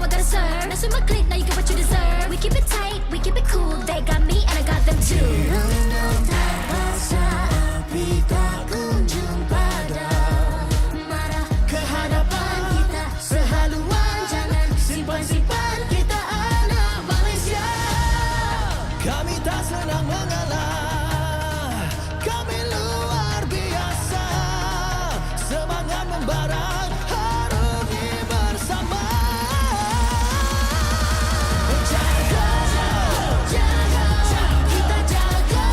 I gotta serve. Now swim my click, now you get what you deserve. We keep it tight, we keep it cool. They got me and I got them too. Renung tak basah, api tak kunjung padam. Marah ke hadapan kita sehaluan. Jangan simpan-simpan, kita anak Malaysia. Kami tak senang mengalah, kami luar biasa. Semangat membara, harungi bersama. Jaga, kita jaga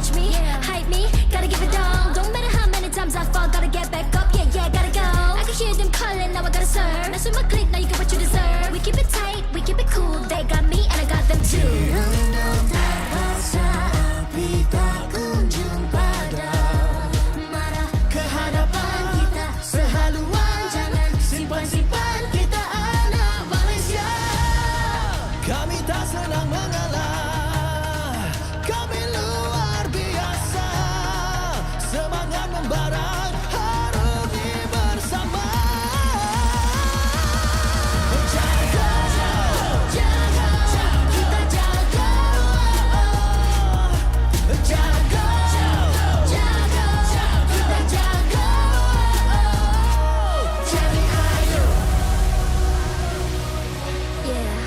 encourage me, hype me, gotta give it all. Don't matter how many times I fall, gotta get back up, yeah, gotta go. I can hear them calling, now I gotta serve. Mess with my clique, now you get what you deserve. We keep it tight, we keep it cool. They got me and I got them too. Dirundung tak rasa api tak kunjung padam. Marah Ke hadapan kita sehaluan, jangan simpan-simpan kita anak Malaysia. Kami tak senang mengalah, kami luar biasa. Semangat membara, harungi bersama. Jaga, jaga, kita jaga. Jaga, jaga, kita jaga. Jadi ayo. yeah.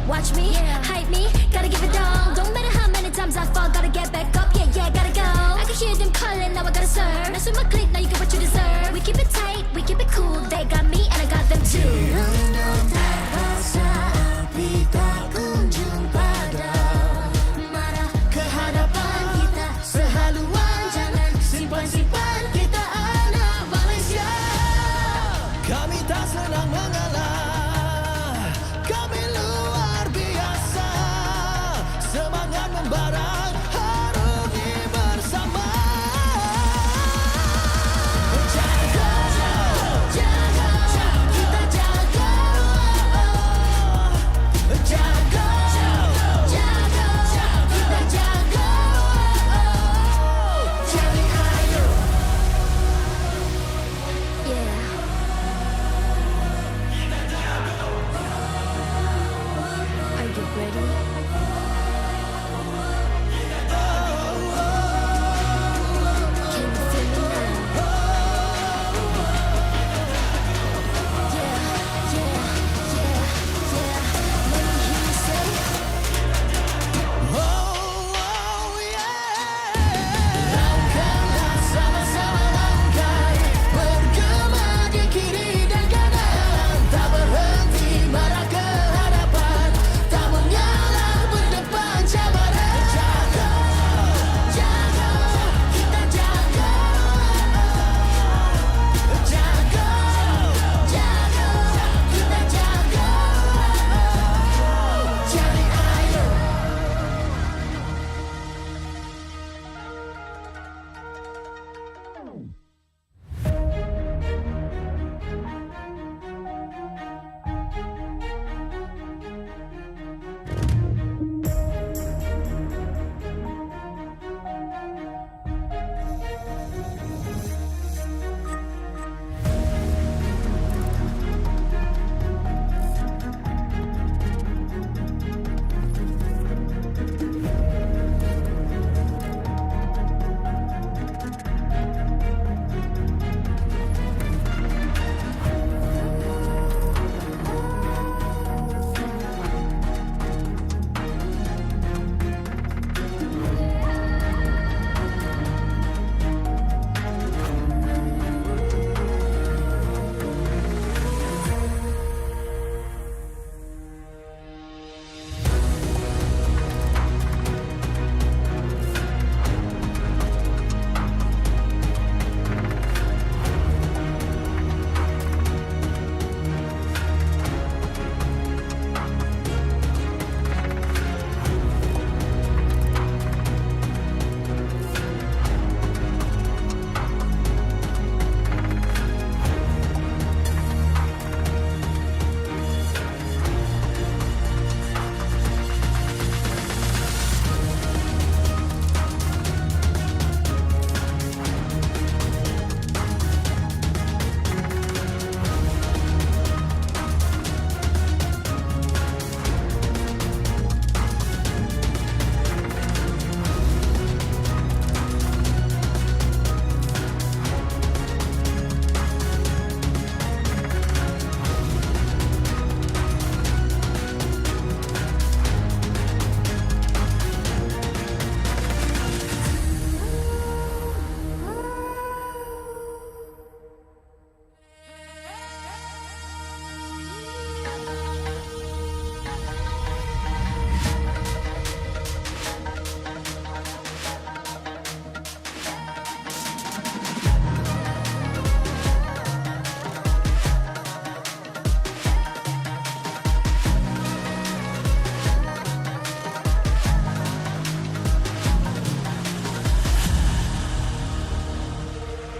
Watch me, hype me, gotta give it all. Don't matter how many times I fall, gotta get back up, yeah, gotta go. I can hear them calling, now I gotta serve. Mess with my clique, now you get what you deserve. We keep it tight, we keep it cool. They got me and I got them too. Renung tak rasa api tak kunjung padam. Marah Ke hadapan kita sehaluan, jangan simpan-simpan, kita anak Malaysia. Kami tak senang mengalah, kami luar biasa. Semangat membara, harungi bersama. Jaga, jaga, kita jaga. Jaga, jaga, kita jaga. Jadi ayo. yeah. Are you ready? Can you feel me now? Yeah. Let me hear you say. Langkahlah sama-sama langkah, bergema di kiri dan kanan, tak berhenti marah ke hadapan, tak mengalah berdepan cabaran. Jaga, jaga, kita jaga. Jaga, jaga, kita jaga. Jadi ayo.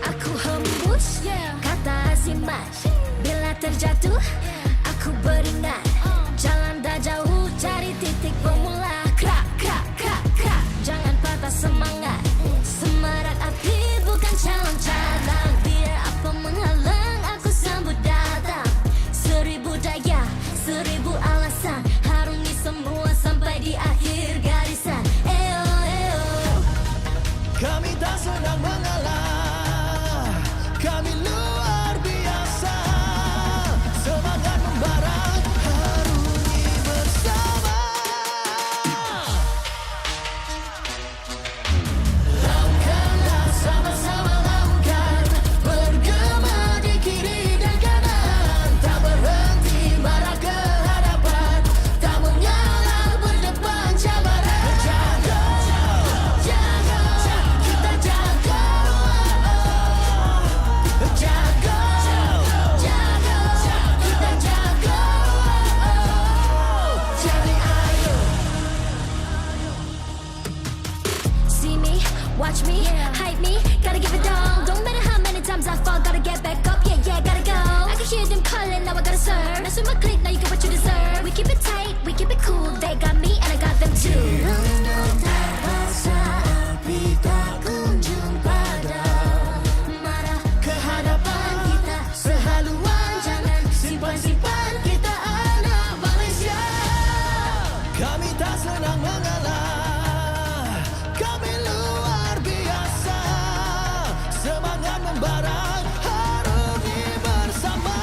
Aku hembus kata simat. Bila terjatuh aku beringat. Jalan dah jauh, cari titik bermula. Krak, krak, krak, krak. Jangan patah semangat. Semarak api bukan calon cadangan. Biar apa menghalang, aku sambut datang. 1000 daya, 1000 alasan. Harungi semua sampai di akhir garisan. Eo, eo. Kami tak senang mengalah, kami luar biasa. Semangat membara, harungi Wanna swim or click, now you get what you deserve. We keep it tight, we keep it cool. They got me and I got them too. Renung terpaksa api tak kunjung padam. Marah ke hadapan kita sehaluan. Jangan simpan-simpan, kita anak Malaysia. Kami tak senang mengalah, kami luar biasa. Semangat membara, harungi bersama.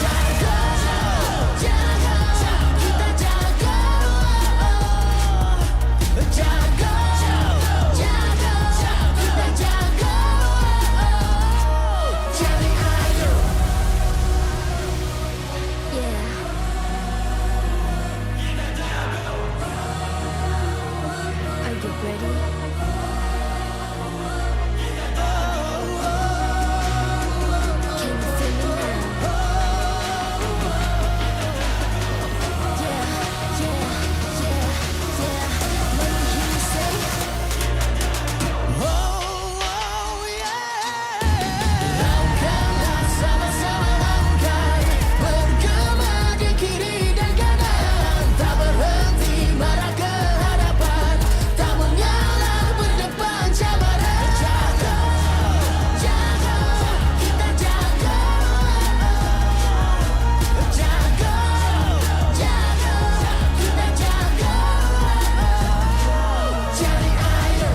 Jaga, Jaga, kita jaga. jaga, Jaga, kita jaga. Jadi ayo. Yeah. Are you ready? Can you feel me now? Yeah, yeah, yeah, yeah. Let me hear you say. oh yeah. Langkahlah sama-sama langkah, bergema di kiri dan kanan. Tak berhenti marah ke hadapan, tak mengalah berdepan cabaran. Jaga, Jaga, kita jaga. jaga, Jaga, kita jaga. Jadi ayo.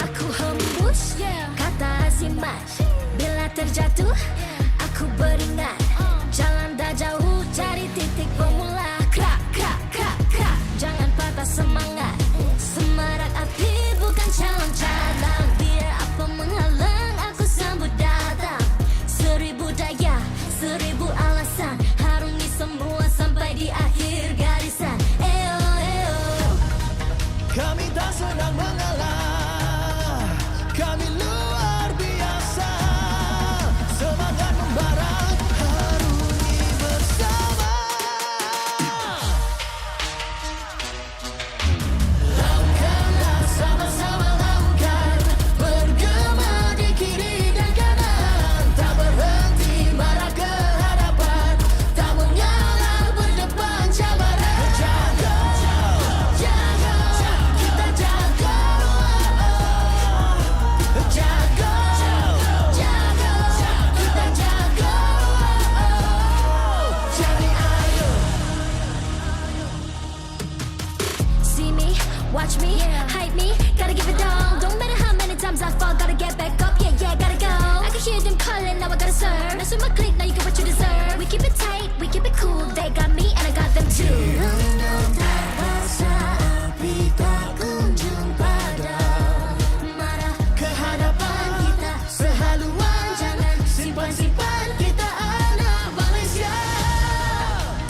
Aku hembus kata simat. Bila terjatuh aku beringat. Jalan dah jauh, cari titik bermula. Krak, krak, krak, krak. Jangan patah semangat. Semarak api bukan calon cadangan. Biar apa menghalang, aku sambut datang. 1000 daya, 1000 alasan. Harungi semua sampai di akhir garisan. Eo, eo. kami tak senang mengalah, kami luar biasa. Semangat membara, harungi bersama. jago, jago, kita jago. Jadi ayo. See me, watch me, hype me, gotta give it all. Don't matter how many times I fall, gotta get back up, yeah, gotta go. I can hear them calling, now I gotta serve. Mess with my clique, now you get what you deserve. We keep it tight, we keep it cool, they got me and I got them too. Api tak kunjung padam. Marah Kehadapan kita sehaluan, jangan simpan-simpan, kita anak Malaysia.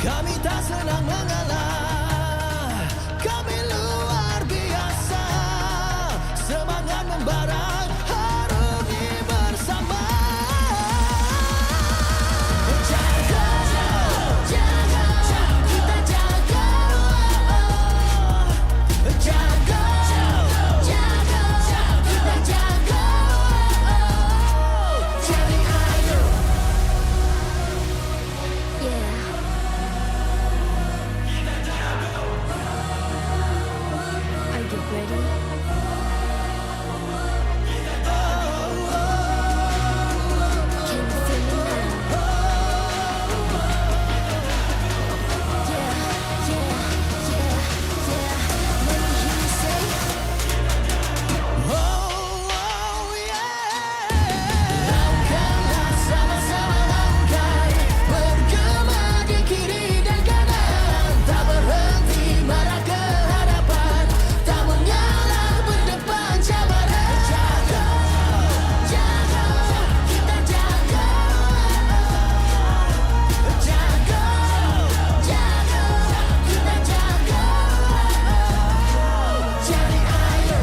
Kami tak senang mengalah, kami luar biasa. Semangat membara, harungi bersama. Jaga, jaga, kita jaga. Jaga, jaga, kita jaga. Jadi ayo. yeah. Are you ready? Can you feel me now? Yeah, yeah, yeah, yeah. Let me hear you say. Oh yeah. Langkahlah sama-sama langkah, bergema di kiri dan kanan, tak berhenti marah ke hadapan, tak mengalah berdepan cabaran. Jaga, jaga, kita jaga. Jaga, jaga, kita jaga. Jadi ayo.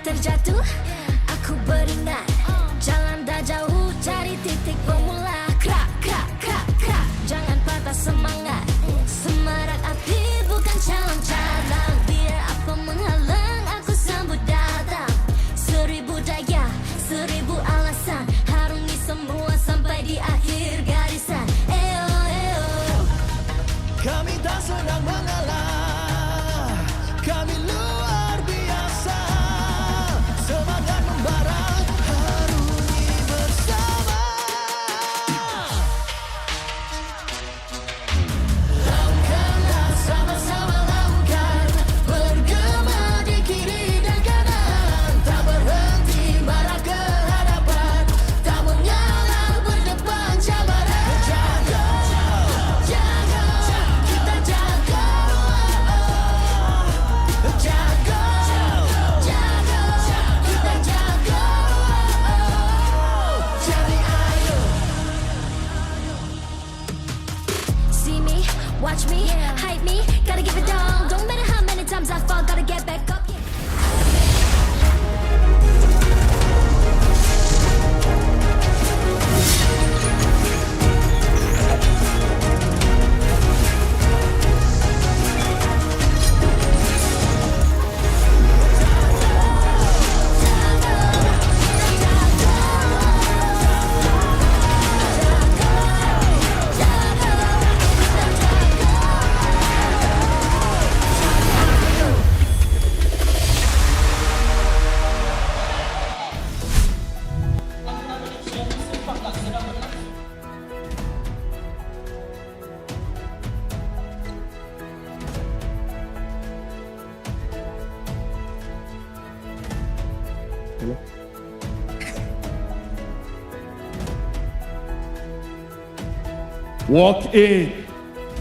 terjatuh, aku beringat jalan dah jauh, cari titik bermula. Krak, krak, krak, krak, jangan patah semangat. Semarak api bukan calon cadang, biar apa menghalang aku sambut datang. 1000 daya, 1000 alasan, harungi semua sampai di akhir garisan. Eo, eo, Watch me, hype me, gotta give it all. Don't matter how many times I fall, gotta get back up. Yeah. Walk in.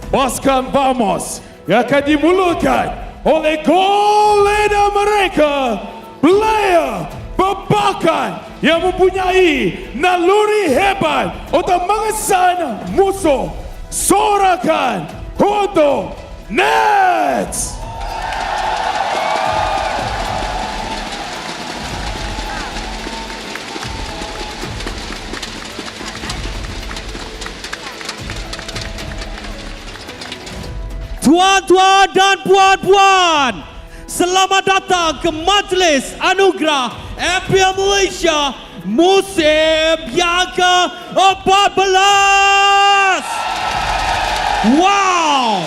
Pasukan Vamos yang akan dimulakan oleh gol leader mereka, player berbakat yang mempunyai naluri hebat untuk mengesan musuh. Sorakan untuk Nets. Tuan-tuan dan puan-puan, selamat datang ke Majlis Anugerah MPL Malaysia musim yang ke-14. Wow!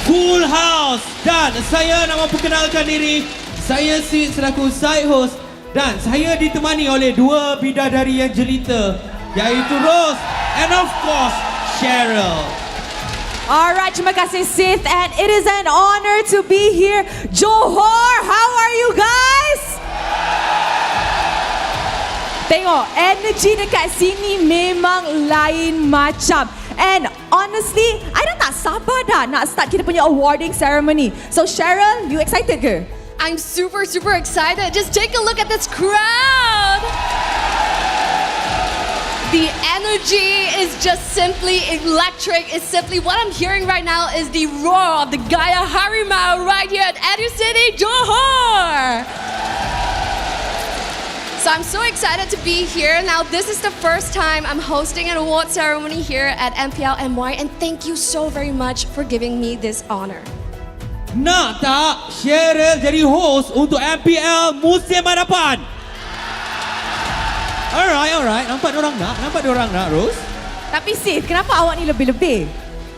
Full house. Dan saya nak memperkenalkan diri. Saya Sid selaku side host dan saya ditemani oleh dua bidadari yang jelita, iaitu Rose and of course Cheryl. Alright, terima kasih Sith, and it is an honor to be here. Johor, how are you guys? Tengok, energy dekat sini memang lain macam. And honestly, I dah tak sabar dah nak start kita punya awarding ceremony. So Cheryl, you excited ke? I'm super excited. Just take a look at this crowd. The energy is just simply electric. It's simply what I'm hearing right now is the roar of the Gaya Harimau right here at Educity Johor. So I'm so excited to be here. Now this is the first time I'm hosting an award ceremony here at MPL MY, and thank you so very much for giving me this honor. Nak tak Cheryl jadi host untuk MPL musim hadapan? Alright. Nampak diorang nak, Rose. Tapi Sith, kenapa awak ni lebih-lebih?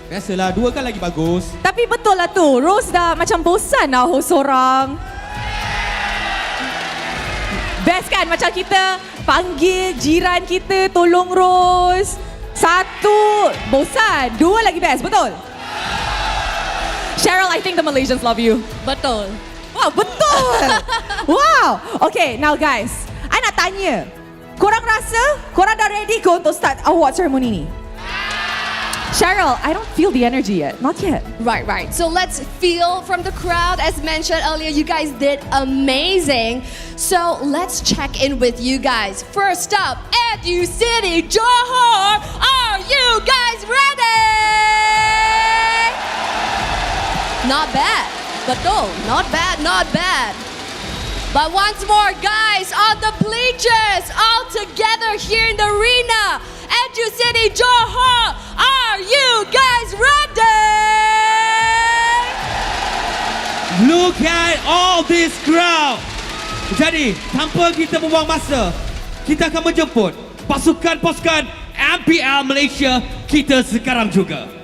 Biasalah, dua kan lagi bagus. Tapi betul lah tu, Rose dah macam bosan lah host seorang. Best kan macam kita panggil jiran kita tolong Rose. Satu, bosan. Dua lagi best, betul? Cheryl, I think the Malaysians love you. Betul. Wow, betul. Wow. Okay, now guys, I nak tanya. Korang rasa korang dah ready ke untuk start award ceremony ni? Cheryl, I don't feel the energy yet. Not yet. Right. So let's feel from the crowd. As mentioned earlier, you guys did amazing. So let's check in with you guys. First up, Educity Johor. Are you guys ready? Not bad. Betul. Not bad. But once more, guys, on the bleachers, all together here in the arena, Educity Johor, are you guys ready? Look at all this crowd. Jadi, tanpa kita membuang masa, kita akan menjemput pasukan-pasukan MPL Malaysia kita sekarang juga.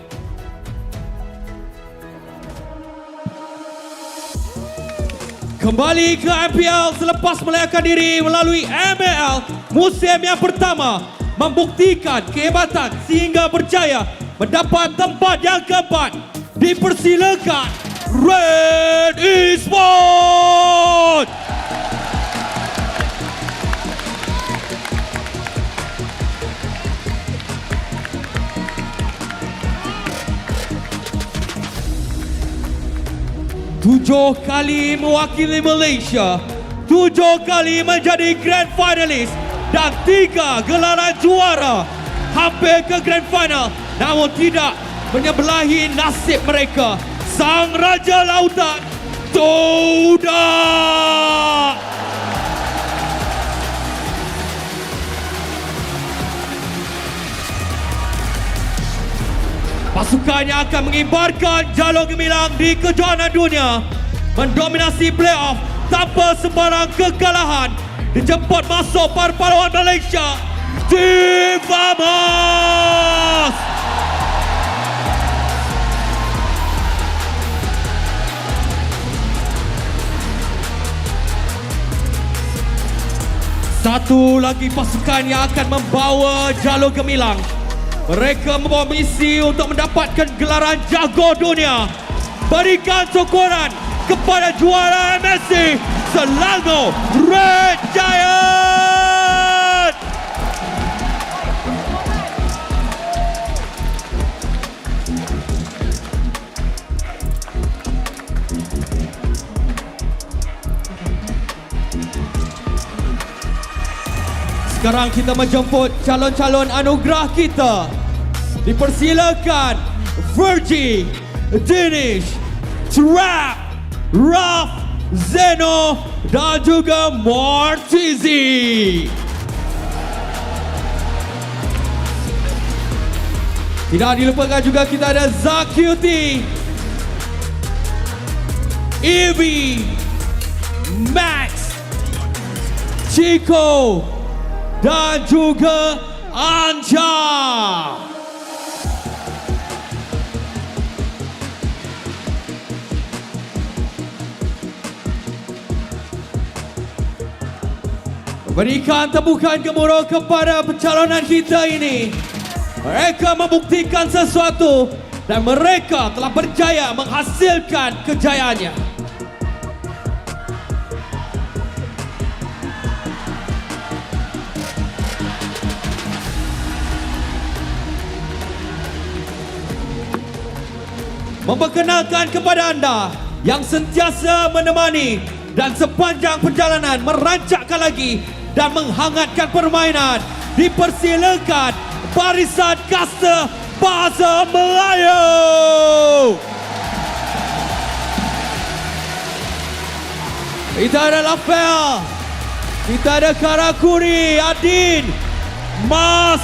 Kembali ke MPL selepas melayakan diri melalui MLBB musim yang pertama, membuktikan kehebatan sehingga berjaya mendapat tempat yang keempat. Dipersilakan Red eSports. Tujuh kali mewakili Malaysia, 7 kali menjadi Grand Finalist dan 3 gelaran juara. Hampir ke Grand Final, namun tidak menyebelahi nasib mereka. Sang Raja Lautan, Toda! Pasukan yang akan mengibarkan jalur gemilang di kejohanan dunia mendominasi playoff tanpa sembarang kekalahan. Dijemput masuk para pahlawan Malaysia, Team Vamos! Satu lagi pasukan yang akan membawa jalur gemilang. Mereka membawa misi untuk mendapatkan gelaran jago dunia. Berikan sokongan kepada juara MSC, Selangor Red Giant! Sekarang kita menjemput calon-calon anugerah kita. Dipersilakan Virgie, Dinish, Trap, Raf, Zeno dan juga Mortizi. Tidak dilupakan juga kita ada Zakyuti, Evie, Max, Chico dan juga Anja. Berikan tepukan gemuruh kepada pencalonan kita ini. Mereka membuktikan sesuatu dan mereka telah berjaya menghasilkan kejayaannya. Memperkenalkan kepada anda yang sentiasa menemani dan sepanjang perjalanan merancakkan lagi dan menghangatkan permainan. Dipersilakan barisan caster Bahasa Melayu. Kita ada Lafel, kita ada Karakuri, Adin, Mas,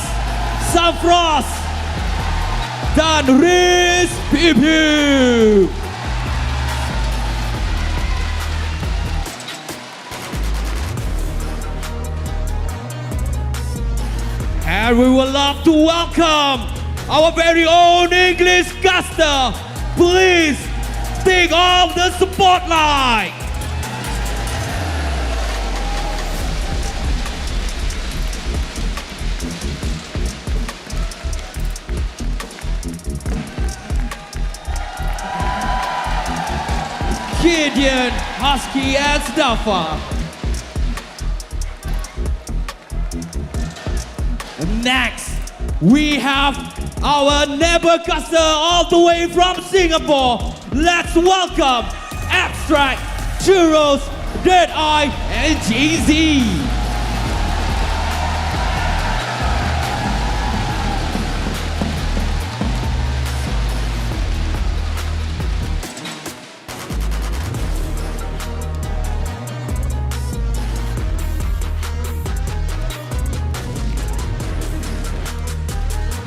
Safros dan Riz Pipi. And we would love to welcome our very own English caster. Please take off the spotlight. Gideon, Husky and Staffa. Next, we have our neighbor caster all the way from Singapore. Let's welcome Abstract, Churros, Deadeye, and GZ.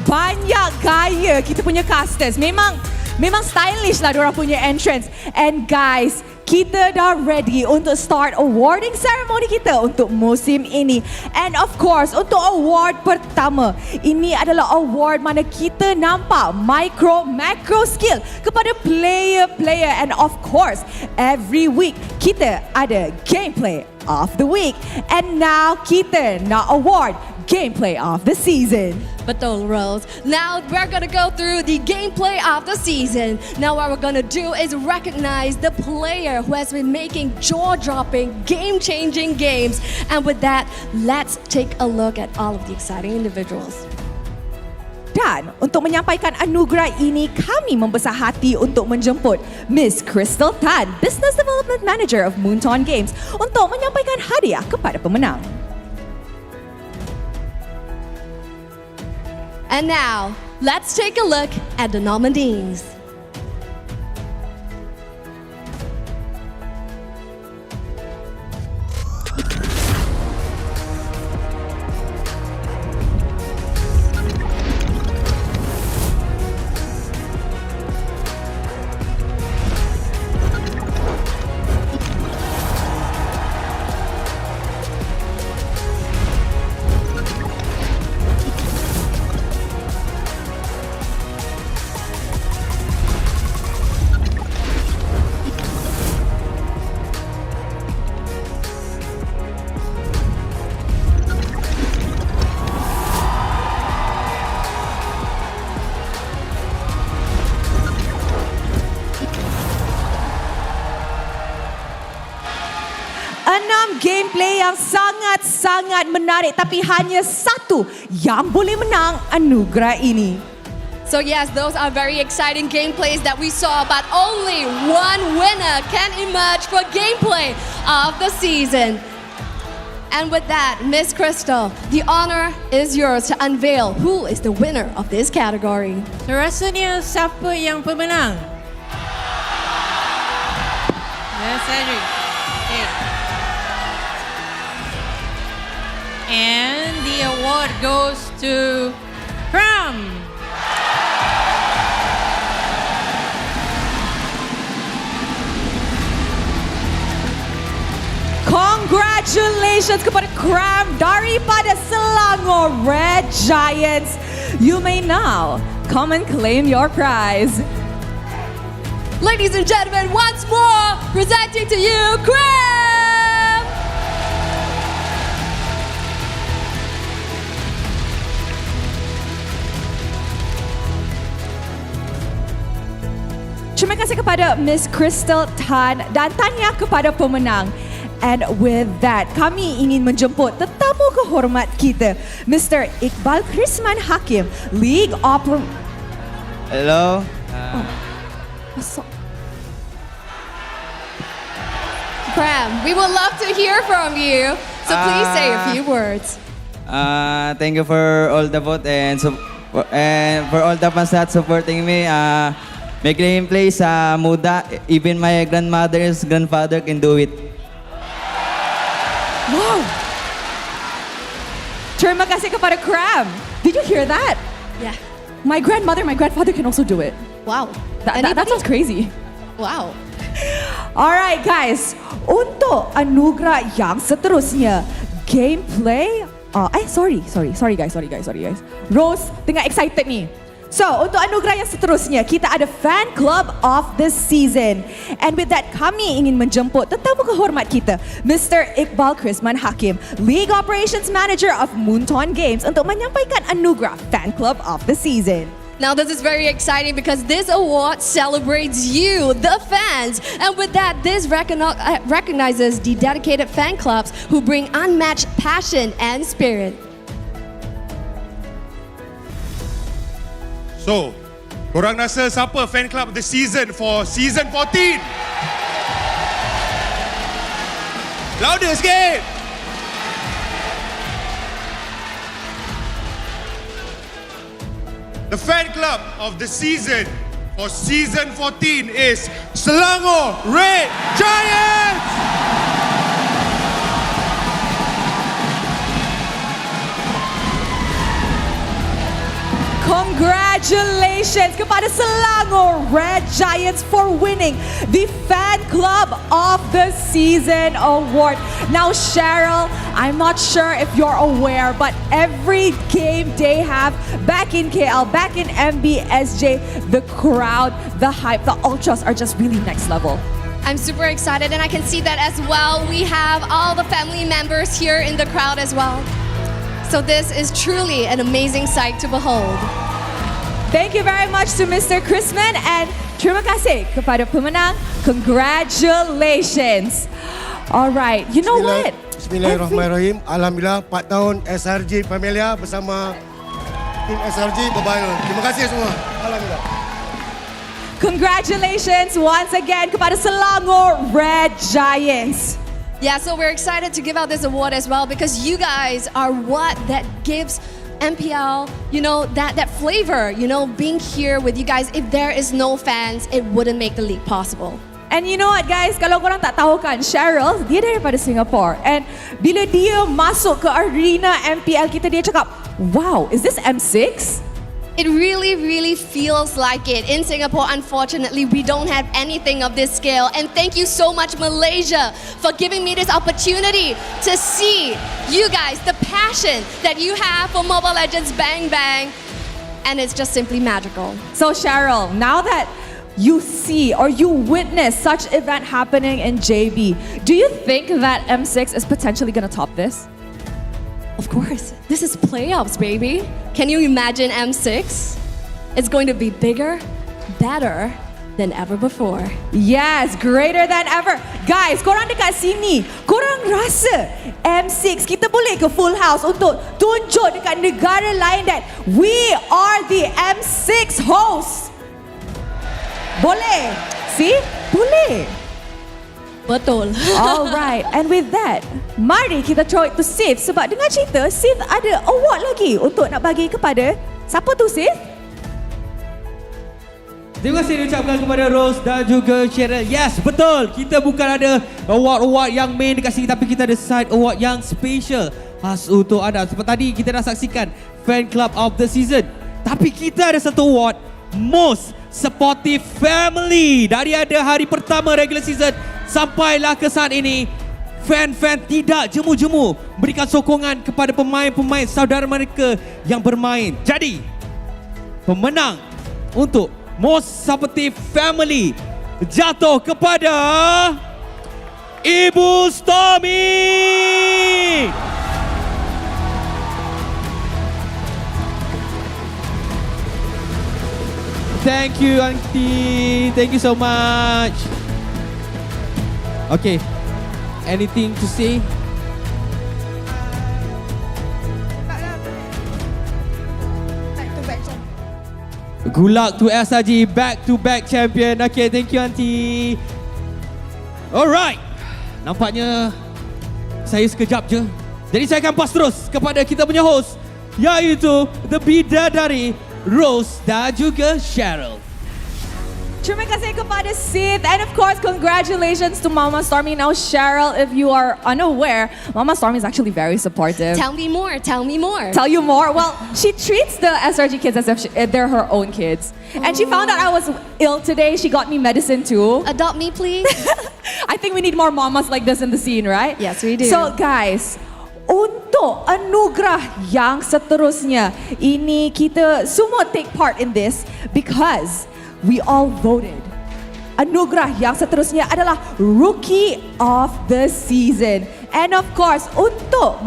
Banyak gaya kita punya casters. Memang stylish lah diorang punya entrance. And guys, kita dah ready untuk start awarding ceremony kita untuk musim ini. And of course, untuk award pertama, ini adalah award mana kita nampak macro skill kepada player-player. And of course, every week kita ada gameplay of the week. And now kita nak award gameplay of the season. Betul, Rose. Now we're gonna go through the gameplay of the season. Now what we're gonna do is recognize the player who has been making jaw-dropping, game-changing games. And with that, let's take a look at all of the exciting individuals. Dan untuk menyampaikan anugerah ini, kami membesar hati untuk menjemput Miss Crystal Tan, Business Development Manager of Moonton Games, untuk menyampaikan hadiah kepada pemenang. And now, let's take a look at the nominees. Gameplay yang sangat-sangat menarik, tapi hanya satu yang boleh menang anugerah ini. So yes, those are very exciting gameplays that we saw, but only one winner can emerge for gameplay of the season. And with that, Miss Crystal, the honor is yours to unveil who is the winner of this category. So rasanya siapa yang pemenang? Yes, Cedric. Okay. And the award goes to from Congratulations kepada Kram daripada Selangor Red Giants. You may now come and claim your prize. Ladies and gentlemen, once more, presenting to you, Cram! Terima kasih kepada Miss Crystal Tan dan tahniah kepada pemenang. And with that, kami ingin menjemput tetamu kehormat kita, Mr. Iqbal Krisman Hakim, League Opera... Hello. Cram, we would love to hear from you, so please say a few words. Thank you for all the vote and for all the fans that supporting me. My gameplay sa muda, even my grandmother's grandfather can do it. Wow! Terima kasih kepada Kram. Did you hear that? Yeah. My grandmother, my grandfather can also do it. Wow. That sounds crazy. Wow. Alright guys, untuk anugerah yang seterusnya, gameplay. Sorry guys. Rose tengah excited ni. So, untuk anugerah yang seterusnya, kita ada Fan Club of the Season. And with that, kami ingin menjemput tetamu kehormat kita, Mr. Iqbal Krisman Hakim, League Operations Manager of Moonton Games, untuk menyampaikan anugerah Fan Club of the Season. Now this is very exciting because this award celebrates you, the fans. And with that, this recognizes the dedicated fan clubs who bring unmatched passion and spirit. So, korang rasa siapa fan club of the season for season 14? Louder sikit! The fan club of the season for season 14 is Selangor Red Giants! Congratulations kepada Selangor Red Giants for winning the Fan Club of the Season award. Now Cheryl, I'm not sure if you're aware, but every game they have back in KL, back in MBSJ, the crowd, the hype, the ultras are just really next level. I'm super excited and I can see that as well. We have all the family members here in the crowd as well. So this is truly an amazing sight to behold. Thank you very much to Mr. Krisman and terima kasih kepada pemenang. Congratulations. All right, you know what? Bismillahirrahmanirrahim. Alhamdulillah 4 tahun SRG Familia bersama tim SRG berbahagia. Terima kasih semua. Alhamdulillah. Congratulations once again kepada Selangor Red Giants. Yeah, so we're excited to give out this award as well because you guys are what that gives MPL, you know, that flavor, you know, being here with you guys. If there is no fans, it wouldn't make the league possible. And you know what guys, kalau korang tak tahu kan, Cheryl, dia daripada Singapore. And bila dia masuk ke arena MPL kita, dia cakap, wow, is this M6? It really, really feels like it. In Singapore, unfortunately, we don't have anything of this scale. And thank you so much, Malaysia, for giving me this opportunity to see you guys, the passion that you have for Mobile Legends Bang Bang. And it's just simply magical. So Cheryl, now that you see or you witness such event happening in JB, do you think that M6 is potentially going to top this? Of course, this is playoffs, baby. Can you imagine M6? It's going to be bigger, better than ever before. Yes, greater than ever. Guys, korang dekat sini, korang rasa M6 kita boleh ke full house untuk tunjuk dekat negara lain that we are the M6 hosts? Boleh? See? Boleh. Betul. Alright, and with that, mari kita throw it to Sith. Sebab dengar cerita, Sith ada award lagi untuk nak bagi kepada siapa tu Sith? Terima kasih diucapkan kepada Rose dan juga Cheryl. Yes, betul. Kita bukan ada award-award yang main dekat sini, tapi kita ada side award yang special khas untuk anda. Seperti tadi kita dah saksikan Fan Club of the Season. Tapi kita ada satu award, Most Supportive Family. Dari ada hari pertama regular season sampailah ke saat ini, fan-fan tidak jemu-jemu berikan sokongan kepada pemain-pemain saudara mereka yang bermain. Jadi, pemenang untuk Most Supportive Family jatuh kepada Ibu Stormy. Thank you, Auntie. Thank you so much. Okay, anything to say? Good luck to SRG, back-to-back champion. Okay, thank you, Auntie. Alright, nampaknya saya sekejap je. Jadi saya akan pass terus kepada kita punya host, iaitu The Bidadari, Rose dan juga Cheryl. Terima kasih kepada Sith, and of course congratulations to Mama Stormy. Now Cheryl, if you are unaware, Mama Stormy is actually very supportive. Tell me more, tell me more. Tell you more? Well, she treats the SRG kids as if they're her own kids. And she found out I was ill today. She got me medicine too. Adopt me, please. I think we need more mamas like this in the scene, right? Yes, we do. So guys, untuk anugerah yang seterusnya, ini kita semua take part in this because we all voted. Anugerah yang seterusnya adalah Rookie of the Season. And of course, untuk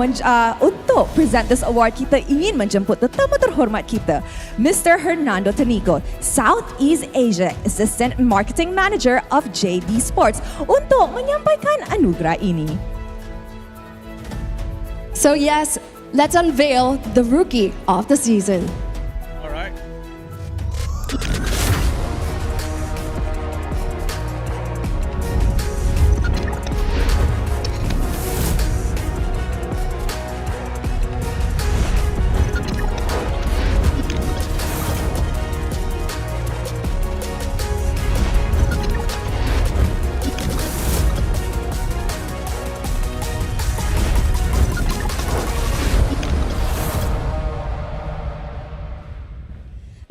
present this award, kita ingin menjemput tetamu terhormat kita, Mr. Hernando Tanico, Southeast Asia Assistant Marketing Manager of JD Sports, untuk menyampaikan anugerah ini. So yes, let's unveil the Rookie of the Season. All right.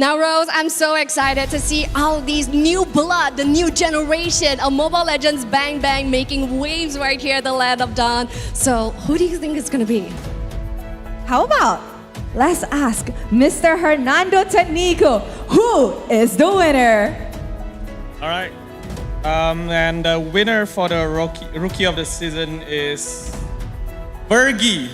Now, Rose, I'm so excited to see all these new blood, the new generation of Mobile Legends Bang Bang making waves right here at the Land of Dawn. So, who do you think it's going to be? How about let's ask Mr. Hernando Tanico, who is the winner? All right. And the winner for the rookie of the season is Bergie.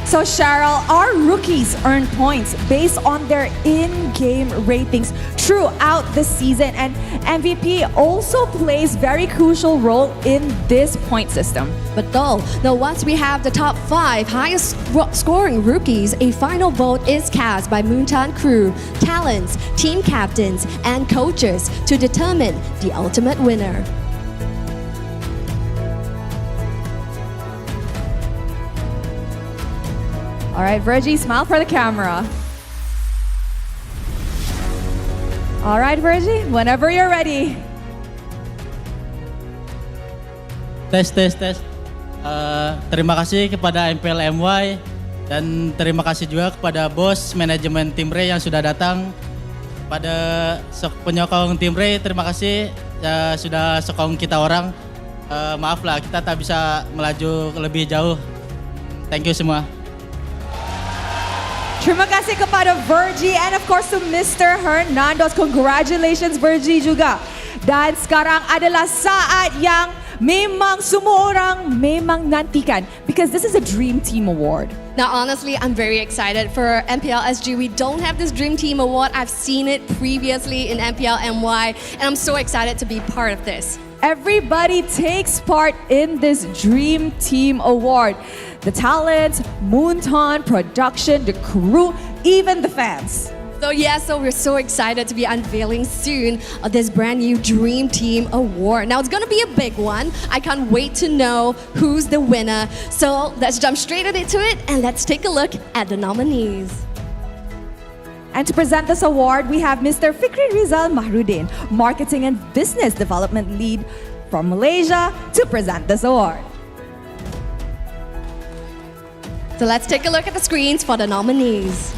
So Cheryl, our rookies earn points based on their in-game ratings throughout the season, and MVP also plays very crucial role in this point system. But though, now once we have the top 5 highest scoring rookies, a final vote is cast by Moontan crew, talents, team captains, and coaches to determine the ultimate winner. All right, Virgie, smile for the camera. All right, Virgie, whenever you're ready. Tes. Terima kasih kepada MPL MY dan terima kasih juga kepada bos manajemen tim Ray yang sudah datang. Pada penyokong tim Ray, terima kasih ya, sudah sokong kita orang. Maaf lah kita tak bisa melaju lebih jauh. Thank you semua. Terima kasih kepada Virgie and of course to Mr. Hernandez. Congratulations Virgie juga. Dan sekarang adalah saat yang memang semua orang memang nantikan because this is a Dream Team Award. Now, honestly, I'm very excited for MPL SG. We don't have this Dream Team Award. I've seen it previously in MPL MY, and I'm so excited to be part of this. Everybody takes part in this Dream Team Award. The talent, Moonton, production, the crew, even the fans. So we're so excited to be unveiling soon this brand new Dream Team Award. Now, it's going to be a big one. I can't wait to know who's the winner. So let's jump straight into it and let's take a look at the nominees. And to present this award, we have Mr. Fikri Rizal Mahrudin, Marketing and Business Development Lead from Malaysia, to present this award. So let's take a look at the screens for the nominees.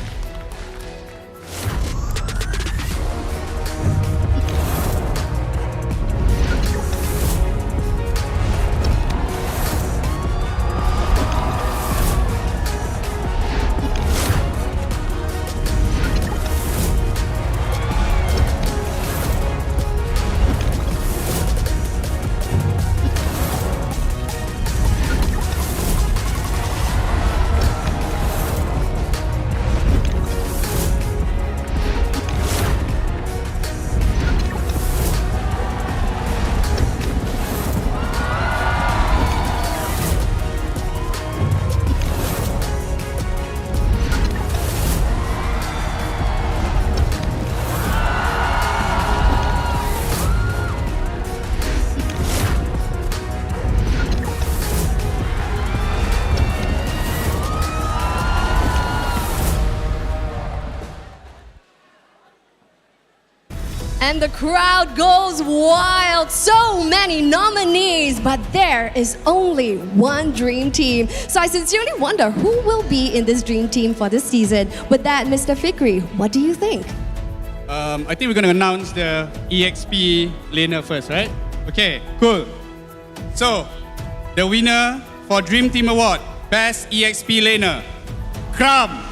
And the crowd goes wild. So many nominees, but there is only one dream team. So I sincerely wonder who will be in this dream team for this season. With that, Mr. Fikri, what do you think? I think we're going to announce the EXP laner first, right? Okay, cool. So, the winner for Dream Team Award, Best EXP Laner, Kram.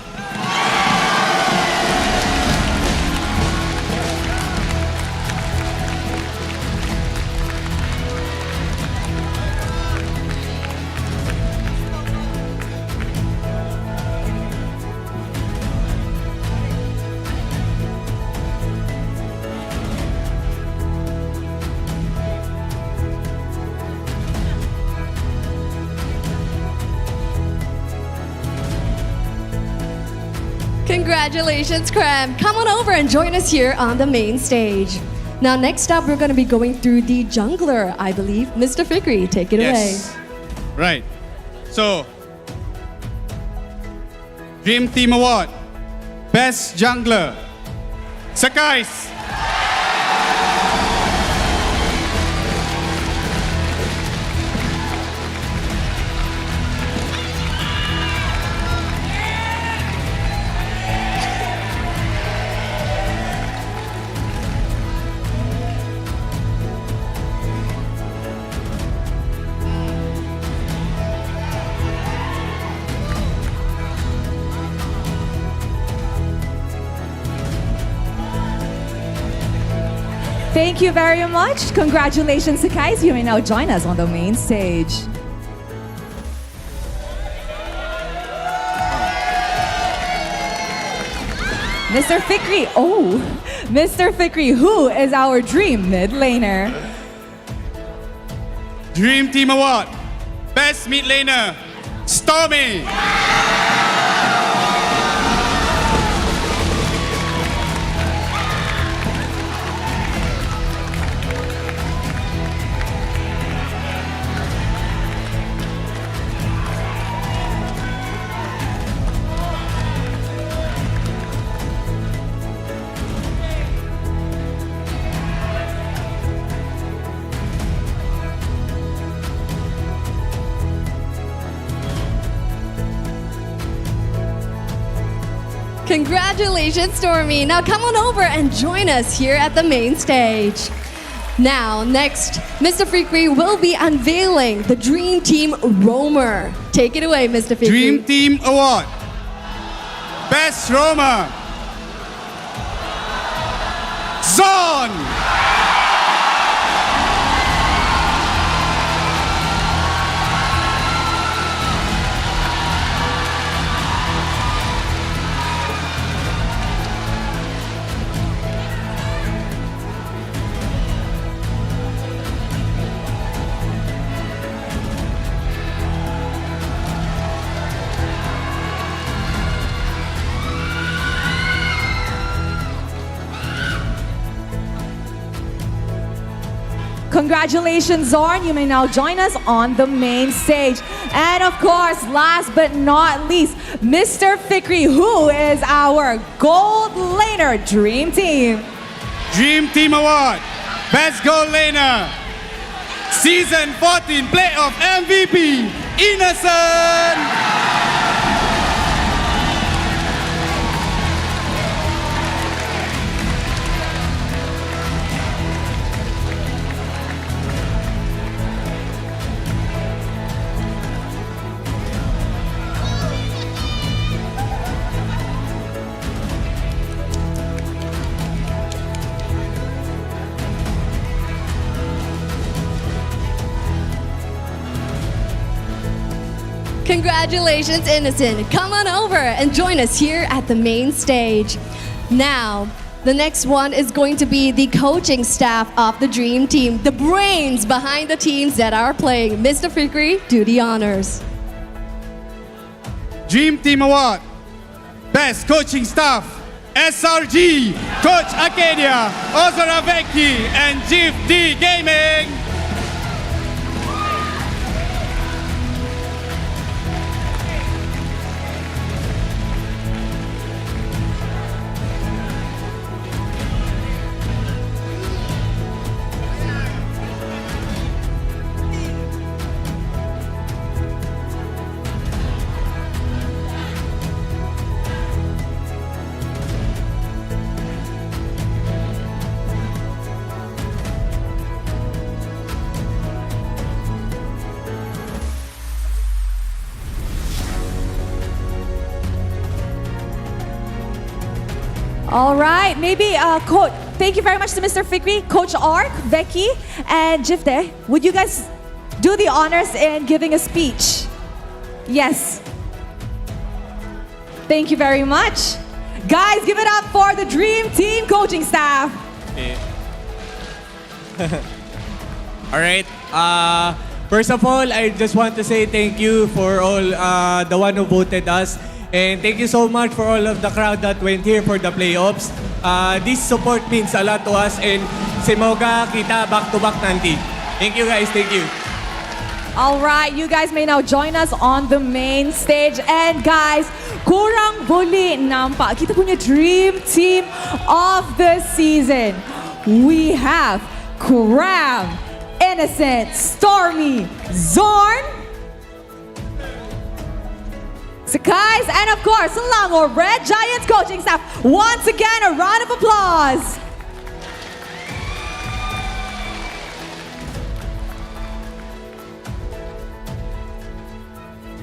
Congratulations, Kram. Come on over and join us here on the main stage. Now, next up, we're going to be going through the jungler, I believe. Mr. Fikri, take it away. Right. So, Dream Team Award, Best Jungler, Sakais. Thank you very much. Congratulations, Sakais. You may now join us on the main stage. Mr. Fikri, Mr. Fikri, who is our dream mid laner? Dream Team Award, Best Mid Laner, Stormy. Congratulations, Stormy. Now come on over and join us here at the main stage. Now, next, Mr. Fikri will be unveiling the Dream Team Roamer. Take it away, Mr. Fikri. Dream Team Award. Best Roamer. Zon. Congratulations, Zorn. You may now join us on the main stage. And of course, last but not least, Mr. Fikri, who is our gold laner dream team. Dream Team Award. Best Goal Laner. Season 14 Playoff MVP. Innocent. Congratulations, Innocent. Come on over and join us here at the main stage. Now, the next one is going to be the coaching staff of the Dream Team, the brains behind the teams that are playing. Mr. Fikri, do the honors. Dream Team Award. Best Coaching Staff. SRG. Coach Arcadia. Ozora Vecchi. And Chief D Gaming. All right, maybe Coach, thank you very much to Mr. Fikri, Coach Ark, Becky, and Jifte. Would you guys do the honors in giving a speech? Yes. Thank you very much. Guys, give it up for the Dream Team coaching staff. All right. First of all, I just want to say thank you for all the one who voted us. And thank you so much for all of the crowd that went here for the playoffs. This support means a lot to us and semoga kita back-to-back nanti. Thank you guys, thank you. All right, you guys may now join us on the main stage. And guys, kurang boleh nampak kita punya dream team of the season. We have Kram, Innocent, Stormy, Zorn, Sakai's, and of course, Selangor Red Giants coaching staff. Once again, a round of applause.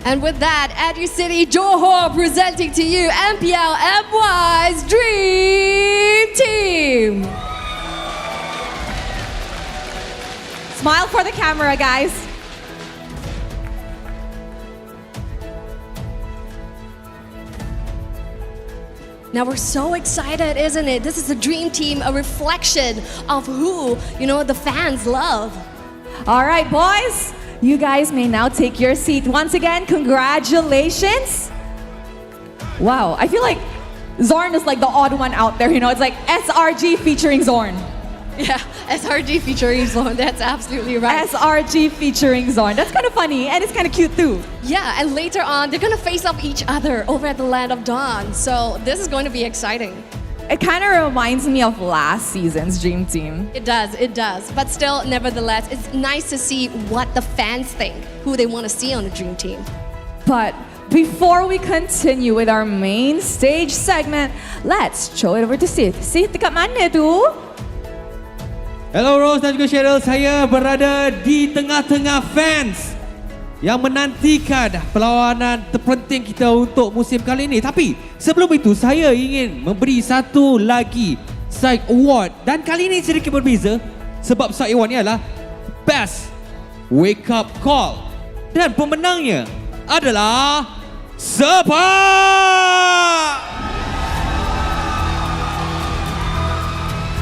And with that, Educity Johor presenting to you MPL MY's Dream Team. Smile for the camera, guys. Now we're so excited, isn't it? This is a Dream Team, a reflection of who, the fans love. All right, boys, you guys may now take your seat. Once again, congratulations. Wow, I feel like Zorn is like the odd one out there, It's like SRG featuring Zorn. Yeah, SRG featuring Zorn, that's absolutely right. SRG featuring Zorn. That's kind of funny and it's kind of cute too. Yeah, and later on, they're gonna face off each other over at the Land of Dawn. So this is going to be exciting. It kind of reminds me of last season's Dream Team. It does. But still, nevertheless, it's nice to see what the fans think, who they want to see on the Dream Team. But before we continue with our main stage segment, let's throw it over to Sith. Sith, dekat mana tu? Hello Rose dan juga Cheryl, saya berada di tengah-tengah fans yang menantikan perlawanan terpenting kita untuk musim kali ini. Tapi sebelum itu saya ingin memberi satu lagi side award dan kali ini sedikit berbeza sebab side award ni adalah Best Wake Up Call dan pemenangnya adalah Sepak.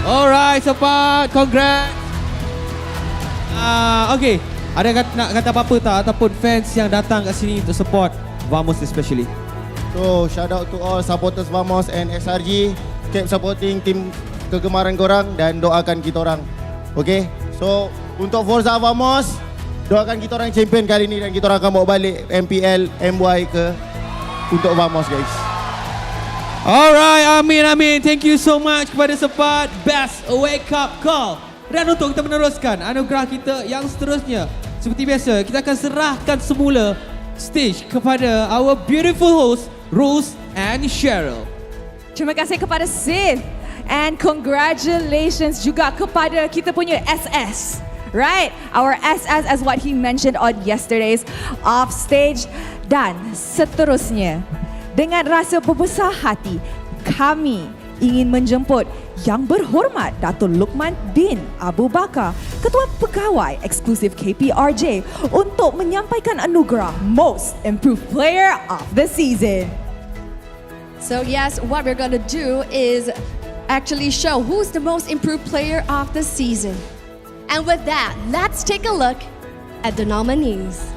Alright Sepak, congrats. Okay, ada nak kata apa-apa tak ataupun fans yang datang kat sini untuk support Vamos especially? So shout out to all supporters Vamos and SRG. Keep supporting tim kegemaran korang dan doakan kita orang. Okay, so untuk Forza Vamos, doakan kita orang champion kali ni dan kita orang akan bawa balik MPL MY ke untuk Vamos guys. Alright, amin. Thank you so much kepada Sepat Best Wake Up Call. Dan untuk kita meneruskan anugerah kita yang seterusnya, seperti biasa, kita akan serahkan semula stage kepada our beautiful host, Rose and Cheryl. Terima kasih kepada Sith and congratulations juga kepada kita punya SS. Right, our SS as what he mentioned on yesterday's off stage. Dan seterusnya, dengan rasa berbesar hati, kami ingin menjemput Yang Berhormat Dato' Luqman bin Abu Bakar, Ketua Pegawai Eksklusif KPRJ, untuk menyampaikan anugerah Most Improved Player of the Season. So yes, what we're going to do is actually show who's the most improved player of the season. And with that, let's take a look at the nominees.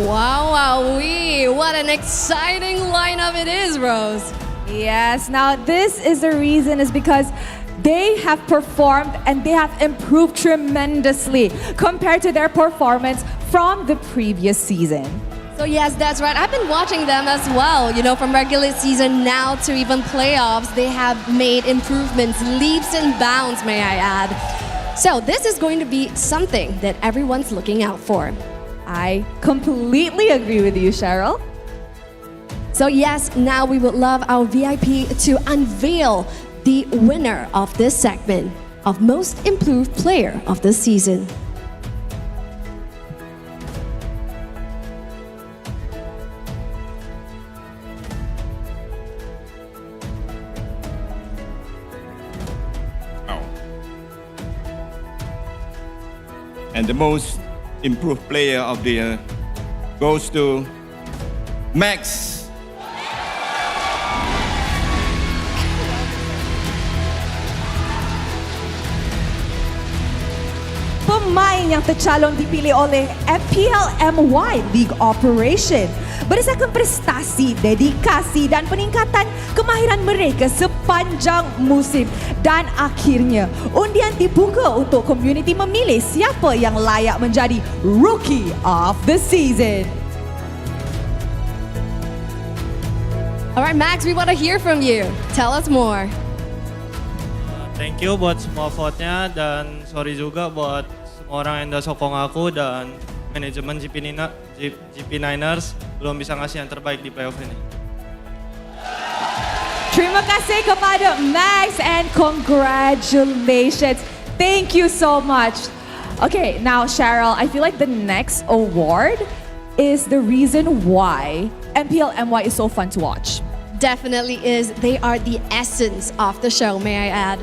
Wow, what an exciting lineup it is, Rose. Yes, now this is the reason is because they have performed and they have improved tremendously compared to their performance from the previous season. So yes, that's right. I've been watching them as well. You know, from regular season now to even playoffs, they have made improvements, leaps and bounds, may I add. So this is going to be something that everyone's looking out for. I completely agree with you, Cheryl. So yes, now we would love our VIP to unveil the winner of this segment of Most Improved Player of the Season. And the most improved player of the year goes to Max. Pemain yang tercalon dipilih oleh MPL MY League Operation berdasarkan prestasi, dedikasi dan peningkatan kemahiran mereka sepanjang musim. Dan akhirnya, undian dibuka untuk komuniti memilih siapa yang layak menjadi Rookie of the Season. Alright Max, we want to hear from you. Tell us more. Thank you buat semua vote-nya dan sorry juga buat semua orang yang udah sokong aku dan manajemen GP Niners belum bisa ngasih yang terbaik di playoff ini. Terima kasih kepada Max and congratulations. Thank you so much. Okay, now Cheryl, I feel like the next award is the reason why MPL MY is so fun to watch. Definitely is. They are the essence of the show, may I add.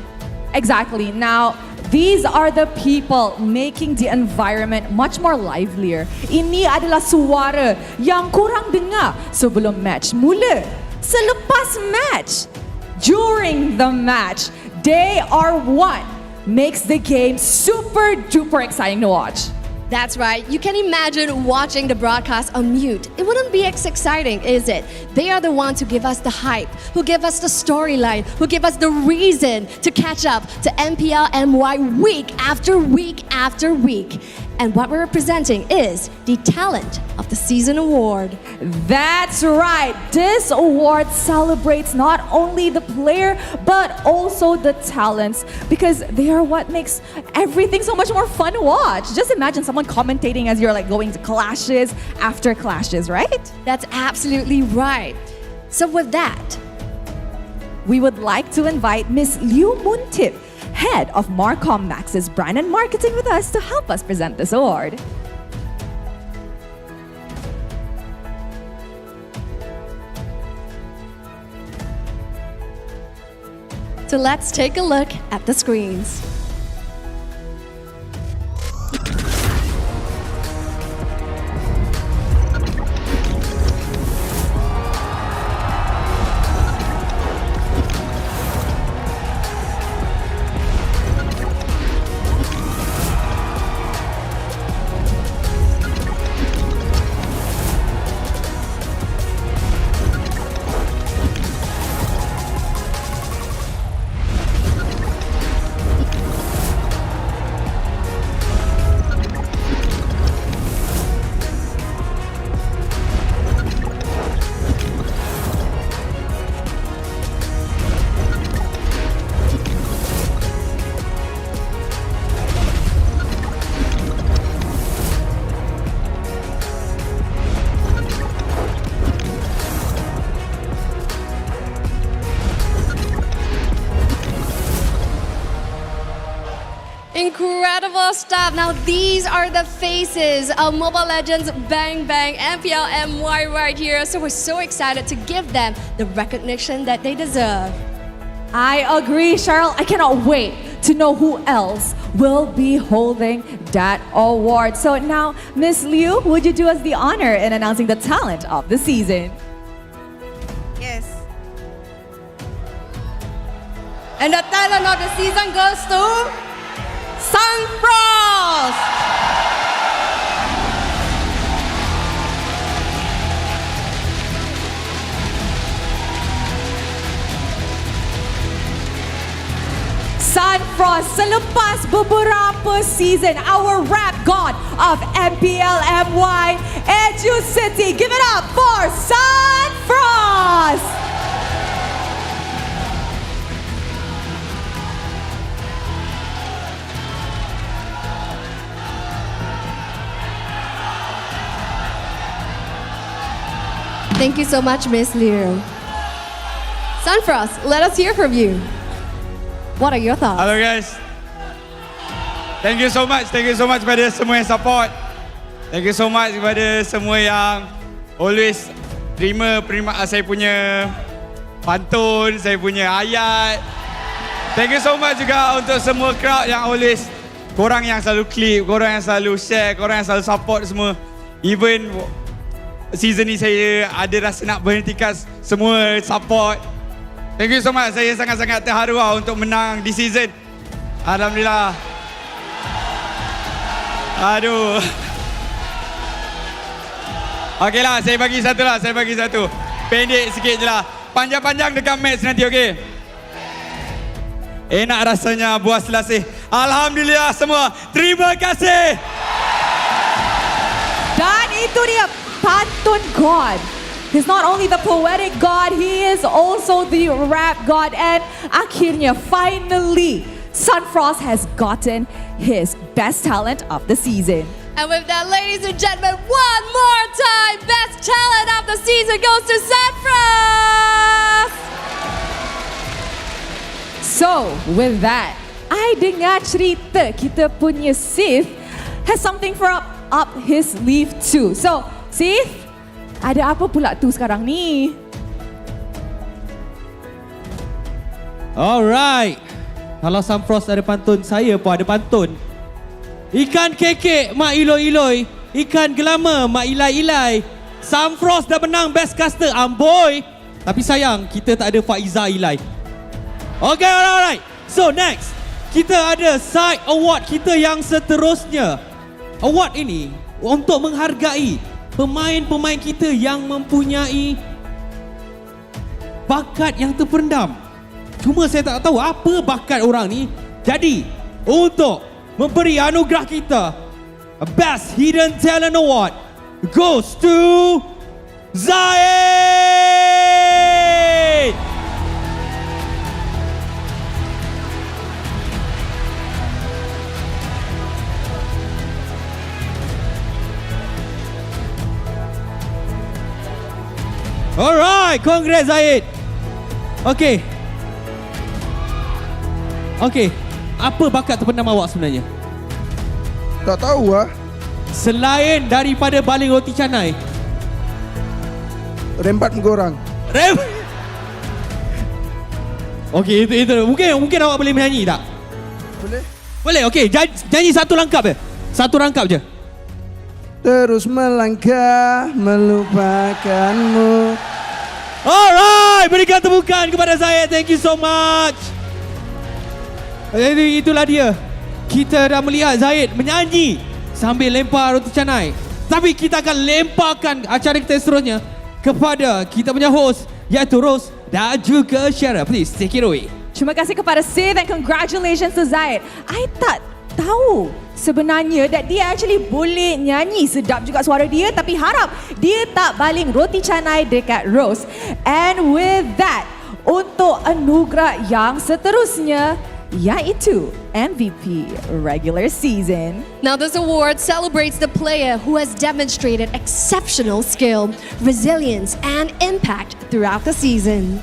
Exactly. Now, these are the people making the environment much more livelier. Ini adalah suara yang kurang dengar sebelum match mula, selepas match, during the match. They are what makes the game super duper exciting to watch. That's right. You can imagine watching the broadcast on mute. It wouldn't be as exciting, is it? They are the ones who give us the hype, who give us the storyline, who give us the reason to catch up to MPL MY week after week after week. And what we're presenting is the Talent of the Season Award. That's right. This award celebrates not only the player, but also the talents, because they are what makes everything so much more fun to watch. Just imagine someone commentating as you're like going to clashes after clashes, right? That's absolutely right. So with that, we would like to invite Miss Liu Muntip, Head of Marcom Max's Brand and Marketing, with us to help us present this award. so let's take a look at the screens. Incredible stuff. Now these are the faces of Mobile Legends Bang Bang MPL MY right here. So we're so excited to give them the recognition that they deserve. I agree, Cheryl. I cannot wait to know who else will be holding that award. So now, Miss Liu, would you do us the honor in announcing the talent of the season? Yes. And the talent of the season goes to Sunfrost! Sunfrost, selepas beberapa season, our rap god of MPL MY, Educity. Give it up for Sunfrost! Thank you so much, Miss Liu. Sunfrost, let us hear from you. What are your thoughts? Hello guys. Thank you so much kepada semua yang support. Thank you so much kepada semua yang always terima saya punya pantun, saya punya ayat. Thank you so much juga untuk semua crowd yang always, korang yang selalu clip, korang yang selalu share, korang yang selalu support semua. Even season ni saya ada rasa nak berhentikan semua support. Thank you so much. Saya sangat-sangat terharu untuk menang di season. Alhamdulillah. Aduh. Okey lah, saya bagi satu. Pendek sikit je lah. Panjang-panjang dekat match nanti, okey? Enak rasanya, buah selasih. Alhamdulillah semua. Terima kasih. Dan itu dia Pantun God. He's not only the poetic god, he is also the rap god. And akhirnya, finally, Sunfrost has gotten his best talent of the season. And with that, ladies and gentlemen, one more time, best talent of the season goes to Sunfrost! So, with that, I dengar cerita kita punya Sith has something for up his sleeve too. So, Sith, ada apa pula tu sekarang ni? Alright. Kalau Sunfrost ada pantun, saya pun ada pantun. Ikan kekek mak iloi-iloi, ikan gelama mak ilai-ilai. Sunfrost dah menang best caster, amboi. Tapi sayang, kita tak ada Faiza Ilai. Okay, alright. So next, kita ada side award kita yang seterusnya. award ini untuk menghargai pemain-pemain kita yang mempunyai bakat yang terpendam. Cuma saya tak tahu apa bakat orang ni. Jadi, untuk memberi anugerah kita, Best Hidden Talent Award goes to Zaid! Alright, congrats Zaid. Okay. Apa bakat terpendam awak sebenarnya? Tak tahu lah. Selain daripada baling roti canai. Rembat muka orang. Okay, itu. Mungkin awak boleh menyanyi tak? Boleh. Boleh, okay. Nyanyi satu rangkap je. Satu rangkap je. Terus melangkah melupakanmu. Alright, berikan tepukan kepada Zaid. Thank you so much. Jadi itulah dia. Kita dah melihat Zaid menyanyi sambil lempar roti canai. Tapi kita akan lemparkan acara kita seterusnya kepada kita punya host, iaitu Rose dan juga Syara. Please take it away. Terima kasih kepada Sid and congratulations to Zaid. I tak tahu sebenarnya that dia actually boleh nyanyi. Sedap juga suara dia, tapi harap dia tak baling roti canai dekat Rose. And with that, untuk anugerah yang seterusnya, iaitu MVP regular season. Now this award celebrates the player who has demonstrated exceptional skill, resilience and impact throughout the season.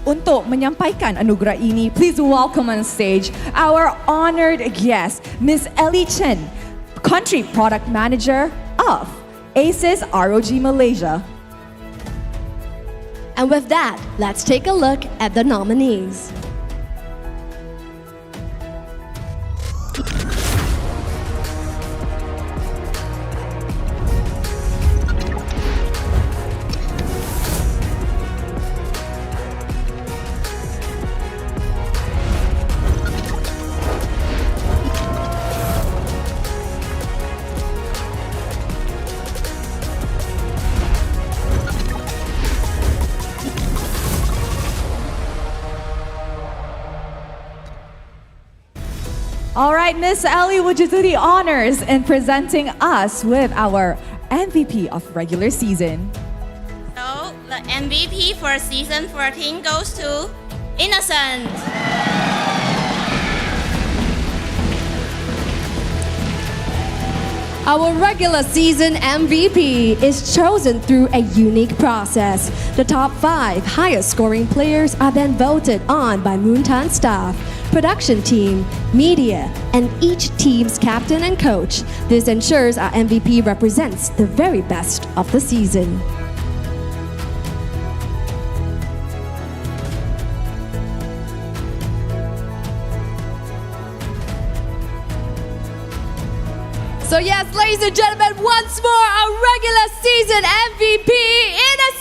Untuk menyampaikan anugerah ini, please welcome on stage our honored guest, Miss Ellie Chen, Country Product Manager of ACES ROG Malaysia. And with that, let's take a look at the nominees. All right, Miss Ellie, would you do the honors in presenting us with our MVP of regular season? So, the MVP for season 14 goes to Innocent. Our regular season MVP is chosen through a unique process. The top 5 highest scoring players are then voted on by Moontan staff, production team, media, and each team's captain and coach. This ensures our MVP represents the very best of the season. So yes, ladies and gentlemen, once more, our regular season MVP, Innocent!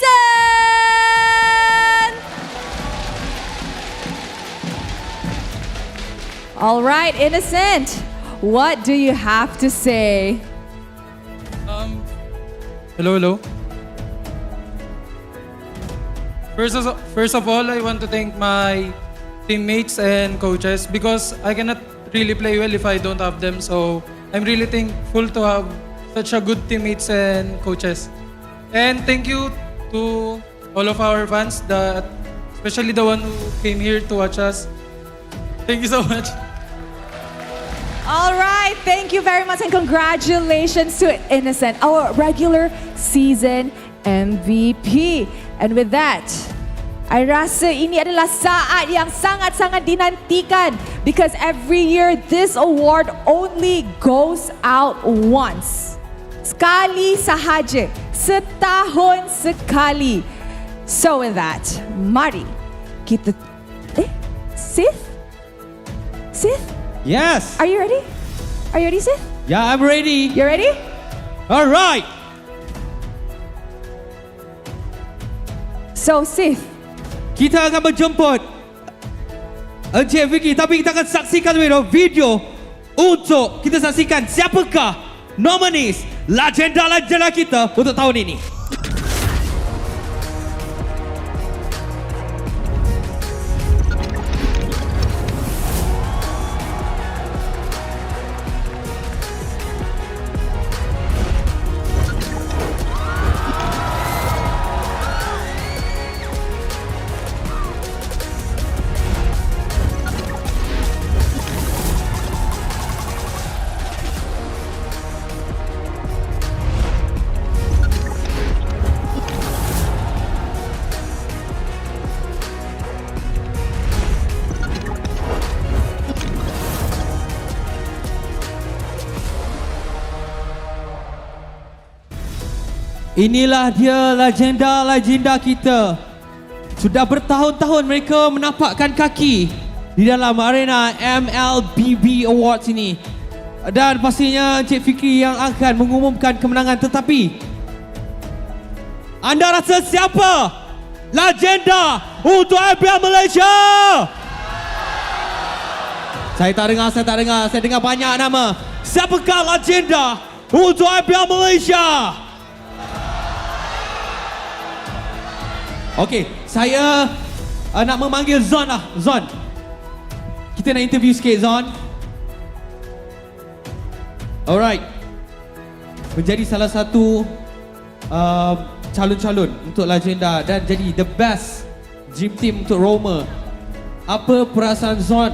All right, Innocent, what do you have to say? Hello. First of all, I want to thank my teammates and coaches because I cannot really play well if I don't have them. So I'm really thankful to have such a good teammates and coaches. And thank you to all of our fans, especially the one who came here to watch us. Thank you so much. All right, thank you very much and congratulations to Innocent, our regular season MVP. And with that, I rasa ini adalah saat yang sangat-sangat dinantikan because every year this award only goes out once. Sekali sahaja, setahun sekali. So with that, mari kita... Sith? Yes. Are you ready? Are you ready, Sith? Yeah, I'm ready. You ready? All right. So, Sith, kita akan menjemput Encik Vicky, tapi kita akan saksikan video untuk kita saksikan siapakah nominees legenda-legenda kita untuk tahun ini. Inilah dia legenda-legenda kita. Sudah bertahun-tahun mereka menapakkan kaki di dalam arena MLBB Awards ini. Dan pastinya Encik Fikri yang akan mengumumkan kemenangan. Tetapi anda rasa siapa legenda untuk MPL Malaysia? Saya tak dengar. Saya dengar banyak nama. Siapakah legenda untuk MPL Malaysia? Okey, saya nak memanggil Zon lah. Zon, kita nak interview sikit, Zon. Alright. Menjadi salah satu calon-calon untuk legenda dan jadi the best dream team untuk Roma. Apa perasaan Zon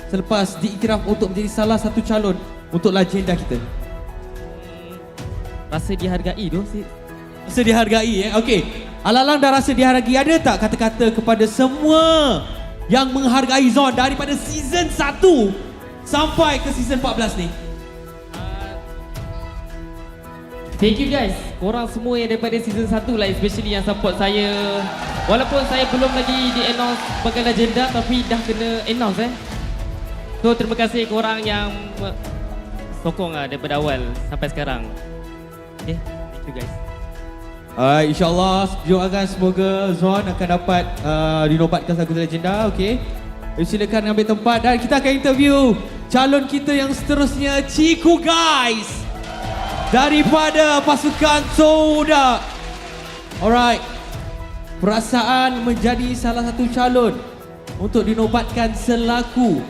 selepas diiktiraf untuk menjadi salah satu calon untuk legenda kita? Rasa dihargai tu sih. Rasa dihargai Okey. Alang-alang dah rasa dihargai, ada tak kata-kata kepada semua yang menghargai Zon daripada season 1 sampai ke season 14 ni? Thank you guys. Korang semua yang daripada season 1 lah, especially yang support saya. Walaupun saya belum lagi di-announce sebagai legenda tapi dah kena announce So terima kasih korang yang sokong lah daripada awal sampai sekarang. Okay, thank you guys. InsyaAllah doakan semoga Zon akan dapat dinobatkan sebagai legenda. Okay, silakan ambil tempat dan kita akan interview calon kita yang seterusnya, Ciku guys, daripada pasukan Soda. Alright, perasaan menjadi salah satu calon untuk dinobatkan selaku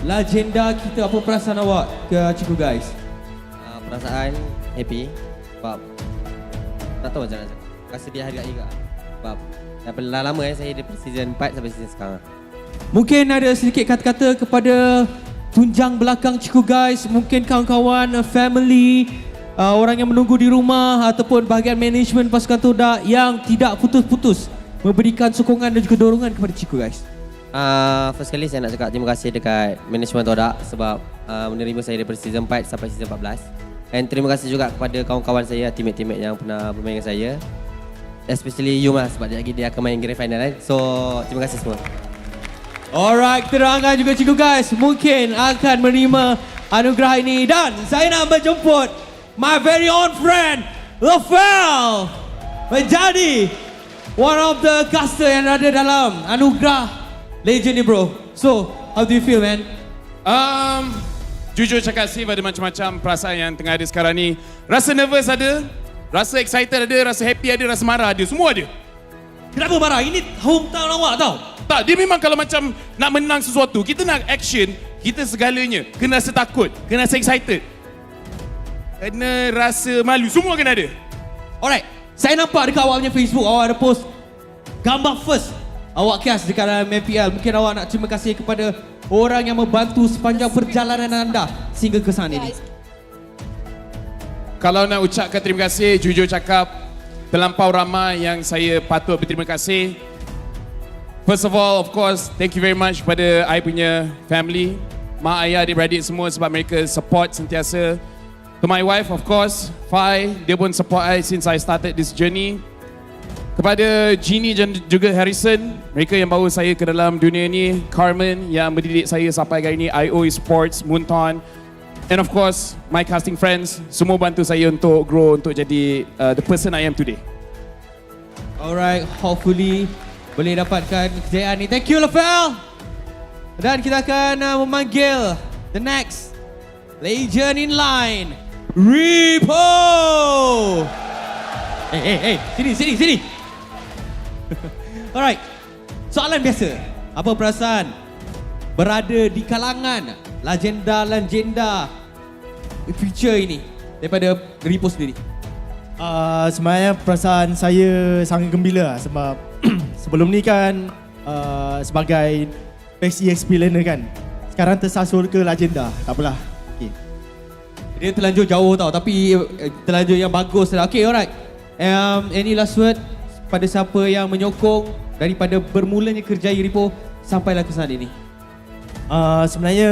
legenda kita, apa perasaan awak ke Ciku guys? Perasaan happy sebab tak tahu macam mana cakap. Rasa dihargai juga. Sebab dah lama saya dari season 4 sampai season sekarang. Mungkin ada sedikit kata-kata kepada tunjang belakang Ciku guys, mungkin kawan-kawan, family, orang yang menunggu di rumah ataupun bahagian management pasukan Todak yang tidak putus-putus memberikan sokongan dan juga dorongan kepada Ciku guys. First kali saya nak cakap terima kasih dekat management Todak sebab menerima saya daripada season 4 sampai season 14. Dan terima kasih juga kepada kawan-kawan saya, teammate-teammate yang pernah bermain dengan saya. Especially Yum lah sebab dia akan main grand final So terima kasih semua. Alright, terangkan juga Ciku guys mungkin akan menerima anugerah ini. Dan saya nak menjemput my very own friend Lafel menjadi one of the caster yang ada dalam anugerah legend ni bro. So how do you feel man? Jujur cakap sih ada macam-macam perasaan yang tengah ada sekarang ni. Rasa nervous ada, rasa excited ada, rasa happy ada, rasa marah ada, semua ada. Kenapa marah? Ini hometown awak tau. Tak, dia memang kalau macam nak menang sesuatu, kita nak action, kita segalanya. Kena rasa takut, kena rasa excited, kena rasa malu, semua kena ada. Alright, saya nampak dekat awak punya Facebook, awak ada post gambar first awak cast dekat dalam MPL. Mungkin awak nak terima kasih kepada orang yang membantu sepanjang perjalanan anda sehingga ke sana ini. Kalau nak ucapkan terima kasih, jujur cakap terlampau ramai yang saya patut berterima kasih. First of all, of course, thank you very much kepada I punya family, mak, ayah, adik-beradik semua sebab mereka support sentiasa. To my wife, of course, Fai, dia pun support I since I started this journey. Kepada Jeannie dan juga Harrison, mereka yang bawa saya ke dalam dunia ni. Carmen yang mendidik saya sampai hari ini, eSports, Munton. And of course, my casting friends, semua bantu saya untuk grow, untuk jadi the person I am today. Alright, hopefully boleh dapatkan kejayaan ni. Thank you Lafel. Dan kita akan memanggil the next legend in line, Ripo. Sini. Alright. Soalan biasa. Apa perasaan berada di kalangan legenda future ini daripada Ripo sendiri? Sebenarnya perasaan saya sangat gembira sebab sebelum ni kan sebagai best EXP laner kan. Sekarang tersasul ke legenda. Tak apalah. Okay. Dia terlanjur jauh tau, tapi terlanjur yang bagus lah. Okay, alright. Any last word pada siapa yang menyokong daripada bermulanya kerjaya Ripo sampailah ke saat ini? Sebenarnya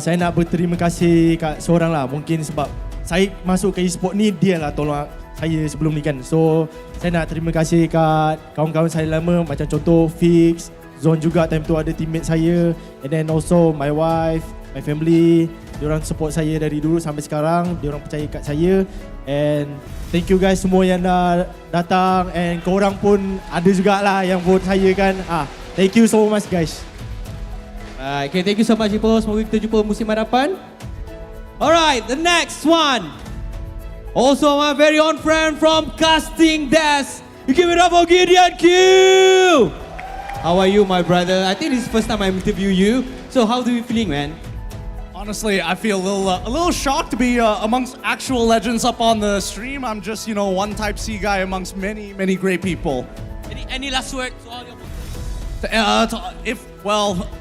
saya nak berterima kasih kat seorang lah. Mungkin sebab saya masuk ke eSports ni, dia lah tolong saya sebelum ni kan. So saya nak terima kasih kat kawan-kawan saya lama, macam contoh Fix, Zone juga time tu ada teammate saya, and then also my wife, my family. Diorang support saya dari dulu sampai sekarang. Diorang percaya kat saya. And thank you guys semua yang dah datang. And korang pun ada jugalah yang vote saya kan. Thank you so much guys. Okay, thank you so much Ripo. Semoga kita jumpa musim hadapan. Alright, the next one. Also my very own friend from Casting Desk. You give it up for Gideon Q. How are you, my brother? I think this is the first time I interview you. So how do you feeling, man? Honestly, I feel a little shocked to be amongst actual legends up on the stream. I'm just, one type C guy amongst many, many great people. Any last word to all your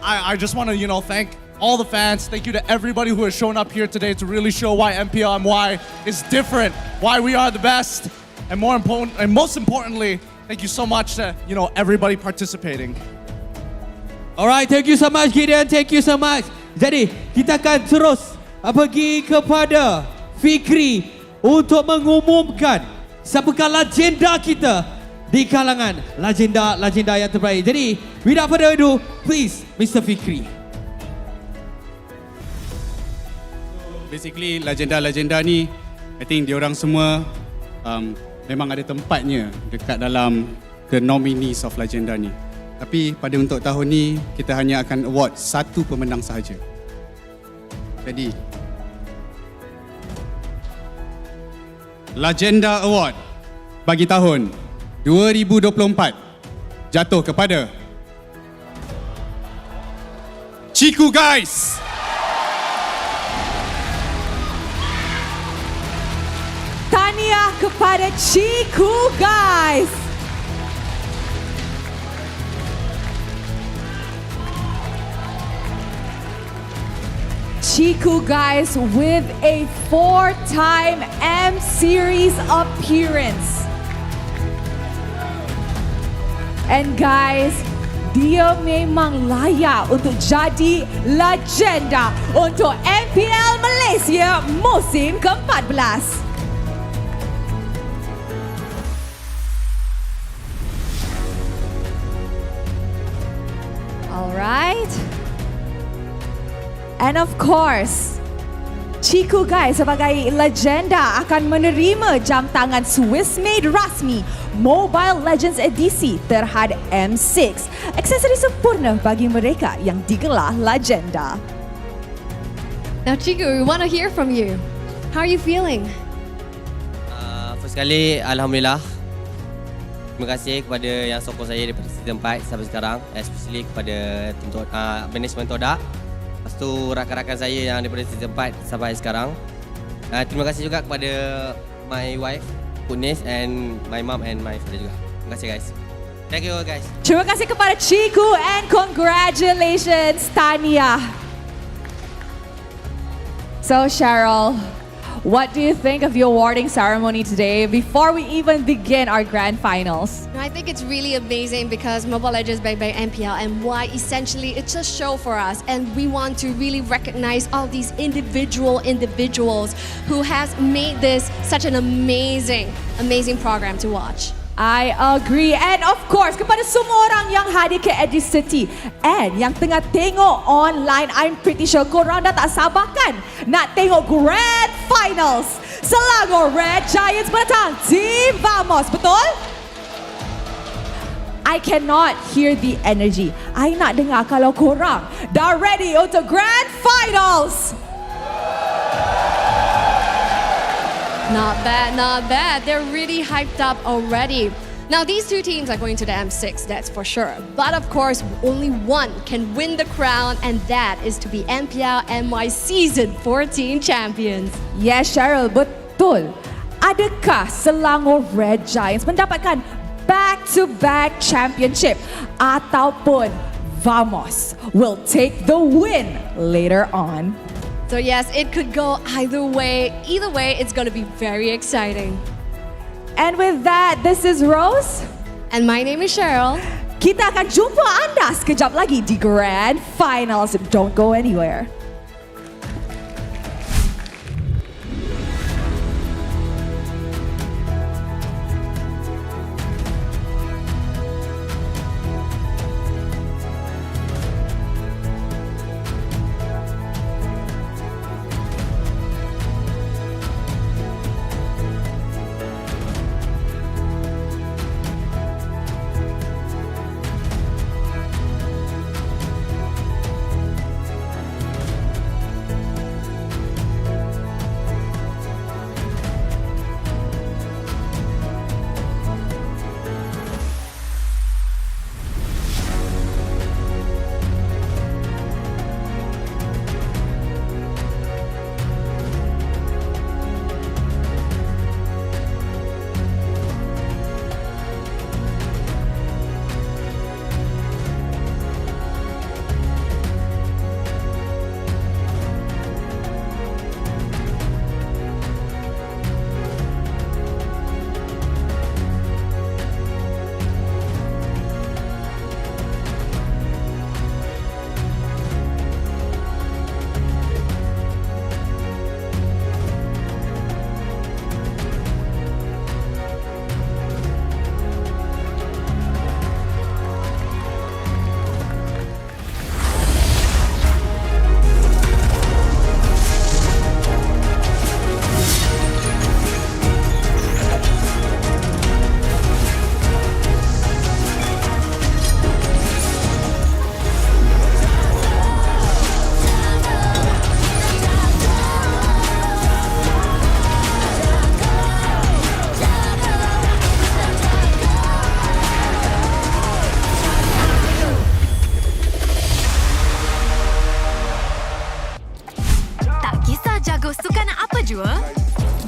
I just want to, thank all the fans. Thank you to everybody who has shown up here today to really show why MPLMY is different, why we are the best, and most importantly, thank you so much to, everybody participating. Alright, thank you so much Gideon. Thank you so much. Jadi, kita akan terus pergi kepada Fikri untuk mengumumkan siapakah legenda kita di kalangan legenda yang terbaik. Jadi, without further ado, please, Mr. Fikri. Basically, legenda ni, I think diorang semua memang ada tempatnya dekat dalam the nominees of legenda ni. Tapi pada untuk tahun ni, kita hanya akan award satu pemenang sahaja. Jadi, Legenda Award bagi tahun 2024 jatuh kepada Chiku Guys. Tahniah kepada Chiku Guys. Chiku Guys with a 4-time M Series appearance. And guys, dia memang layak untuk jadi legenda untuk MPL Malaysia musim ke-14. Alright. And of course, Chiku Guys sebagai legenda akan menerima jam tangan Swiss made rasmi Mobile Legends edisi terhad M6. Aksesori sempurna bagi mereka yang digelar legenda. Now Chiku, we want to hear from you. How are you feeling? First kali, Alhamdulillah. Terima kasih kepada yang sokong saya daripada season 4 sampai sekarang. Especially kepada tim management Todak. Lepas tu rakan-rakan saya yang daripada season 4 sampai sekarang. Terima kasih juga kepada my wife, Punis, and my mom and my father juga. Terima kasih guys. Thank you guys. Terima kasih kepada Chiku and congratulations Tania. So Cheryl, what do you think of the awarding ceremony today before we even begin our grand finals? I think it's really amazing because Mobile Legends backed by MPL and why essentially it's a show for us, and we want to really recognize all these individuals who has made this such an amazing program to watch. I agree. And of course, kepada semua orang yang hadir ke Educity and yang tengah tengok online, I'm pretty sure korang dah tak sabarkan nak tengok Grand Finals Selangor Red Giants menentang Team Vamos, betul? I cannot hear the energy. I nak dengar kalau korang dah ready untuk Grand Finals. Not bad, not bad. They're really hyped up already. Now, these two teams are going to the M6, that's for sure. But of course, only one can win the crown, and that is to be MPL MY Season 14 champions. Yes, Cheryl, betul. Adakah Selangor Red Giants mendapatkan back-to-back championship ataupun Vamos will take the win later on? So yes, it could go either way. Either way, it's going to be very exciting. And with that, this is Rose. And my name is Cheryl. Kita akan jumpa anda sekejap lagi di Grand Finals. Don't go anywhere.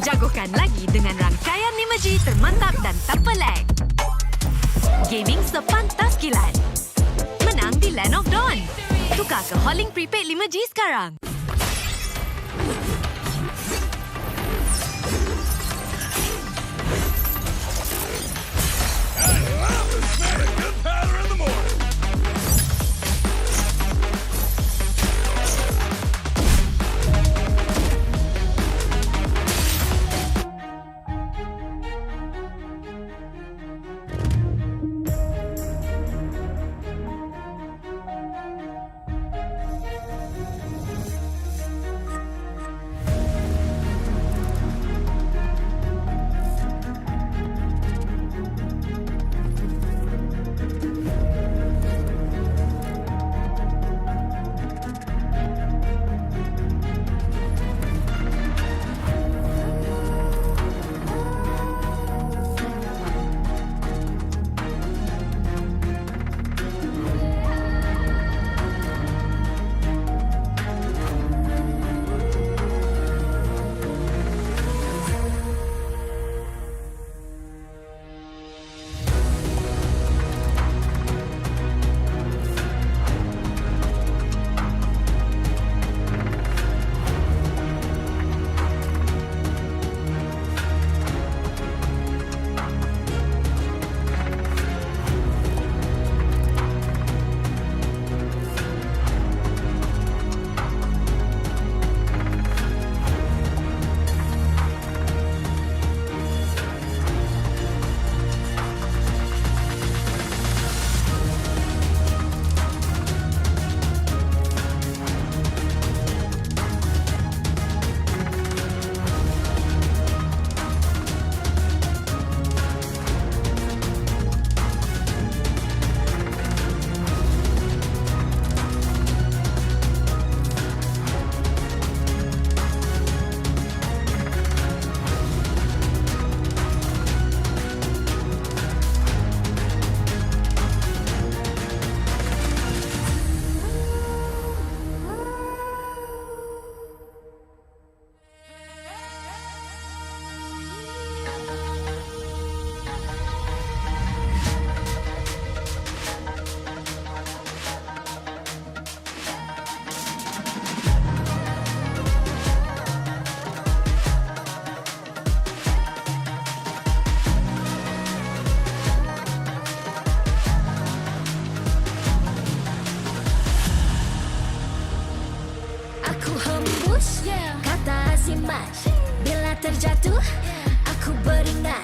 Jagokan lagi dengan rangkaian 5G termantap dan tanpa lag. Gaming sepantas kilat. Menang di Land of Dawn. Tukar ke Holling Prepaid 5G sekarang. semat. Bila terjatuh, aku beringat.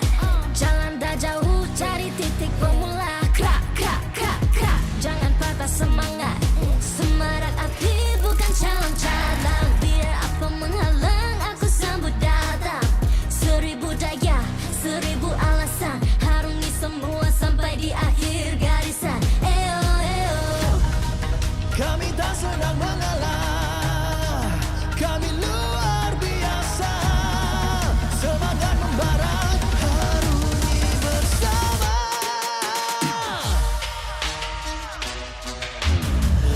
Jalan dah jauh, cari titik bermula. Krak, krak, krak, krak. Jangan patah semangat. Semarak api bukan calon cadang. Biar apa menghalang, aku sambut datang. 1000 daya, 1000 alasan. Harungi semua sampai di akhir garisan. Eo, eo. Kami tak senang mengalah, kami luar biasa. Semangat membara, harungi bersama.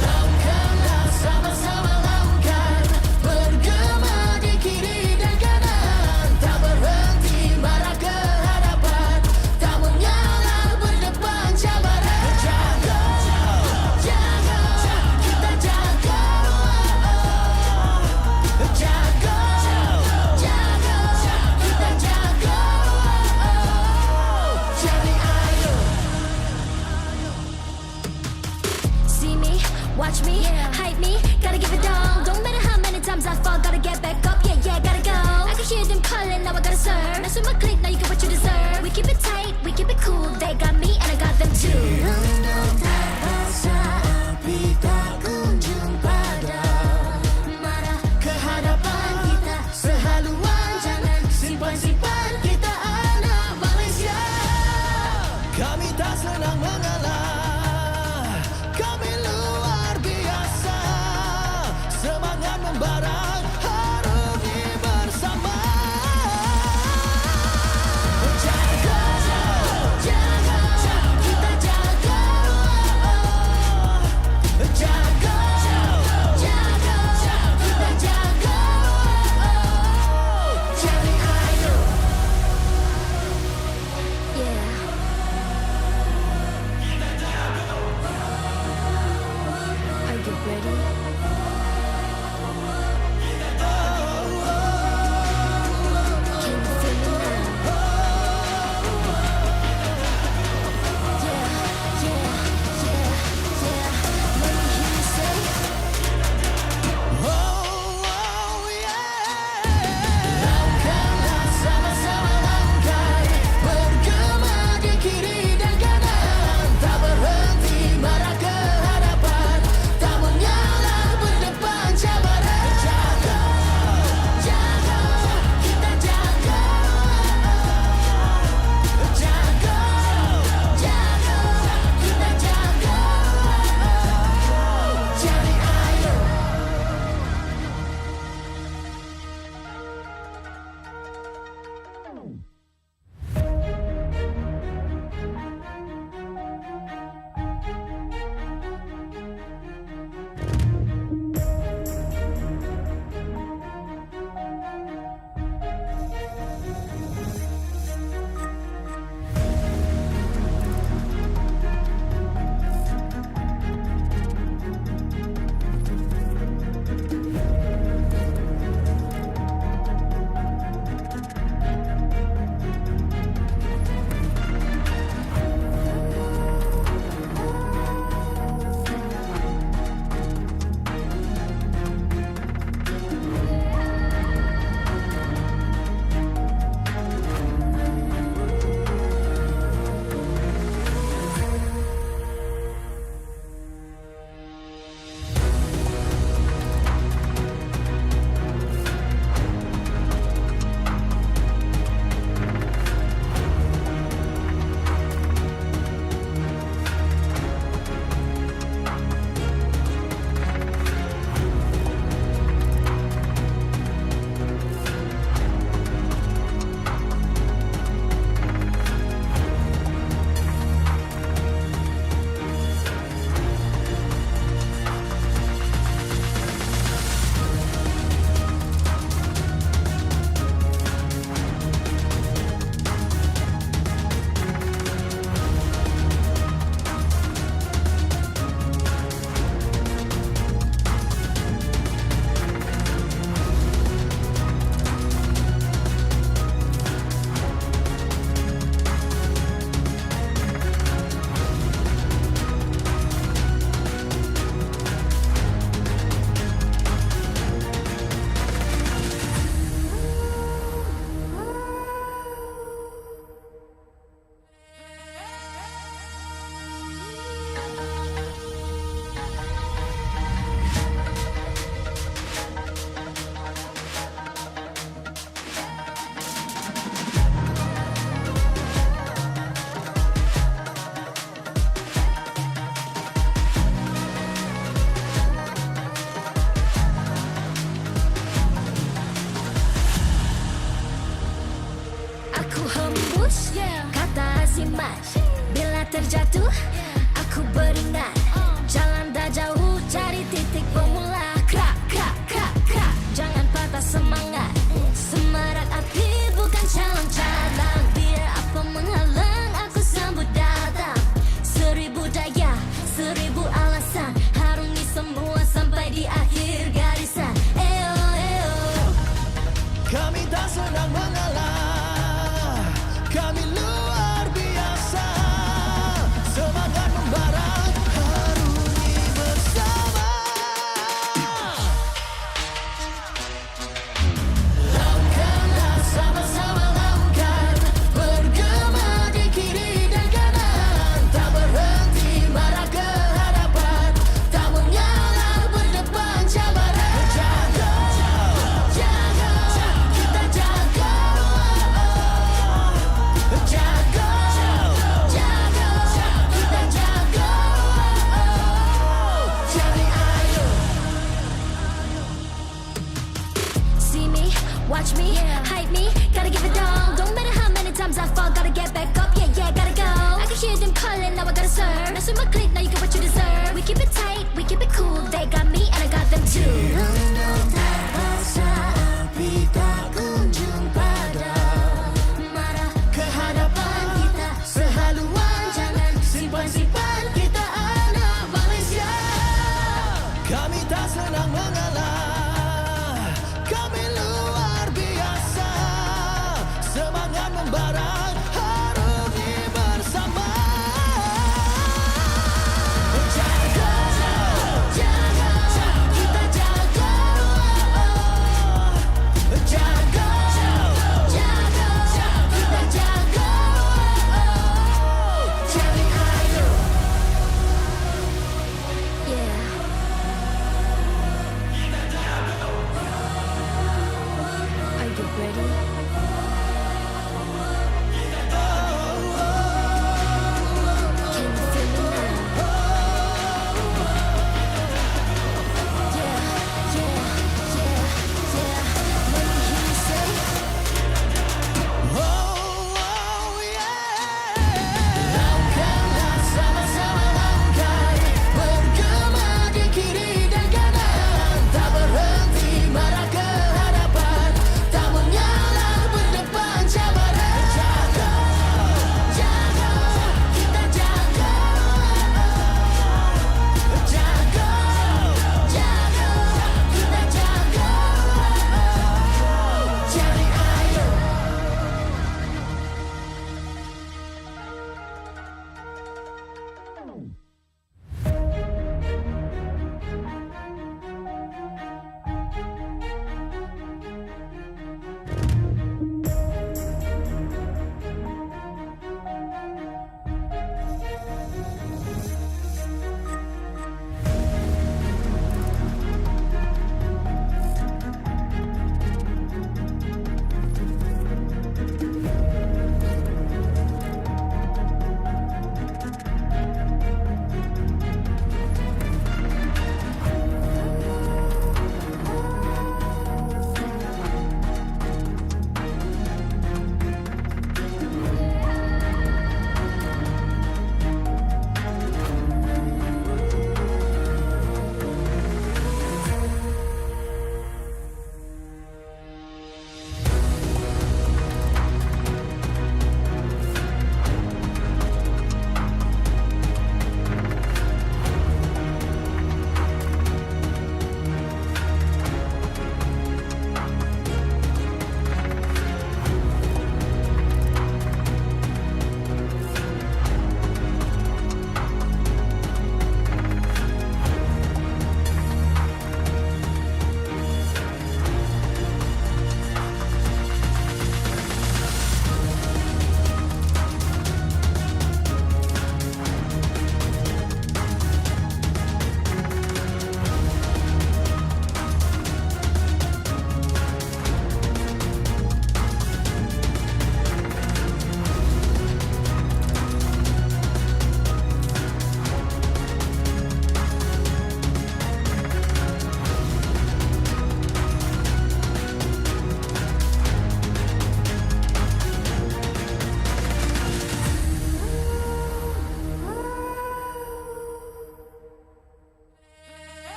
Laungkanlah sama-sama laungkan, bergema di kiri dan kanan. Tak berhenti marah ke hadapan, tak mengalah berdepan cabaran. Jaga, jaga, kita jaga. Jaga, jaga, kita jaga. Jadi ayo. See me, watch me, hype me, gotta give it all. Don't matter how many times I fall, gotta get back up, yeah, yeah, gotta go. I can hear them calling, now I gotta serve. Mess with my clique, now you get what you deserve. We keep it tight, we keep it cool, they got me and I got them too. Rundung tak rasa api tak kunjung padam. Marah ke hadapan kita sehaluan, jangan simpan-simpan, kita anak Malaysia. Kami tak senang mengalah, kami luar biasa. Semangat membara, harungi bersama. Jaga, jaga, kita jaga. now I gotta serve. Mess with my clique, now you get what you deserve. We keep it tight, we keep it cool. They got me and I got them too. Renung terbasa, api tak kunjung padam. Marah ke hadapan kita sehaluan, jangan simpan-simpan, kita anak Malaysia. Kami tak senang mengalah, kami luar biasa. Semangat membara, harungi bersama. Jaga, jaga, kita jaga. Jaga, jaga, kita jaga. Jadi ayo. Yeah. Are you ready? Can you feel me now? Yeah, yeah, yeah, yeah. Let me hear you say. Langkahlah sama-sama langkah, bergema di kiri dan kanan. Tak berhenti marah ke hadapan, tak mengalah berdepan cabaran. Jaga, jaga, kita jaga. Jaga, jaga, kita jaga. Jadi ayo.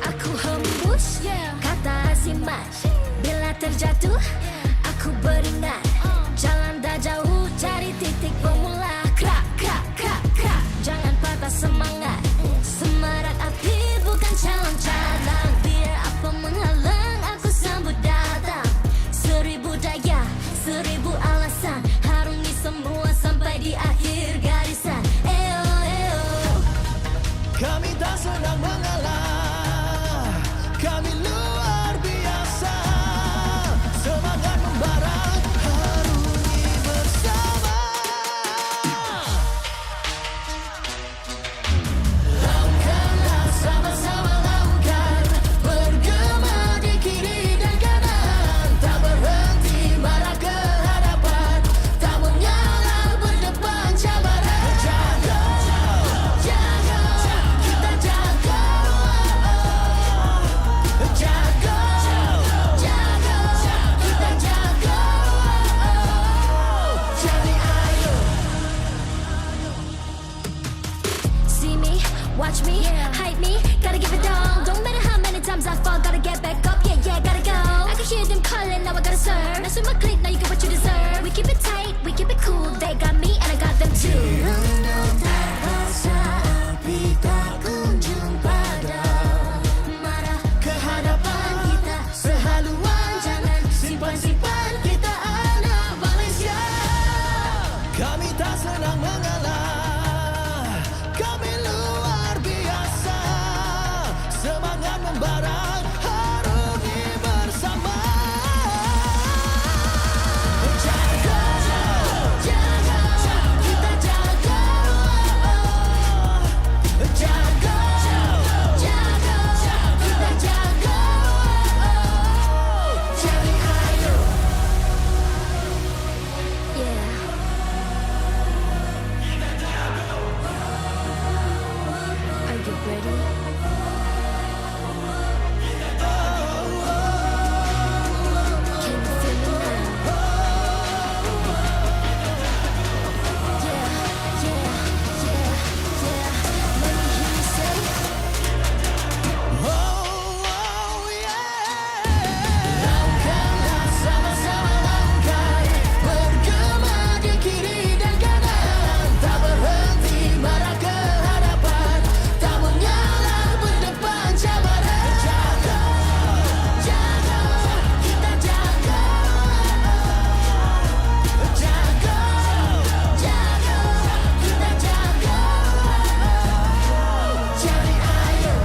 Aku hembus kata azimat. Bila terjatuh aku beringat. Jalan dah jauh cari titik bermula. Krak, krak, krak, krak. Jangan patah semangat. Semarak api bukan calon cadangan. Biar apa menghalang aku sambut datang. 1000 daya, 1000 alasan. Harungi semua sampai di akhir garisan. Eo, eo. Kami tak senang mengalah, kami luar biasa. Semangat membara, harungi bersama. membara, harungi bersama. Jaga, jaga, kita jaga. Jaga, jaga, kita jaga. Jadi ayo. Yeah. Are you ready? Can you feel me now? Yeah, yeah, yeah, yeah. Let me hear you say. Langkahlah sama-sama langkah, bergema di kiri dan kanan, tak berhenti marah ke hadapan, tak mengalah berdepan cabaran. Jaga, jaga, kita jaga. Jaga, jaga, kita jaga. Jadi ayo.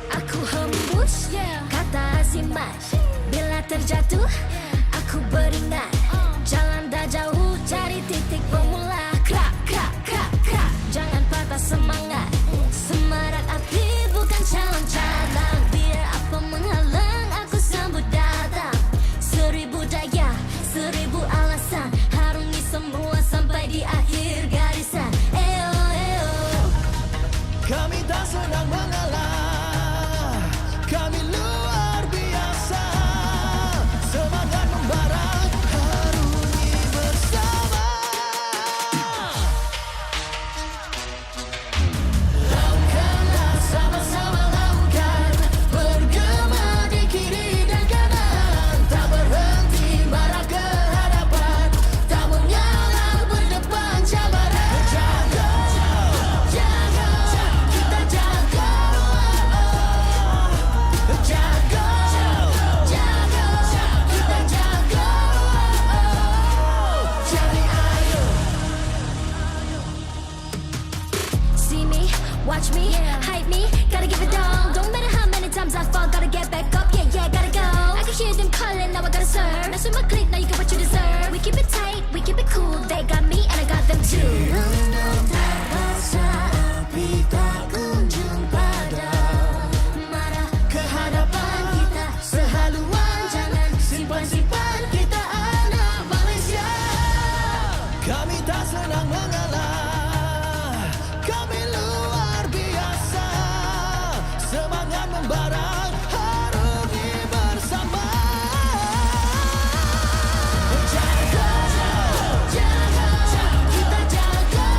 Aku hembus kata azimat. Bila terjatuh aku beringat. Jalan dah jauh cari titik bermula. Krak, krak, krak, krak. Jangan patah semangat. Semarak api bukan calon cadang. Biar apa menghalang aku sambut datang. 1000 daya, 1000 alasan. Harungi semua sampai di akhir garisan. Eo, eo. Kami tak senang mengalah, kami luar biasa. Watch me, hype me, gotta give it all. Don't matter how many times I fall, gotta get back up. Yeah, yeah, gotta go. I can hear them calling, now I gotta serve. Mess with my clique, now you get what you deserve. We keep it tight, we keep it cool. They got me and I got them too. Api tak kunjung padam. Marah ke hadapan kita sehaluan. Jangan simpan-simpan, kita anak Malaysia. Kami tak senang mengalah, kami luar biasa. Semangat membara, harungi bersama. Jaga, jaga, kita jaga.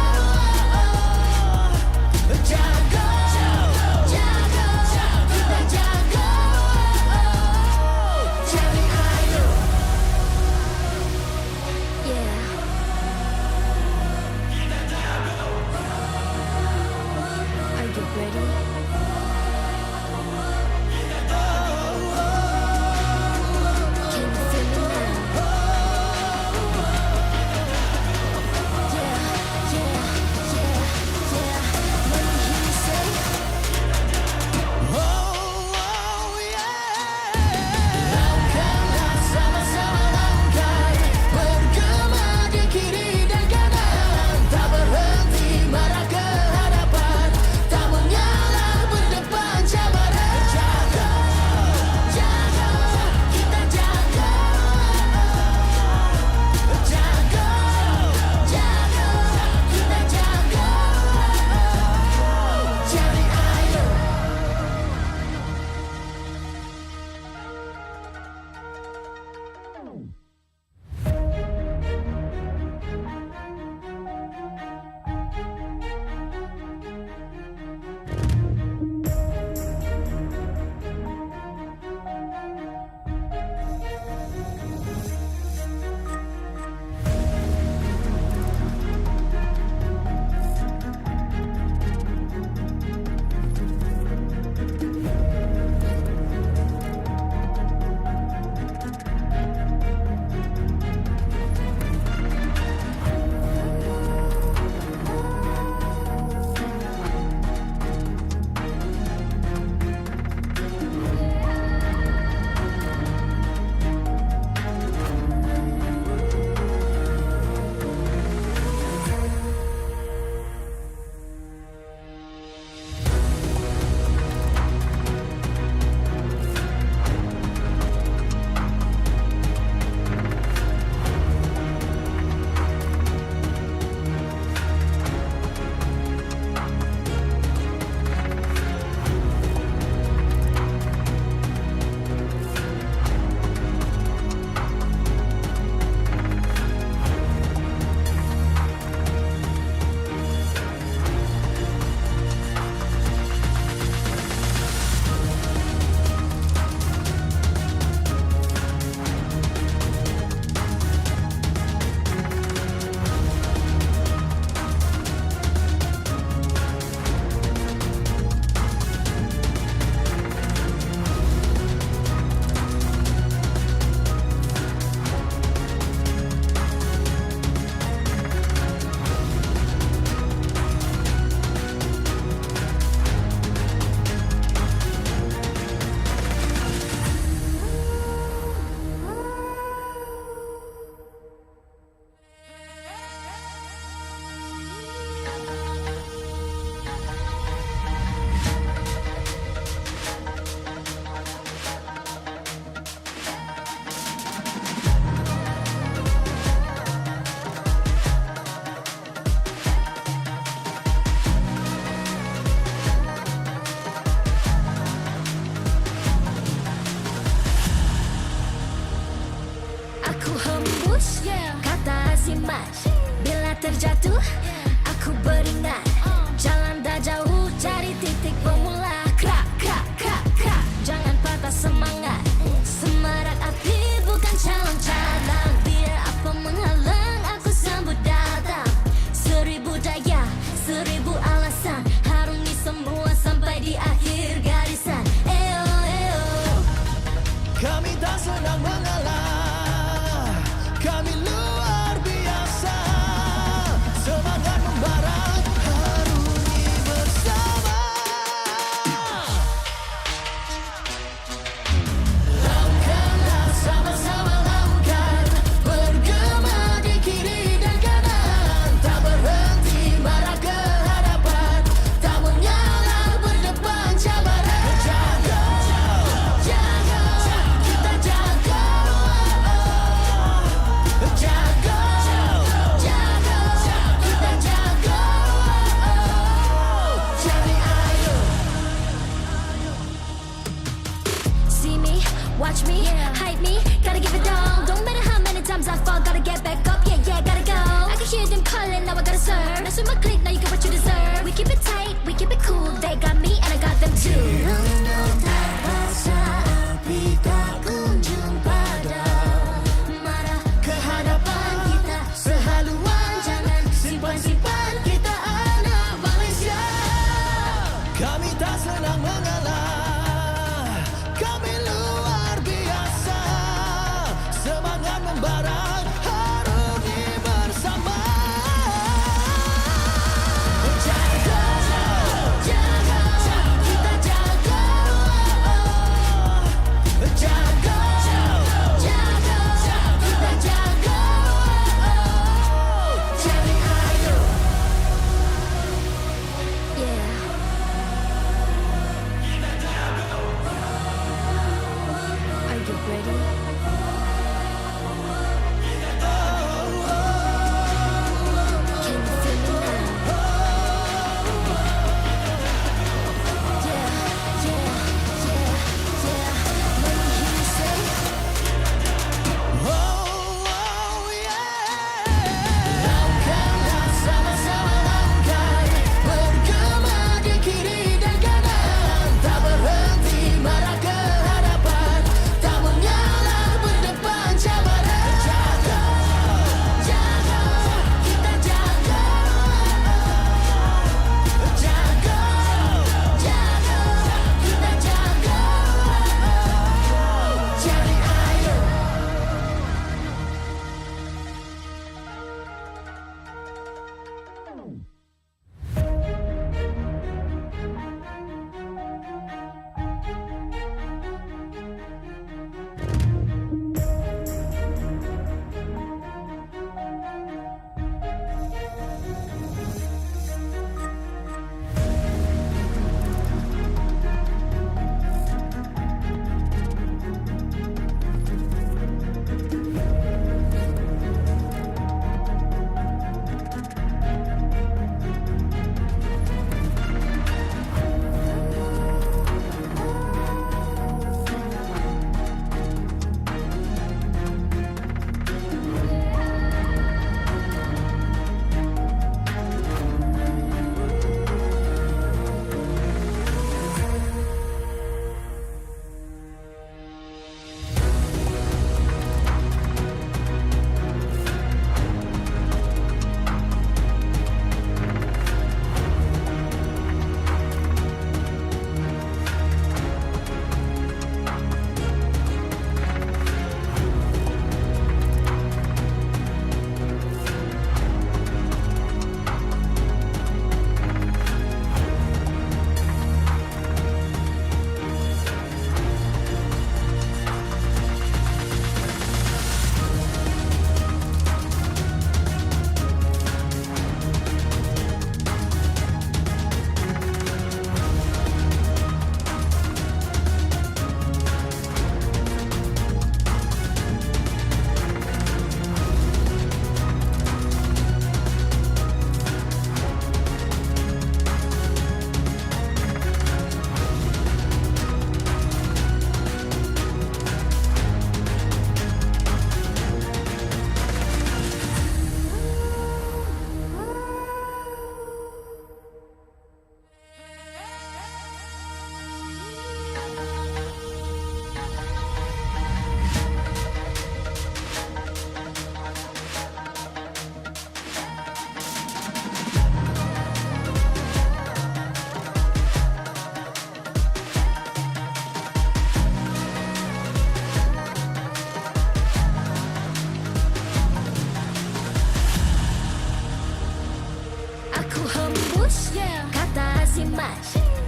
Ku hembus kata azimat.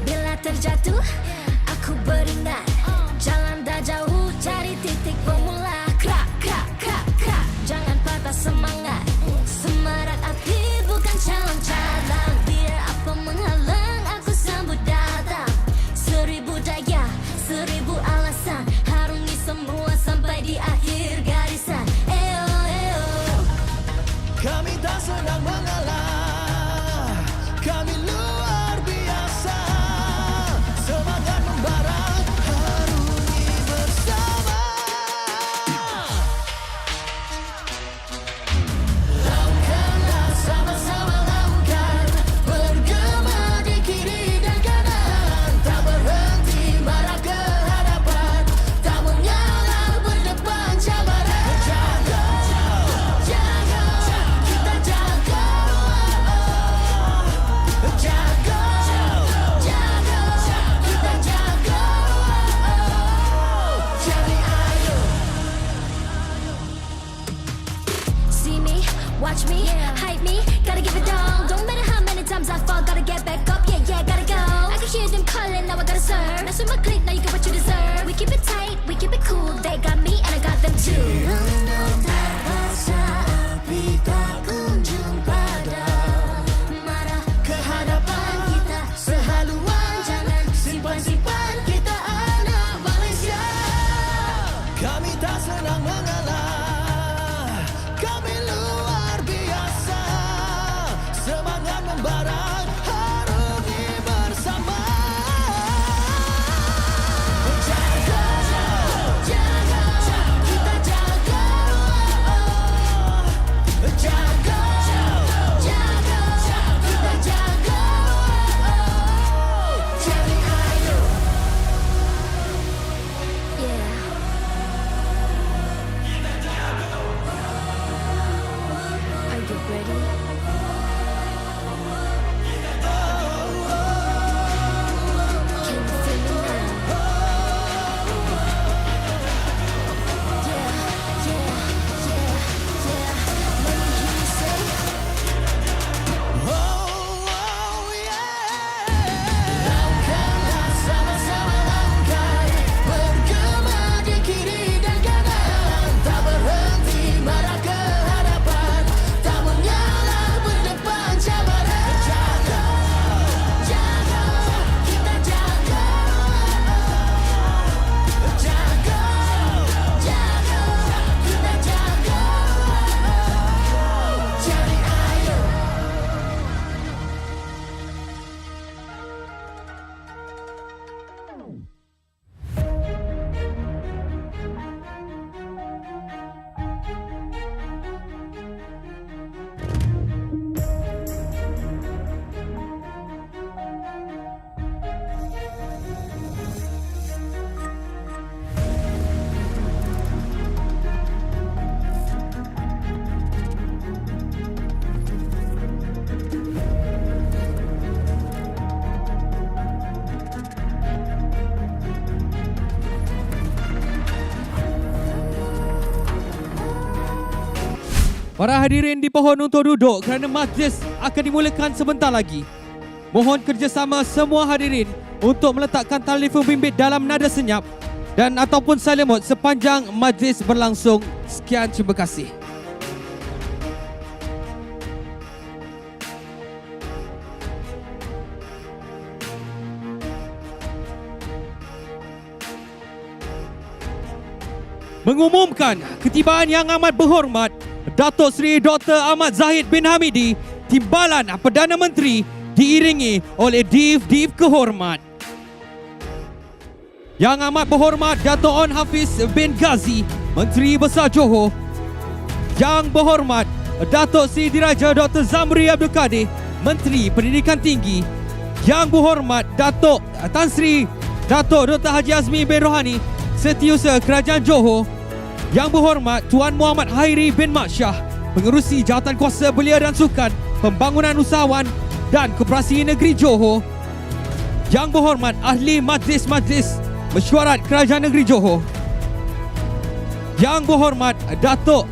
Bila terjatuh, aku beringat. Jalan dah jauh, cari titik bermula. Krak, krak, krak, krak. Jangan patah semangat. Semarak api bukan calon cadangan. Biar apa menghalang, aku sambut datang. 1000 daya, 1000 alasan. Harungi semua sampai di akhir garisan. Eo, eo. Kami tak senang mengalah. Kami luar biasa. Semangat membara, harungi bersama. Lakukanlah sama-sama lakukan. Bergema di kiri dan kanan. Tak berhenti marah ke hadapan. Tak mengalah berdepan cabaran. Jaga, jaga, kita jaga. Jaga, jaga, kita jaga. Jadi ayo. See me, watch me, hype me, gotta give it all. Don't matter how many times I fall, gotta get back up, yeah, yeah, gotta go. I can hear them calling, now I gotta serve. Mess with my clique, now you get what you deserve. We keep it tight, we keep it cool, they got me and I got them too. Terasa api tak kunjung padam. Marah ke hadapan kita sehaluan. Jangan simpan-simpan, kita anak Malaysia. Kami tak senang mengalah. Kami luar biasa. Semangat membara, harungi bersama. Jaga, jaga, kita jaga. Jaga, jaga, kita jaga. Jadi ayo. Yeah. Are you ready? Can you feel me now? Yeah, yeah, yeah, yeah. Let me hear you say. Lakukanlah sama-sama lakukan. Bergema di kiri dan kanan. Tak berhenti marah ke hadapan. Tak mengalah berdepan cabaran. Jaga, jaga, kita jaga. Jaga, jaga, kita jaga. Jadi ayo. Para hadirin dipohon untuk duduk kerana majlis akan dimulakan sebentar lagi. Mohon kerjasama semua hadirin untuk meletakkan telefon bimbit dalam nada senyap dan ataupun silent mode sepanjang majlis berlangsung. Sekian, terima kasih. Mengumumkan ketibaan yang amat berhormat Datuk Seri Dr. Ahmad Zahid bin Hamidi, Timbalan Perdana Menteri, diiringi oleh Div Kehormat. Yang amat berhormat Datuk On Hafiz bin Ghazi, Menteri Besar Johor. Yang berhormat Datuk Seri Diraja Dr. Zamri Abdul Kadir, Menteri Pendidikan Tinggi. Yang berhormat Datuk Tan Sri Datuk Dr. Haji Azmi bin Rohani, Setiausaha Kerajaan Johor. Yang berhormat Tuan Muhammad Hairi bin Maksyah, Pengerusi Jawatan Kuasa Belia dan Sukan, Pembangunan Usahawan dan Koperasi Negeri Johor. Yang berhormat Ahli Majlis-Majlis Mesyuarat Kerajaan Negeri Johor. Yang berhormat Datuk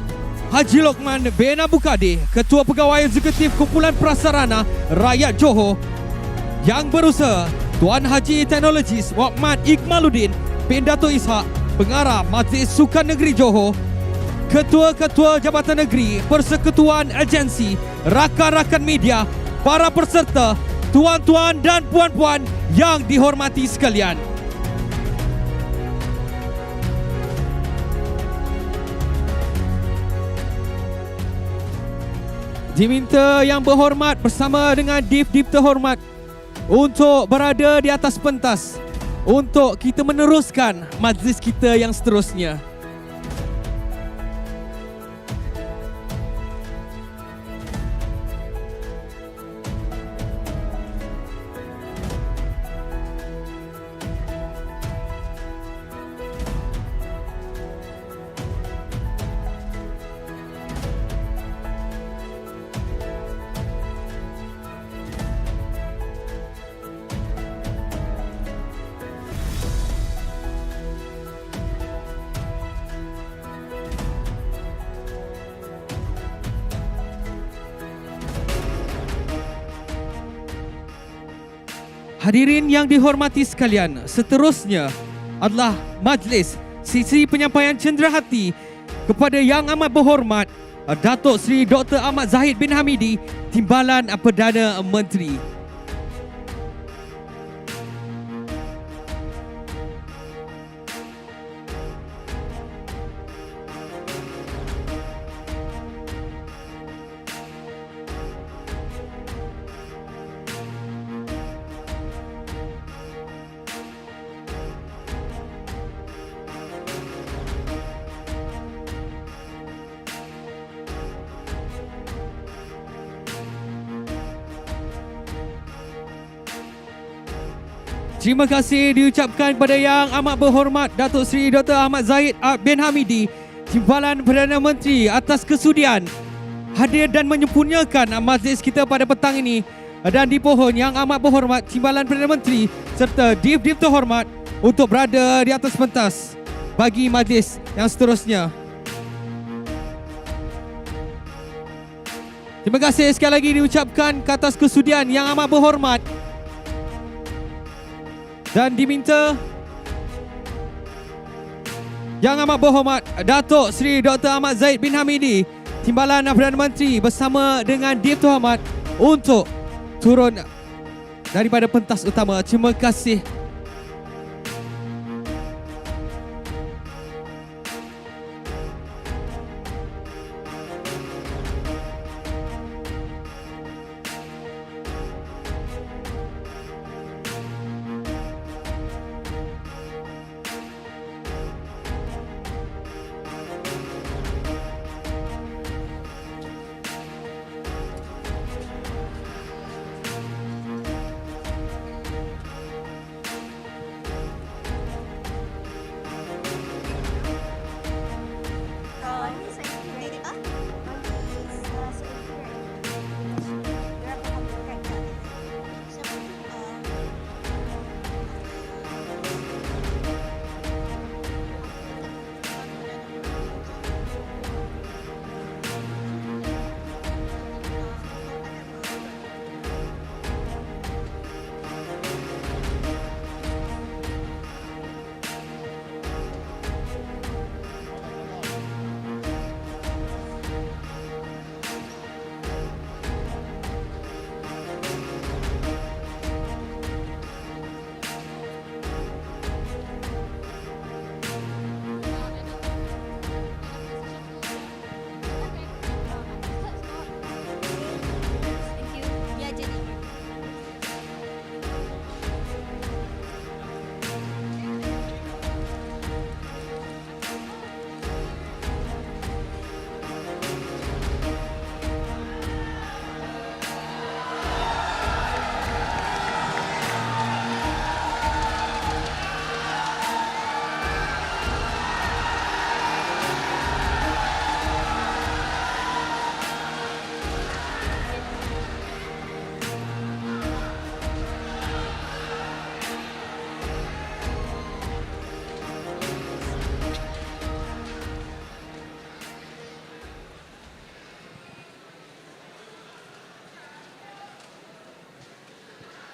Haji Lokman bin Abu Kadir, Ketua Pegawai Eksekutif Kumpulan Prasarana Rakyat Johor. Yang berusaha Tuan Haji Teknologis Muhammad Ikmaluddin bin Dato' Ishak, Pengarah Majlis Sukan Negeri Johor. Ketua-ketua Jabatan Negeri, Persekutuan Agensi, rakan-rakan media, para peserta, tuan-tuan dan puan-puan yang dihormati sekalian. Diminta yang berhormat bersama dengan div-div terhormat untuk berada di atas pentas untuk kita meneruskan majlis kita yang seterusnya. Hadirin yang dihormati sekalian, seterusnya adalah majlis sesi penyampaian cenderahati kepada Yang Amat Berhormat Datuk Seri Dr. Ahmad Zahid bin Hamidi, Timbalan Perdana Menteri. Terima kasih diucapkan kepada Yang Amat Berhormat Datuk Seri Dr. Ahmad Zahid bin Hamidi, Timbalan Perdana Menteri, atas kesudian hadir dan menyempurnakan majlis kita pada petang ini, dan dipohon Yang Amat Berhormat Timbalan Perdana Menteri serta div-div terhormat untuk berada di atas pentas bagi majlis yang seterusnya. Terima kasih sekali lagi diucapkan ke atas kesudian Yang Amat Berhormat. Dan diminta Yang Amat Berhormat Datuk Seri Dr. Ahmad Zahid bin Hamidi, Timbalan Perdana Menteri bersama dengan Div Terhormat untuk turun daripada pentas utama. Terima kasih.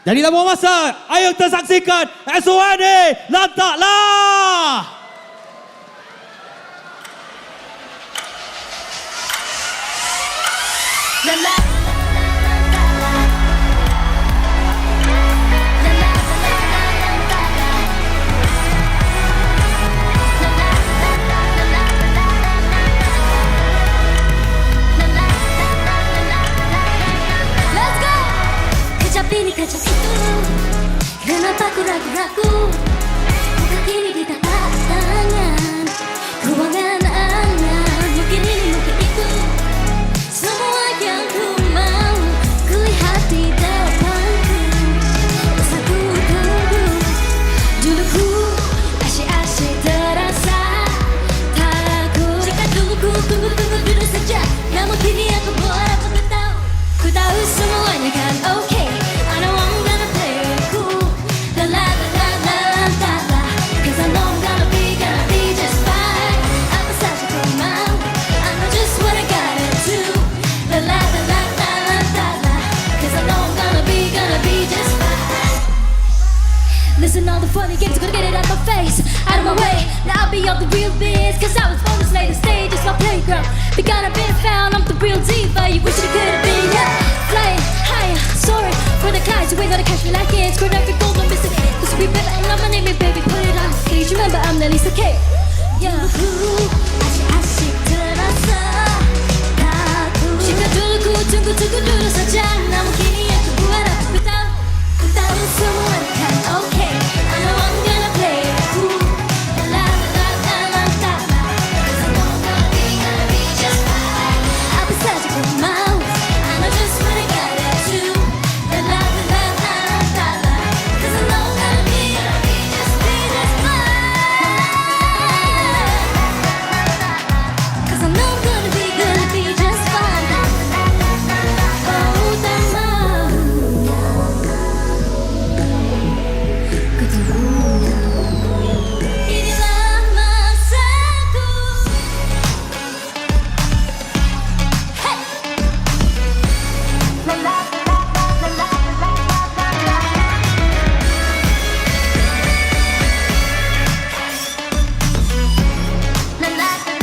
Jadilah buang masa. Ayo kita saksikan SOND Lantaklah. Let's go. Kejap ini kejap itu, kenapa ku ragu-ragu? Bukan kini di tapak tangan, ruangan angan. Mungkin ini mungkin itu, semua yang ku mau ku lihat di depanku. Bersatu tunggu, dulu ku asyik-asyik terasa takut. Jika tunggu dulu saja, namun kini aku buat apa ku tahu. Ku tahu semuanya kan okay. I know I'm gonna play it cool. La la la la la la la. 'Cause I know I'm gonna be just fine. Apa saja ku mau, I know just what I gotta do. La la la la la la la la. 'Cause I know I'm gonna be just fine. Listen, all the funny games, gonna get it out my face, out of my way. Now I'll be all the real biz, 'cause I was born to slay the stage. It's my playground. We got a bit found, I'm the real diva. You wish you could have been, yeah. Flying higher, sorry for the clouds. You ain't gonna catch me like it. Screwed every gold, don't miss it. Cause we better, and I'm gonna name it, baby. Put it on stage. Remember, I'm the Lisa K. Yeah. Asyik-asyik terasa takut. Jika dulu ku tunggu dulu saja, namun kini aku buat apa ku tahu semua kan okay. I know I'm gonna play it cool. La la la la la la la. 'Cause I know I'm gonna be just fine. Apa saja ku mau, I know just what I gotta do. La la la la la la la. 'Cause I know I'm gonna be just fine. 'Cause I know I'm gonna be just fine. Oh, tak mau. Inilah masaku. Hey. La la la la la la la la. La la la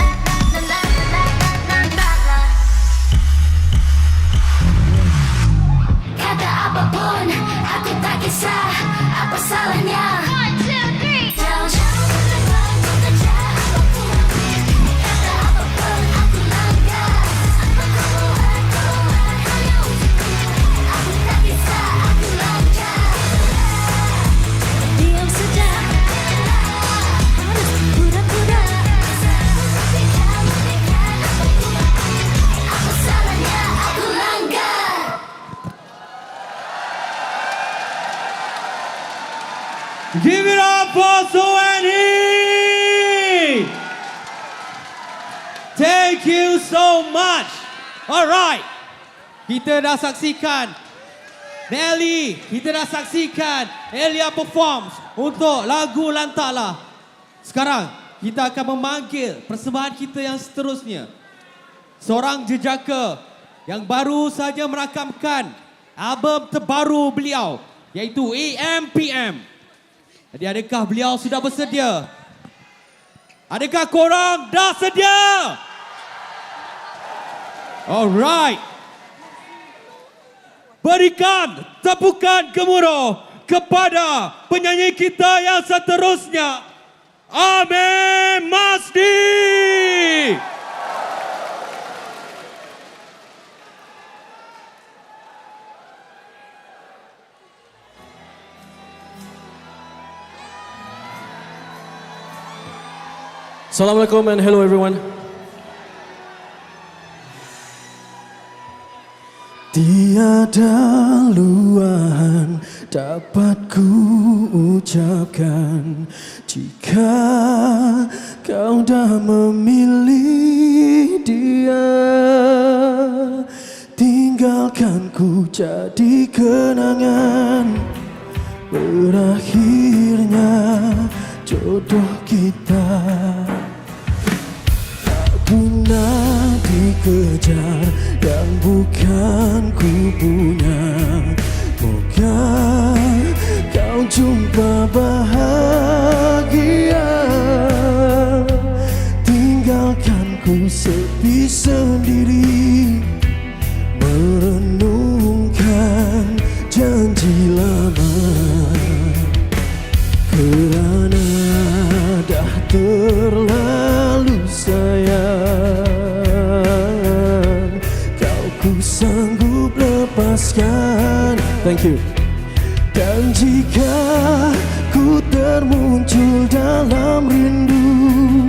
la la la la la. Kata apapun, aku tak kisah apa salahnya. 1, 2, 3. Jauh-jauh terbang bekerja apapun. Kata apapun, aku langgar. Apa keluar hanya untukku. Aku tak kisah, aku langgar. Diam saja, harus pura-pura. Apa salahnya aku langgar. Give it up for SOND. Thank you so much. Alright. Kita dah saksikan Nelly, kita dah saksikan Elia performs untuk lagu Lantaklah. Sekarang kita akan memanggil persembahan kita yang seterusnya. Seorang jejaka yang baru saja merakamkan album terbaru beliau, iaitu MPL. Jadi adakah beliau sudah bersedia? Adakah korang dah sedia? Alright. Berikan tepukan gemuruh kepada penyanyi kita yang seterusnya, Amir Masdi. Assalamualaikum and hello everyone. Tiada luahan dapat ku ucapkan jika kau dah memilih dia. Tinggalkan ku jadi kenangan, berakhirnya jodoh kita. Guna dikejar yang bukan ku punya. Moga Thank you. Dan jika ku termuncul dalam rindu,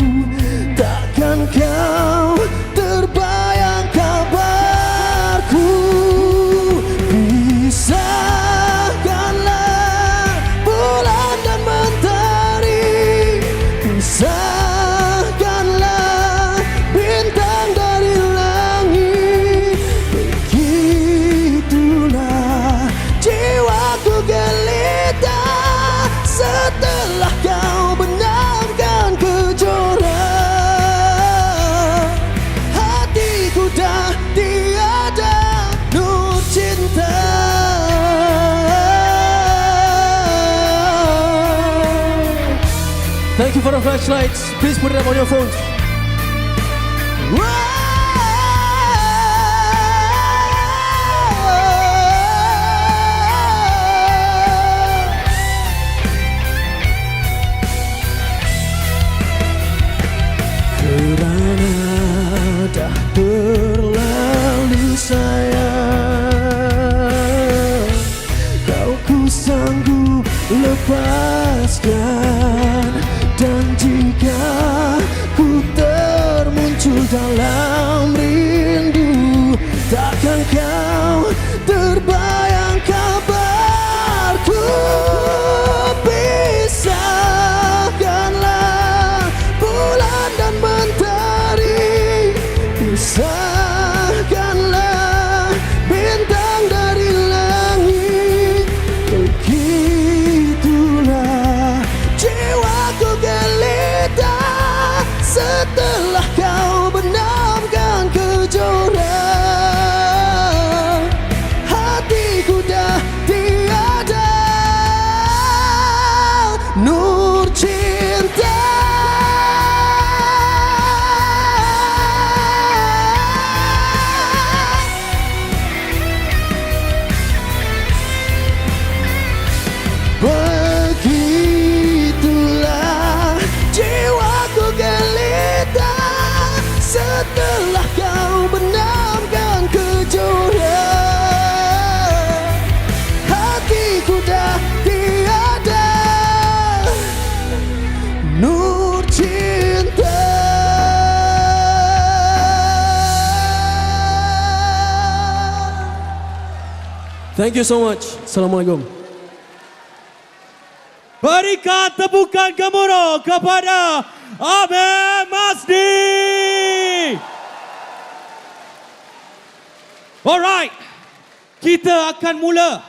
takkan kau terbayang kabarku. Pisahkanlah bulan dan mentari, pisahkanlah bintang dari langit. Begitulah jiwaku gelita setelah kau benamkan kejora. Hatiku dah tiada nur cinta. Thank you for the flashlights. Please put them on your phones. Kerana dah berlalu sayang, kau ku sanggup lepaskan. Dan jika ku termuncul dalam rindu, takkan kau terbayang kabarku. Pisahkanlah bulan dan mentari, pisahkanlah bintang dari langit. Begitulah jiwaku gelita setelah kau benamkan kejora. Hatiku dah tiada nur cinta. Begitulah jiwaku gelita setelah kau benamkan kejora. Hatiku dah tiada nur cinta. Thank you so much. Assalamualaikum. Berikan tepukan gemuruh kepada Ahmed Masdi. Alright, kita akan mula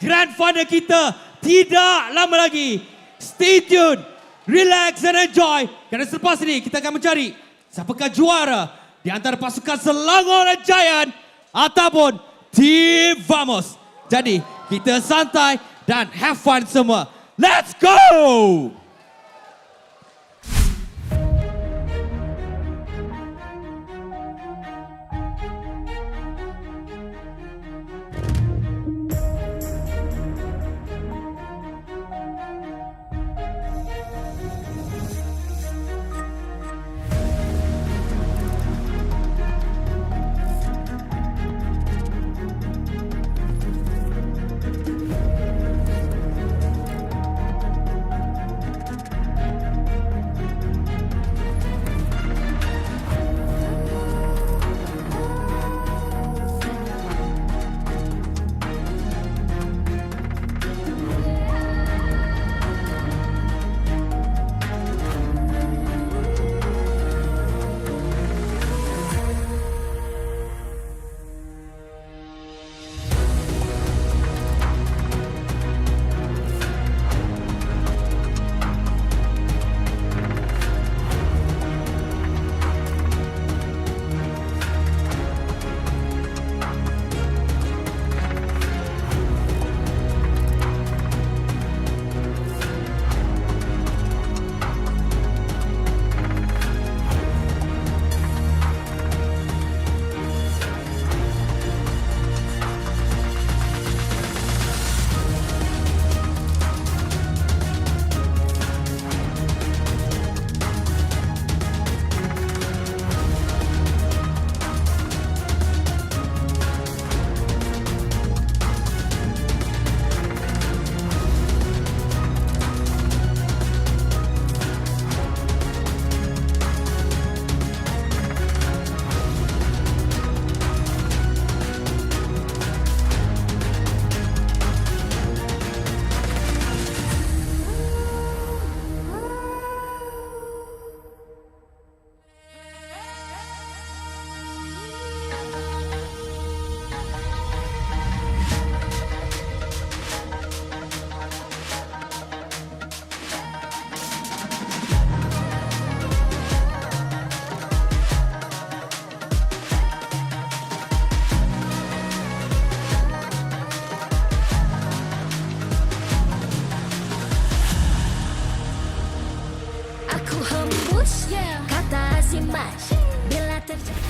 grand final kita tidak lama lagi. Stay tuned, relax and enjoy. Kerana selepas ini kita akan mencari siapakah juara di antara pasukan Selangor dan Giant ataupun Team Vamos. Jadi kita santai dan have fun semua. Let's go! emas. Bila terjadi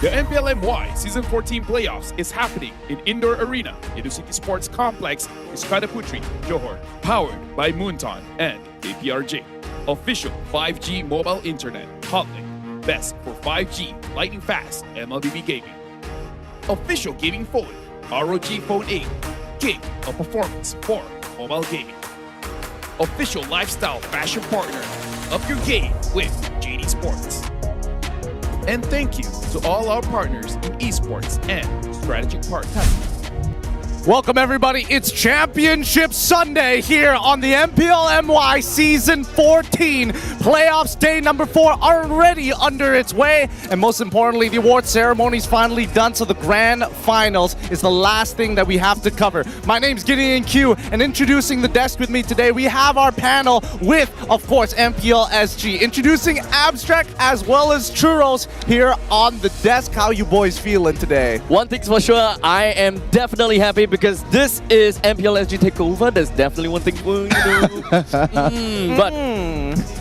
The MPL Season 14 Playoffs is happening in Indoor Arena, Educity Sports Complex, Iskandar Puteri, Johor. Powered by Moonton and APRJ. Official 5G mobile internet hotline. Best for 5G lightning fast MLBB gaming. Official gaming phone, ROG Phone 8. King of performance for mobile gaming. Official lifestyle fashion partner. Up your game with JD Sports. And thank you to all our partners in eSports and strategic partners. Welcome everybody, it's Championship Sunday here on the MPL Season 14. Playoffs day number 4 already under its way, and most importantly, the award ceremony is finally done, so the grand finals is the last thing that we have to cover. My name's Gideon Q, and introducing the desk with me today, we have our panel with, of course, MPL SG. Introducing Abstract as well as Churros here on the desk. How you boys feeling today? One thing's for sure, I am definitely happy because this is MPL SG Takeover. There's definitely one thing for you know. But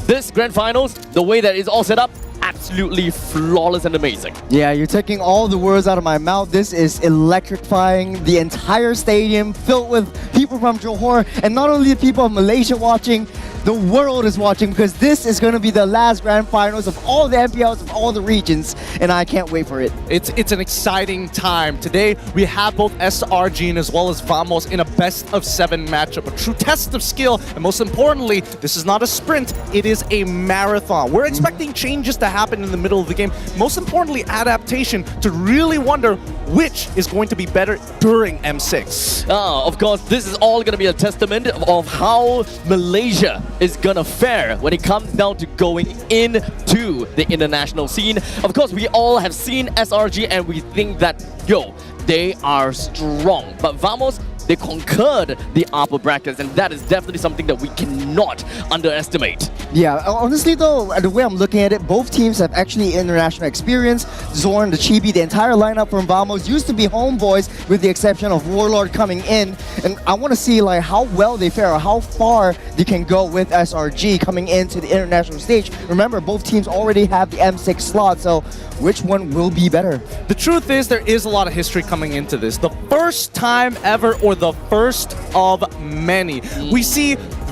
this grand finals, the way that it's all set up, absolutely flawless and amazing. Yeah, you're taking all the words out of my mouth. This is electrifying. The entire stadium filled with people from Johor, and not only the people of Malaysia watching, the world is watching, because this is going to be the last grand finals of all the MPLs of all the regions, and I can't wait for it. It's an exciting time. Today we have both SRG as well as Vamos in a best of 7 matchup, a true test of skill, and most importantly, this is not a sprint, it is a marathon. We're expecting changes to happen in the middle of the game, most importantly adaptation, to really wonder which is going to be better during M6. Of course, this is all going to be a testament of how Malaysia is going to fare when it comes down to going into the international scene. Of course, we all have seen SRG and we think that, yo, they are strong. But Vamos, they conquered the upper brackets, and that is definitely something that we cannot underestimate. Yeah, honestly though, the way I'm looking at it, both teams have actually international experience. Zorn, the Chibi, the entire lineup from Vamos used to be homeboys with the exception of Warlord coming in. And I want to see like how well they fare, or how far they can go with SRG coming into the international stage. Remember, both teams already have the M6 slot, so which one will be better? The truth is there is a lot of history coming into this. The first time ever, or the first of many.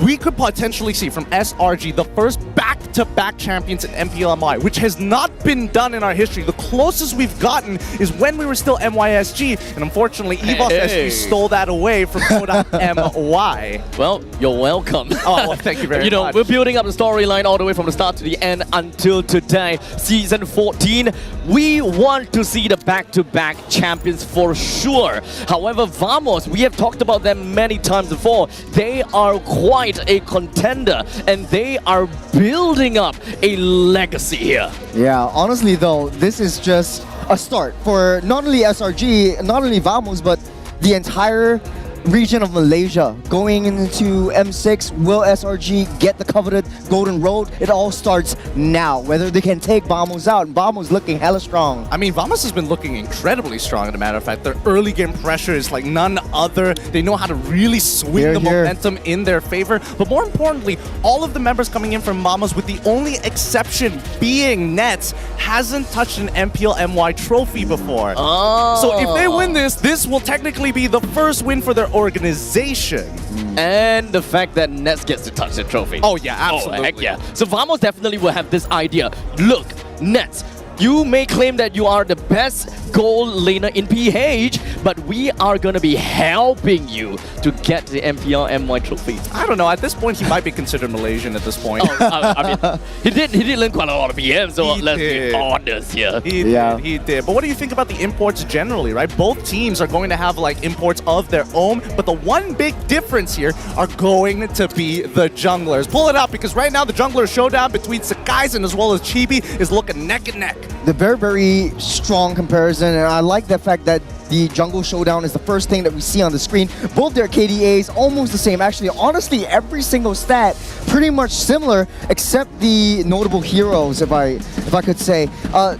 We could potentially see from SRG the first back-to-back champions in MPLMI, which has not been done in our history. The closest we've gotten is when we were still MYSG, and unfortunately EVOS SG stole that away from MY. Well, you're welcome. Oh, well, thank you very much. We're building up the storyline all the way from the start to the end until today, Season 14. We want to see the back-to-back champions for sure. However, Vamos, we have talked about them many times before. They are quite a contender, and they are building up a legacy here. Yeah, honestly though, this is just a start for not only SRG, not only Vamos, but the entire region of Malaysia. Going into M6, will SRG get the coveted Golden Road? It all starts now, whether they can take Vamos out, and Vamos looking hella strong. I mean, Vamos has been looking incredibly strong, as a matter of fact. Their early game pressure is like none other. They know how to really swing the momentum in their favor. But more importantly, all of the members coming in from Vamos, with the only exception being Nets, hasn't touched an MPL MY trophy before. So if they win this, this will technically be the first win for their organization. And the fact that Nets gets to touch the trophy. Oh yeah, absolutely. Oh, heck yeah. So Vamos definitely will have this idea. Look, Nets, you may claim that you are the best goal laner in PH, but we are going to be helping you to get the MPL MY trophy. I don't know. At this point, he might be considered Malaysian at this point. I mean, he did learn quite a lot of PM, so let's be honest here. He did. But what do you think about the imports generally, right? Both teams are going to have like imports of their own, but the one big difference here are going to be the junglers. Pull it up, because right now the jungler showdown between Sakaisen as well as Chibi is looking neck and neck. The very strong comparison, and I like the fact that the jungle showdown is the first thing that we see on the screen. Both their KDAs almost the same. Actually, honestly, every single stat pretty much similar, except the notable heroes, if I could say.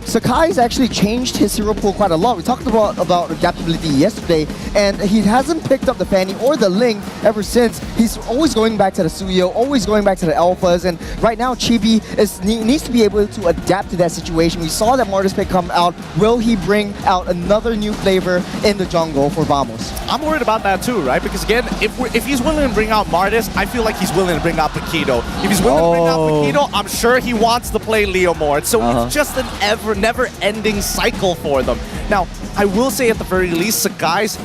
Sakai's actually changed his hero pool quite a lot. We talked about adaptability yesterday, and he hasn't picked up the Fanny or the Ling ever since. He's always going back to the Suyo, always going back to the Alphas, and right now Chibi needs to be able to adapt to that situation. We saw that Martis pick come out. Will he bring out another new flavor in the jungle for Vamos? I'm worried about that too, right? Because again, if he's willing to bring out Martis, I feel like he's willing to bring out Paquito. If he's willing to bring out Paquito, I'm sure he wants to play Leo more. So it's just an never-ending cycle for them. Now, I will say at the very least, Sakai's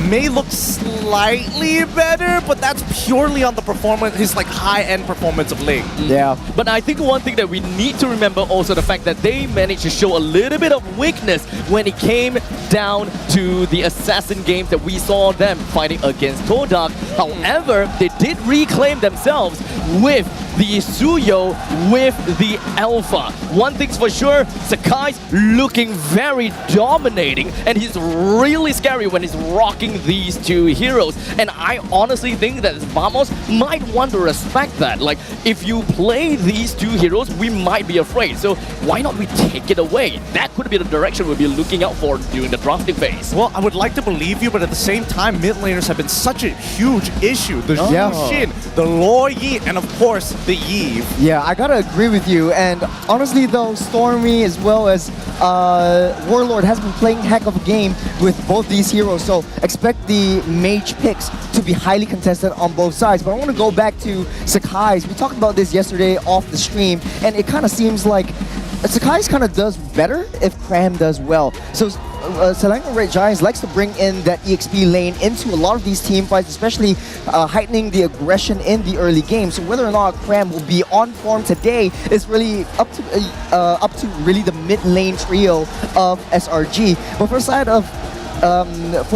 may look slightly better, but that's purely on the performance, his like high-end performance of Ling. Yeah. But I think one thing that we need to remember also the fact that they managed to show a little bit of weakness when it came down to the assassin games that we saw them fighting against Todak. However, they did reclaim themselves with the Suyo, with the Alpha. One thing's for sure, Sakai's looking very dominating, and he's really scary when he's rocking these two heroes. And I honestly think that Vamos might want to respect that. Like, if you play these two heroes, we might be afraid. So why not we take it away? That could be the direction we'll be looking out for during the drafting phase. Well, I would like to believe you, but at the same time, mid laners have been such a huge issue. The Shin, the Lo Yi, and of course, the Eve. Yeah, I gotta agree with you. And honestly though, Stormy as well as Warlord has been playing heck of a game with both these heroes. So expect the mage picks to be highly contested on both sides. But I want to go back to Sakai's. We talked about this yesterday off the stream, and it kind of seems like Sakai's kind of does better if Cram does well. So Selangor Red Giants likes to bring in that EXP lane into a lot of these team fights, especially heightening the aggression in the early game. So whether or not Cram will be on form today is really up to really the mid lane trio of SRG. But for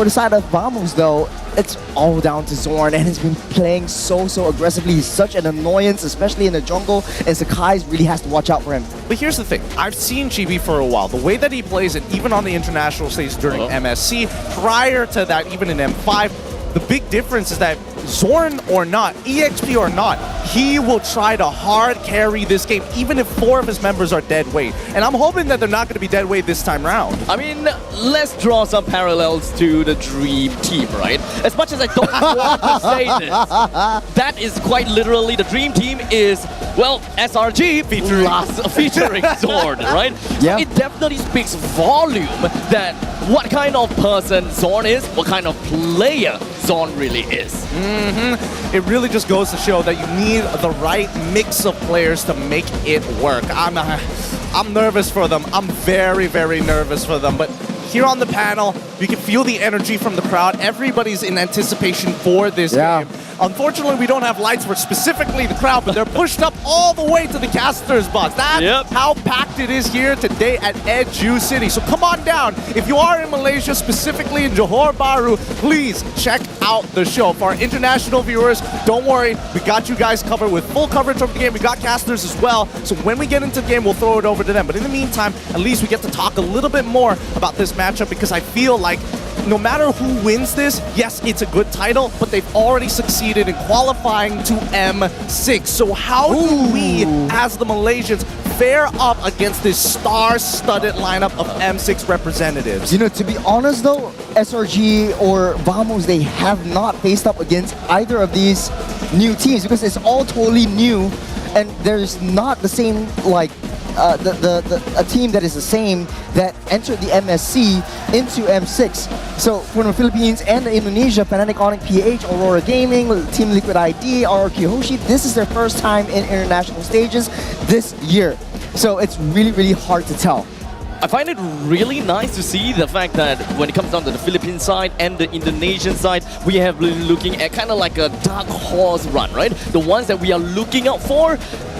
the side of Vamos though, it's all down to Zorn, and he's been playing so aggressively. He's such an annoyance, especially in the jungle, and Sakai really has to watch out for him. But here's the thing, I've seen GB for a while. The way that he plays it, even on the international stage during MSC, prior to that, even in M5, the big difference is that Zorn or not, EXP or not, he will try to hard carry this game, even if 4 of his members are dead weight. And I'm hoping that they're not going to be dead weight this time round. I mean, let's draw some parallels to the Dream Team, right? As much as I don't want to say this, that is quite literally, the Dream Team is, well, SRG featuring Zorn, right? Yeah. So it definitely speaks volume that what kind of person Zorn is, what kind of player Zorn really is. It really just goes to show that you need the right mix of players to make it work. I'm nervous for them. I'm very nervous for them. But here on the panel, you can feel the energy from the crowd. Everybody's in anticipation for this game. Unfortunately, we don't have lights for specifically the crowd, but they're pushed up all the way to the caster's box. That's how packed it is here today at Educity. So come on down. If you are in Malaysia, specifically in Johor Bahru, please check out the show. For our international viewers, don't worry. We got you guys covered with full coverage of the game. We got casters as well. So when we get into the game, we'll throw it over to them. But in the meantime, at least we get to talk a little bit more about this matchup, because I feel like no matter who wins this, yes, it's a good title, but they've already succeeded in qualifying to M6. So how do we, as the Malaysians, fare up against this star-studded lineup of M6 representatives? You know, to be honest though, SRG or Vamos, they have not faced up against either of these new teams, because it's all totally new, and there's not the same, like, a team that is the same that entered the MSC into M6. So for the Philippines and the Indonesia, Fnatic, Onyx, PH, Aurora Gaming, Team Liquid ID, RRQ Hoshi, this is their first time in international stages this year. So it's really hard to tell. I find it really nice to see the fact that when it comes down to the Philippine side and the Indonesian side, we have been looking at kind of like a dark horse run, right? The ones that we are looking out for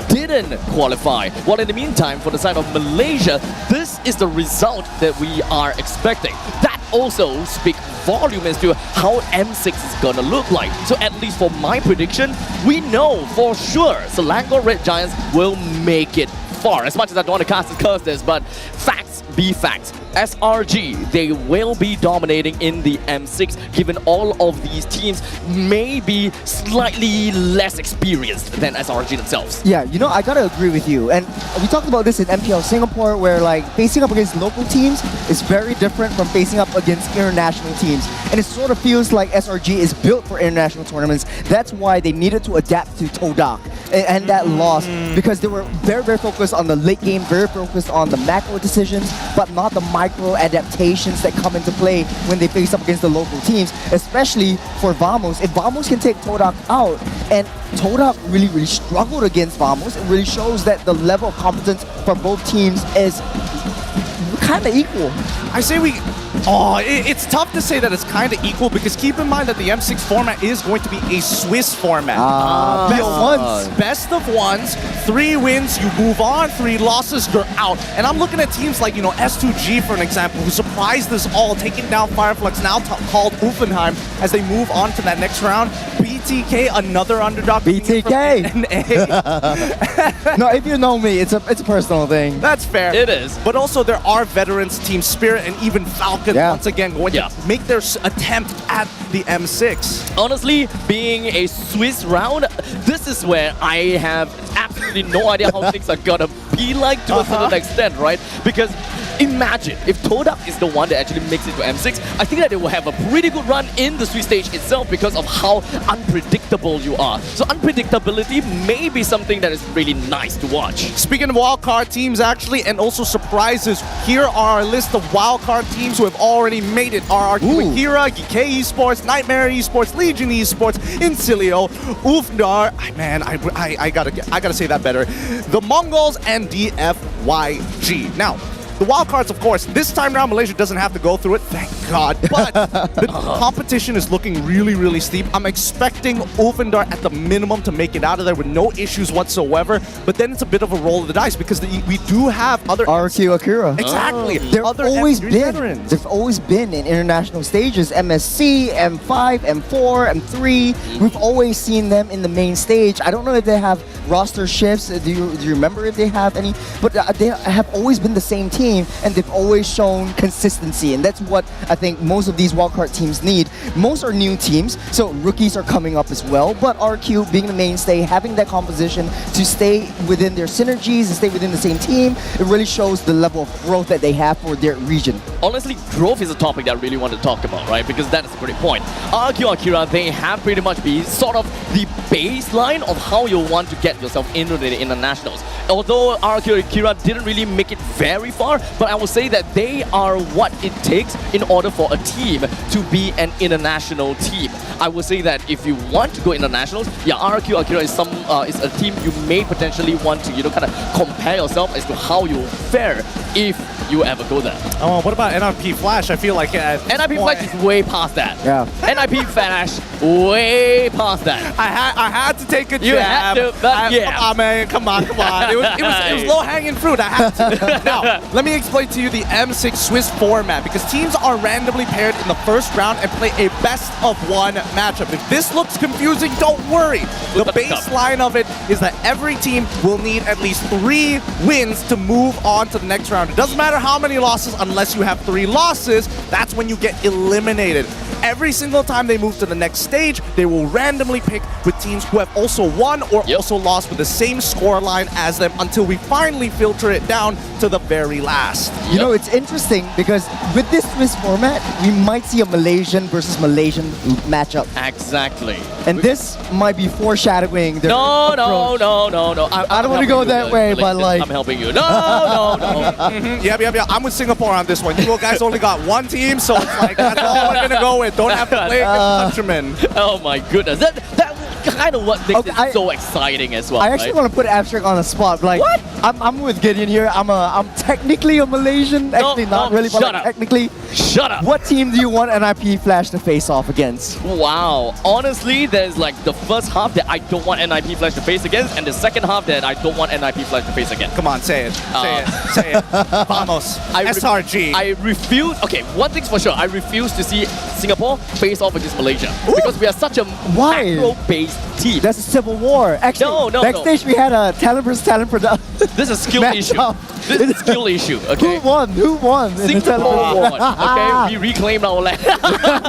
didn't qualify. While in the meantime, for the side of Malaysia, this is the result that we are expecting. That also speaks volume as to how M6 is gonna look like. So at least for my prediction, we know for sure Selangor Red Giants will make it far. As much as I don't want to cast and curse this, but facts be facts. SRG, they will be dominating in the M6, given all of these teams may be slightly less experienced than SRG themselves. Yeah, you know, I gotta agree with you. And we talked about this in MPL Singapore, where like facing up against local teams is very different from facing up against international teams. And it sort of feels like SRG is built for international tournaments. That's why they needed to adapt to Todak and that loss, because they were very, very focused on the late game, very focused on the macro decisions, but not the micro adaptations that come into play when they face up against the local teams, especially for Vamos. If Vamos can take Todak out, and Todak really, really struggled against Vamos, it really shows that the level of competence for both teams is kind of equal. I say we... Oh, it's tough to say that it's kind of equal, because keep in mind that the M6 format is going to be a Swiss format. Best of ones, 3 wins, you move on, 3 losses, you're out. And I'm looking at teams like, you know, S2G for an example, who surprised us all, taking down Fireflux, now called Uffenheim, as they move on to that next round. BTK, another underdog. BTK! No, if you know me, it's a personal thing. That's fair. It is. But also there are veterans, Team Spirit, and even Falcon once again going to make their attempt at the M6. Honestly, being a Swiss round, this is where I have absolutely no idea how things are gonna be like to a certain extent, right? Because imagine if Todak is the one that actually makes it to M6, I think that they will have a pretty good run in the Swiss stage itself because of how unpredictable you are. So unpredictability may be something that is really nice to watch. Speaking of wildcard teams actually, and also surprises, here are our list of wildcard teams who have already made it. RRQ Akira, GK Esports, Nightmare Esports, Legion Esports, Incilio, Ufdar, man, I gotta say that better, the Mongols, and DFYG. Now, the wildcards, of course, this time around Malaysia doesn't have to go through it, thank God. But the competition is looking really, really steep. I'm expecting Ulfendar at the minimum to make it out of there with no issues whatsoever. But then it's a bit of a roll of the dice because we do have other RQ Akira. Exactly. They've always been in international stages. MSC, M5, M4, M3. We've always seen them in the main stage. I don't know if they have roster shifts. Do you remember if they have any? But they have always been the same team, and they've always shown consistency, and that's what I think most of these wildcard teams need. Most are new teams, so rookies are coming up as well, but RQ being the mainstay, having that composition to stay within their synergies and stay within the same team, it really shows the level of growth that they have for their region. Honestly, growth is a topic that I really want to talk about, right? Because that is a great point. RQ Akira, they have pretty much been sort of the baseline of how you want to get yourself into the internationals. Although RQ Akira didn't really make it very far, but I will say that they are what it takes in order for a team to be an international team. I will say that if you want to go internationals, yeah, RQ Akira is a team you may potentially want to, kind of compare yourself as to how you fare if you ever go there. Oh, what about NIP Flash? I feel like NIP Flash is way past that. Yeah. NIP Flash, way past that. I had to take a jab. You had to, but Oh man, come on. It was low hanging fruit. I had to. Now, let me explain to you the M6 Swiss format, because teams are randomly paired in the first round and play a best of 1 matchup. If this looks confusing, don't worry. The baseline of it is that every team will need at least 3 wins to move on to the next round. It doesn't matter how many losses, unless you have 3 losses, that's when you get eliminated. Every single time they move to the next stage, they will randomly pick with teams who have also won or also lost with the same scoreline as them until we finally filter it down to the very last. You know, it's interesting because with this Swiss format, we might see a Malaysian versus Malaysian matchup. Exactly. And this might be foreshadowing their No. I don't want to go that way, but like... I'm helping you. No. Yeah. I'm with Singapore on this one. You guys only got 1 team, so it's like, that's all we're going to go with. Don't have to play against countrymen. Oh my goodness. kind of what makes it so exciting as well. I actually want to put Abstract on the spot. Like, what? I'm with Gideon here. I'm technically a Malaysian. Actually, not really, but shut like, up. technically. Shut up. What team do you want NIP Flash to face off against? Wow. Honestly, there's like the first half that I don't want NIP Flash to face against, and the second half that I don't want NIP Flash to face against. Come on, say it. Say it. Vamos. SRG. I refuse. Okay, one thing's for sure. I refuse to see Singapore face off against Malaysia because we are such a macro-based team. That's a civil war. Actually, no. backstage we had a talent versus talent production. This is a skill issue. This is a skill issue. Okay. Who won? Singapore won. Okay, we reclaimed our land.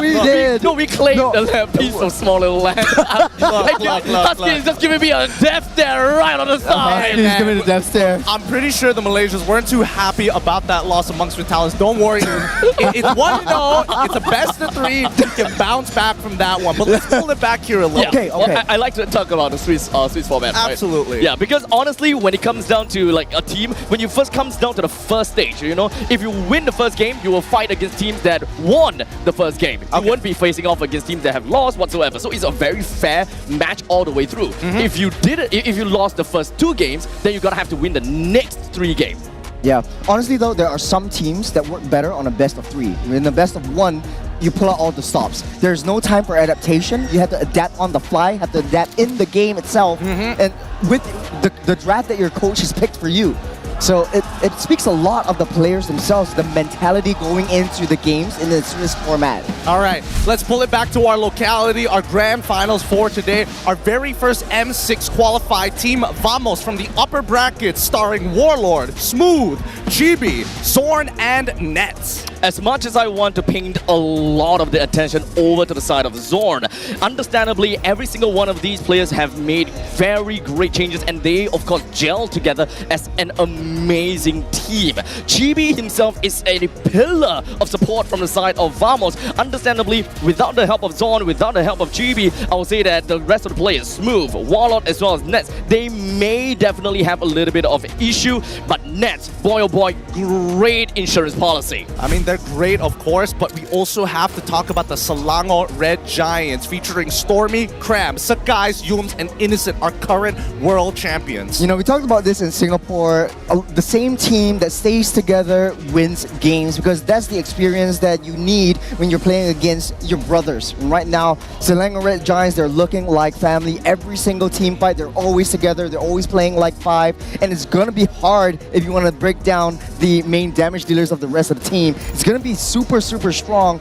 We did. We claimed the piece of small little land. Husky is just giving me a death stare right on the side. He's giving me a death stare. I'm pretty sure the Malaysians weren't too happy about that loss amongst Vitalis. Don't worry. It's 1-0. It's a best of 3. You can bounce back from that one. But let's pull it back here a little. Okay. Well, I like to talk about the Swiss format. Right? Absolutely. Yeah, because honestly, when it comes down to like a team, when you first comes down to the first stage, you know, if you win the first game, you will fight against teams that won the first game. You won't be facing off against teams that have lost whatsoever. So it's a very fair match all the way through. If you lost the first 2 games, then you're gonna have to win the next 3 games. Yeah. Honestly, though, there are some teams that work better on a best of 3. In the best of 1, you pull out all the stops. There's no time for adaptation. You have to adapt on the fly, have to adapt in the game itself, and with the draft that your coach has picked for you. So it speaks a lot of the players themselves, the mentality going into the games in the Swiss format. All right, let's pull it back to our locality, our grand finals for today. Our very first M6 qualified team, Vamos, from the upper brackets, starring Warlord, Smooth, Chibi, Zorn, and Nets. As much as I want to paint a lot of the attention over to the side of Zorn, understandably, every single one of these players have made very great changes, and they, of course, gel together as an amazing team. Chibi himself is a pillar of support from the side of Vamos. Understandably, without the help of Zorn, without the help of Chibi, I would say that the rest of the players, Smooth, Warlord, as well as Nets, they may definitely have a little bit of issue, but Nets, boy oh boy, great insurance policy. I mean, they're great, of course, but we also have to talk about the Selangor Red Giants, featuring Stormy, Cram, Sakais, Yums, and Innocent, our current world champions. You know, we talked about this in Singapore. The same team that stays together wins games, because that's the experience that you need when you're playing against your brothers. And right now, Selangor Red Giants, they're looking like family. Every single team fight, they're always together. They're always playing like 5. And it's going to be hard if you want to break down the main damage dealers of the rest of the team. It's going to be super, super strong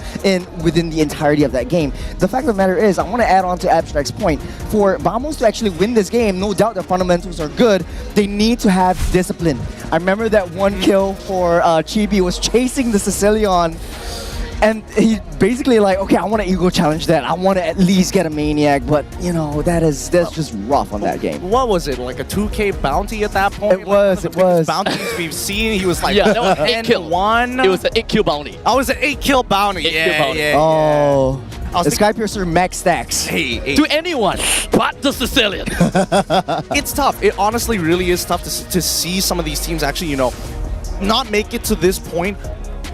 within the entirety of that game. The fact of the matter is, I want to add on to Abstract's point. For Vamos to actually win this game, no doubt the fundamentals are good. They need to have discipline. I remember that one kill for Chibi was chasing the Sicilian, and he basically like, okay, I want to ego challenge that. I want to at least get a maniac, but you know, that's just rough on that game. What was it, like a 2K bounty at that point? It was, it was. Bounties we've seen, he was like, yeah, that was 8 kill. 1. It was an 8 kill bounty. Oh, it was an 8 kill bounty. 8 kill bounty. Oh. The Sky Piercer max stacks. Hey. To anyone but the Sicilian. It's tough. It honestly really is tough to see some of these teams actually, you know, not make it to this point.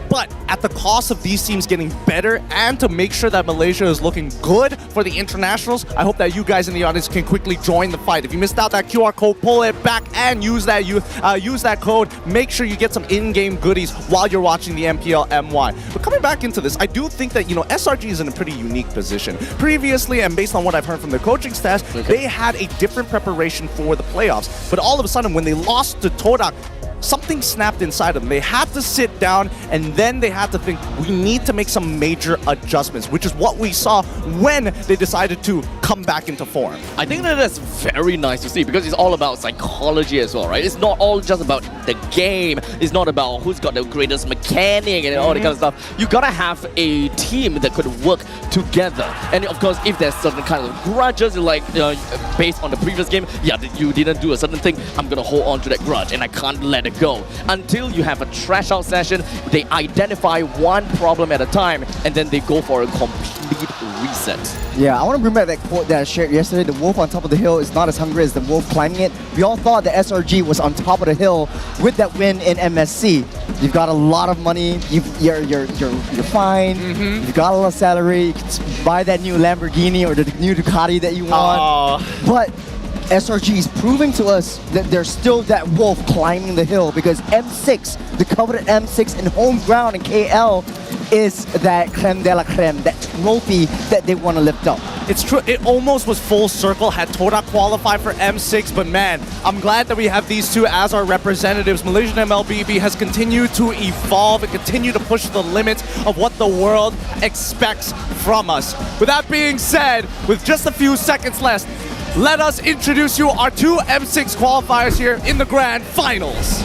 But at the cost of these teams getting better, and to make sure that Malaysia is looking good for the internationals, I hope that you guys in the audience can quickly join the fight. If you missed out that QR code, pull it back and use that code. Make sure you get some in-game goodies while you're watching the MPL MY. But coming back into this, I do think that, you know, SRG is in a pretty unique position. Previously, and based on what I've heard from the coaching staff, they had a different preparation for the playoffs. But all of a sudden, when they lost to Todak, something snapped inside of them. They had to sit down, and then they had to think, we need to make some major adjustments, which is what we saw when they decided to come back into form. I think that that's very nice to see, because it's all about psychology as well, right? It's not all just about the game. It's not about who's got the greatest mechanic and all that kind of stuff. You gotta have a team that could work together. And of course, if there's certain kind of grudges, like based on the previous game, yeah, you didn't do a certain thing, I'm gonna hold on to that grudge and I can't let it go. Until you have a trash out session, they identify one problem at a time, and then they go for a complete complete reset. Yeah, I want to bring back that quote that I shared yesterday. The wolf on top of the hill is not as hungry as the wolf climbing it. We all thought the SRG was on top of the hill with that win in MSC. You've got a lot of money. You're fine. You've got a lot of salary. You can buy that new Lamborghini or the new Ducati that you want. But SRG is proving to us that there's still that wolf climbing the hill, because M6, the coveted M6 in home ground in KL, is that creme de la creme, that trophy that they want to lift up. It's true, it almost was full circle had Todak qualified for M6, but man, I'm glad that we have these two as our representatives. Malaysian MLBB has continued to evolve and continue to push the limits of what the world expects from us. With that being said, with just a few seconds left, let us introduce you our two M6 qualifiers here in the grand finals.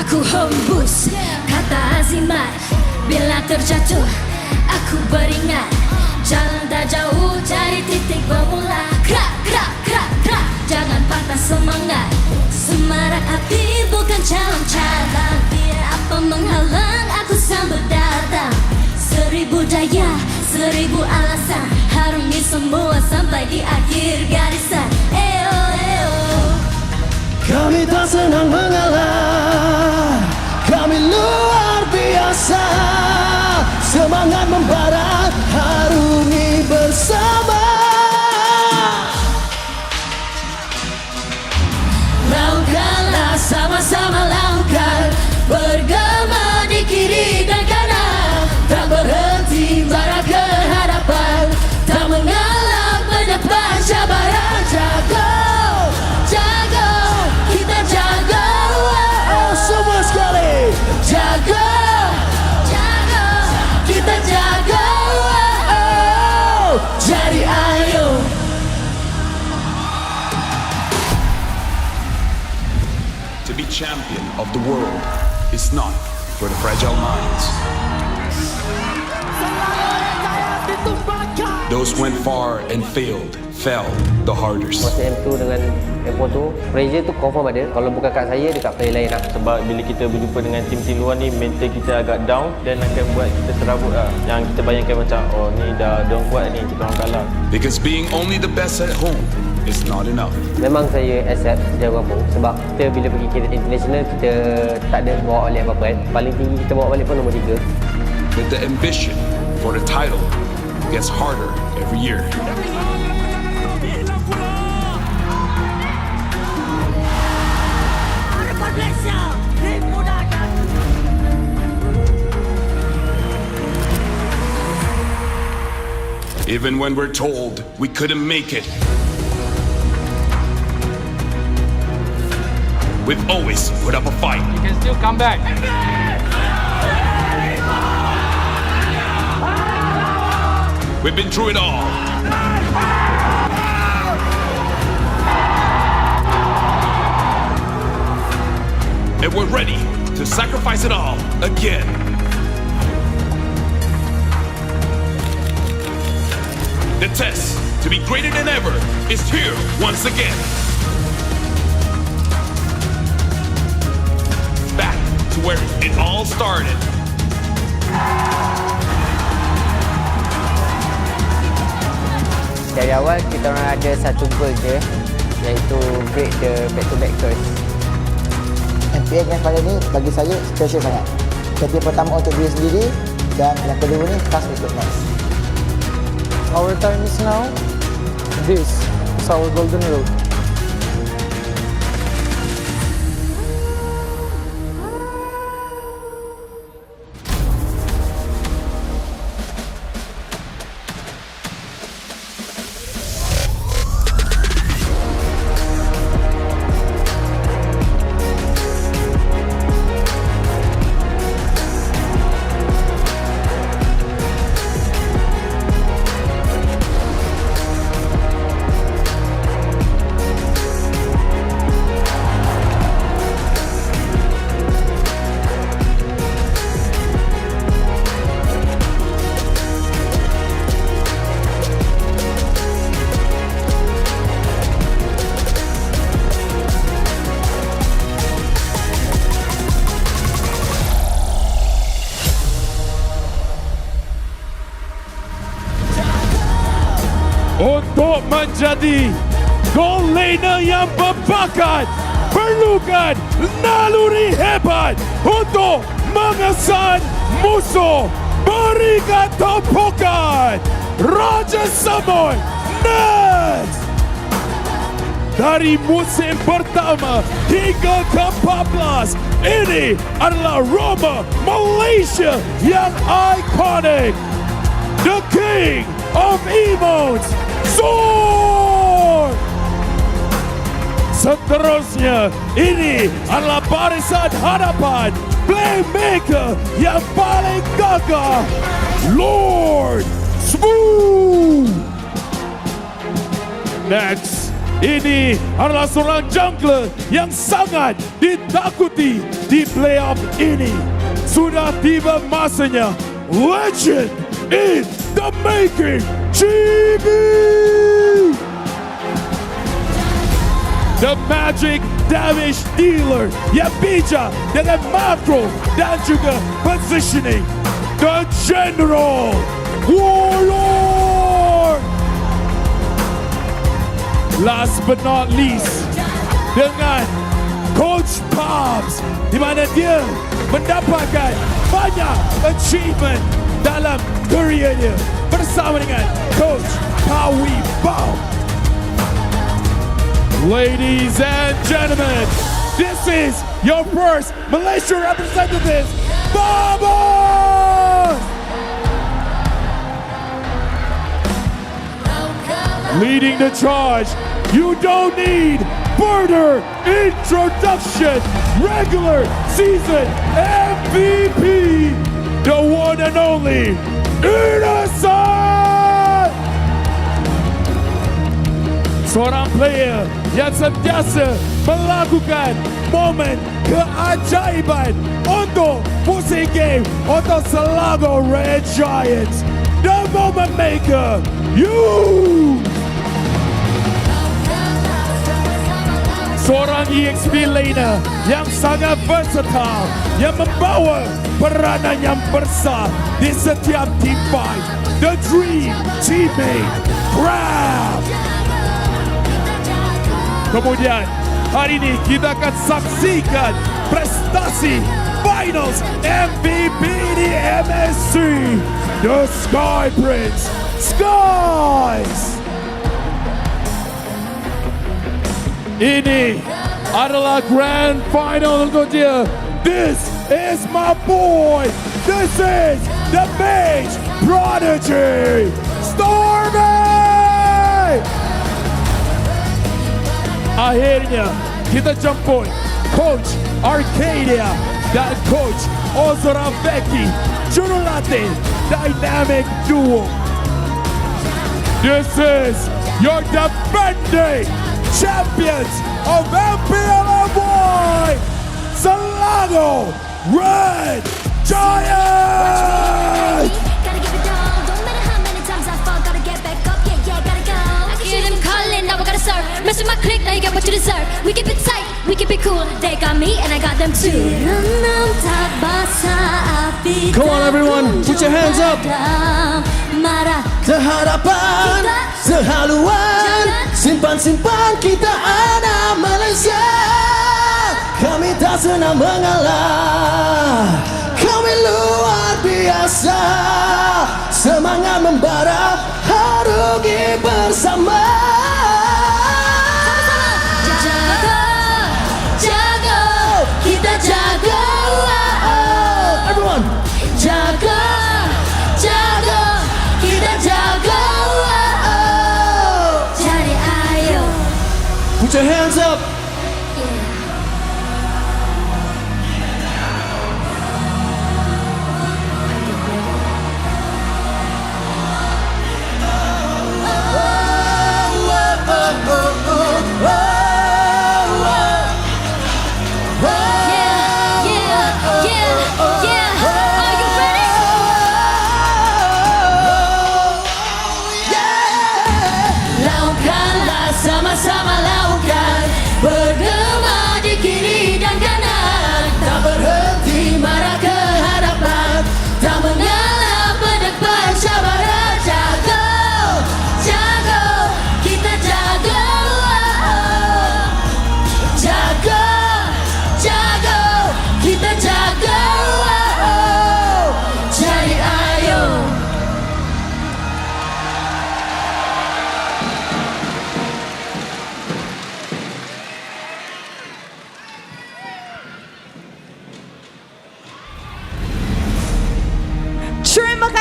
Aku hembus kata azimat. Bila terjatuh aku beringat. Jalan tak jauh cari titik bermula. Krak, krak, krak, krak. Jangan patah semangat. Semarak api bukan calon-calon. Biar apa menghalang aku sambut datang. 1000 daya, 1000 alasan. Harungi semua sampai di akhir garisan. Eo, eo. Kami tak senang mengalah, kami luar biasa. Semangat membara, harungi bersama. Langkahlah sama-sama langkah, bergema di kiri dan kanan. Tak berhenti bara ke hadapan, tak mengalah mendepan cabaran. Jago, jago, kita jago. Oh, semua sekali. Jago, jago, kita jago. Oh, jadi ayo. To be champion of the world is not for the fragile minds. Those went far and failed, fell the hardest. Masa M2 dengan M4 tu, pressure tu confirm ada. Kalau bukan kat saya, dekat player lain lah. Sebab bila kita berjumpa dengan tim-tim luar ni, mental kita agak down dan akan buat kita serabut lah. Yang kita bayangkan macam, oh ni dah diorang kuat ni, kita orang kalah. Because being only the best at home is not enough. Memang saya accept jago kampung. Sebab kita bila pergi kira international, kita tak ada bawa balik apa-apa kan. Paling tinggi kita bawa balik pun nombor 3. But the ambition for the title gets harder every year. Even when we're told we couldn't make it, we've always put up a fight. You can still come back. We've been through it all. And we're ready to sacrifice it all again. The test to be greater than ever is here once again. Back to where it all started. Dari awal kita orang ada satu goal je, iaitu break the back-to-back curse. MPL yang kali ni bagi saya special sangat. Jadi pertama untuk diri sendiri dan yang kedua ni trust untuk next. Our time is now. This is our golden road. menjadi goal laner yang berbakat. Perlukan naluri hebat untuk mengesan musuh. Berikan tumpukan. Raja Samud next. Dari musim pertama hingga ke-14, ini adalah Roma Malaysia yang ikonik. The King of Emotes, Sword! Seterusnya, ini adalah barisan hadapan playmaker yang paling gagah, Lord Smooth! Next, ini adalah seorang jungler yang sangat ditakuti di playoff ini. Sudah tiba masanya legend in the making, GB! The magic damage dealer yang bijak dengan makro dan juga positioning. The General Warlord! Last but not least, dengan Coach Pops, di mana dia mendapatkan banyak achievement dalam career-nya bersama dengan Coach Pawi Bao. Ladies and gentlemen, this is your first Malaysia representative, Vamos! Leading the charge, you don't need further introduction. Regular season MVP, the one and only Innocent! Seorang player yang sentiasa melakukan momen keajaiban untuk musim game untuk Selangor Red Giants. The moment maker, you! Seorang EXP laner yang sangat versatile, yang membawa peranan yang besar di setiap team fight. The Dream Teammate, Crab. Kemudian, hari ini kita akan saksikan prestasi Finals MVP di MSC. The Sky Prince, Skies. Ini adalah grand final untuk dia. This is my boy. This is the Mage Prodigy, Stormy! Akhirnya kita jemput Coach Arcadia dan Coach Ozora Becky, jurulatih Dynamic Duo. This is your defending champions of MPL, Selangor Red Giants! Gotta give it all, don't matter how many times I fall, gotta get back up, yeah, gotta go. I can hear them calling, now I gotta serve. Mess with my clique, now you get what you deserve. We keep it tight, we keep it cool. They got me and I got them too. Come on everyone, put your hands up. Seharapan, sehaluan, simpan-simpan kita anak Malaysia. Kami tak senang mengalah, kami luar biasa. Semangat membara, harungi bersama. Jago, jago, kita jago. Everyone, Jago, jago, kita jago. Jadi ayo. put your hands up.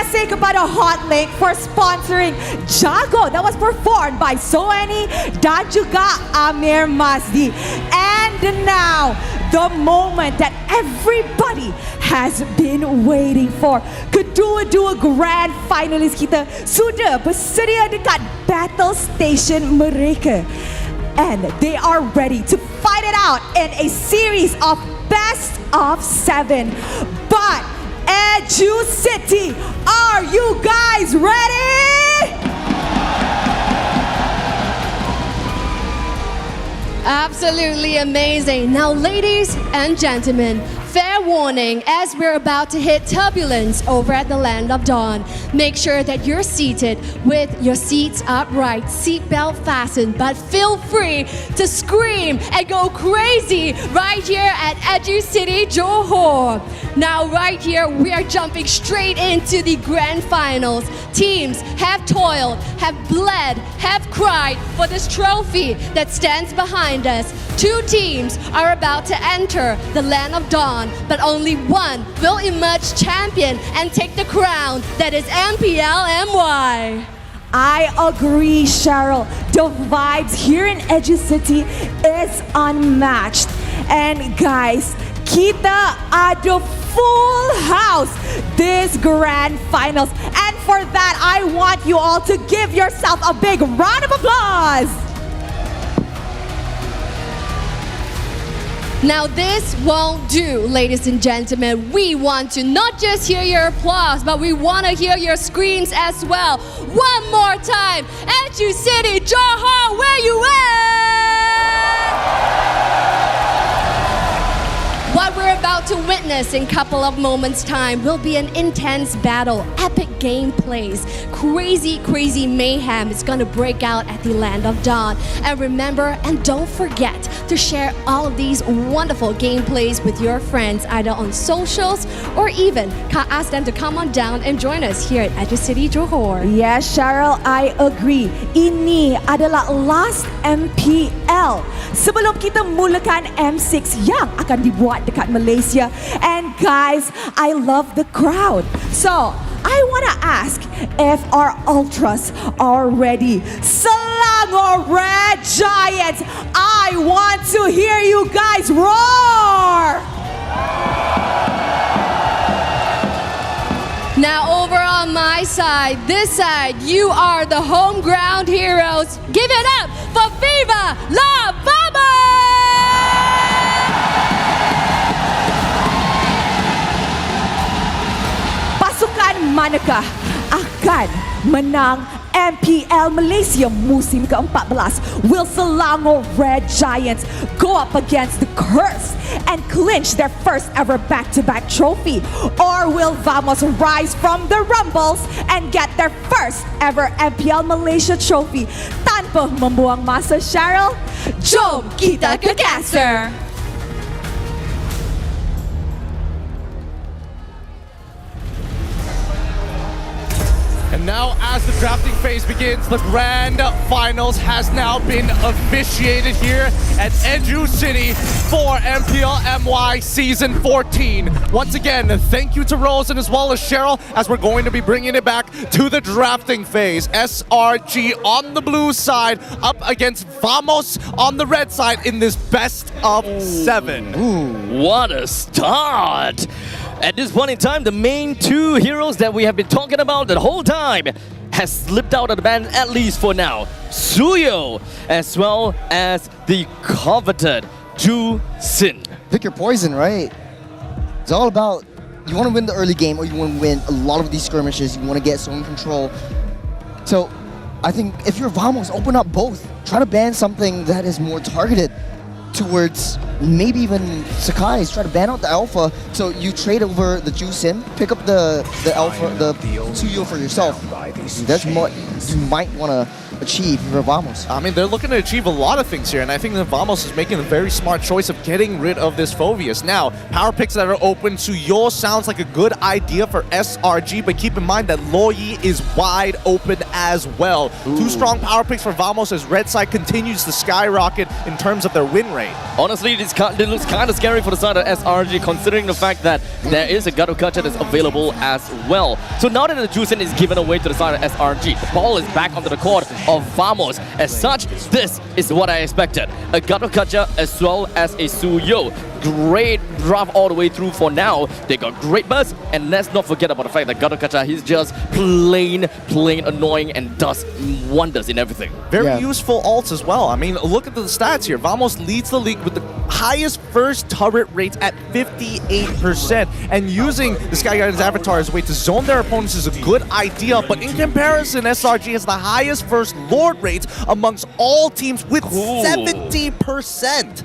kasih kepada Hotlink for sponsoring Jago that was performed by Soeni dan juga Amir Masdi. And now, the moment that everybody has been waiting for. Kedua-dua grand finalist kita sudah bersedia dekat battle station mereka. And they are ready to fight it out in a series of best of 7. But Educity, are you guys ready? Absolutely amazing. Now, ladies and gentlemen, fair warning as we're about to hit turbulence over at the Land of Dawn. Make sure that you're seated with your seats upright, seatbelt fastened, but feel free to scream and go crazy right here at Educity Johor. Now, right here, we are jumping straight into the grand finals. Teams have toiled, have bled, have cried for this trophy that stands behind us. 2 teams are about to enter the Land of Dawn, but only one will emerge champion and take the crown. That is MPL MY. I agree, Cheryl. The vibes here in Educity is unmatched. And guys, kita ada full house this grand finals. And for that, I want you all to give yourself a big round of applause. Now this won't do, ladies and gentlemen. We want to not just hear your applause, but we want to hear your screams as well. One more time, Educity Johor, where you at? What we're about to witness in a couple of moments' time will be an intense battle, epic gameplays, crazy mayhem is gonna break out at the Land of Dawn. And remember, and don't forget to share all of these wonderful gameplays with your friends, either on socials or even ask them to come on down and join us here at Educity Johor. Yes, Cheryl, I agree. Ini adalah last MPL sebelum kita mulakan M6 yang akan dibuat dekat Malaysia. And guys, I love the crowd. So, I want to ask if our ultras are ready. Selangor Red Giants, I want to hear you guys roar! Now over on my side, this side, you are the home ground heroes. Give it up for Viva La Bamba! Pasukan manakah akan menang MPL Malaysia musim ke-14? Will Selangor Red Giants go up against the curse and clinch their first ever back-to-back trophy? Or will Vamos rise from the rumbles and get their first ever MPL Malaysia trophy? Tanpa membuang masa, Cheryl, jom kita ke caster! And now, as the drafting phase begins, the grand finals has now been officiated here at Educity for MPL MY Season 14. Once again, thank you to Rose and as well as Cheryl, as we're going to be bringing it back to the drafting phase. SRG on the blue side, up against Vamos on the red side in this best of 7. Ooh, what a start! At this point in time, the main 2 heroes that we have been talking about the whole time has slipped out of the band, at least for now. Suyo, as well as the coveted Ju Sin. Pick your poison, right? It's all about, you want to win the early game or you want to win a lot of these skirmishes, you want to get zone control. So I think if you're Vamos, open up both. Try to ban something that is more targeted towards maybe even Sakai's. Try to ban out the alpha, so you trade over the Ju Sim, pick up the alpha, the Tsuyo for yourself. That's what you might want to achieve for Vamos? I mean, they're looking to achieve a lot of things here, and I think that Vamos is making a very smart choice of getting rid of this Phoveus. Now, power picks that are open, Suyo sounds like a good idea for SRG, but keep in mind that Loyi is wide open as well. Two strong power picks for Vamos as Red Side continues to skyrocket in terms of their win rate. Honestly, it looks kind of scary for the side of SRG, considering the fact that there is a Gato Kacha that's available as well. So now that the Juicing is given away to the side of SRG, the ball is back onto the court of Vamos. As such, this is what I expected. A Gato Kacha as well as a Suyo. Great draft all the way through for now. They got great burst, and let's not forget about the fact that Gato Kacha, he's just plain annoying and does wonders in everything. Very useful ults as well. I mean, look at the stats here. Vamos leads the league with the highest first turret rates at 58%. And using the Sky Guardian's avatar as a way to zone their opponents is a good idea. But in comparison, SRG has the highest first Lord rates amongst all teams with 70%.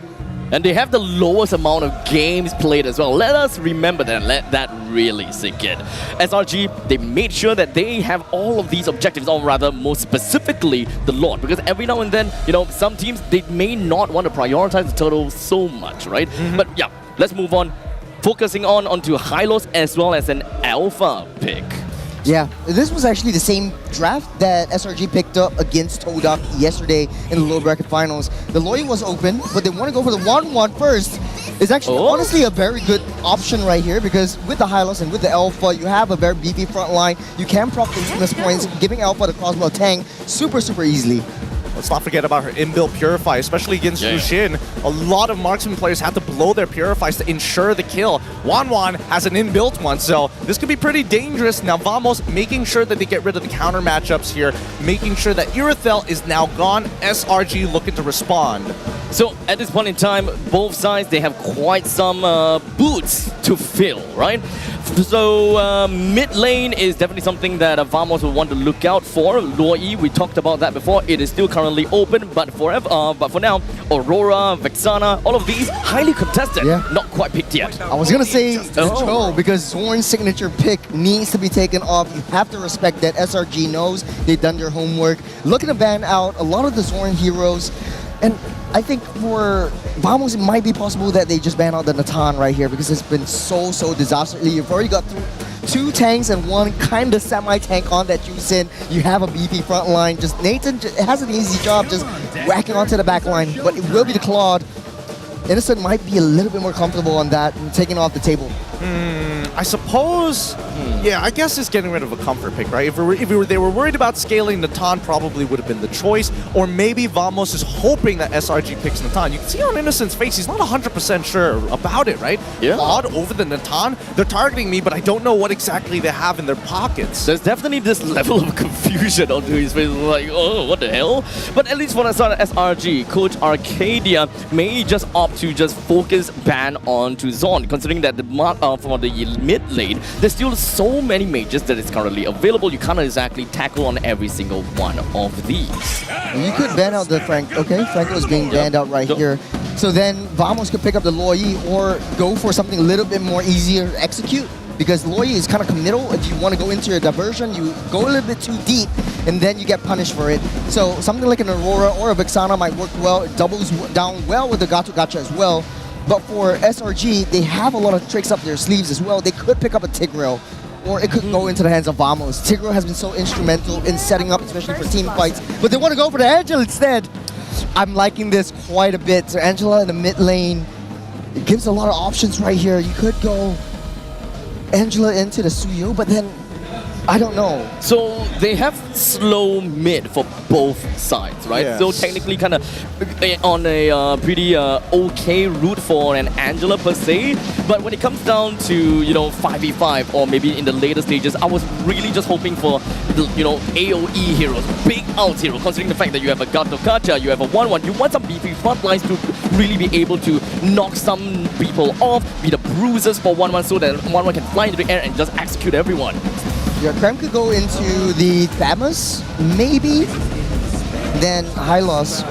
And they have the lowest amount of games played as well. Let us remember that, let that really sink in. SRG, they made sure that they have all of these objectives, or rather, more specifically, the Lord. Because every now and then, you know, some teams, they may not want to prioritize the turtle so much, right? But yeah, let's move on. Focusing onto Hylos as well as an alpha pick. Yeah, this was actually the same draft that SRG picked up against Todak yesterday in the lower bracket finals. The Loyi was open, but they want to go for the 1-1 first. It's actually honestly a very good option right here because with the Hylos and with the Alpha, you have a very beefy front line. You can proc the weakness points, giving Alpha the crossbow tank super easily. Let's not forget about her inbuilt Purify, especially against Rushin. A lot of marksman players have to blow their Purifies to ensure the kill. Wan has an inbuilt one, so this could be pretty dangerous. Now Vamos making sure that they get rid of the counter matchups here, making sure that Irithel is now gone. SRG looking to respond. So at this point in time, both sides, they have quite some boots to fill, right? So mid lane is definitely something that Vamos will want to look out for. Loyi, we talked about that before. It is still currently open, but for now, Aurora, Vexana, all of these highly contested, not quite picked yet. I was gonna say Joe because Zorn's signature pick needs to be taken off. You have to respect that SRG knows they've done their homework. Looking to ban out a lot of the Zorn heroes, and I think for Vamos, it might be possible that they just ban out the Natan right here because it's been so disastrously. You've already got two tanks and one kind of semi-tank on that Juicing. You have a beefy front line. Just Nathan has an easy job just whacking onto the back line, but it will be the Claude. Innocent might be a little bit more comfortable on that and taking off the table. I suppose, yeah, I guess it's getting rid of a comfort pick, right? If they were worried about scaling, Natan probably would have been the choice. Or maybe Vamos is hoping that SRG picks Natan. You can see on Innocent's face, he's not 100% sure about it, right? Yeah. Claude over the Natan, they're targeting me, but I don't know what exactly they have in their pockets. There's definitely this level of confusion onto his face, like, oh, what the hell? But at least when I saw SRG, Coach Arcadia may just opt to just focus ban onto Zorn, considering that for the mid lane, there's still so many mages that is currently available. You can't exactly tackle on every single one of these. You could ban out the Franco. Okay, Franco is being banned out right here. So then Vamos could pick up the Loyi or go for something a little bit more easier to execute because Loyi is kind of committal. If you want to go into your diversion, you go a little bit too deep and then you get punished for it. So something like an Aurora or a Vexana might work well. It doubles down well with the Gato Gacha as well. But for SRG, they have a lot of tricks up their sleeves as well. They could pick up a Tigreal, or it could go into the hands of Vamos. Tigreal has been so instrumental in setting up, especially for team fights. But they want to go for the Angela instead. I'm liking this quite a bit. So Angela in the mid lane, it gives a lot of options right here. You could go Angela into the Suyo, but then I don't know. So they have slow mid for both sides, right? Yes. So technically kind of on a pretty okay route for an Angela per se. But when it comes down to, you know, 5v5 or maybe in the later stages, I was really just hoping for, you know, AoE heroes, big out hero, considering the fact that you have a Gato Gacha, you have a 1-1, you want some beefy front lines to really be able to knock some people off, be the bruisers for 1-1 so that 1-1 can fly into the air and just execute everyone. Yeah, Krem could go into the Thamus, maybe. Then Hylos.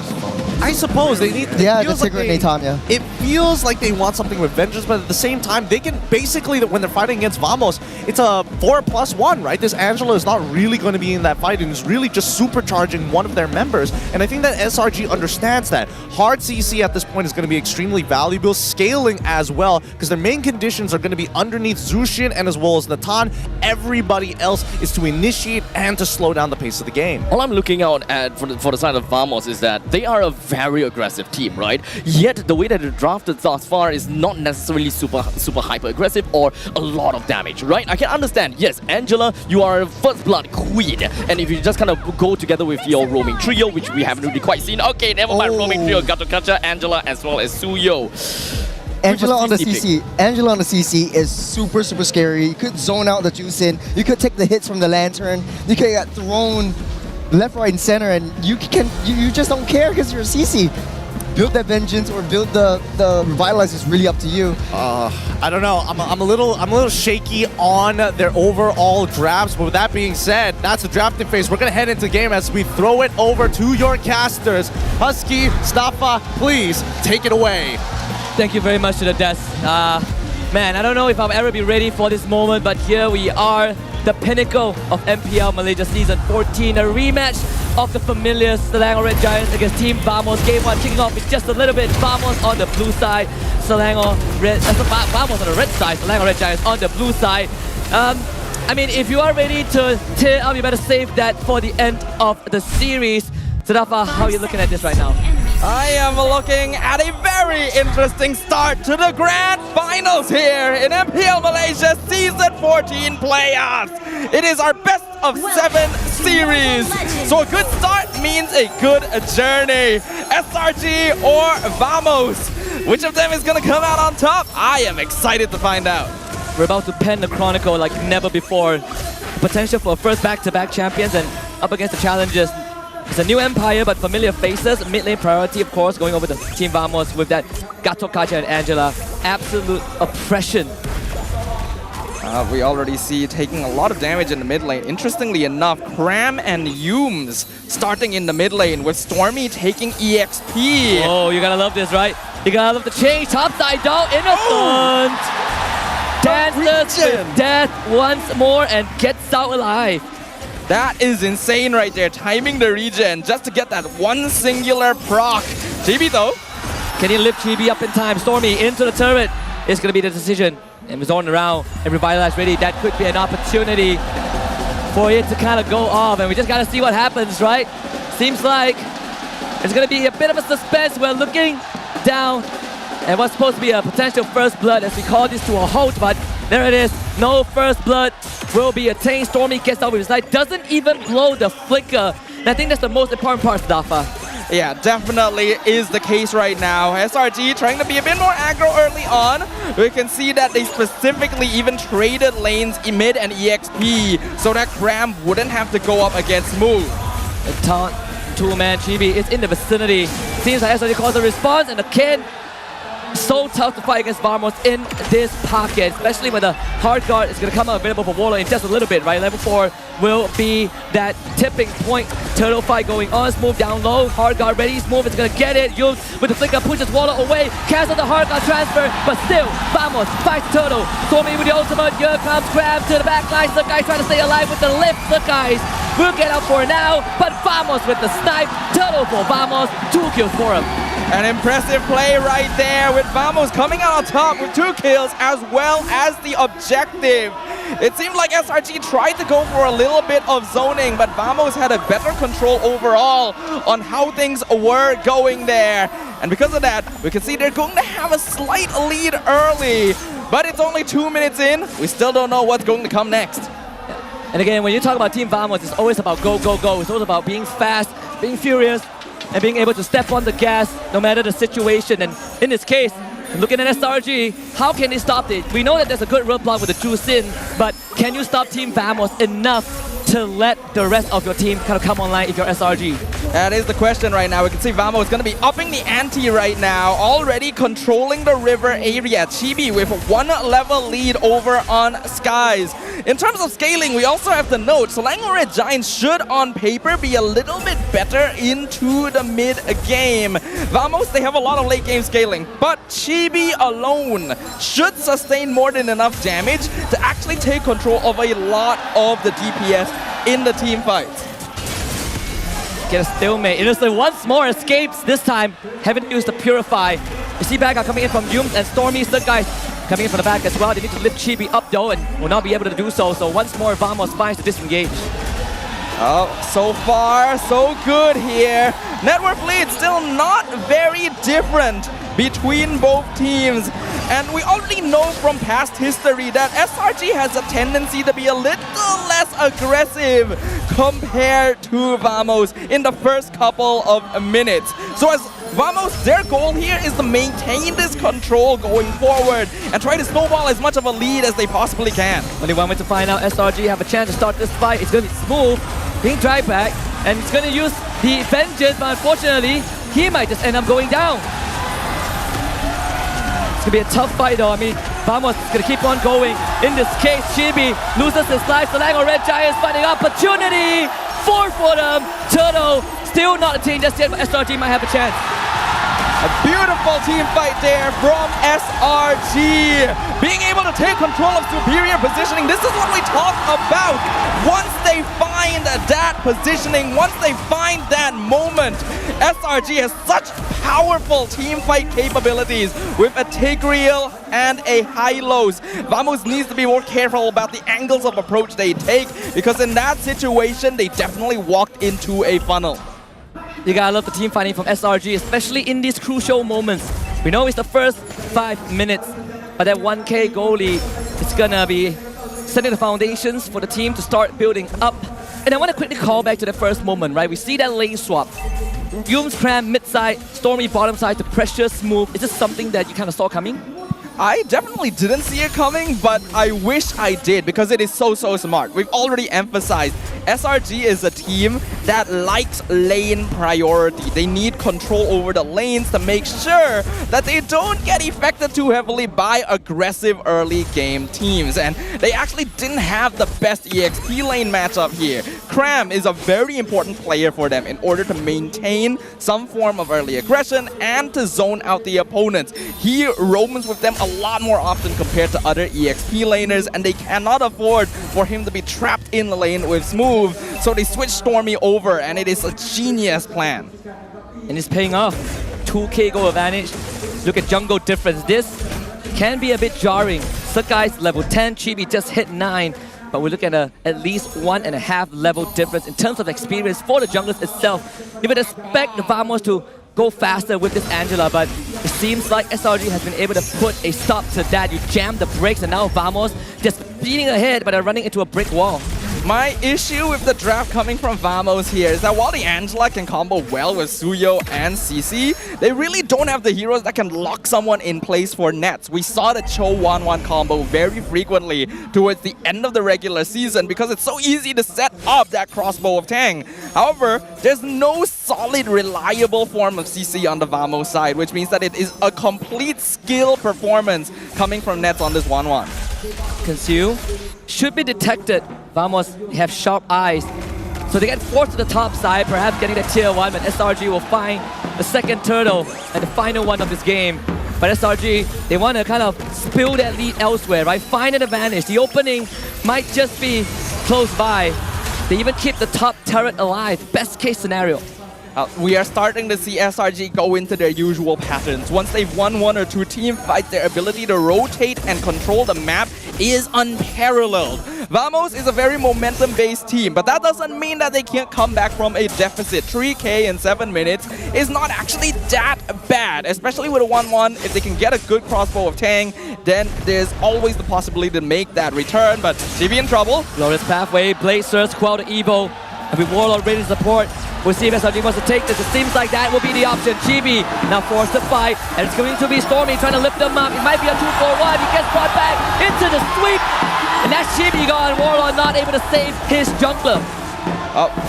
I suppose they need. Yeah, it feels the Tigran Natanya. It feels like they want something with vengeance, but at the same time, they can basically, when they're fighting against Vamos, it's a 4+1, right? This Angela is not really going to be in that fight, and is really just supercharging one of their members. And I think that SRG understands that. Hard CC at this point is going to be extremely valuable, scaling as well, because their main conditions are going to be underneath Zushin and as well as Natan. Everybody else is to initiate and to slow down the pace of the game. All I'm looking out at for the side of Vamos is that they are a very aggressive team, right? Yet the way that they're drafted thus far is not necessarily super hyper aggressive or a lot of damage, right? I can understand, yes, Angela, you are a first blood queen, and if you just kind of go together with your roaming trio, which we haven't really quite seen, okay, never mind, roaming trio, Gatokacha, Angela, as well as Suyo. Angela on the CC. Angela on the CC is super scary. You could zone out the Juicin. You could take the hits from the Lantern. You could get thrown left, right, and center, and you just don't care because you're a CC. Build that vengeance or build the revitalize is really up to you. I don't know. I'm a little shaky on their overall drafts. But with that being said, that's the drafting phase. We're gonna head into the game as we throw it over to your casters. Husky, Staffa, please take it away. Thank you very much to the desk. Man, I don't know if I'll ever be ready for this moment, but here we are, the pinnacle of MPL Malaysia Season 14, a rematch of the familiar Selangor Red Giants against Team Vamos. Game 1 kicking off with just a little bit. Vamos on the blue side, Vamos on the red side, Selangor Red Giants on the blue side. I mean, if you are ready to tear up, you better save that for the end of the series. Sadafa, how are you looking at this right now? I am looking at a very interesting start to the grand finals here in MPL Malaysia Season 14 playoffs. It is our best of 7 series. So a good start means a good journey. SRG or Vamos? Which of them is going to come out on top? I am excited to find out. We're about to pen the chronicle like never before. Potential for first back-to-back champions and up against the challenges. It's a new empire, but familiar faces. Mid lane priority, of course, going over to Team Vamos with that Gatokacha and Angela. Absolute oppression. We already see taking a lot of damage in the mid lane. Interestingly enough, Cram and Yooms starting in the mid lane with Stormy taking EXP. Oh, you're gonna love this, right? You're gonna love the change. Topside down, innocent. Dances with death once more and gets out alive. That is insane right there, timing the regen just to get that one singular proc. Chibi though. Can he lift Chibi up in time? Stormy into the turret. It's going to be the decision. And zone around and Revitalize ready. That could be an opportunity for it to kind of go off. And we just got to see what happens, right? Seems like it's going to be a bit of a suspense. We're looking down at what's supposed to be a potential first blood as we call this to a halt. But there it is. No first blood will be attained. Stormy gets out with his light. Doesn't even blow the flicker. And I think that's the most important part, Dafa. Yeah, definitely is the case right now. SRG trying to be a bit more aggro early on. We can see that they specifically even traded lanes mid and EXP so that Cram wouldn't have to go up against Moo. The taunt, two-man Chibi is in the vicinity. Seems like SRG calls a response and the kid so tough to fight against Vamos in this pocket, especially when the hard guard is going to come out available for Warlord in just a little bit, right? Level 4 will be that tipping point. Turtle fight going on. Smooth down low. Hard guard ready. Smooth is going to get it. Yooms with the flicker pushes Warlord away. Cancel the hard guard transfer, but still, Vamos fights Turtle. Stormy with the ultimate. Here comes Crab to the back line. Sukai trying to stay alive with the lift. Sukai will get out for now, but Vamos with the snipe. Turtle for Vamos. 2 kills for him. An impressive play right there with Vamos coming out on top with 2 kills as well as the objective. It seemed like SRG tried to go for a little bit of zoning, but Vamos had a better control overall on how things were going there. And because of that, we can see they're going to have a slight lead early. But it's only 2 minutes in. We still don't know what's going to come next. And again, when you talk about Team Vamos, it's always about go, go, go. It's always about being fast, being furious, and being able to step on the gas no matter the situation. And in this case, looking at SRG, how can they stop it? We know that there's a good roadblock with the Juicin, but can you stop Team Vamos enough to let the rest of your team kind of come online if you're SRG? That is the question right now. We can see Vamo is going to be upping the ante right now, already controlling the river area. Chibi with 1 level lead over on Skies. In terms of scaling, we also have to note Selangor Red Giants should on paper be a little bit better into the mid game. Vamos, they have a lot of late game scaling, but Chibi alone should sustain more than enough damage to actually take control of a lot of the DPS in the team fights. Get a stalemate. Innocent once more escapes, this time having used the Purify. You see backup coming in from Yums and Stormy, the guys coming in from the back as well. They need to lift Chibi up though and will not be able to do so. So once more Vamos finds to disengage. Oh, so far so good here. Network lead still not very different between both teams. And we already know from past history that SRG has a tendency to be a little less aggressive compared to Vamos in the first couple of minutes. So as Vamos, their goal here is to maintain this control going forward and try to snowball as much of a lead as they possibly can. Only one way to find out SRG have a chance to start this fight. It's going to be Smooth being drive back and it's going to use the Vengeance, but unfortunately he might just end up going down. It's going to be a tough fight though. I mean, Vamos is going to keep on going. In this case, Chibi loses his life. Selangor Red Giants finding opportunity. 4 for them. Turtle still not attained just yet, but SRG might have a chance. A beautiful team fight there from SRG. Being able to take control of superior positioning. This is what we talk about. Once they find that positioning, once they find that moment, SRG has such powerful team fight capabilities with a Tigreal and a Hylos. Vamos needs to be more careful about the angles of approach they take because in that situation, they definitely walked into a funnel. You gotta love the team fighting from SRG, especially in these crucial moments. We know it's the first 5 minutes, but that 1K goalie is gonna be setting the foundations for the team to start building up. And I want to quickly call back to the first moment, right? We see that lane swap. Yums Cram mid side, Stormy bottom side to pressure Smooth. Is this something that you kind of saw coming? I definitely didn't see it coming, but I wish I did because it is so smart. We've already emphasized SRG is a team that likes lane priority. They need control over the lanes to make sure that they don't get affected too heavily by aggressive early game teams. And they actually didn't have the best EXP lane matchup here. Cram is a very important player for them in order to maintain some form of early aggression and to zone out the opponents. He roams with them a lot more often compared to other EXP laners, and they cannot afford for him to be trapped in the lane with Smooth. So they switch Stormy over, and it is a genius plan. And it's paying off. 2K goal advantage. Look at jungle difference. This can be a bit jarring. Sakai's level 10, Chibi just hit 9. But we look at at least 1.5 level difference in terms of experience for the junglers itself. You would expect the Vamos to go faster with this Angela, but it seems like SRG has been able to put a stop to that. You jam the brakes and now Vamos just speeding ahead, but they're running into a brick wall. My issue with the draft coming from Vamos here is that while the Angela can combo well with Suyo and CC, they really don't have the heroes that can lock someone in place for nets. We saw the Cho 1-1 combo very frequently towards the end of the regular season because it's so easy to set up that crossbow of Tang. However, there's no solid, reliable form of CC on the Vamos side, which means that it is a complete skill performance coming from nets on this 1-1. Consume should be detected. Vamos have sharp eyes. So they get forced to the top side, perhaps getting the tier 1, but SRG will find the second turtle and the final one of this game. But SRG, they want to kind of spill that lead elsewhere, right? Find an advantage. The opening might just be close by. They even keep the top turret alive. Best case scenario. We are starting to see SRG go into their usual patterns. Once they've won 1 or 2 team fights, their ability to rotate and control the map is unparalleled. Vamos is a very momentum-based team, but that doesn't mean that they can't come back from a deficit. 3K in 7 minutes is not actually that bad, especially with a 1-1. If they can get a good crossbow of Tang, then there's always the possibility to make that return, but Chibi in trouble. Glorious pathway, Blade Surge, Quell to Evo, and with Warlord ready to support. We'll see if SRG wants to take this. It seems like that will be the option. Chibi now forced to fight, and it's going to be Stormy trying to lift them up. It might be a 2-4-1. He gets brought back into the sweep, and Has Chibi gone? Warlord not able to save his jungler.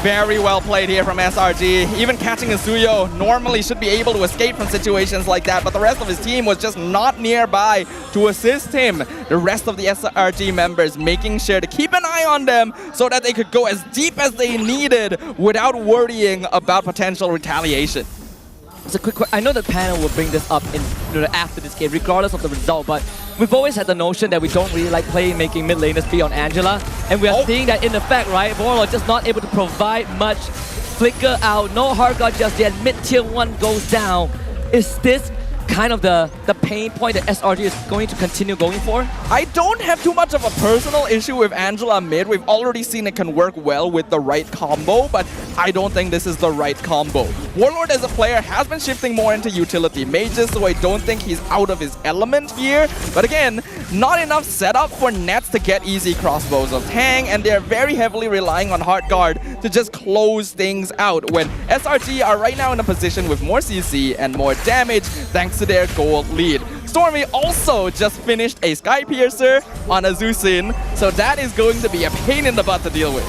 Very well played here from SRG. Even catching a Suyo normally should be able to escape from situations like that, but the rest of his team was just not nearby to assist him. The rest of the SRG members making sure to keep an eye on them so that they could go as deep as they needed without worrying about potential retaliation. It's a quick question. I know the panel will bring this up after this game, regardless of the result, but we've always had the notion that we don't really like making mid laners be on Angela, and we are seeing that in effect, right? Warlord just not able to provide much. Flicker out, no hard guard just yet. Mid tier 1 goes down. Is this kind of the pain point that SRG is going to continue going for? I don't have too much of a personal issue with Angela mid. We've already seen it can work well with the right combo, but I don't think this is the right combo. Warlord as a player has been shifting more into utility mages, so I don't think he's out of his element here. But again, not enough setup for Nets to get easy crossbows of Tang, and they're very heavily relying on hard guard to just close things out when SRG are right now in a position with more CC and more damage thanks to their gold lead. Stormy also just finished a Sky Piercer on a Zusin, so that is going to be a pain in the butt to deal with.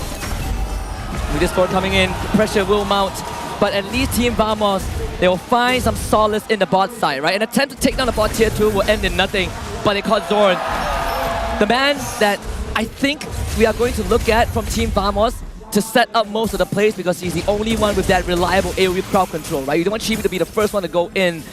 With this score coming in, pressure will mount, but at least Team Vamos, they will find some solace in the bot side, right? An attempt to take down the bot tier 2 will end in nothing, but they caught Zorn. The man that I think we are going to look at from Team Vamos to set up most of the plays because he's the only one with that reliable AoE crowd control, right? You don't want Chibi to be the first one to go in,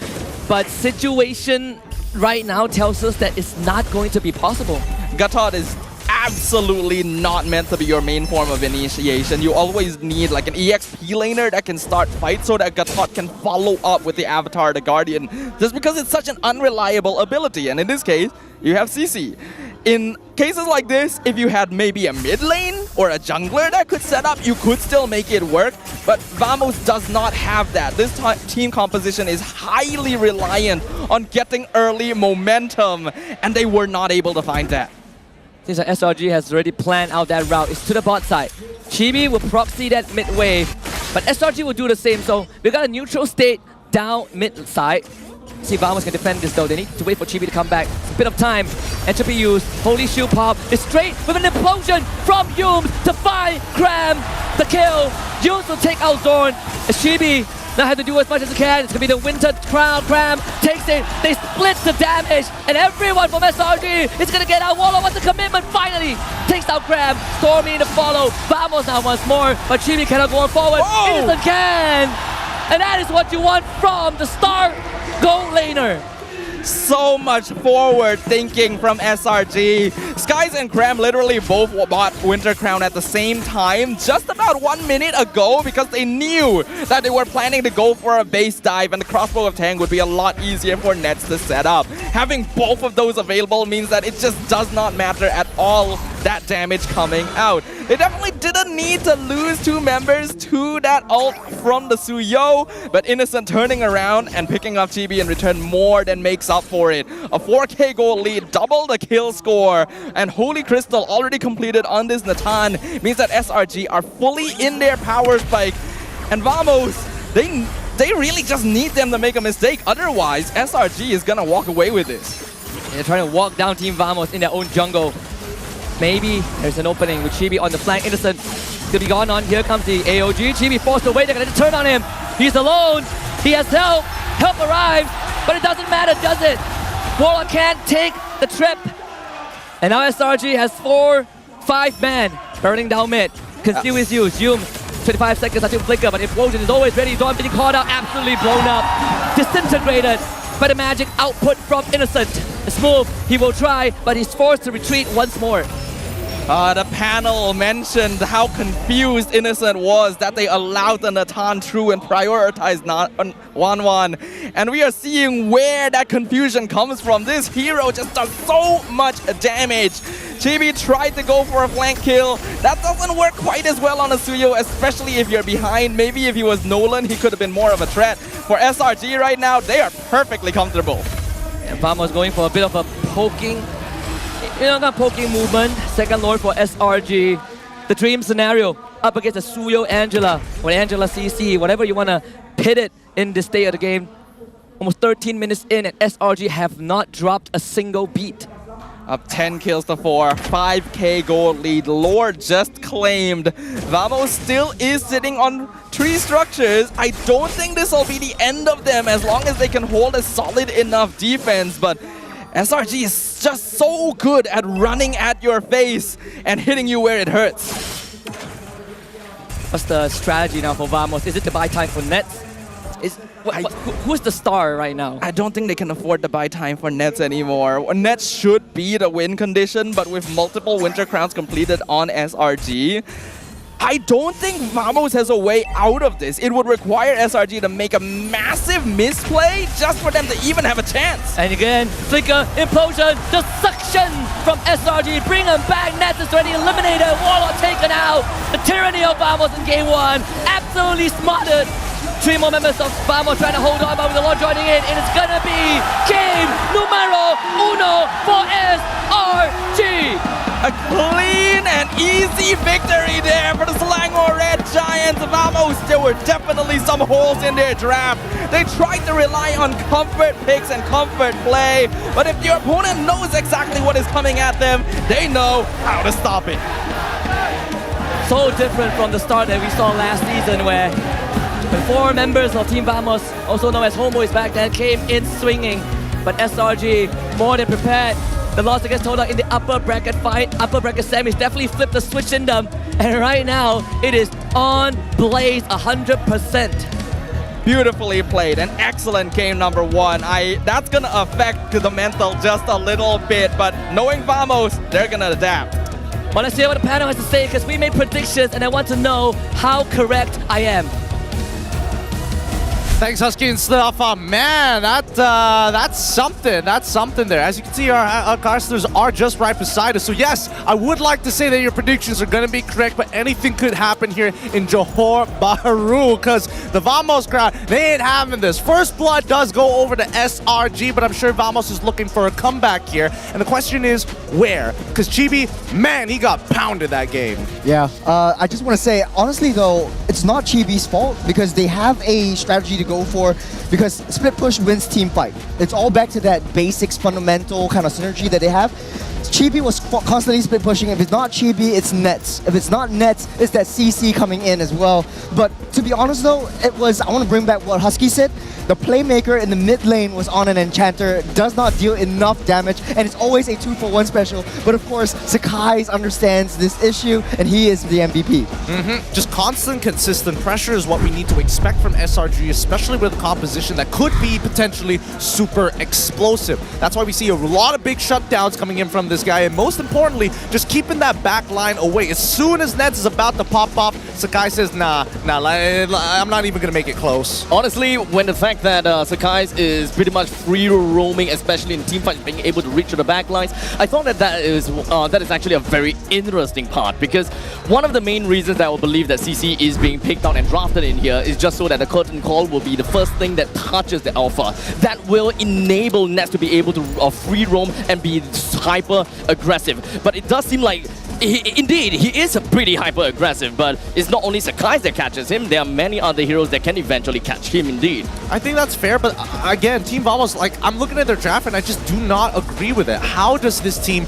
but situation right now tells us that it's not going to be possible. Gatot is absolutely not meant to be your main form of initiation. You always need like an EXP laner that can start fights so that Gatot can follow up with the Avatar, the Guardian, just because it's such an unreliable ability. And in this case, you have CC. In cases like this, if you had maybe a mid lane or a jungler that could set up, you could still make it work. But Vamos does not have that. This team composition is highly reliant on getting early momentum, and they were not able to find that. Since SRG has already planned out that route, it's to the bot side. Chibi will proxy that mid wave, but SRG will do the same. So we got a neutral state down mid side. See if Vamos can defend this though. They need to wait for Chibi to come back. It's a bit of time. Entropy used. Holy Shield Pop is straight with an implosion from Yume to find Cram the kill. Yume will take out Zorn. As Chibi now have to do as much as he can. It's going to be the Winter Crown. Cram takes it. They split the damage. And everyone from SRG is going to get out. Warlord wants a commitment. Finally takes out Cram. Stormy in the follow. Vamos now once more. But Chibi cannot go on forward. Innocent can. And that is what you want from the star gold laner. So much forward thinking from SRG. Skies and Cram literally both bought Winter Crown at the same time just about 1 minute ago because they knew that they were planning to go for a base dive and the crossbow of Tang would be a lot easier for Nets to set up. Having both of those available means that it just does not matter at all that damage coming out. They definitely didn't need to lose 2 members to that ult from the Suyo, but Innocent turning around and picking up Chibi in return more than makes up for it. A 4k gold lead, double the kill score, and Holy Crystal already completed on this Natan means that SRG are fully in their power spike, and Vamos, they really just need them to make a mistake, otherwise SRG is gonna walk away with this. They're trying to walk down Team Vamos in their own jungle. Maybe there's an opening with Chibi on the flank. Innocent to be gone on. Here comes the AOG. Chibi forced away. They're going to turn on him. He's alone. He has help. Help arrives. But it doesn't matter, does it? Warlock can't take the trip. And now SRG has 4-5 men burning down mid. Conceal is used. Yume, 25 seconds until flicker, but Implosion is always ready. Dawn being caught out, absolutely blown up. Disintegrated by the magic output from Innocent. Smooth, he will try, but he's forced to retreat once more. The panel mentioned how confused Innocent was that they allowed the Natan through and prioritized 1-1. And we are seeing where that confusion comes from. This hero just does so much damage. Chibi tried to go for a flank kill. That doesn't work quite as well on a Suyo, especially if you're behind. Maybe if he was Nolan, he could have been more of a threat. For SRG right now, they are perfectly comfortable. And Vamos going for a bit of a poking, poking movement. Second Lord for SRG. The dream scenario up against a Suyo Angela. When Angela CC, whatever you want to pit it in this state of the game. Almost 13 minutes in and SRG have not dropped a single beat. Up 10 kills to 4, 5k gold lead. Lord just claimed. Vamos still is sitting on 3 structures. I don't think this will be the end of them as long as they can hold a solid enough defense. But SRG is just so good at running at your face and hitting you where it hurts. What's the strategy now for Vamos? Is it to buy time for Nets? Who's the star right now? I don't think they can afford to buy time for Nets anymore. Nets should be the win condition, but with multiple Winter Crowns completed on SRG, I don't think Vamos has a way out of this. It would require SRG to make a massive misplay just for them to even have a chance. And again, Flicker, Implosion, the suction from SRG, bring him back. Nets is already eliminated, Warlord taken out. The tyranny of Vamos in game 1, absolutely smarted. 3 more members of Vamos trying to hold on, but with the Lord joining in, and it's gonna be game numero 1 for SRG. A clean and easy victory there for the Selangor Red Giants. Vamos, there were definitely some holes in their draft. They tried to rely on comfort picks and comfort play, but if your opponent knows exactly what is coming at them, they know how to stop it. So different from the start that we saw last season where the 4 members of Team Vamos, also known as Homeboys back then, came in swinging. But SRG, more than prepared. The loss against Toda in the upper bracket fight, upper bracket semis, definitely flipped the switch in them. And right now, it is on blaze 100%. Beautifully played, an excellent game number 1. That's gonna affect the mental just a little bit, but knowing Vamos, they're gonna adapt. Well, let's hear what the panel has to say because we made predictions and I want to know how correct I am. Thanks, Husky and Stuff. Man, that's something. That's something there. As you can see, our casters are just right beside us. So yes, I would like to say that your predictions are going to be correct, but anything could happen here in Johor Bahru because the Vamos crowd, they ain't having this. First Blood does go over to SRG, but I'm sure Vamos is looking for a comeback here. And the question is, where? Because Chibi, man, he got pounded that game. Yeah, I just want to say, honestly though, it's not Chibi's fault because they have a strategy to go for because split push wins team fight. It's all back to that basics, fundamental kind of synergy that they have. Chibi was constantly split pushing. If it's not Chibi, it's Nets. If it's not Nets, it's that CC coming in as well. But to be honest though, I want to bring back what Husky said. The playmaker in the mid lane was on an enchanter, does not deal enough damage, and it's always a 2-for-1 special. But of course, Sakai understands this issue, and he is the MVP. Just constant, consistent pressure is what we need to expect from SRG, especially with a composition that could be potentially super explosive. That's why we see a lot of big shutdowns coming in from this guy, and most importantly, just keeping that back line away. As soon as Nets is about to pop off, Sakai says, nah, I'm not even going to make it close. Honestly, when the fact that Sakai is pretty much free roaming, especially in team fights, being able to reach to the back lines, I thought that is actually a very interesting part because one of the main reasons that I will believe that CC is being picked out and drafted in here is just so that the curtain call will be the first thing that touches the alpha. That will enable Nets to be able to free roam and be hyper aggressive. But it does seem like indeed, he is pretty hyper-aggressive, but it's not only Sakai that catches him, there are many other heroes that can eventually catch him indeed. I think that's fair, but again, Team Vamos, I'm looking at their draft and I just do not agree with it. How is this team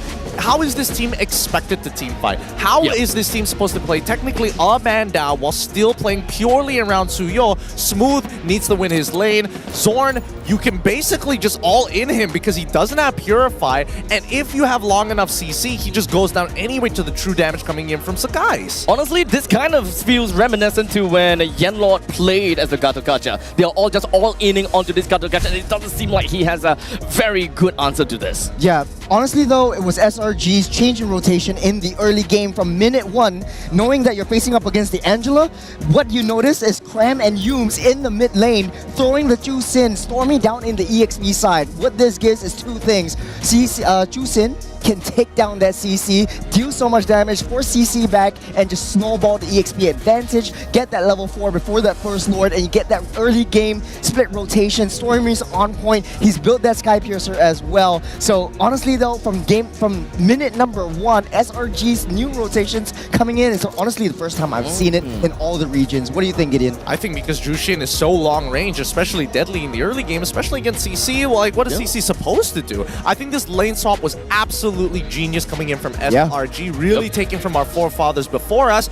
expected to team fight? How is this team supposed to play technically a man down while still playing purely around Suyo? Smooth needs to win his lane. Zorn, you can basically just all in him because he doesn't have Purify, and if you have long enough CC, he just goes down anyway to the true damage coming in from Sakai's. Honestly, this kind of feels reminiscent to when Yenlord played as the Gato Gacha. They are all just all-inning onto this Gato Gacha, and it doesn't seem like he has a very good answer to this. Yeah, honestly though, it was SRG's change in rotation in the early game from minute 1. Knowing that you're facing up against the Angela, what you notice is Cram and Yooms in the mid lane, throwing the Chu Sin, storming down in the EXP side. What this gives is 2 things. Chu Sin can take down that CC, deal so much damage, force CC back, and just snowball the EXP advantage, get that level 4 before that first Lord, and you get that early game split rotation. Stormy's on point. He's built that Sky Piercer as well. So honestly though, from minute number 1, SRG's new rotations coming in is honestly the first time I've seen it in all the regions. What do you think, Gideon? I think because Jushin is so long range, especially deadly in the early game, especially against CC, like what is CC supposed to do? I think this lane swap was absolutely absolutely genius coming in from SRG, really taking from our forefathers before us.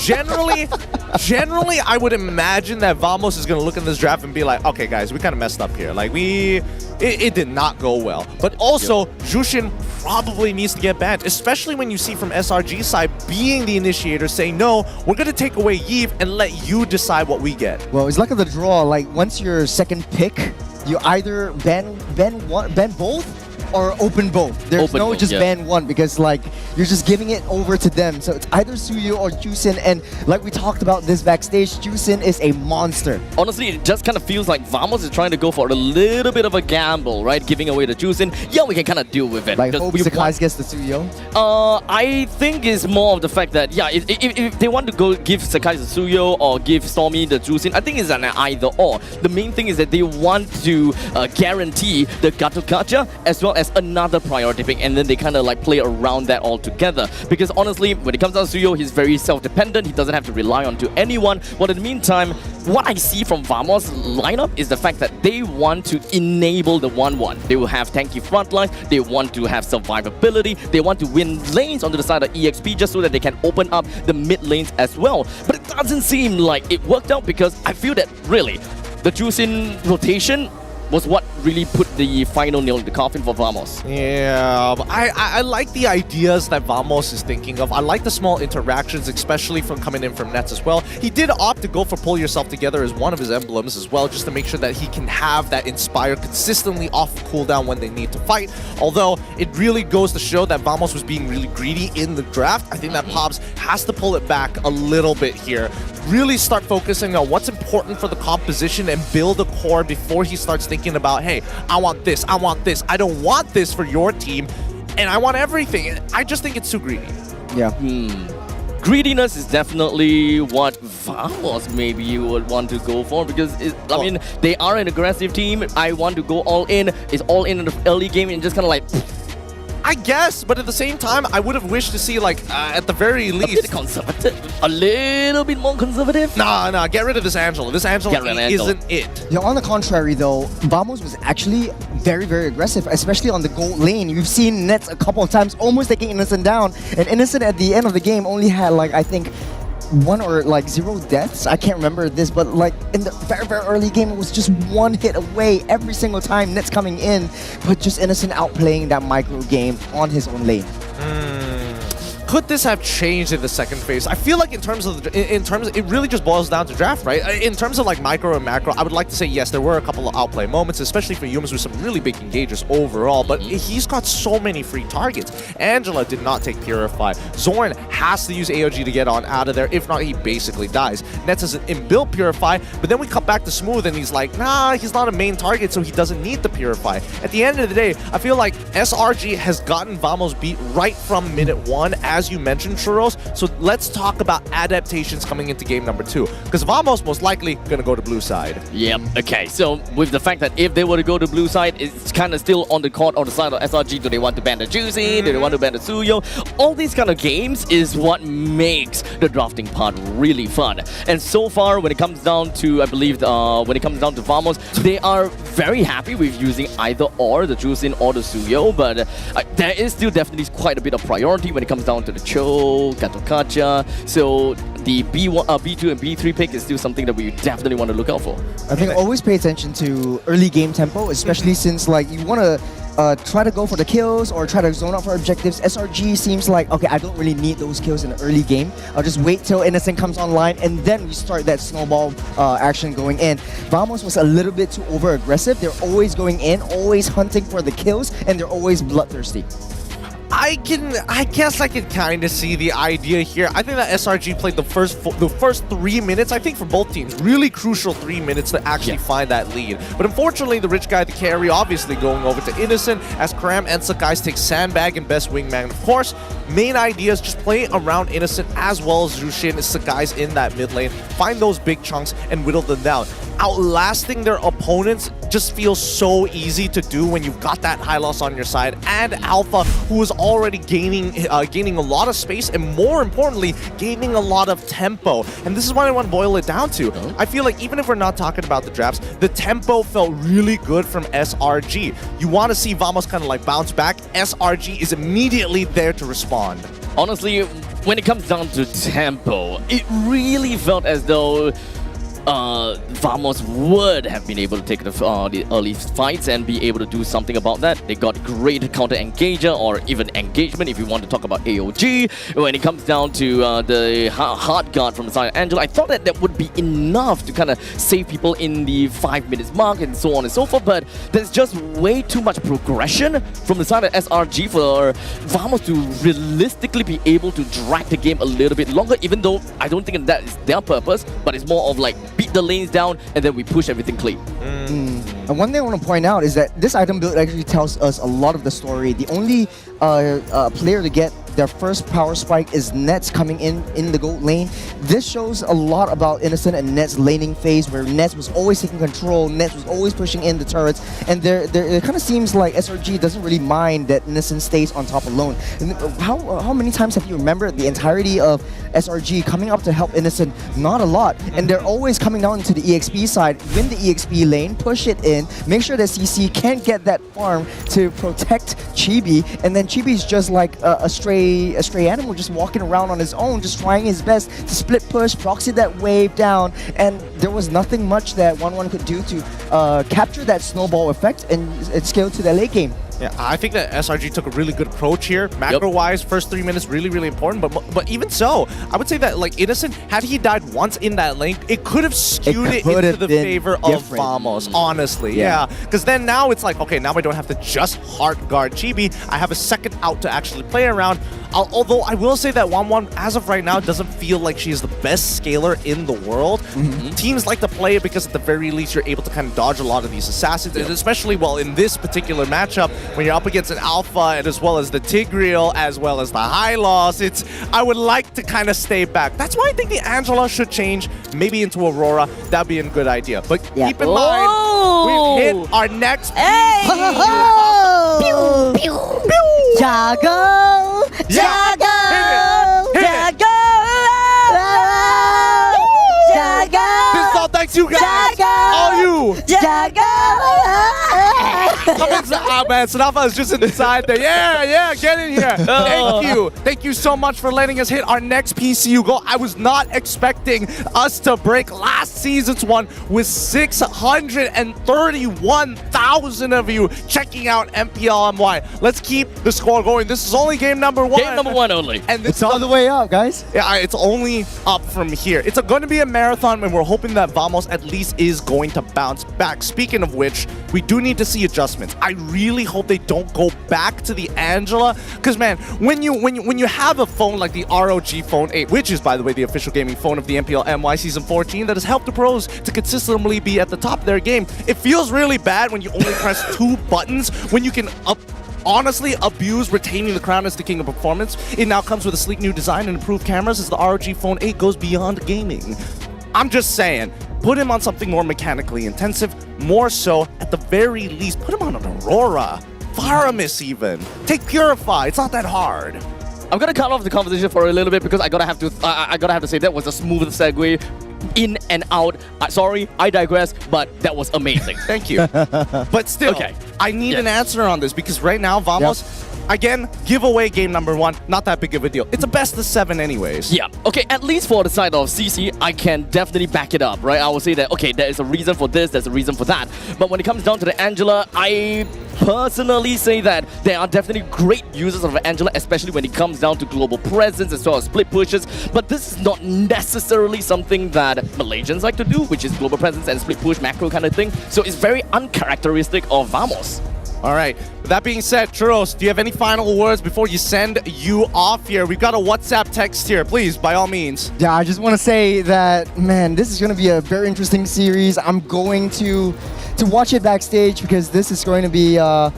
Generally, I would imagine that Vamos is going to look in this draft and be like, okay, guys, we kind of messed up here. Like, it did not go well. But also, Jushin probably needs to get banned, especially when you see from SRG's side being the initiator saying, no, we're going to take away Yves and let you decide what we get. Well, it's like the draw. Like, once you're second pick, you either ban both or open both. There's no just ban one, because like you're just giving it over to them. So it's either Suyo or Jusin, and like we talked about this backstage, Jusin is a monster. Honestly, it just kind of feels like Vamos is trying to go for a little bit of a gamble, right? Giving away the Jusin. Yeah, we can kind of deal with it. Like hope Sakai gets the Suyo? I think it's more of the fact that, yeah, if they want to go give Sakai the Suyo or give Stormy the Jusin, I think it's an either or. The main thing is that they want to guarantee the Gato Gacha as well as another priority pick, and then they kind of like play around that all together. Because honestly, when it comes down to Suyo, he's very self-dependent. He doesn't have to rely on to anyone. But in the meantime, what I see from Vamos' lineup is the fact that they want to enable the 1-1. They will have tanky front lines. They want to have survivability. They want to win lanes onto the side of EXP just so that they can open up the mid lanes as well. But it doesn't seem like it worked out, because I feel that really the Jusin rotation was what really put the final nail in the coffin for Vamos. Yeah, but I like the ideas that Vamos is thinking of. I like the small interactions, especially from coming in from Nets as well. He did opt to go for pull yourself together as one of his emblems as well, just to make sure that he can have that inspire consistently off cooldown when they need to fight. Although it really goes to show that Vamos was being really greedy in the draft. I think that Pobs has to pull it back a little bit here. Really start focusing on what's important for the composition and build a core before he starts thinking about, hey, I want this, I don't want this for your team, and I want everything. I just think it's too greedy. Yeah. Greediness is definitely what Vamos maybe you would want to go for, because I mean, they are an aggressive team. I want to go all in. It's all in the early game and just kind of like... I guess, but at the same time, I would have wished to see, like, at the very least... A bit conservative. A little bit more conservative? Nah, get rid of this Angela. This Angela isn't it. Yeah, on the contrary, though, Vamos was actually very, very aggressive, especially on the gold lane. You've seen Nets a couple of times almost taking Innocent down, and Innocent at the end of the game only had, like, I think, 1 or like 0 deaths. I can't remember this, but like in the very, very early game, it was just 1 hit away every single time Nets coming in, but just Innocent outplaying that micro game on his own lane. Could this have changed in the second phase? I feel like in terms of it really just boils down to draft, right? In terms of like micro and macro, I would like to say yes, there were a couple of outplay moments, especially for humans with some really big engages overall, but he's got so many free targets. Angela did not take Purify. Zorn has to use AOG to get on out of there. If not, he basically dies. Nets has an inbuilt Purify, but then we cut back to Smooth and he's like, nah, he's not a main target, so he doesn't need the Purify. At the end of the day, I feel like SRG has gotten Vamos beat right from minute 1, as you mentioned, Churros. So let's talk about adaptations coming into game number 2, because Vamos most likely gonna go to blue side. Yep. Okay. So with the fact that if they were to go to blue side, it's kind of still on the court on the side of SRG. Do they want to ban the Juicy? Do they want to ban the Suyo? All these kind of games is what makes the drafting part really fun. And so far, when it comes down to, I believe, when it comes down to Vamos, they are very happy with using either or, the Juicin or the Suyo, but there is still definitely quite a bit of priority when it comes down to the Cho, Gato Kacha. So the B1, B2 and B3 pick is still something that we definitely want to look out for. I think always pay attention to early game tempo, especially since like you want to try to go for the kills or try to zone out for objectives. SRG seems like, okay, I don't really need those kills in the early game. I'll just wait till Innocent comes online and then we start that snowball action going in. Vamos was a little bit too over-aggressive. They're always going in, always hunting for the kills, and they're always bloodthirsty. I guess I can kind of see the idea here. I think that SRG played the first 3 minutes, I think for both teams, really crucial 3 minutes to actually find that lead. But unfortunately, the rich guy, the carry, obviously going over to Innocent as Karam and Sakai take Sandbag and Best Wingman. Of course, main idea is just play around Innocent as well as Jushin, Sakai's in that mid lane, find those big chunks and whittle them down. outlasting their opponents just feels so easy to do when you've got that high loss on your side, and Alpha, who is already gaining a lot of space, and more importantly, gaining a lot of tempo. And this is what I want to boil it down to. I feel like even if we're not talking about the drafts, the tempo felt really good from SRG. You want to see Vamos kind of like bounce back. SRG is immediately there to respond. Honestly, when it comes down to tempo, it really felt as though Vamos would have been able to take the early fights and be able to do something about that. They got great counter engager or even engagement if you want to talk about AOG. When it comes down to the hard guard from the side of Angela, I thought that that would be enough to kind of save people in the 5 minutes mark and so on and so forth, but there's just way too much progression from the side of SRG for Vamos to realistically be able to drag the game a little bit longer, even though I don't think that is their purpose, but it's more of like beat the lanes down and then we push everything clean. And one thing I want to point out is that this item build actually tells us a lot of the story. The only player to get their first power spike is Nets coming in the gold lane. This shows a lot about Innocent and Nets laning phase, where Nets was always taking control, Nets was always pushing in the turrets, and it kind of seems like SRG doesn't really mind that Innocent stays on top alone. And how many times have you remembered the entirety of SRG coming up to help Innocent? Not a lot. And they're always coming down into the EXP side, win the EXP lane, push it in, make sure that CC can't get that farm to protect Chibi, and then Chibi's just like a stray animal just walking around on his own, just trying his best to split push, proxy that wave down, and there was nothing much that 1-1 could do to capture that snowball effect and scale to the late game. Yeah, I think that SRG took a really good approach here. Macro-wise, first 3 minutes really, really important. But even so, I would say that like Innocent, had he died once in that lane, it could have skewed it into the favor of Vamos, honestly. Yeah, because then now it's like, okay, now I don't have to just hard guard Chibi. I have a second out to actually play around. Although I will say that 1-1, as of right now, doesn't feel like she is the best scaler in the world. Teams like to play it because at the very least you're able to kind of dodge a lot of these assassins, and especially, well, in this particular matchup, when you're up against an Alpha and as well as the Tigreal, as well as the high loss, I would like to kind of stay back. That's why I think the Angela should change, maybe into Aurora. That'd be a good idea. But keep in mind, we've hit our next Pew, pew, pew. Jago! Jago! Jago! Jago! This is all thanks you guys! Jago! All you! Jago! Come inside, man. Sanafa is just inside there. Yeah, get in here. Thank you so much for letting us hit our next PCU goal. I was not expecting us to break last season's one with 631,000 of you checking out MPL MY. Let's keep the score going. This is only game number 1. Game number 1 only. And it's all the way up, guys. Yeah, it's only up from here. It's going to be a marathon, and we're hoping that Vamos at least is going to bounce back. Speaking of which, we do need to see adjustments. I really hope they don't go back to the Angela, because man, when you have a phone like the ROG Phone 8, which is by the way the official gaming phone of the MPL MY Season 14, that has helped the pros to consistently be at the top of their game, it feels really bad when you only press 2 buttons when you can honestly abuse retaining the crown as the king of performance. It now comes with a sleek new design and improved cameras as the ROG Phone 8 goes beyond gaming. I'm just saying, put him on something more mechanically intensive, more so, at the very least, put him on an Aurora, Faramis even. Take Purify, it's not that hard. I'm gonna cut off the conversation for a little bit because I gotta have to say that was a smooth segue in and out. Sorry, I digress, but that was amazing. Thank you. But still, I need an answer on this because right now, Vamos, again, giveaway game number 1, not that big of a deal. It's a best of 7 anyways. Yeah, okay, at least for the side of CC, I can definitely back it up, right? I will say that, okay, there is a reason for this, there's a reason for that. But when it comes down to the Angela, I personally say that there are definitely great users of Angela, especially when it comes down to global presence as well as split pushes. But this is not necessarily something that Malaysians like to do, which is global presence and split push macro kind of thing. So it's very uncharacteristic of Vamos. All right. With that being said, Churros, do you have any final words before you send you off here? We've got a WhatsApp text here. Please, by all means. Yeah, I just want to say that, man, this is going to be a very interesting series. I'm going to watch it backstage because this is going to be a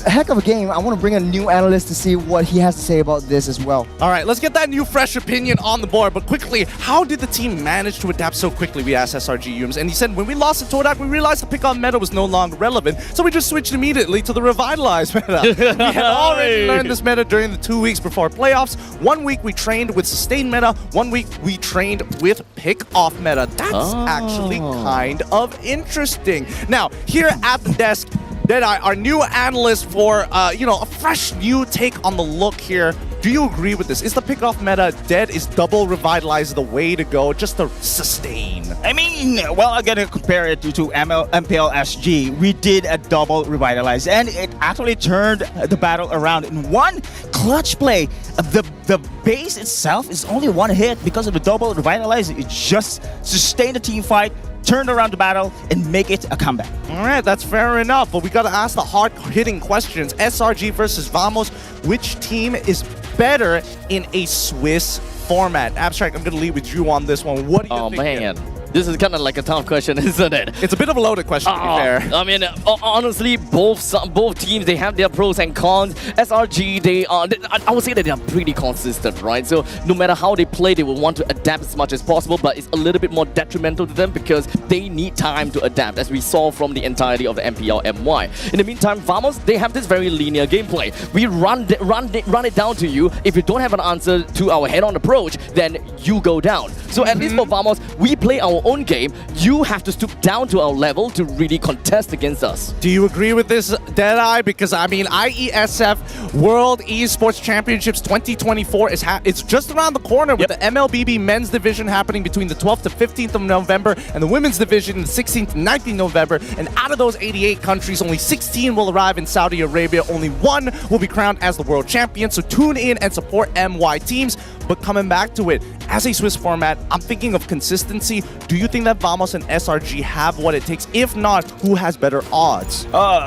heck of a game. I want to bring a new analyst to see what he has to say about this as well. All right, let's get that new fresh opinion on the board. But quickly, how did the team manage to adapt so quickly? We asked SRG Yums, and he said, when we lost to Todak, we realized the pick-on meta was no longer relevant, so we just switched immediately to the revitalized meta. We had already learned this meta during the 2 weeks before playoffs. 1 week we trained with sustained meta, 1 week we trained with pick-off meta. That's actually kind of interesting. Now, here at the desk, Deadeye, our new analyst for, a fresh new take on the look here. Do you agree with this? Is the pick-off meta dead? Is double revitalize the way to go, just to sustain? I mean, well, I'm gonna compare it to MPL SG. We did a double revitalize, and it actually turned the battle around in one clutch play. The base itself is only one hit because of the double revitalize. It just sustained the team fight, turned around the battle, and make it a comeback. All right, that's fair enough, but we gotta ask the hard-hitting questions. SRG versus Vamos, which team is better in a Swiss format? Abstract, I'm gonna lead with you on this one. What do you think? Oh man, this is kind of like a tough question, isn't it? It's a bit of a loaded question, to be fair. I mean, honestly, both teams, they have their pros and cons. SRG, I would say that they are pretty consistent, right? So no matter how they play, they will want to adapt as much as possible, but it's a little bit more detrimental to them because they need time to adapt, as we saw from the entirety of the MPL MY. In the meantime, Vamos, they have this very linear gameplay. We run it down to you. If you don't have an answer to our head-on approach, then you go down. So at least for Vamos, we play our own game. You have to stoop down to our level to really contest against us. Do you agree with this, Deadeye? Because, I mean, IESF World Esports Championships 2024 it's just around the corner with the MLBB men's division happening between the 12th to 15th of November and the women's division the 16th to 19th November. And out of those 88 countries, only 16 will arrive in Saudi Arabia. Only one will be crowned as the world champion. So tune in and support MY teams. But coming back to it, as a Swiss format, I'm thinking of consistency. Do you think that Vamos and SRG have what it takes? If not, who has better odds?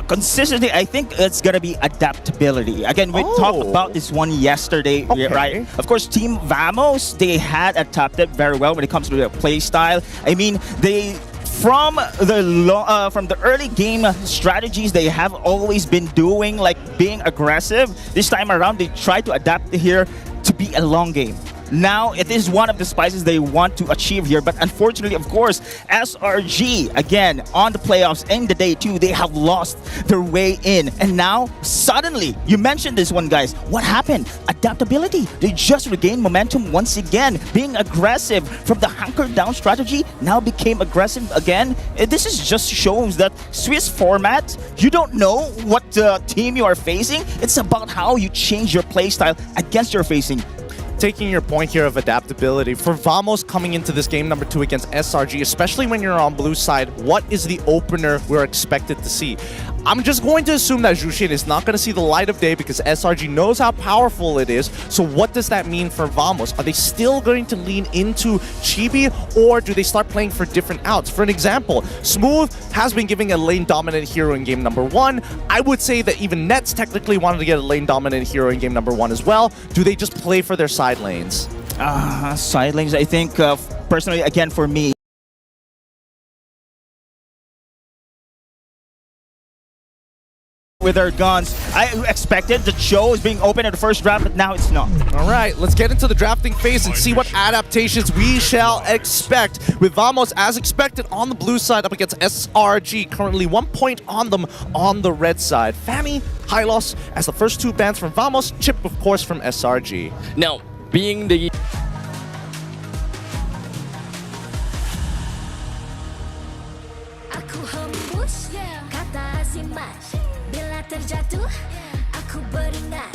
Consistency, I think it's gonna be adaptability. Again, we talked about this one yesterday, right? Of course, Team Vamos, they had adapted very well when it comes to their play style. I mean, from the early game strategies they have always been doing, like being aggressive. This time around, they try to adapt here to be a long game. Now, it is one of the spices they want to achieve here, but unfortunately, of course, SRG, again, on the playoffs in the day 2, they have lost their way in. And now, suddenly, you mentioned this one, guys. What happened? Adaptability. They just regained momentum once again. Being aggressive from the hunkered down strategy now became aggressive again. This is just shows that Swiss format, you don't know what team you are facing. It's about how you change your playstyle against your facing. Taking your point here of adaptability, for Vamos coming into this game number 2 against SRG, especially when you're on blue side, what is the opener we're expected to see? I'm just going to assume that Jushin is not going to see the light of day because SRG knows how powerful it is. So what does that mean for Vamos? Are they still going to lean into Chibi, or do they start playing for different outs? For an example, Smooth has been giving a lane dominant hero in game number 1. I would say that even Nets technically wanted to get a lane dominant hero in game number 1 as well. Do they just play for their side lanes? Side lanes, I think, personally, again, for me, with their guns. I expected the show is being open in the first draft, but now it's not. All right, let's get into the drafting phase and see what adaptations we shall expect. With Vamos, as expected, on the blue side up against SRG, currently 1 point on them on the red side. Fami, Hylos as the first 2 bans from Vamos, Chip, of course, from SRG. Now, being the Aku hembus kata simas. Bila terjatuh, aku beringat.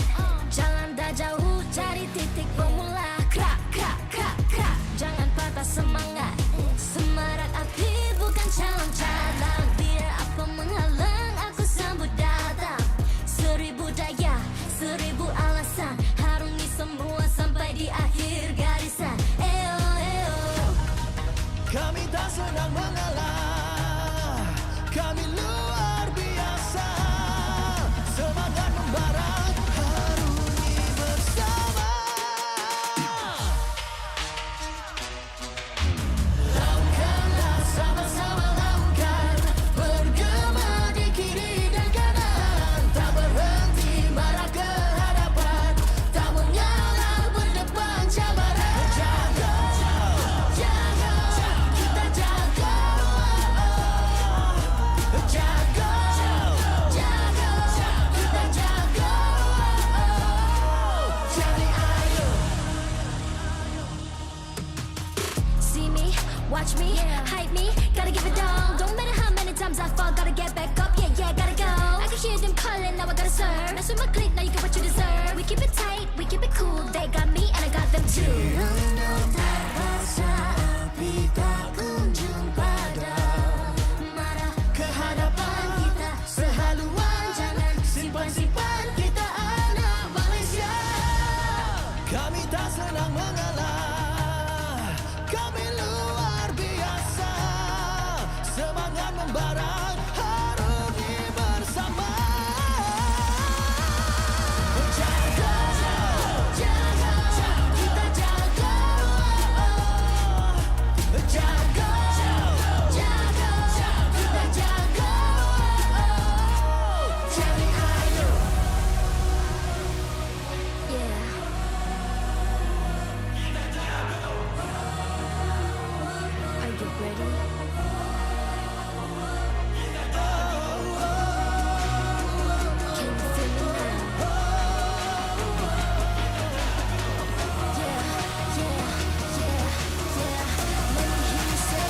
Jalan dah jauh, cari titik bermula. Krak, krak, krak, krak. Jangan patah semangat. Semarak api bukan calon cadangan. Biar apa menghalang, aku sambut datang. 1000 daya, 1000 alasan. Harungi semua sampai di akhir garisan. Eo, eo. Kami tak senang mengalah, kami luar biasa. Semangat membara, harungi bersama. Lakukanlah sama-sama lakukan, bergema di kiri dan kanan. Tak Watch me, hype me, gotta give it all. Don't matter how many times I fall, gotta get back up. Yeah, yeah, gotta go. I can hear them calling, now I gotta serve. Mess with my clique, now you get what you deserve. We keep it tight, we keep it cool. They got me and I got them too. Api tak kunjung padam. Marah kehadapan kita sehaluan. Jangan simpan-simpan, kita anak Malaysia. Kami tak senang mengalah, kami luar biasa. Semangat membara, harungi bersama. Jaga, jaga, kita jaga. Jaga, jaga, kita jaga. Jadi ayo. Are you ready? Can you feel me now? Yeah, yeah, yeah, yeah. Let me hear you say.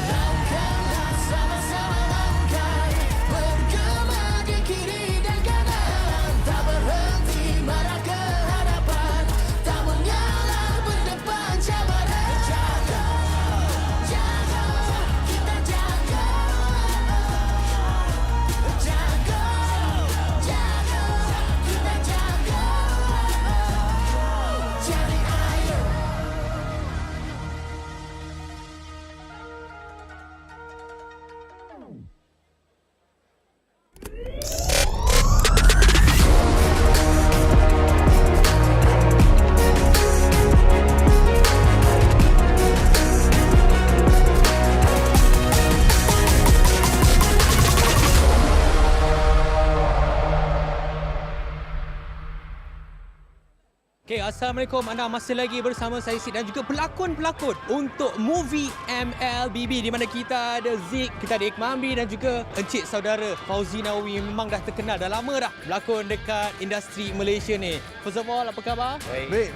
Langkahlah sama-sama langkah, bergema di kiri dan kanan. Tak berhenti marah ke hadapan, tak mengalah berdepan cabaran. Jaga, jaga, kita jaga. Jaga, jaga, kita jaga. Jadi ayo. Okay, Assalamualaikum. Anda masih lagi bersama saya Sid dan juga pelakon-pelakon untuk movie MLBB di mana kita ada Zik, kita ada Ikmambi dan juga encik saudara Fauzi Nawawi. Memang dah terkenal, dah lama dah berlakon dekat industri Malaysia ni. First of all, apa khabar? Baik.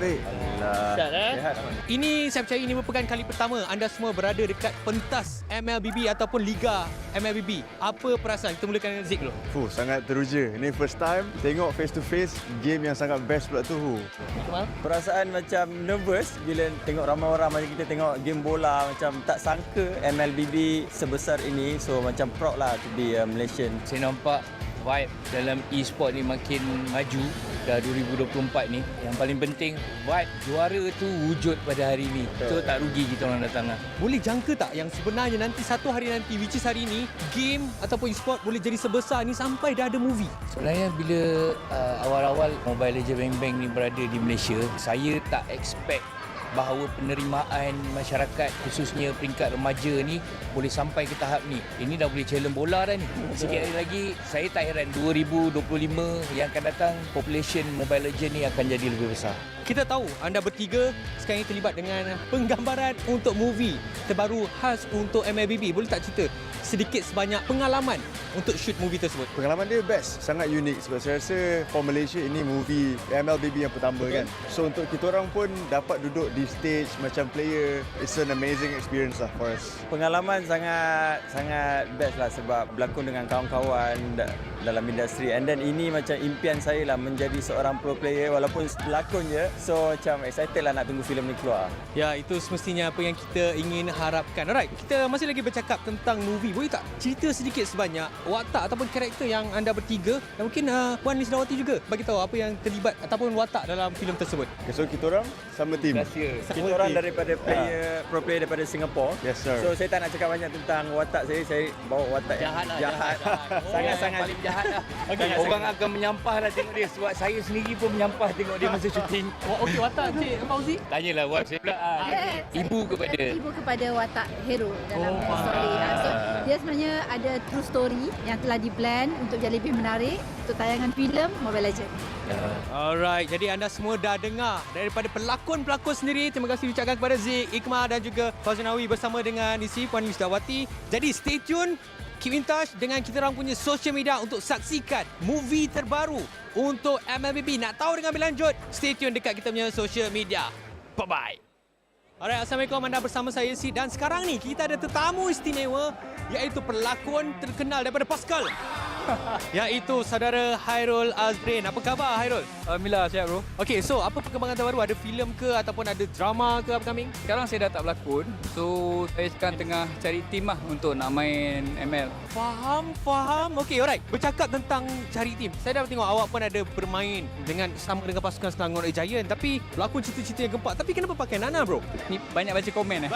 Sihat, Ini saya percaya ini merupakan kali pertama anda semua berada dekat pentas MLBB ataupun Liga MLBB. Apa perasaan? Kita mulakan dengan Zik dulu. Sangat teruja. Ini first time tengok face to face game yang sangat best pula tu. Perasaan macam nervous bila tengok ramai orang macam kita tengok game bola, macam tak sangka MLBB sebesar ini, so macam proud lah to be a Malaysian. Saya nampak vibe dalam eSports ni makin maju dah 2024 ni. Yang paling penting vibe juara tu wujud pada hari ni. So tak rugi kita orang datang lah. Boleh jangka tak yang sebenarnya nanti satu hari nanti, which is hari ni, game ataupun eSport boleh jadi sebesar ni sampai dah ada movie? Sebenarnya bila awal-awal Mobile Legends Bang Bang ni berada di Malaysia, saya tak expect bahawa penerimaan masyarakat khususnya peringkat remaja ni boleh sampai ke tahap ni. Ini dah boleh challenge bola dah ni. Sikit hari lagi saya tak heran 2025 yang akan datang population Mobile Legends ni akan jadi lebih besar. Kita tahu anda bertiga sekarang ini terlibat dengan penggambaran untuk movie terbaru khas untuk MLBB. Boleh tak cerita sedikit sebanyak pengalaman untuk shoot movie tersebut? Pengalaman dia best, sangat unik sebab saya rasa for Malaysia ini movie MLBB yang pertama kan. So untuk kita orang pun dapat duduk di stage macam player, it's an amazing experience lah for us. Pengalaman sangat best lah sebab berlakon dengan kawan-kawan dalam industri, and then ini macam impian saya lah menjadi seorang pro player walaupun berlakon je. So macam excited lah nak tunggu filem ni keluar. Ya, itu semestinya apa yang kita ingin harapkan. Alright, kita masih lagi bercakap tentang movie. Boleh tak cerita sedikit sebanyak watak ataupun karakter yang anda bertiga dan mungkin Puan Lisdawati juga bagi tahu apa yang terlibat ataupun watak dalam filem tersebut. Okay, so kita orang sama team. Kita orang daripada pro player daripada Singapore. Yes sir. So saya tak nak cakap banyak tentang watak saya bawa watak jahat. Sangat-sangat paling jahat lah. Okay, orang akan menyampah lah tengok dia sebab saya sendiri pun menyampah tengok dia masa syuting. Okey, watak Cik Fauzi? Tanyalah buat saya pula. Ibu kepada watak hero dalam story. So, dia sebenarnya ada true story yang telah di-blend untuk jadi lebih menarik untuk tayangan filem Mobile Legends. Alright, jadi anda semua dah dengar daripada pelakon-pelakon sendiri. Terima kasih diucapkan kepada Zik, Ikmah dan juga Fauzi Nawawi bersama dengan isi Puan Lisdawati. Jadi stay tune keep in touch dengan kita orang punya social media untuk saksikan movie terbaru untuk MLBB. Nak tahu dengan lebih lanjut, stay tune dekat kita punya social media. Bye-bye. Alright, Assalamualaikum, anda bersama saya Sid, dan sekarang ni kita ada tetamu istimewa iaitu pelakon terkenal daripada Pascal. Iaitu saudara Hairul Azrin. Apa khabar Hairul? Alhamdulillah, sihat bro. Okay, so apa perkembangan terbaru? Ada filem ke ataupun ada drama ke upcoming? Sekarang saya dah tak berlakon. So, saya sekarang tengah cari tim lah untuk nak main ML. Faham. Okay, alright. Bercakap tentang cari tim, saya dah tengok awak pun ada bermain sama dengan pasukan Selangor Giant, tapi berlakon cerita-cerita yang gempak. Tapi kenapa pakai Nana bro? Ni banyak baca komen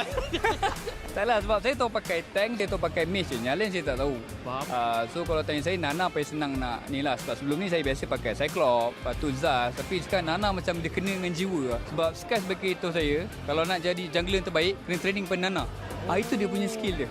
Tak lah, sebab saya tahu pakai tank, saya tahu pakai mage je. Yang lain saya tak tahu. Faham. So kalau tanya saya, Nana paling senang nak ni lah. Sebab sebelum ni saya biasa pakai Cyclops, lepas tu Zaz. Tapi sekarang Nana macam dia kena dengan jiwa lah. Sebab Sky sebagai itu saya, kalau nak jadi jungler yang terbaik, kena training pada Nana. Itu dia punya skill dia.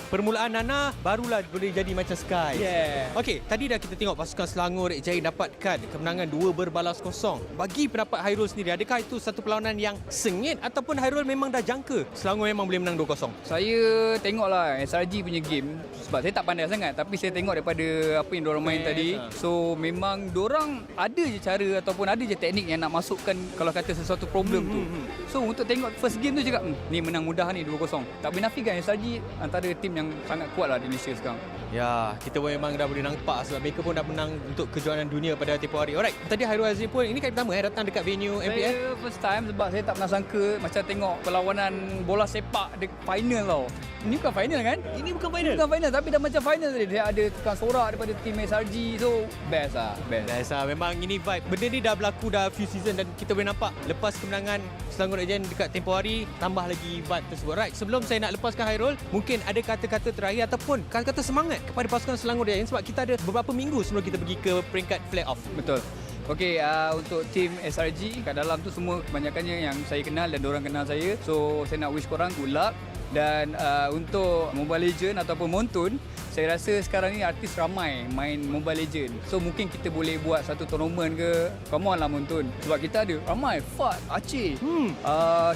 Permulaan Nana barulah boleh jadi macam Sky. Yeah. Okey, tadi dah kita tengok pasukan Selangor Giant dapatkan kemenangan 2-0. Bagi pendapat Hairul sendiri, adakah itu satu perlawanan yang sengit ataupun Hairul memang dah jangka Selangor memang boleh menang 2-0? Saya tengoklah SRG punya game, sebab saya tak pandai sangat, tapi saya tengok daripada apa yang diorang main tadi. So memang diorang ada je cara ataupun ada je teknik yang nak masukkan kalau kata sesuatu problem tu. So untuk tengok first game tu cakap ni menang mudah ni 2-0. Tak boleh nafikan SRG antara tim yang sangat kuat lah di Malaysia sekarang. Ya, kita pun memang dah boleh nampak sebab mereka pun dah menang untuk kejuaraan dunia pada tempoh hari. Alright, tadi Hairul Azrin pun ini kali pertama datang dekat venue MPL. Saya first time sebab saya tak pernah sangka macam tengok perlawanan bola sepak di final tau. Ini bukan final kan? Ini bukan final. Bukan final tapi dah macam final tadi. Dia ada tukang sorak daripada tim SRG. So best lah. Best lah. Memang ini vibe. Benda ni dah berlaku dah few season dan kita boleh nampak lepas kemenangan Selangor Giant dekat tempoh hari, tambah lagi vibe tersebut. Right, sebelum saya nak lepaskan Hairul, mungkin ada kata-kata terakhir ataupun kata-kata semangat kepada pasukan Selangor Giant sebab kita ada beberapa minggu sebelum kita pergi ke peringkat play-off. Betul. Okey, untuk tim SRG kat dalam tu semua kebanyakannya yang saya kenal dan diorang kenal saya. So saya nak wish korang good luck. Dan untuk Mobile Legend ataupun Montun, saya rasa sekarang ni artis ramai main Mobile Legend. So mungkin kita boleh buat satu tournament ke. Come on lah Montun. Sebab kita ada ramai Fat, Aceh,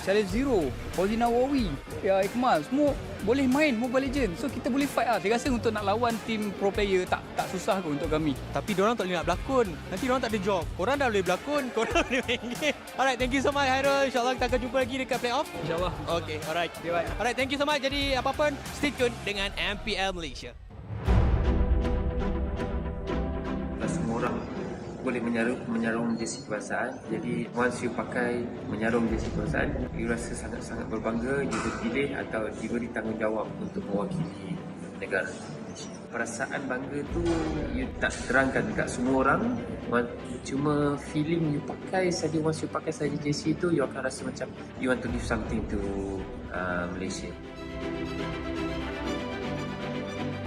Challenge Zero, Paulina Wawi, Iqmal, semua boleh main Mobile Legend. So kita boleh fight lah. Saya rasa untuk nak lawan tim pro player tak susah ke untuk kami. Tapi diorang tak boleh nak berlakon. Nanti diorang tak ada job. Korang dah boleh berlakon, korang boleh main game. Alright, thank you so much Hairul. InsyaAllah kita akan jumpa lagi dekat playoff. InsyaAllah. Okay, alright. Alright, thank you so much. Jadi apa-apa, stay tune dengan MPL Malaysia. Semua orang boleh menyarung jersey kebangsaan. Jadi once you pakai menyarung jersey kebangsaan, you rasa sangat-sangat berbangga, you dipilih atau diberi tanggungjawab untuk mewakili negara. Perasaan bangga tu you tak terangkan dekat semua orang. Cuma feeling you pakai saja, once you pakai saja jersey tu, you akan rasa macam you want to give something to Malaysia.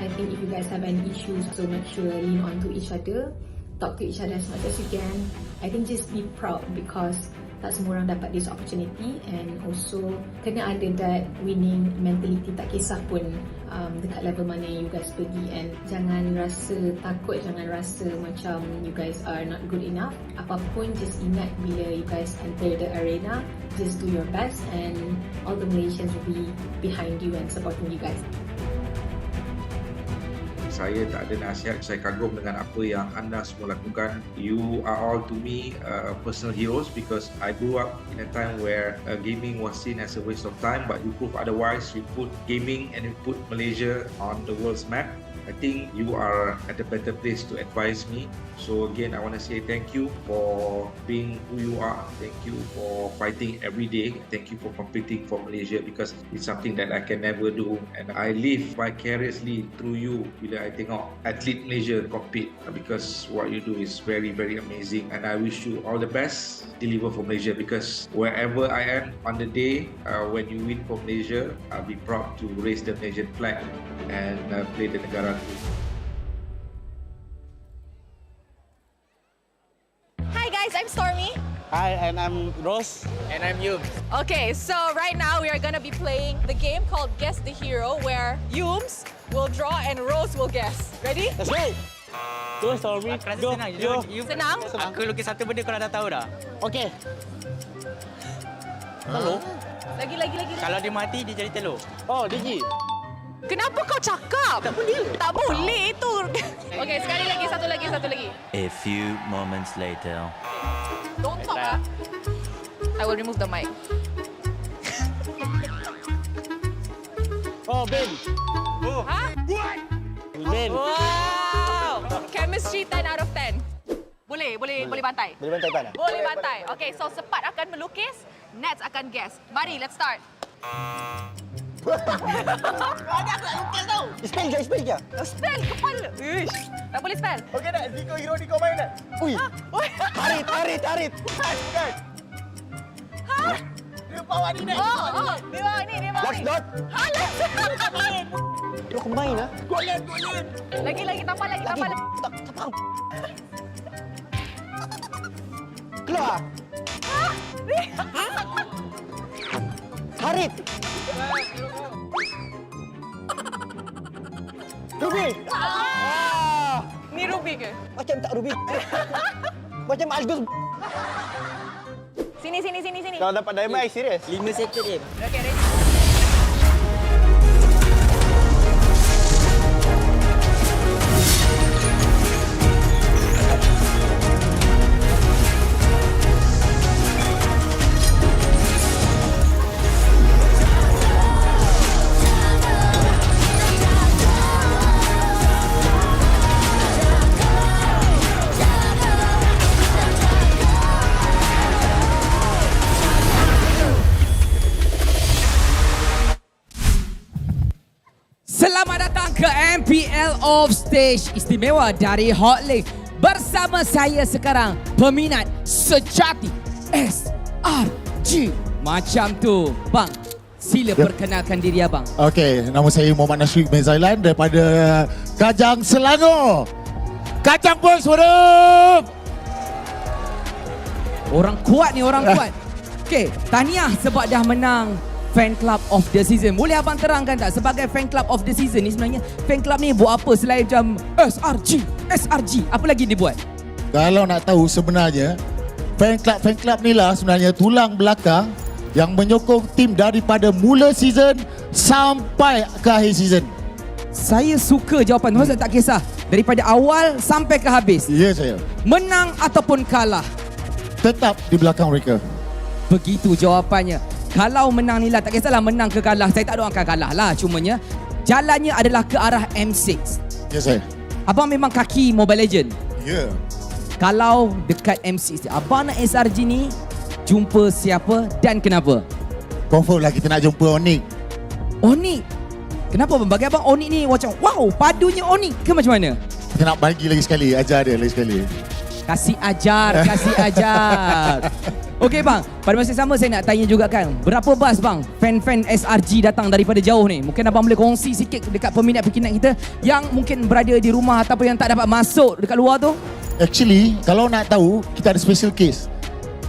I think if you guys have any issues, so make sure lean on to each other, talk to each other as much as you can. I think just be proud because tak semua orang dapat this opportunity, and also kena ada that winning mentality, tak kisah pun dekat level mana you guys pergi, and jangan rasa takut, jangan rasa macam you guys are not good enough. Apapun, just ingat bila you guys enter the arena, just do your best and all the Malaysians will be behind you and supporting you guys. Saya tak ada nasihat, saya kagum dengan apa yang anda semua lakukan. You are all to me personal heroes because I grew up in a time where gaming was seen as a waste of time, but you prove otherwise. You put gaming and you put Malaysia on the world's map. I think you are at a better place to advise me. So again, I want to say thank you for being who you are. Thank you for fighting every day. Thank you for competing for Malaysia because it's something that I can never do. And I live vicariously through you bila I tengok atlet Malaysia compete because what you do is very, very amazing. And I wish you all the best. Deliver for Malaysia because wherever I am on the day when you win for Malaysia, I'll be proud to raise the Malaysian flag and play the negara. Hi guys, I'm Stormy. Hi, and I'm Rose. And I'm Yum. Okay, so right now we are gonna be playing the game called Guess the Hero, where Yums will draw and Rose will guess. Ready? Let's go! Go, Stormy. Aku rasa Go, senang. go. Senang? Aku lukis satu benda kau dah tahu dah. Okay. Telur? Lagi. Kalau dia mati, dia jadi telur. Oh, Digi. Kenapa kau cakap? Tak boleh. Tak boleh itu. Okay, sekali lagi, satu lagi. A few moments later. Don't talk. I will remove the mic. Oh, Ben. Ha? Ben. Wow. Chemistry 10 out of 10. Boleh bantai. Boleh bantai pan? Boleh bantai. Okay, so Sepat akan melukis, Nats akan guess. Mari, let's start. Ada aku nak lukis tau. Spell je. Spell kepala. Ish. Tak boleh spell. Okey tak? Ziko hero ni kau main tak? Ui. Tarit. Bukan. Ha? Dia bawa ni nak. Dia bawa ni. Last dot. Ha, last dot. Dia combine lah. Golen. Lagi, tambah lagi. Tak faham. Keluar. Tarit. Ruby. Ni Ruby ke? Macam tak Ruby. Macam Algus. Sini. Kalau dapat diamond, serius. 5 second je. Okay, ready? Selamat datang ke MPL Off Stage istimewa dari Hot League. Bersama saya sekarang peminat sejati SRG. Macam tu. Bang, sila perkenalkan diri abang. Okey, nama saya Muhammad Nashrik bin Zailan daripada Kajang Selangor. Kajang boys, what up? Orang kuat ni, orang kuat. Okey, tahniah sebab dah menang Fan Club of the Season. Boleh abang terangkan tak sebagai Fan Club of the Season ni sebenarnya fan club ni buat apa selain macam SRG, apa lagi dia buat? Kalau nak tahu sebenarnya fan club ni lah sebenarnya tulang belakang yang menyokong tim daripada mula season sampai ke akhir season. Saya suka jawapan tu, saya tak kisah daripada awal sampai ke habis. Ya saya. Menang ataupun kalah, tetap di belakang mereka. Begitu jawapannya. Kalau menang ni lah, tak kisahlah menang ke kalah, saya tak doakan kalah lah. Cumanya jalannya adalah ke arah M6. Ya saya. Abang memang kaki Mobile Legend. Ya. Kalau dekat M6, abang nak SRG ni jumpa siapa dan kenapa? Confirm lah kita nak jumpa Onyx. Onyx? Kenapa bang? Bagi abang Onyx ni macam wow, padunya Onyx ke macam mana? Kita nak bagi lagi sekali, ajar dia lagi sekali. Kasih ajar. Okey bang, pada masa yang sama saya nak tanya juga kan, berapa bas bang fan-fan SRG datang daripada jauh ni? Mungkin abang boleh kongsi sikit dekat peminat-peminat kita yang mungkin berada di rumah ataupun yang tak dapat masuk dekat luar tu. Actually, kalau nak tahu, kita ada special case.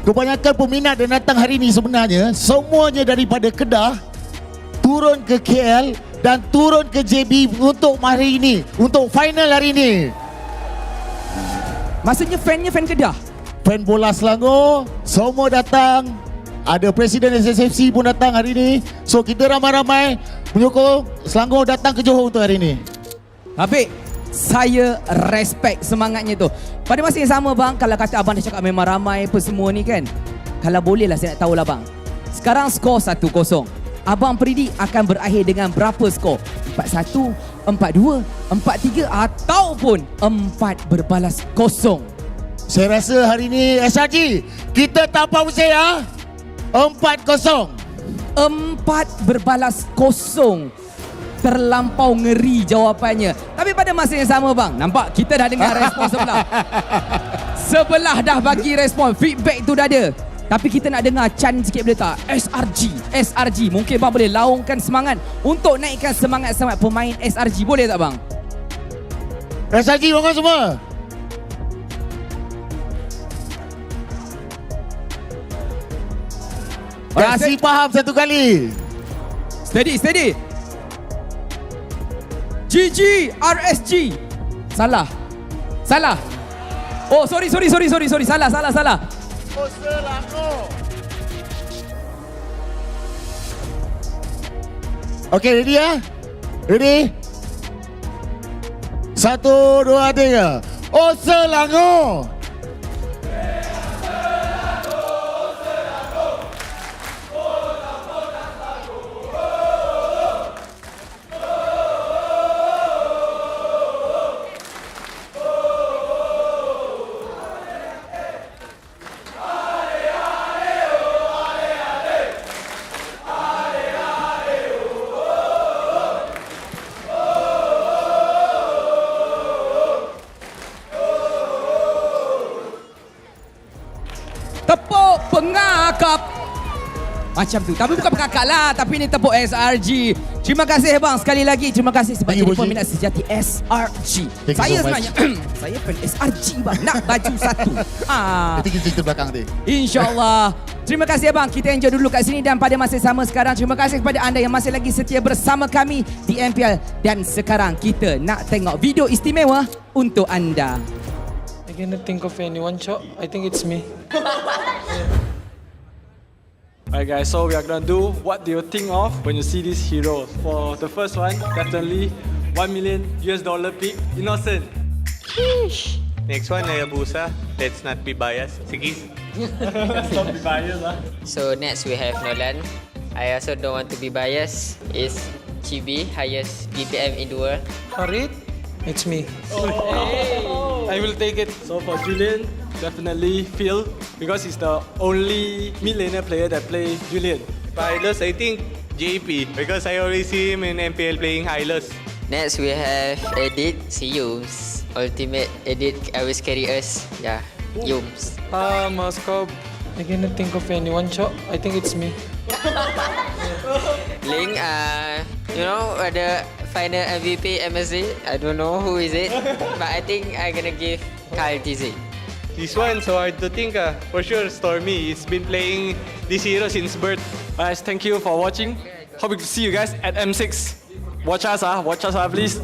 Kebanyakan peminat yang datang hari ni sebenarnya semuanya daripada Kedah turun ke KL dan turun ke JB untuk hari ini, untuk final hari ini. Maksudnya fannya fan Kedah? Fan bola Selangor semua datang. Ada Presiden SSFC pun datang hari ini. So kita ramai-ramai menyokong Selangor datang ke Johor untuk hari ini. Habib, saya respect semangatnya tu. Pada masa yang sama bang, kalau kata abang dah cakap memang ramai apa semua ni kan, kalau boleh lah saya nak tahulah bang, sekarang skor 1-0, abang predik akan berakhir dengan berapa skor? 4-1, 4-2, 4-3 ataupun 4-0? Saya rasa hari ni SRG kita tanpa usai ya. 4-0. 4-0. Terlampau ngeri jawapannya. Tapi pada masa yang sama bang, nampak kita dah dengar respon sebelah. Sebelah dah bagi respon, feedback tu dah ada. Tapi kita nak dengar Chan sikit boleh tak? SRG. Mungkin bang boleh laungkan semangat untuk naikkan semangat-semangat pemain SRG. Boleh tak bang? SRG bangun semua. Kasih faham satu kali. Steady. GG RSG. Salah. Oh sorry. Salah. Oh Selangor. Okay, ready ya? Ready? 1, 2, 3. Oh Selangor. Tepuk pengakap. Macam tu. Tapi bukan pengakap lah. Tapi ni tepuk SRG. Terima kasih bang. Sekali lagi terima kasih sebab jadi peminat sejati SRG. Saya sebenarnya saya fan SRG bang. Nak baju satu. Itu cerita belakang dia. InsyaAllah. Terima kasih abang. Kita enjoy dulu kat sini dan pada masa sama sekarang terima kasih kepada anda yang masih lagi setia bersama kami di MPL. Dan sekarang kita nak tengok video istimewa untuk anda. I cannot think of anyone, Chok. I think it's me. Alright guys, so we are gonna do what do you think of when you see these heroes. For the first one, definitely $1 million pick, innocent. Sheesh. Next one, Hayabusa. Let's not be biased. Sige. Let's not be biased. So next we have Nolan. I also don't want to be biased. Is Chibi, highest BPM in the world. Harit, it's me. I will take it. So for Julian, definitely Phil, because he's the only mid laner player that play Julian. Hylos, I think JP, because I always see him in MPL playing Hylos. Next we have Edit, si Yums. Ultimate Edit always carry us. Yeah, Yums. Moscow, I cannot think of anyone, Chok. I think it's me. Ling, you know the final MVP MSC? I don't know who is it, but I think I'm gonna give Kyle TZ. This one, so hard to think. For sure, Stormy. He's been playing this hero since birth. Guys, thank you for watching. Hope to see you guys at M6. Watch us, please.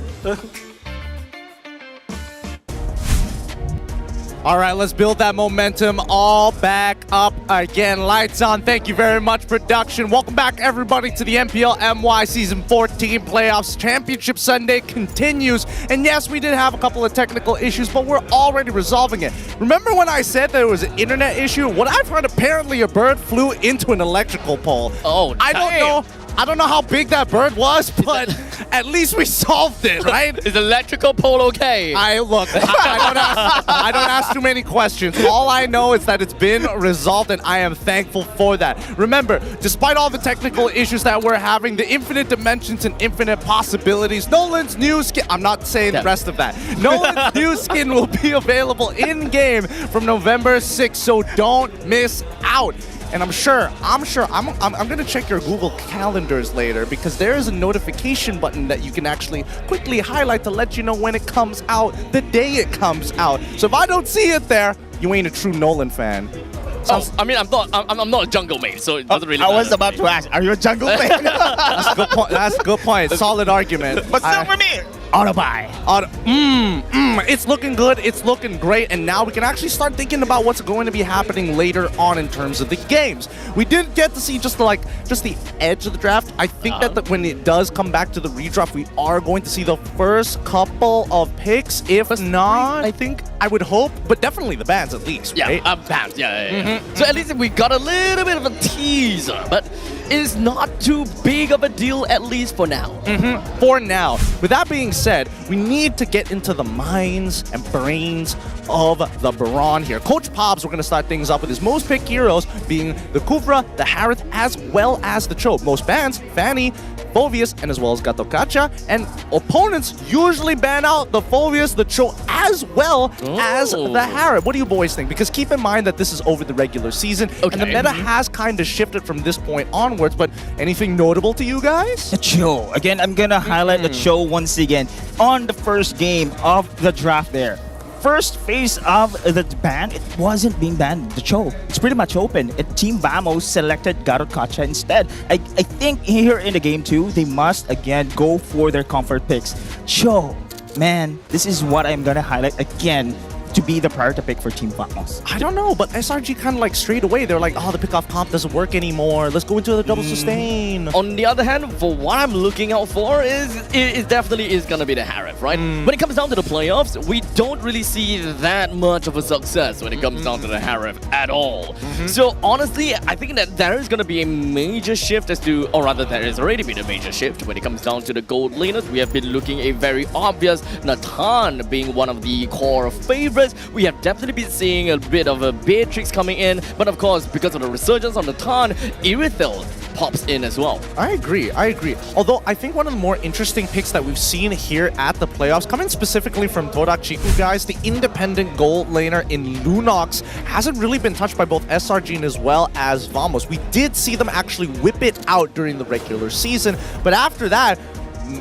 All right, let's build that momentum all back up again. Lights on. Thank you very much, production. Welcome back, everybody, to the MPL MY Season 14 Playoffs. Championship Sunday continues. And yes, we did have a couple of technical issues, but we're already resolving it. Remember when I said there was an internet issue? What I've heard, apparently a bird flew into an electrical pole. Oh, I don't know how big that bird was, but at least we solved it, right? Is the electrical pole okay? I don't ask too many questions. All I know is that it's been resolved, and I am thankful for that. Remember, despite all the technical issues that we're having, the infinite dimensions and infinite possibilities, Nolan's new skin, I'm not saying the rest of that. Nolan's new skin will be available in-game from November 6th, so don't miss out. And I'm gonna check your Google calendars later, because there is a notification button that you can actually quickly highlight to let you know when it comes out, the day it comes out. So if I don't see it there, you ain't a true Nolan fan. I mean, I'm not a jungle mate, so it doesn't really matter. I was about to ask, are you a jungle fan? That's a good point. That's a good point. Solid argument. But still for me, auto buy. It's looking good. It's looking great. And now we can actually start thinking about what's going to be happening later on in terms of the games. We didn't get to see just the edge of the draft. I think that when it does come back to the redraft, we are going to see the first couple of picks. If not, I would hope, but definitely the bans at least, right? Yeah, bans. Yeah. So at least we got a little bit of a teaser, but it's not too big of a deal, at least for now. For now. With that being said, we need to get into the minds and brains of the Baron here. Coach Pobs, we're going to start things up with his most picked heroes being the Kufra, the Harith, as well as the Cho. Most bans, Fanny, Phoveus, and as well as Gatokacha. And opponents usually ban out the Phoveus, the Cho, as well as the Harith. What do you boys think? Because keep in mind that this is over the regular season, and the meta has kind of shifted from this point onwards, but anything notable to you guys? The Cho. Again, I'm gonna highlight the Cho once again on the first game of the draft there. First phase of the ban, it wasn't being banned, the Cho. It's pretty much open. Team Vamos selected Gatokacha instead. I think here in the game 2, they must again go for their comfort picks. Cho, man, this is what I'm gonna highlight again. to be the priority pick for Team Vamos? I don't know, but SRG kind of like straight away, they're like, oh, the pick-off comp doesn't work anymore. Let's go into the double sustain. On the other hand, for what I'm looking out for it definitely is going to be the Harif, right? When it comes down to the playoffs, we don't really see that much of a success when it comes down to the Harif at all. So honestly, I think that there is going to be a major shift as to, or rather there has already been a major shift when it comes down to the gold laners. We have been looking a very obvious Nathan being one of the core favorites. We have definitely been seeing a bit of a Beatrix coming in, but of course, because of the resurgence of Nathan, Irithel pops in as well. I agree. Although I think one of the more interesting picks that we've seen here at the playoffs, coming specifically from Todak Chiku guys, the independent gold laner in Lunox hasn't really been touched by both SRG as well as Vamos. We did see them actually whip it out during the regular season, but after that,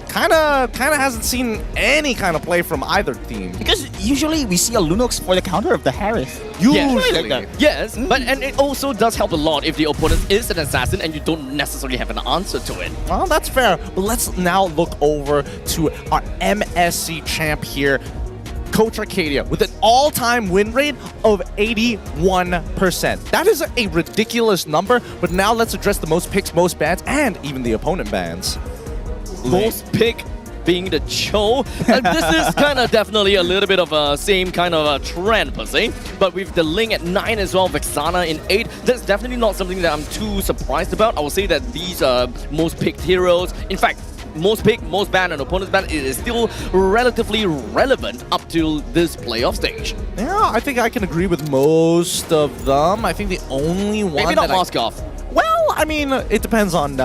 kind of hasn't seen any kind of play from either team. Because usually we see a Lunox for the counter of the Harif. Usually. Yes, but and it also does help a lot if the opponent is an assassin and you don't necessarily have an answer to it. Well, that's fair. But let's now look over to our MSC champ here, Coach Arcadia, with an all-time win rate of 81%. That is a ridiculous number, but now let's address the most picks, most bans, and even the opponent bans. Most pick being the Cho. And this is kind of definitely a little bit of a same kind of a trend per se. But with the Ling at 9 as well, Vexana in 8, that's definitely not something that I'm too surprised about. I would say that these are most picked heroes. In fact, most pick, most ban, and opponent's ban is still relatively relevant up to this playoff stage. Yeah, I think I can agree with most of them. I think the only one maybe not Moskov. Well, I mean, it depends on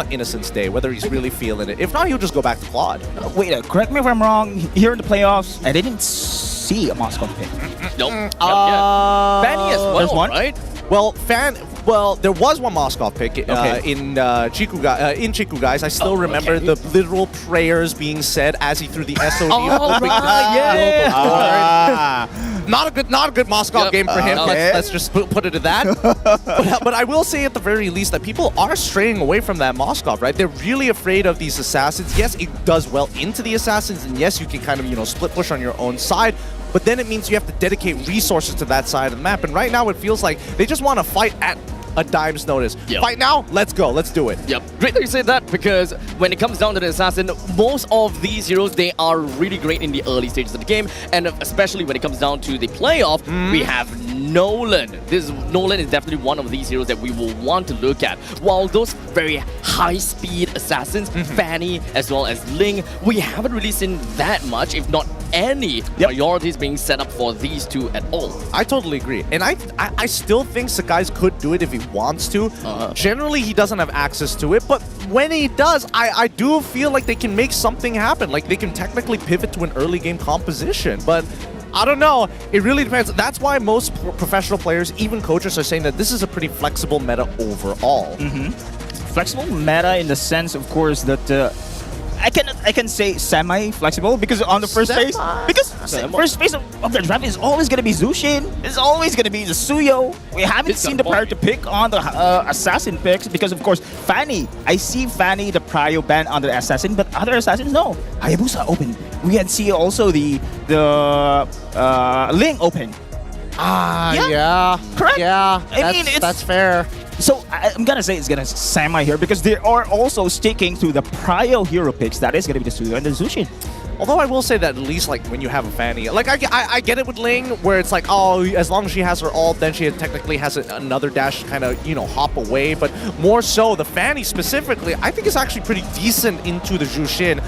Innocence Day, whether he's really feeling it. If not, he'll just go back to Claude. Wait, correct me if I'm wrong. Here in the playoffs, I didn't see a Moscow pick. Nope. Fanny as well, There's one? Right? Well, there was one Moskov pick in Chiku guys. I still remember the literal prayers being said as he threw the SOD. Not a good Moskov game for him. Let's just put it to that. but I will say at the very least that people are straying away from that Moskov, right? They're really afraid of these assassins. Yes, it does well into the assassins, and yes, you can kind of split push on your own side. But then it means you have to dedicate resources to that side of the map. And right now it feels like they just want to fight at a dime's notice. Fight now, let's go, let's do it. Great that you say that, because when it comes down to the assassin, most of these heroes, they are really great in the early stages of the game, and especially when it comes down to the playoff, we have Nolan. Nolan is definitely one of these heroes that we will want to look at. While those very high-speed assassins, Fanny as well as Ling, we haven't really seen that much, if not any priorities being set up for these two at all. I totally agree. And I still think Sakai's could do it if he wants to. Generally, he doesn't have access to it, but when he does, I do feel like they can make something happen. Like, they can technically pivot to an early game composition, but I don't know. It really depends. That's why most professional players, even coaches, are saying that this is a pretty flexible meta overall. Flexible meta in the sense, of course, that I can say semi-flexible, because on the first phase, first phase of the draft is always going to be Zushin. It's always going to be the Suyo. We haven't seen the priority pick on the assassin picks, because of course Fanny. I see Fanny the prio ban on the assassin, but other assassins no. Hayabusa open. We can see also the Ling open. Yeah. Correct. Yeah, I mean, that's fair. So I'm gonna say it's gonna semi here, because they are also sticking to the prior hero picks. That is gonna be the Suyo and the Zushin. Although I will say that at least like when you have a Fanny, like I get it with Ling, where it's like, oh, as long as she has her ult, then she technically has another dash to kind of, hop away. But more so, the Fanny specifically, I think is actually pretty decent into the Jushin.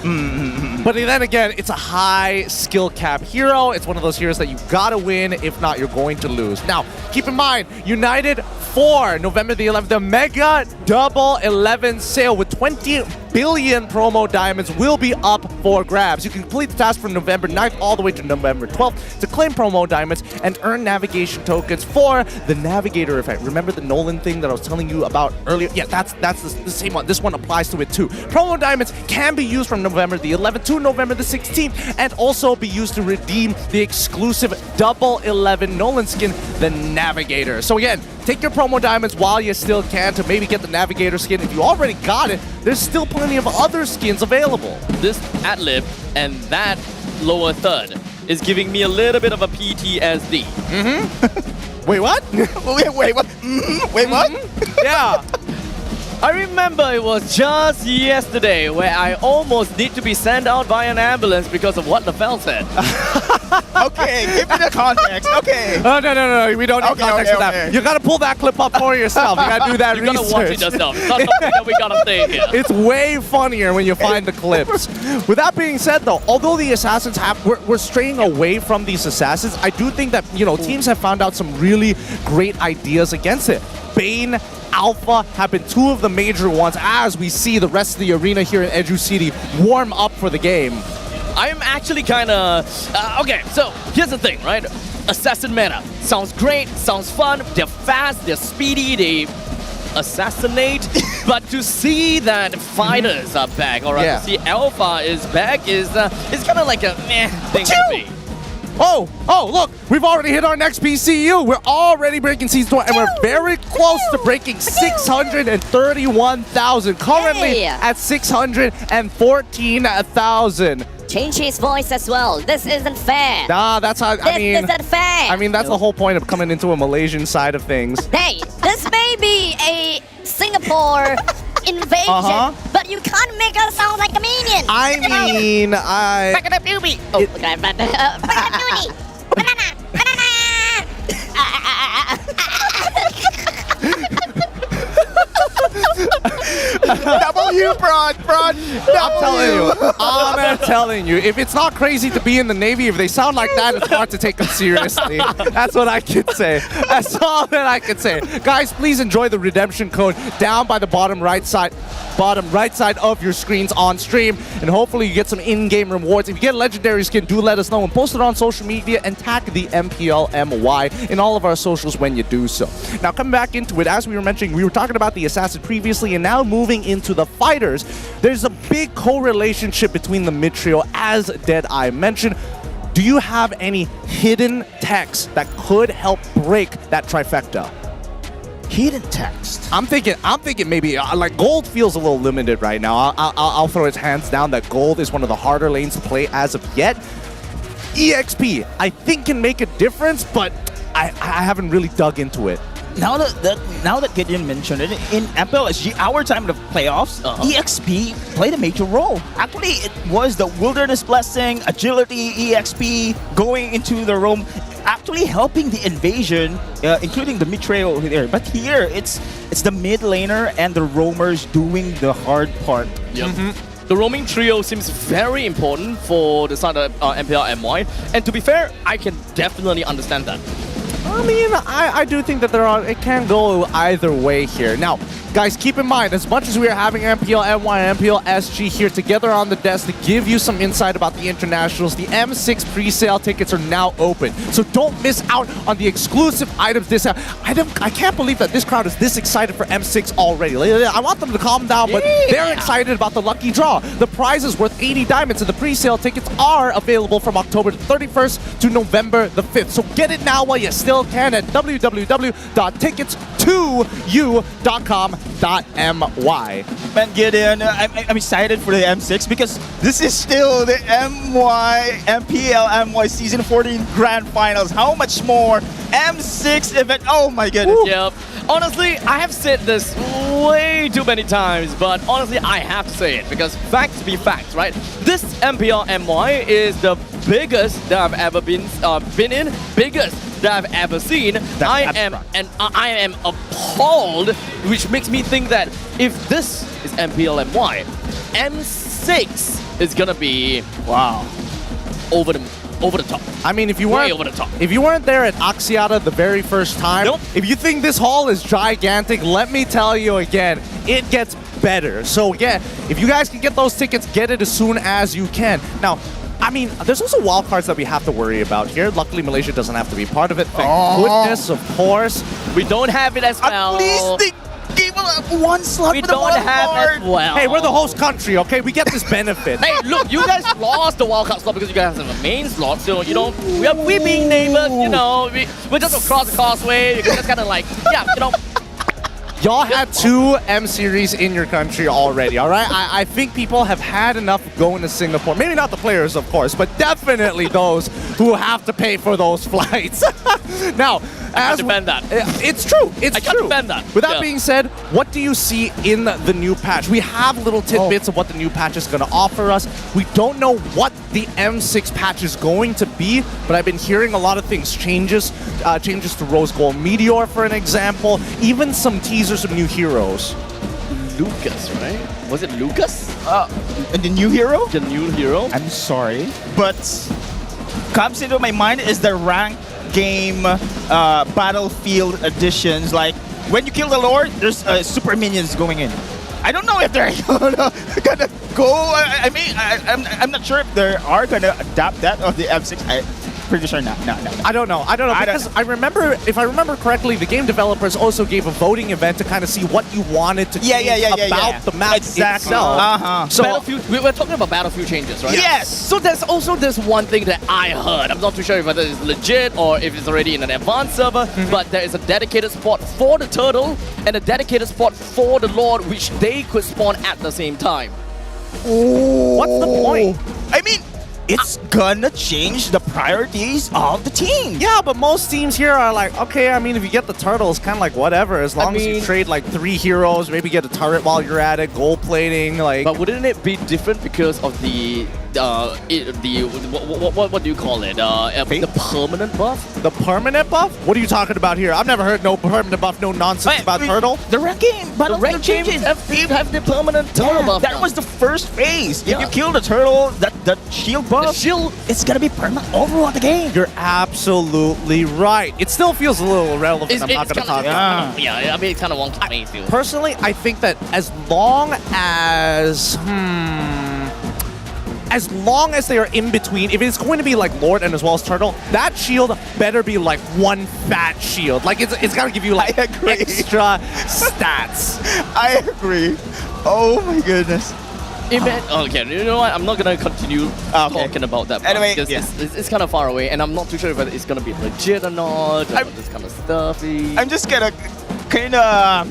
But then again, it's a high skill cap hero. It's one of those heroes that you gotta win. If not, you're going to lose. Now, keep in mind, United for November the 11th, the Mega Double 11 sale with 20 billion promo diamonds will be up for grabs. You can complete the task from November 9th all the way to November 12th to claim promo diamonds and earn navigation tokens for the Navigator effect. Remember the Nolan thing that I was telling you about earlier? Yeah, that's the same one. This one applies to it too. Promo diamonds can be used from November the 11th to November the 16th and also be used to redeem the exclusive Double 11 Nolan skin, the Navigator. So again, take your promo diamonds while you still can to maybe get the Navigator skin. If you already got it, there's still plenty of other skins available. This ad-lib and that lower third is giving me a little bit of a PTSD. Wait, what? wait, what? Wait, what? Yeah. I remember it was just yesterday where I almost need to be sent out by an ambulance because of what the fell said. Okay, give me the context. Okay. Oh, no. We don't need context for that. okay. You gotta pull that clip up for yourself. You gotta do that You research. gotta watch it yourself. It's not something that we gotta say here. It's way funnier when you find the clips. With that being said, though, although the assassins we're straying away from these assassins, I do think that teams have found out some really great ideas against it. Bane, Alpha have been two of the major ones as we see the rest of the arena here in Educity warm up for the game. I'm actually kind of... okay, so here's the thing, right? Assassin meta. Sounds great, sounds fun. They're fast, they're speedy, they assassinate. But to see that fighters are back, or to see Alpha is back, is kind of like a meh thing to me. Oh, look, we've already hit our next PCU. We're already breaking Season 2, and we're very close to breaking 631,000. Currently at 614,000. Change his voice as well. This isn't fair. Nah, that's how, This isn't fair. I mean, that's the whole point of coming into a Malaysian side of things. Hey, this may be a Singapore invasion, but you can't make us sound like a minion. I mean, Back in the beauty. Oh, okay, back in the beauty. Banana. W, Brad. I'm telling you, if it's not crazy to be in the Navy, if they sound like that, it's hard to take them seriously. That's what I can say. That's all that I can say. Guys, please enjoy the redemption code down by the bottom right side of your screens on stream, and hopefully you get some in-game rewards. If you get a legendary skin, do let us know and post it on social media and tag the MPL MY in all of our socials when you do so. Now, coming back into it, as we were mentioning, we were talking about the assassin previously, and now moving into the fighters, there's a big correlationship between the mid trio, as Deadeye mentioned. Do you have any hidden techs that could help break that trifecta? Hidden text. I'm thinking maybe like Gold feels a little limited right now. I'll throw his hands down that Gold is one of the harder lanes to play as of yet. EXP, I think, can make a difference, but I haven't really dug into it. Now that Gideon mentioned it, in MPLSG, our time of playoffs, EXP played a major role. Actually, it was the Wilderness Blessing, Agility, EXP, going into the roam, actually helping the invasion, including the mid trio over there. But here, it's the mid laner and the roamers doing the hard part. Yep. The roaming trio seems very important for the side of MPL MY, and to be fair, I can definitely understand that. I mean, I do think that it can go either way here. Now, guys, keep in mind, as much as we are having MPL MY and MPL SG here together on the desk to give you some insight about the internationals, the M6 pre-sale tickets are now open. So don't miss out on the exclusive items this I can't believe that this crowd is this excited for M6 already. I want them to calm down, but they're excited about the lucky draw. The prize is worth 80 diamonds, and the pre-sale tickets are available from October 31st to November the 5th. So get it now while you still can at www.tickets2u.com.my. Man, Gideon, I'm excited for the M6 because this is still the MPL MY Season 14 Grand Finals. How much more? M6 event. Oh my goodness. Yep. Honestly, I have said this way too many times, but honestly, I have to say it because facts be facts, right? This MPL MY is the biggest that I've ever been in, biggest that I've ever seen. I am appalled, which makes me think that if this is MPL MY, M6 is gonna be over the top. I mean, if you weren't there at Axiata the very first time, if you think this hall is gigantic, let me tell you again, it gets better. So yeah, if you guys can get those tickets, get it as soon as you can. Now, I mean, there's also wildcards that we have to worry about here. Luckily, Malaysia doesn't have to be part of it. Thank goodness, of course. We don't have it as well. At least they gave us one slot we for the don't have it as well. Hey, we're the host country, okay? We get this benefit. Hey, look, you guys lost the wildcard slot because you guys have a main slot. So, you know, we being neighbors, you know, we're just across the causeway. You can just kind of like, yeah, you know. Y'all had 2 M series in your country already, all right? I think people have had enough of going to Singapore. Maybe not the players, of course, but definitely those who have to pay for those flights. Now, I can't defend that. It's true. It's I can't true. defend that. With that Yeah. being said, what do you see in the new patch? We have little tidbits of what the new patch is going to offer us. We don't know what the M6 patch is going to be, but I've been hearing a lot of things. Changes to Rose Gold Meteor, for an example. Even some teasers of new heroes. Lucas, right? Was it Lucas? The new hero? The new hero? I'm sorry, but comes into my mind is the rank game battlefield additions. Like when you kill the Lord, there's super minions going in. I don't know if they're gonna go. I mean, I'm not sure if they are gonna adapt that of the M6. Pretty sure not. No. I don't know because I remember, if I remember correctly, the game developers also gave a voting event to kind of see what you wanted to change about the map itself. So Battlefield, we were talking about Battlefield changes, right? Yes. So there's also this one thing that I heard. I'm not too sure if whether it's legit or if it's already in an advanced server, but there is a dedicated spot for the turtle and a dedicated spot for the Lord, which they could spawn at the same time. What's the point? I mean, it's gonna change the priorities of the team. Yeah, but most teams here are like, okay, I mean, if you get the turtle, it's kind of like whatever. As long as you trade like 3 heroes, maybe get a turret while you're at it, gold plating, like. But wouldn't it be different because of the what do you call it? The permanent buff? The permanent buff? What are you talking about here? I've never heard no permanent buff, no nonsense about turtle. The rank game, but the rank changes have the permanent turtle buff. That was the first phase. If you kill the turtle, that shield buff, it's gonna be permanent overall the game. You're absolutely right. It still feels a little irrelevant. I'm not gonna talk about it. Yeah, I mean, it's kind of wonky to me too. Personally, I think that as long as they are in between, if it's going to be like Lord and as well as Turtle, that shield better be like one fat shield. Like it's gotta give you like extra stats. I agree. Oh my goodness. Okay, you know what? I'm not gonna continue talking about that. Anyway, because it's kind of far away, and I'm not too sure whether it's gonna be legit or not. Or this kind of stuffy. I'm just gonna kind of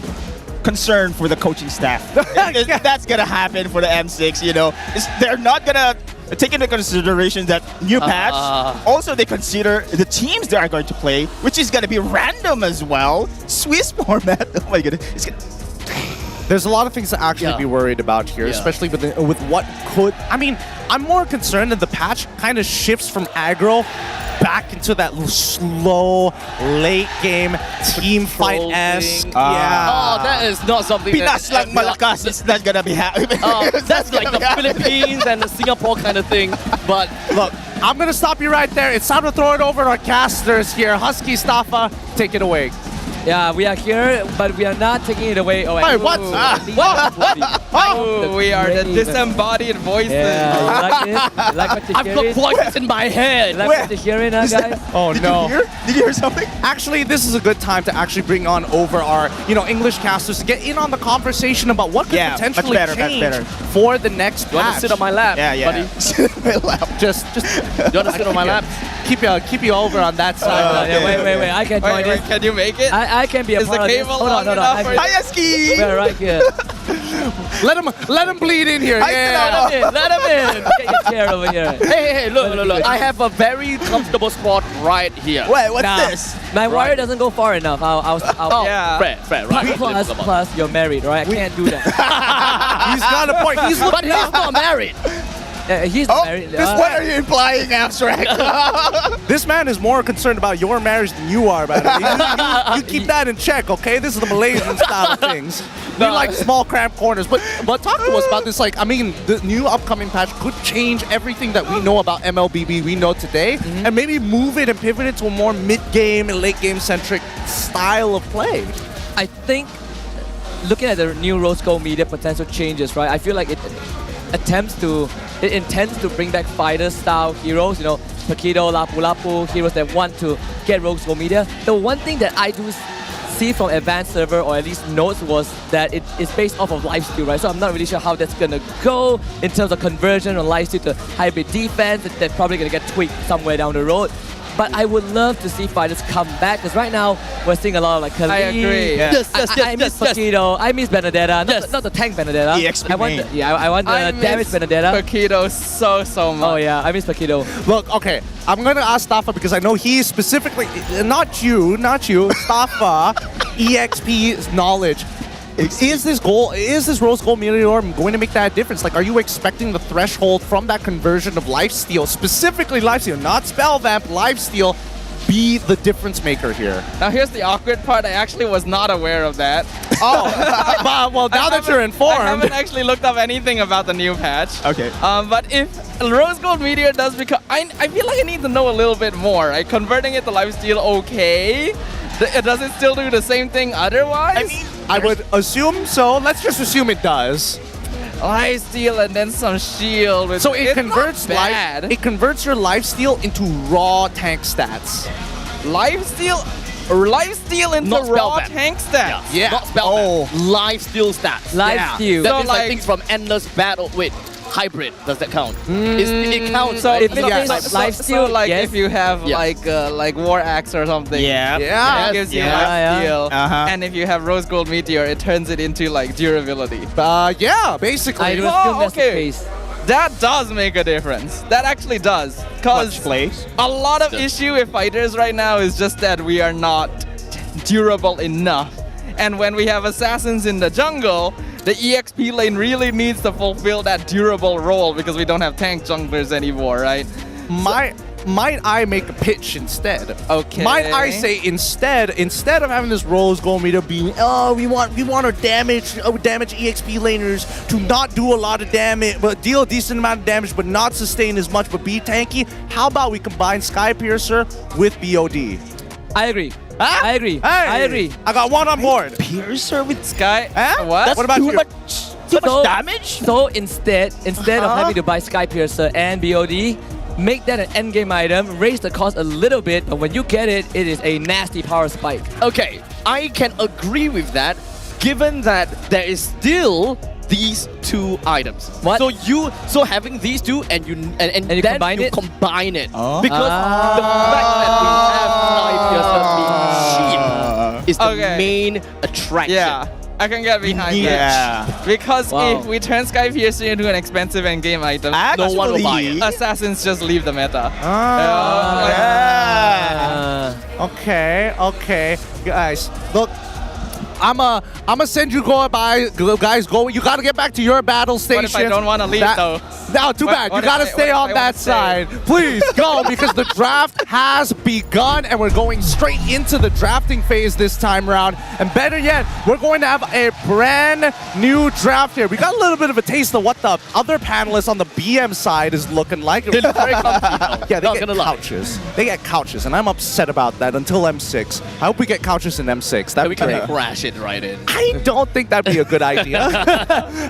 concerned for the coaching staff. That's gonna happen for the M6. You know, they're not gonna take into consideration that new patch. Also, they consider the teams they are going to play, which is gonna be random as well. Swiss format. Oh my goodness. There's a lot of things to actually be worried about here, especially with what could. I mean, I'm more concerned that the patch kind of shifts from aggro back into that slow, late game team fight-esque. Oh, that is not something Pinas like Malakas is not gonna be happening. That's like the Philippines and the Singapore kind of thing. But look, I'm gonna stop you right there. It's time to throw it over to our casters here. Husky Staffa, take it away. Yeah, we are here, but we are not taking it away. Oh, wait, what? We are the disembodied voices. Yeah, you like it? You like what you're I've got voices in my head. You like what you're hearing now, guys? Oh no. Did you hear something? Actually, this is a good time to actually bring on over our, English casters to get in on the conversation about what could potentially change for the next patch. You want to sit on my lap, buddy? Sit on my lap. Just. You want to sit on my lap? Keep you over on that side. Wait. I can join this. Can you make it? I can be a part of this. Hold on. Hi, Eski! We're right here. Let him bleed in here. Let him in. Get your chair over here. Hey, look. I have a very comfortable spot right here. Wait, what's this? My wire doesn't go far enough. Fair, right? Plus, you're married, right? I can't do that. He's got a point. He's not married. He's married. What are you implying, Abstract? This man is more concerned about your marriage than you are about it. You keep that in check, okay? This is the Malaysian style of things. We like small, cramped corners. But talk to us about this. Like, I mean, the new upcoming patch could change everything that we know about MLBB we know today, and maybe move it and pivot it to a more mid-game and late-game centric style of play. I think, looking at the new Rose Gold Media potential changes, right? I feel like it intends to bring back fighter-style heroes, Pakido, Lapu-Lapu, heroes that want to get Rose Gold Media. The one thing that I do see from advanced server, or at least notes, was that it is based off of lifesteal, right? So I'm not really sure how that's gonna go in terms of conversion on lifesteal to hybrid defense. That's probably gonna get tweaked somewhere down the road. But I would love to see fighters come back because right now we're seeing a lot of like Khalid. I agree. Yes, I miss Paquito. I miss Benedetta. Not the tank Benedetta. I want the damage Benedetta. Paquito so much. Oh yeah, I miss Paquito. Look, okay, I'm gonna ask Stafa because I know he specifically, not you, Stafa, EXP's knowledge. Is this Rose Gold Meteor going to make that difference? Like, are you expecting the threshold from that conversion of lifesteal, specifically lifesteal, not spell vamp, lifesteal, be the difference maker here? Now here's the awkward part. I actually was not aware of that. Oh, well, now that you're informed. I haven't actually looked up anything about the new patch. Okay. But if Rose Gold Meteor does become, I feel like I need to know a little bit more. Like, converting it to lifesteal, okay. Does it still do the same thing otherwise? I mean, I would assume so. Let's just assume it does. Lifesteal and then some shield. So it converts it converts your lifesteal into raw tank stats. Lifesteal into Not spell raw vamp. tank stats. Yeah. Not spell vamp. Lifesteal stats. Lifesteal. That So, means like things from endless battle. Wait, hybrid. Does that count? It counts. So right? if It's not so like yes. if you have like War Axe or something, Yeah. it gives you Yeah. lifesteal. Uh-huh. And if you have Rose Gold Meteor, it turns it into like durability. Yeah, basically. I would assume that's the case. That does make a difference. That actually does. Because a lot of issue with fighters right now is just that we are not durable enough. And when we have assassins in the jungle, the EXP lane really needs to fulfill that durable role because we don't have tank junglers anymore, right? Might I make a pitch instead? Okay. Might I say instead of having this Rose Gold Meteor being, we want our damage EXP laners to not do a lot of damage, but deal a decent amount of damage, but not sustain as much, but be tanky. How about we combine Sky Piercer with BOD? I agree. Huh? I agree. Hey, I agree. I got one on board. Piercer with Sky. What? What about you? Too much damage? So instead of having to buy Sky Piercer and BOD, make that an endgame item, raise the cost a little bit, but when you get it, it is a nasty power spike. Okay, I can agree with that, given that there is still these two items. What? So having these two and you then combine you it? combine it because the fact that we have Sky Piercer being cheap is the main attraction. Yeah. I can get behind that. Because if we turn Sky Piercer into an expensive endgame item, no one will buy it. Assassins just leave the meta. Okay, guys. Look, I'ma send you guys. Go. You gotta get back to your battle station. What if I don't want to leave though? No, too bad. You gotta stay on that side. Please go because the draft has begun and we're going straight into the drafting phase this time around. And better yet, we're going to have a brand new draft here. We got a little bit of a taste of what the other panelists on the BM side is looking like. They look very comfy. Yeah, they get couches. They get couches, and I'm upset about that until M6. I hope we get couches in M6. That'd We be can great. crash it right in. I don't think that'd be a good idea.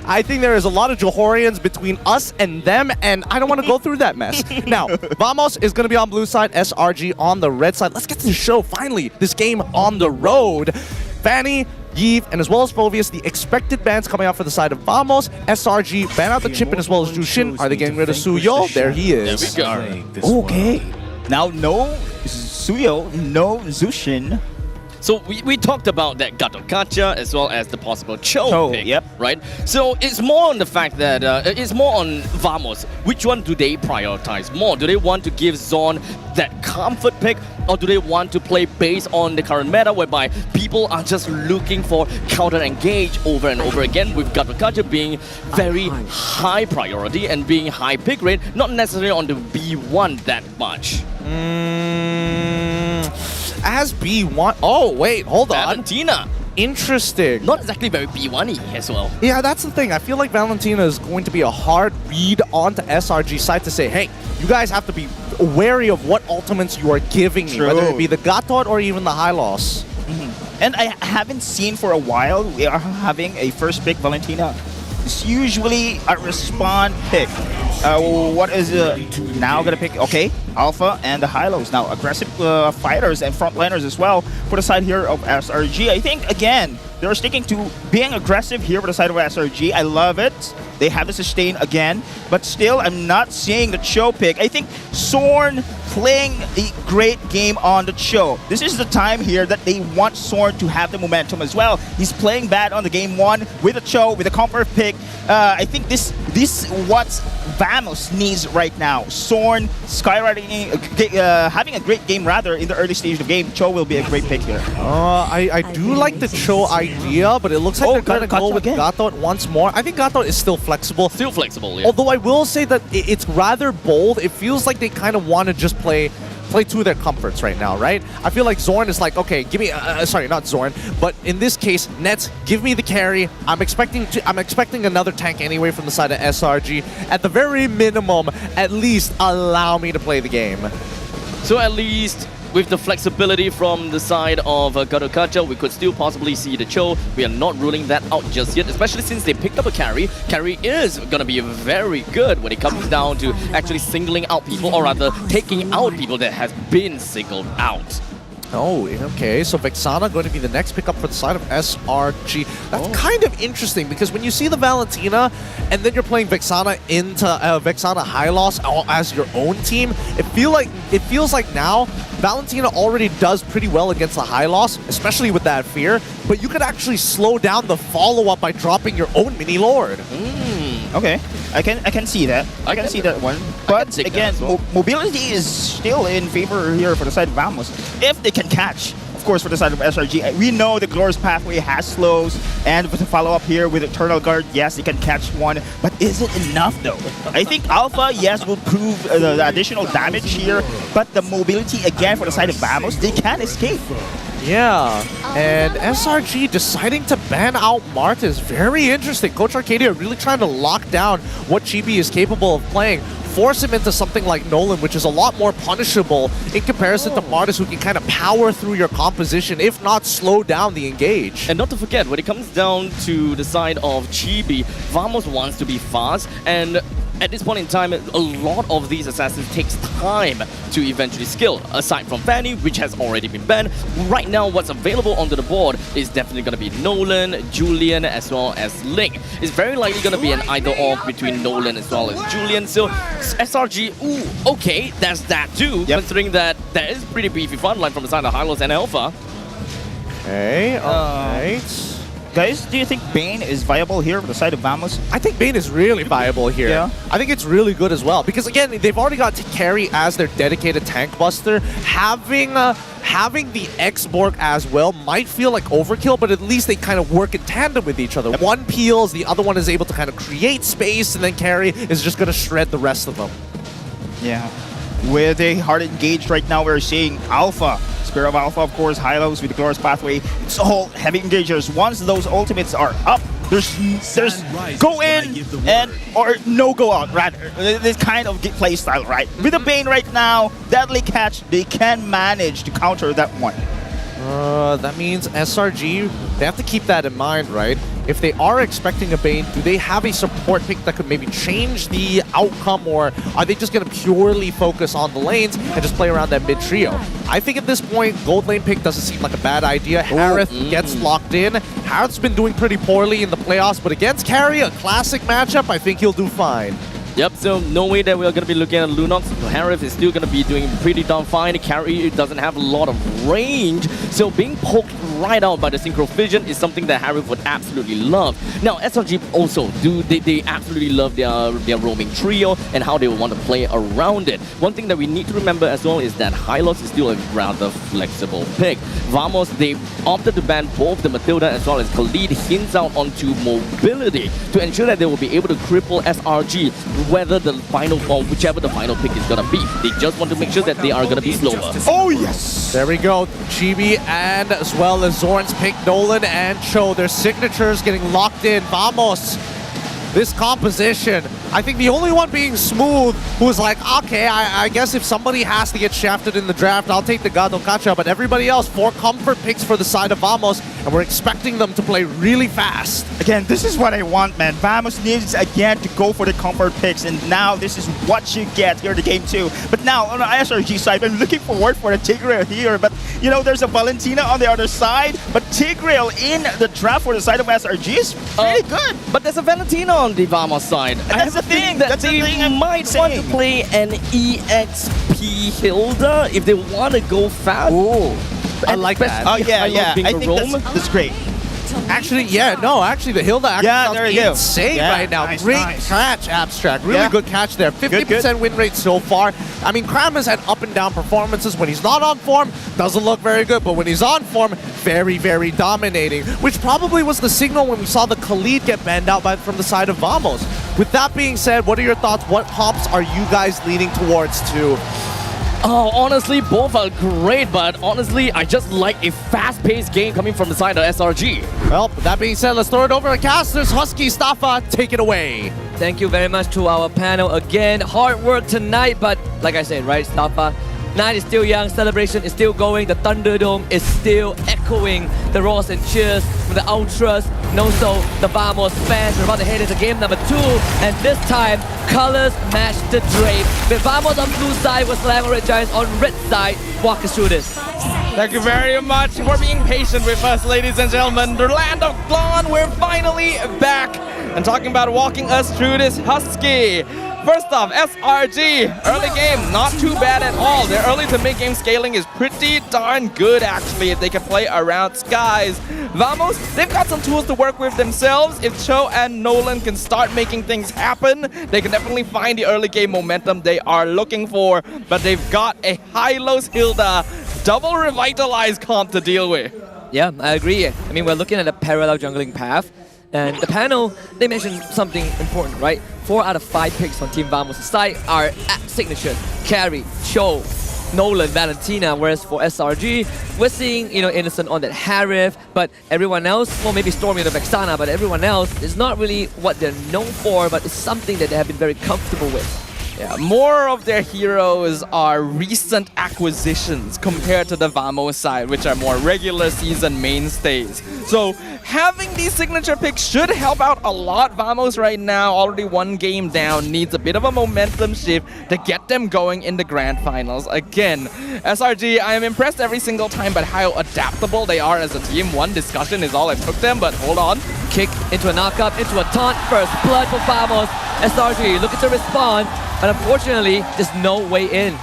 I think there is a lot of Johorians between us and them, and I don't want to go through that mess. Now, Vamos is going to be on blue side, SRG on the red side. Let's get to the show, finally. This game on the road. Fanny, Yves, and as well as Fovius, the expected bans coming out for the side of Vamos. SRG ban out the Chippin as well as Jushin. Are they getting rid of Suyo? There he is. There we go. Okay. Now, no Suyo, no Zushin. So we talked about that Gato Kacha as well as the possible Cho pick, right? So it's more on the fact that it's more on Vamos. Which one do they prioritize more? Do they want to give Zon that comfort pick, or do they want to play based on the current meta whereby people are just looking for counter engage over and over again, with Gato Kacha being very high priority and being high pick rate, not necessarily on the B1 that much. As B1. Oh, wait, hold on. Valentina. Interesting. Not exactly very B1-y as well. Yeah, that's the thing. I feel like Valentina is going to be a hard read onto SRG side to say, hey, you guys have to be wary of what ultimates you are giving me, whether it be the Gatot or even the high loss. And I haven't seen for a while, we are having a first pick Valentina. It's usually a respawn pick. What is now gonna pick? Okay, Alpha and the Hylos. Now aggressive fighters and frontliners as well for the side here of SRG. I think again they're sticking to being aggressive here for the side of SRG. I love it. They have the sustain again, but still I'm not seeing the Cho pick. I think Sorn playing a great game on the show. This is the time here that they want Zorn to have the momentum as well. He's playing bad on the game 1 with a Cho, with a comfort pick. I think this what Vamos needs right now. Zorn skyrocketing, having a great game rather in the early stage of the game. Cho will be a great pick here. I do like the Cho idea, but it looks like they're going to go with Gatot once more. I think Gatot is still flexible. Still flexible, yeah. Although I will say that it's rather bold. It feels like they kind of want to just play to their comforts right now, right? I feel like Zorn is like, okay, give me, sorry, not Zorn, but in this case, Nets, give me the carry. I'm expecting another tank anyway from the side of SRG. At the very minimum, at least allow me to play the game. So at least with the flexibility from the side of Garukacha, we could still possibly see the Cho. We are not ruling that out just yet, especially since they picked up a carry. Carry is going to be very good when it comes down to actually singling out people, or rather taking out people that has been singled out. Oh, okay. So Vexana going to be the next pickup for the side of SRG. That's kind of interesting because when you see the Valentina and then you're playing Vexana into Vexana Hylos as your own team, it feels like now Valentina already does pretty well against the Hylos, especially with that fear. But you could actually slow down the follow-up by dropping your own mini Lord. Okay, I can see that. I can see that one. But again, mobility is still in favor here for the side of Vamos. If they can catch, of course, for the side of SRG, we know the Glorious Pathway has slows, and with the follow-up here with Eternal Guard, yes, they can catch one. But is it enough, though? I think Alpha, yes, will prove the additional damage here, but the mobility, again, for the side of Vamos, they can escape. Yeah, and SRG deciding to ban out Marth is very interesting. Coach Arcadia really trying to lock down what Chibi is capable of playing. Force him into something like Nolan, which is a lot more punishable in comparison to Martis, who can kind of power through your composition, if not slow down the engage. And not to forget, when it comes down to the side of Chibi, Vamos wants to be fast, and at this point in time, a lot of these assassins takes time to eventually skill. Aside from Fanny, which has already been banned, right now what's available onto the board is definitely going to be Nolan, Julian, as well as Link. It's very likely going to be an either-or between Nolan as well as Julian. So SRG, ooh, okay, that's that too, considering that there is pretty beefy frontline from the side of Hylos and Alpha. Okay, alright. Guys, do you think Bane is viable here for the side of Vamos? I think Bane is really viable here. Yeah. I think it's really good as well. Because again, they've already got Carry as their dedicated tank buster. Having the X-Borg as well might feel like overkill, but at least they kind of work in tandem with each other. One peels, the other one is able to kind of create space, and then Carry is just going to shred the rest of them. Yeah. With a hard engage right now, we're seeing Alpha. Spirit of Alpha, of course, Hylos with the Glorious Pathway. It's all heavy engagers. Once those ultimates are up, there's go in and or no go out, rather. This kind of play style, right? With the Bane right now, Deadly Catch, they can manage to counter that one. That means SRG, they have to keep that in mind, right? If they are expecting a Bane, do they have a support pick that could maybe change the outcome, or are they just going to purely focus on the lanes and just play around that mid trio? I think at this point, gold lane pick doesn't seem like a bad idea. Harith gets locked in. Harith's been doing pretty poorly in the playoffs, but against Carry, a classic matchup, I think he'll do fine. Yep, so no way that we're going to be looking at Lunox. Harith is still going to be doing pretty darn fine. Carry doesn't have a lot of range, so being poked right out by the Synchro Fission is something that Harith would absolutely love. Now, SRG also, they absolutely love their roaming trio and how they want to play around it. One thing that we need to remember as well is that Hylos is still a rather flexible pick. Vamos, they opted to ban both the Matilda as well as Khalid, hints out onto mobility to ensure that they will be able to cripple SRG, whether the final or whichever the final pick is gonna be. They just want to make sure that they are gonna be slower. Oh yes! There we go. Chibi and as well as Zorn's pick, Nolan and Cho, their signatures getting locked in. Vamos, this composition, I think the only one being smooth who was like, okay, I guess if somebody has to get shafted in the draft, I'll take the Gadokacha, but everybody else, 4 comfort picks for the side of Vamos, and we're expecting them to play really fast. Again, this is what I want, man. Vamos needs, again, to go for the comfort picks, and now this is what you get here in the game 2. But now, on the SRG side, I'm looking forward for the Tigreal here, but, you know, there's a Valentina on the other side, but Tigreal in the draft for the side of SRG is pretty good. But there's a Valentina on the Vamos side. That's the thing. That they might want to play an EXP Hilda if they want to go fast. I like that. Oh yeah. I think that's great. Actually, the Hilda actually sounds insane right now. Great catch, Abstract. Really good catch there. 50% win rate so far. I mean, Cram has had up and down performances. When he's not on form, doesn't look very good. But when he's on form, very, very dominating. Which probably was the signal when we saw the Khalid get banned out from the side of Vamos. With that being said, what are your thoughts? What comps are you guys leaning towards too? Oh, honestly, both are great, but honestly, I just like a fast-paced game coming from the side of SRG. Well, with that being said, let's throw it over to casters. Husky, Staffa, take it away. Thank you very much to our panel again. Hard work tonight, but like I said, right, Staffa? Night is still young, celebration is still going, the Thunderdome is still echoing the roars and cheers from the Ultras and also the Vamos fans. We're about to head into game number 2, and this time, colors match the drape. With Vamos on blue side, with Slam Red Giants on red side. Walk us through this. Thank you very much for being patient with us, ladies and gentlemen. The land of Glon, we're finally back and talking about walking us through this Husky. First off, SRG, early game, not too bad at all. Their early to mid-game scaling is pretty darn good, actually, if they can play around skies. Vamos, they've got some tools to work with themselves. If Cho and Nolan can start making things happen, they can definitely find the early game momentum they are looking for. But they've got a Hylos Hilda double revitalized comp to deal with. Yeah, I agree. I mean, we're looking at a parallel jungling path. And the panel, they mentioned something important, right? 4 out of 5 picks on Team Vamos' side are at signature. Carry, Cho, Nolan, Valentina, whereas for SRG, we're seeing, Innocent on that Harif, but everyone else, well, maybe Stormy or Vexana, but everyone else is not really what they're known for, but it's something that they have been very comfortable with. Yeah, more of their heroes are recent acquisitions compared to the Vamos side, which are more regular season mainstays. So having these signature picks should help out a lot. Vamos right now, already 1 game down, needs a bit of a momentum shift to get them going in the grand finals. Again, SRG, I am impressed every single time by how adaptable they are as a team. One discussion is all it took them, but hold on. Kick into a knockup, into a taunt, first blood for Vamos. SRG looking to respond, but unfortunately, there's no way in.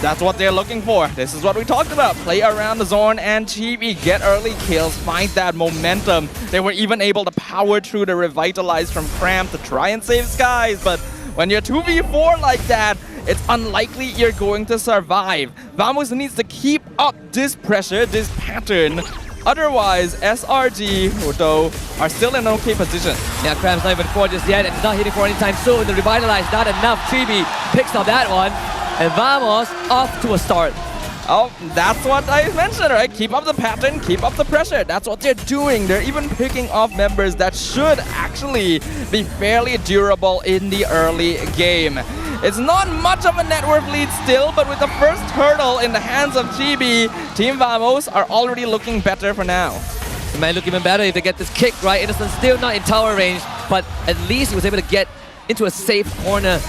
That's what they're looking for. This is what we talked about. Play around the Zorn and Chibi, get early kills, find that momentum. They were even able to power through the Revitalize from Cram to try and save Skies, but when you're 2v4 like that, it's unlikely you're going to survive. Vamos needs to keep up this pressure, this pattern. Otherwise, SRG, though, are still in an okay position. Yeah, Cram's not even for just yet, and not hitting for any time soon. The Revitalize, not enough. Chibi picks up that one, and Vamos off to a start. Oh, that's what I mentioned, right? Keep up the pattern, keep up the pressure. That's what they're doing. They're even picking off members that should actually be fairly durable in the early game. It's not much of a net worth lead still, but with the first hurdle in the hands of Chibi, Team Vamos are already looking better for now. It might look even better if they get this kick, right? Innocent still not in tower range, but at least he was able to get into a safe corner.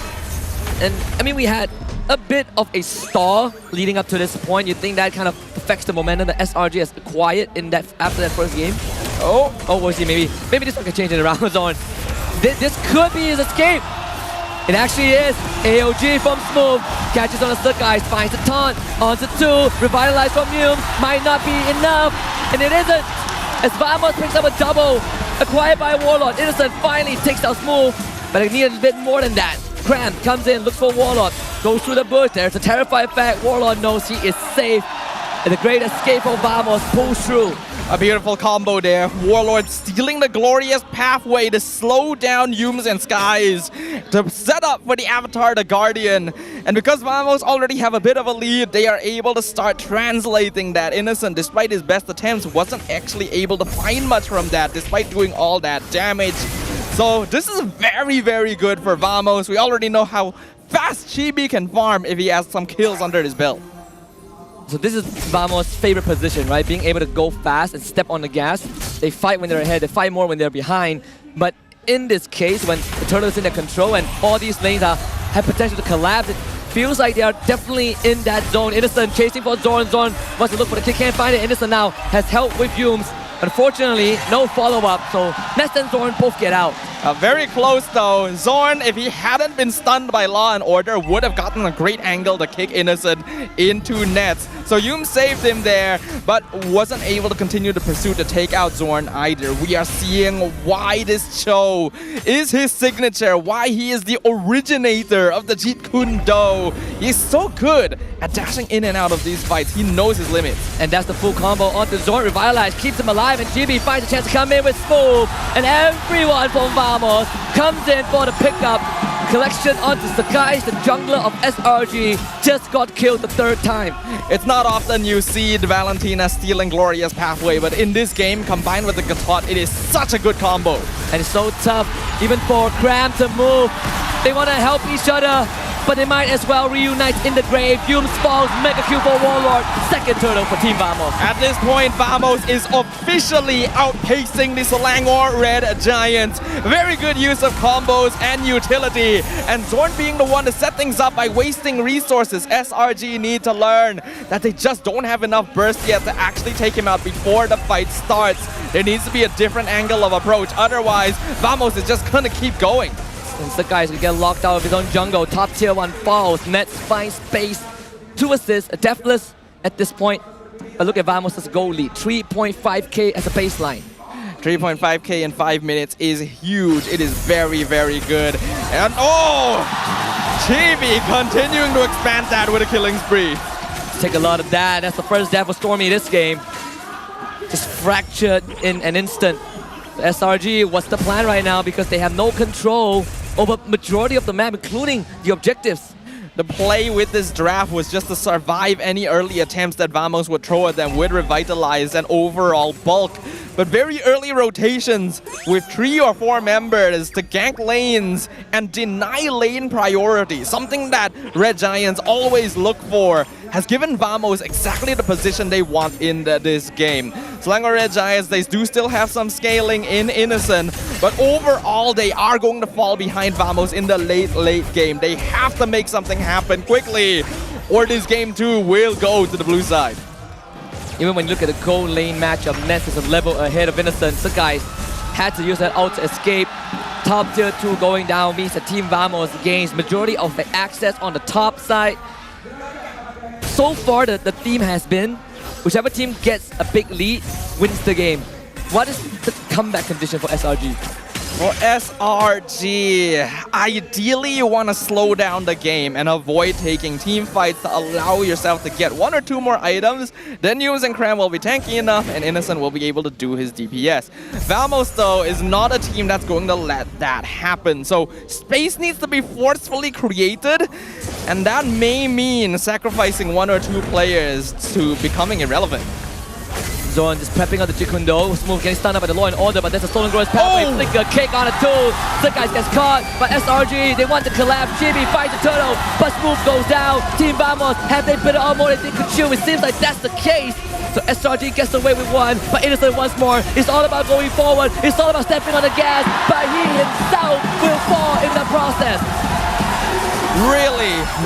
And I mean, we had a bit of a stall leading up to this point. You think that kind of affects the momentum that SRG has acquired in that after that first game? Oh, we'll see. Maybe this one can change it around. Zone. This could be his escape. It actually is. AOG from Smooth. Catches on the Slug Eyes. Finds a taunt. Onto 2. Revitalize from Hume. Might not be enough. And it isn't. As Vamos picks up a double. Acquired by Warlord. Innocent finally takes out Smooth. But it needed a bit more than that. Cram comes in. Looks for Warlord. Goes through the bush. There's a terrifying fact. Warlord knows he is safe. And the great escape of Vamos pulls through. A beautiful combo there. Warlord stealing the glorious pathway to slow down Yumes and Skies to set up for the Avatar, the Guardian. And because Vamos already have a bit of a lead, they are able to start translating that. Innocent, despite his best attempts, wasn't actually able to find much from that, despite doing all that damage. So this is very, very good for Vamos. We already know how fast Chibi can farm if he has some kills under his belt. So this is Vamos' favorite position, right? Being able to go fast and step on the gas. They fight when they're ahead, they fight more when they're behind. But in this case, when the turtle is in their control and all these lanes have potential to collapse, it feels like they are definitely in that zone. Innocent chasing for Zorn. Zorn wants to look for the kick, can't find it. Innocent now has help with Humes. Unfortunately, no follow-up, so Nest and Zorn both get out. Very close though. Zorn, if he hadn't been stunned by Law and Order, would have gotten a great angle to kick Innocent into nets. So Yum saved him there, but wasn't able to continue the pursuit to take out Zorn either. We are seeing why this Cho is his signature, why he is the originator of the Jeet Kune Do. He's so good at dashing in and out of these fights. He knows his limits. And that's the full combo onto Zorn. Revitalize, keeps him alive, and GB finds a chance to come in with Smooth. And everyone from Vamos comes in for the pickup. Collection onto Sakai, the jungler of SRG, just got killed the third time. It's not often you see Valentina stealing Gloria's pathway, but in this game, combined with the Gatot, it is such a good combo. And it's so tough, even for Cram to move. They want to help each other, but they might as well reunite in the grave. Yum falls, Mega Q for Warlord, second turtle for Team Vamos. At this point, Vamos is officially outpacing the Selangor Red Giants. Very good use of combos and utility. And Zorn being the one to set things up by wasting resources. SRG need to learn that they just don't have enough burst yet to actually take him out before the fight starts. There needs to be a different angle of approach. Otherwise, Vamos is just gonna keep going. And Sakai is going to get locked out of his own jungle. Top tier 1 falls. Nets finds space. 2 assists. Deathless at this point. But look at Vamos' goal lead. 3.5k as a baseline. 3.5k in 5 minutes is huge. It is very, very good. And Chibi continuing to expand that with a killing spree. Take a lot of that. That's the first death for Stormy this game. Just fractured in an instant. SRG, what's the plan right now? Because they have no control over majority of the map, including the objectives. The play with this draft was just to survive any early attempts that Vamos would throw at them with Revitalize and overall bulk. But very early rotations with 3 or 4 members to gank lanes and deny lane priority, something that Red Giants always look for, has given Vamos exactly the position they want in this game. Selangor Red Giants, they do still have some scaling in Innocent, but overall they are going to fall behind Vamos in the late game. They have to make something happen quickly, or this game too will go to the blue side. Even when you look at the gold lane matchup, Ness is a level ahead of Innocent. Sakai had to use that ult to escape. Top tier 2 going down means that Team Vamos gains majority of the access on the top side. So far, the theme has been, whichever team gets a big lead wins the game. What is the comeback condition for SRG? For SRG, ideally you want to slow down the game and avoid taking team fights to allow yourself to get 1 or 2 more items. Then Yums and Cram will be tanky enough and Innocent will be able to do his DPS. Vamos though is not a team that's going to let that happen. So space needs to be forcefully created, and that may mean sacrificing 1 or 2 players to becoming irrelevant. Zorn just prepping on the Jeet Kune Do. Smooth getting stunned up by the Law and Order, but there's a stolen Glorious pathway. Flicker kick on a 2. Sakai gets caught, but SRG, they want to collapse. Chibi fights the turtle, but Smooth goes down. Team Vamos, have they put it on more than they could chew? It seems like that's the case. So SRG gets away with 1, but Innocent once more. It's all about going forward. It's all about stepping on the gas, but he himself will fall in the process.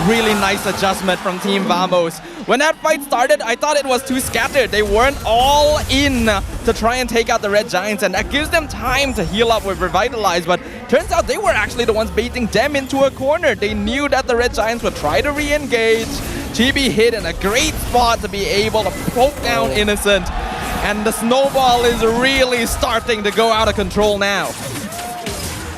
Really nice adjustment from Team Vamos. When that fight started, I thought it was too scattered. They weren't all in to try and take out the Red Giants, and that gives them time to heal up with Revitalize, but turns out they were actually the ones baiting them into a corner. They knew that the Red Giants would try to re-engage. Chibi hit in a great spot to be able to poke down Innocent, and the snowball is really starting to go out of control now.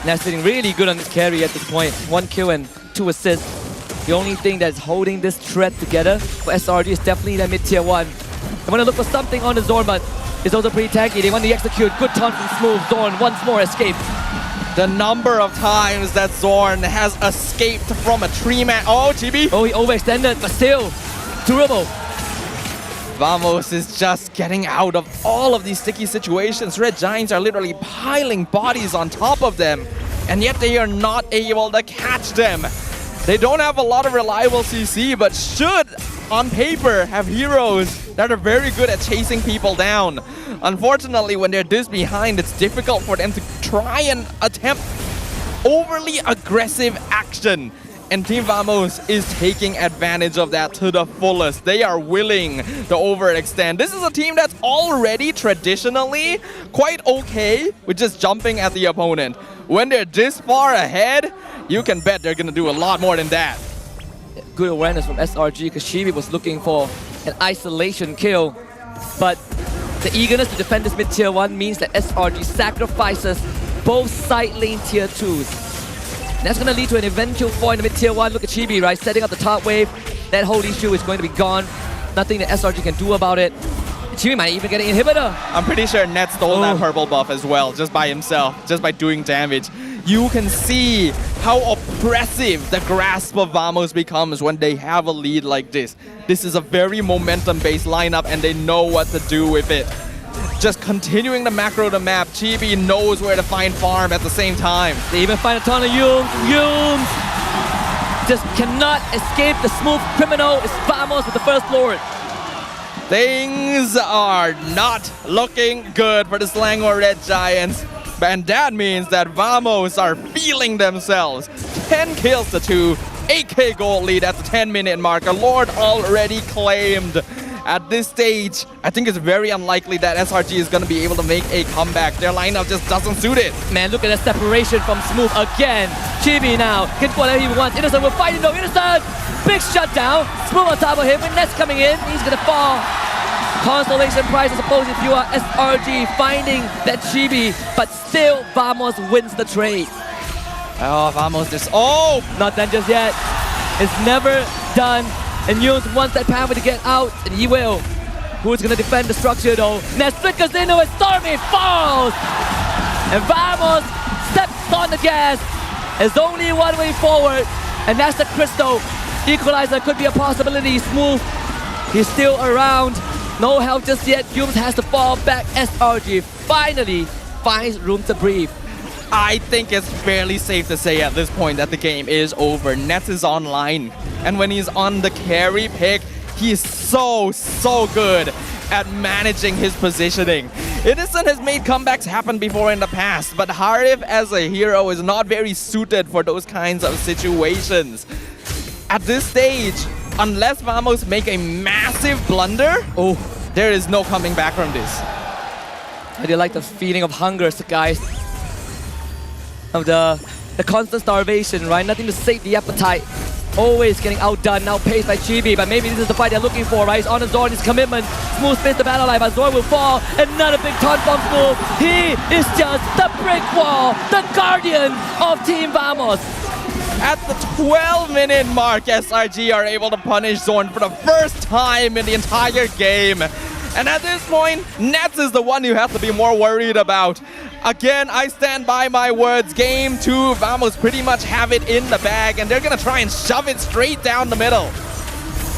That's sitting really good on this carry at this point. 1 kill and 2 assists. The only thing that's holding this thread together for SRG is definitely that mid-tier 1. They want to look for something on the Zorn, but it's also pretty tanky. They want to execute. Good taunt from Smooth. Zorn once more escaped. The number of times that Zorn has escaped from a tree-man. Oh, Chibi! Oh, he overextended, but still durable. Vamos is just getting out of all of these sticky situations. Red Giants are literally piling bodies on top of them, and yet they are not able to catch them. They don't have a lot of reliable CC, but should, on paper, have heroes that are very good at chasing people down. Unfortunately, when they're this behind, it's difficult for them to try and attempt overly aggressive action And Team Vamos is taking advantage of that to the fullest. They are willing to overextend. This is a team that's already traditionally quite okay with just jumping at the opponent. When they're this far ahead, you can bet they're gonna do a lot more than that. Good awareness from SRG because Chibi was looking for an isolation kill. But the eagerness to defend this mid tier 1 means that SRG sacrifices both side lane tier 2s. That's going to lead to an eventual fall in the mid tier 1. Look at Chibi, right? Setting up the top wave. That whole issue is going to be gone. Nothing that SRG can do about it. Chibi might even get an inhibitor. I'm pretty sure Net stole that purple buff as well, just by himself, just by doing damage. You can see how oppressive the grasp of Vamos becomes when they have a lead like this. This is a very momentum-based lineup and they know what to do with it. Just continuing the macro the map, Chibi knows where to find farm at the same time. They even find a ton of Yums. Just cannot escape the smooth criminal. It's Vamos with the first lord. Things are not looking good for the Selangor Red Giants. And that means that Vamos are feeling themselves. 10 kills to 2, 8k gold lead at the 10-minute mark. A lord already claimed. At this stage, I think it's very unlikely that SRG is going to be able to make a comeback. Their lineup just doesn't suit it. Man, look at that separation from Smooth again. Chibi now can do whatever he wants. Innocent will fight him though. Innocent! Big shutdown. Smooth on top of him. When Net's coming in, he's going to fall. Consolation prize, I suppose, if you are SRG, finding that Chibi, but still Vamos wins the trade. Oh, Vamos just... Oh! Not done just yet. It's never done. And Yums wants that pathway to get out, and he will. Who's gonna defend the structure though? Ness flickers into it, Stormy falls! And Vamos steps on the gas. There's only one way forward, and that's the Crystal. Equalizer could be a possibility. Smooth, he's still around. No help just yet. Yums has to fall back. SRG finally finds room to breathe. I think it's fairly safe to say at this point that the game is over. Nets is online, and when he's on the carry pick, he's so good at managing his positioning. Innocent has made comebacks happen before in the past, but Harif as a hero is not very suited for those kinds of situations. At this stage, unless Vamos make a massive blunder, there is no coming back from this. I do like the feeling of hunger, guys. Of the constant starvation, right? Nothing to sate the appetite. Always getting outdone, outpaced by Chibi, but maybe this is the fight they're looking for, right? He's on Zorn, his commitment. Smooth spins the battle line, but Zorn will fall. Another big taunt from Smooth. He is just the brick wall, the guardian of Team Vamos. At the 12-minute mark, SRG are able to punish Zorn for the first time in the entire game. And at this point, Nets is the one you have to be more worried about. Again, I stand by my words. Game 2, Vamos pretty much have it in the bag, and they're gonna try and shove it straight down the middle.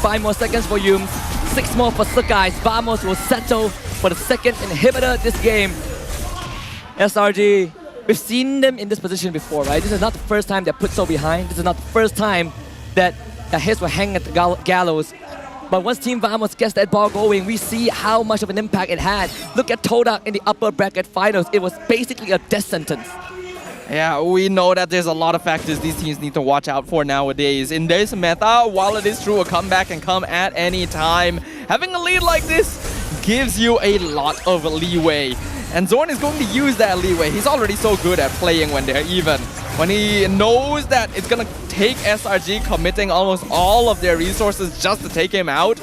5 more seconds for Yums, 6 more for Sakai's. Vamos will settle for the second inhibitor this game. SRG, we've seen them in this position before, right? This is not the first time they're put so behind. This is not the first time that their heads were hanging at the gallows. But once Team Vamos gets that ball going, we see how much of an impact it had. Look at Todak in the upper bracket finals. It was basically a death sentence. Yeah, we know that there's a lot of factors these teams need to watch out for nowadays. In this meta, while it is true a comeback can come at any time, having a lead like this gives you a lot of leeway. And Zorn is going to use that leeway. He's already so good at playing when they're even. When he knows that it's going to take SRG committing almost all of their resources just to take him out,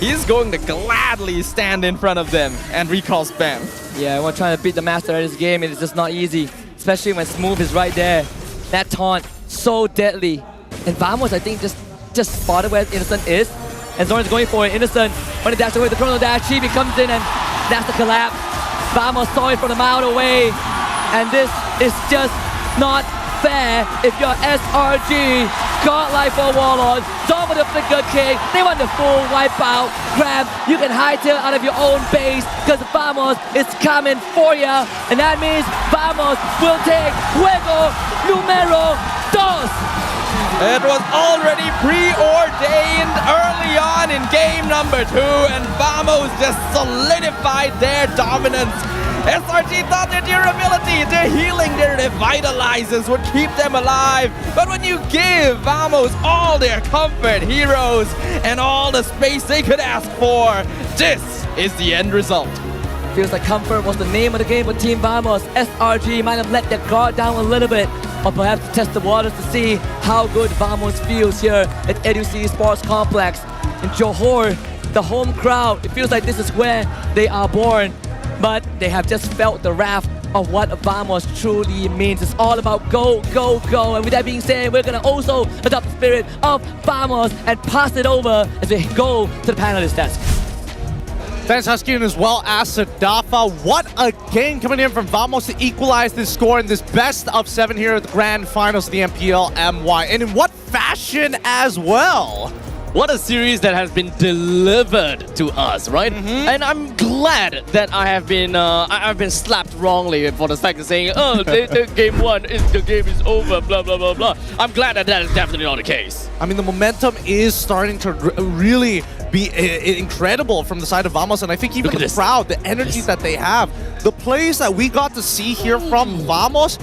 he's going to gladly stand in front of them and recall spam. Yeah, we're trying to beat the master at this game. It's just not easy, especially when Smooth is right there. That taunt, so deadly. And Vamos, I think, just spotted where Innocent is. And Zorn is going for it. Innocent, when he dashes away the chrono dash, Chibi comes in and that's the collapse. Vamos saw it from a mile away. And this is just not fair if you're SRG. Godlike for Warlord. Zorn with the flicker kick. They want the full wipeout. Grab. You can hightail out of your own base because Vamos is coming for you. And that means Vamos will take Juego Numero 2. It was already preordained early on in game number 2, and Vamos just solidified their dominance. SRG thought their durability, their healing, their revitalizers would keep them alive. But when you give Vamos all their comfort, heroes, and all the space they could ask for, this is the end result. Feels like comfort was the name of the game for Team Vamos. SRG might have let their guard down a little bit, or perhaps to test the waters to see how good Vamos feels here at Educity Sports Complex. In Johor, the home crowd, it feels like this is where they are born. But they have just felt the wrath of what Vamos truly means. It's all about go, go, go. And with that being said, we're going to also adopt the spirit of Vamos and pass it over as we go to the panelist desk. Thanks, Husky, as well as Sadafa. What a game coming in from Vamos to equalize this score in this best of 7 here at the grand finals of the MPL MY. And in what fashion as well? What a series that has been delivered to us, right? And I'm glad that I've been slapped wrongly for the fact of saying, oh, the game 1 the game is over, blah blah blah blah. I'm glad that that is definitely not the case. I mean, the momentum is starting to really be incredible from the side of Vamos, and I think even the crowd, the energy that they have, the plays that we got to see here from Vamos,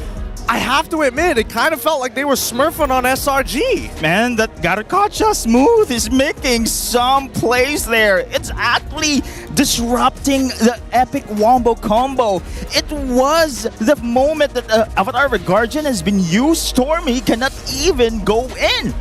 I have to admit, it kind of felt like they were smurfing on SRG. Man, that Garakacha Smooth is making some plays there. It's actually disrupting the epic wombo combo. It was the moment that Avatar Guardian has been used. Stormy cannot even go in.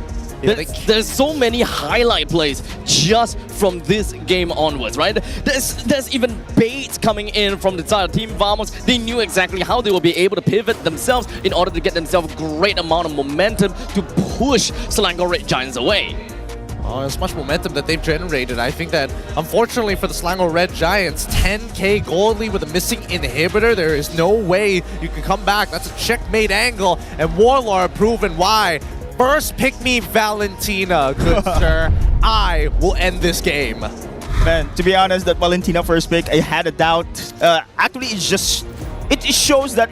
There's so many highlight plays just from this game onwards, right? There's even baits coming in from the side of Team Vamos. They knew exactly how they will be able to pivot themselves in order to get themselves a great amount of momentum to push Selangor Red Giants away. Oh, as much momentum that they've generated. I think that, unfortunately for the Selangor Red Giants, 10k gold lead with a missing inhibitor. There is no way you can come back. That's a checkmate angle, and Warlord proven why. First pick me Valentina, good sir. I will end this game. Man, to be honest, that Valentina first pick, I had a doubt. Actually, it shows that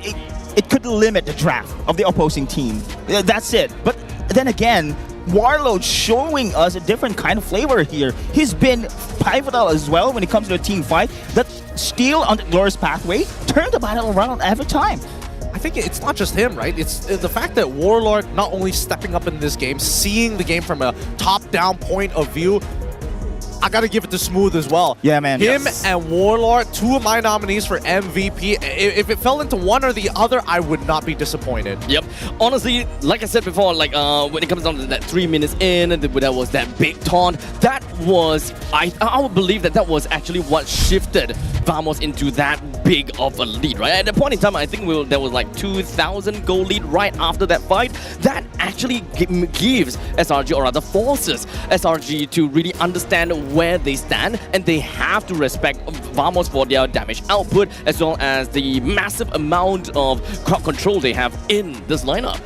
it could limit the draft of the opposing team. That's it. But then again, Warlord showing us a different kind of flavor here. He's been pivotal as well when it comes to a team fight. That steal on the glorious pathway turned the battle around every time. I think it's not just him, right? It's the fact that Warlord not only stepping up in this game, seeing the game from a top-down point of view. I gotta give it to Smooth as well. Yeah, man. Him and Warlord, 2 of my nominees for MVP. If it fell into one or the other, I would not be disappointed. Yep. Honestly, like I said before, like when it comes down to that 3 minutes in, and there was that big taunt. That was, I would believe that was actually what shifted Vamos into that big of a lead, right? At the point in time, I think there was like 2,000 goal lead right after that fight. That actually gives SRG, or rather forces SRG to really understand where they stand, and they have to respect Vamos for their damage output as well as the massive amount of crowd control they have in this lineup.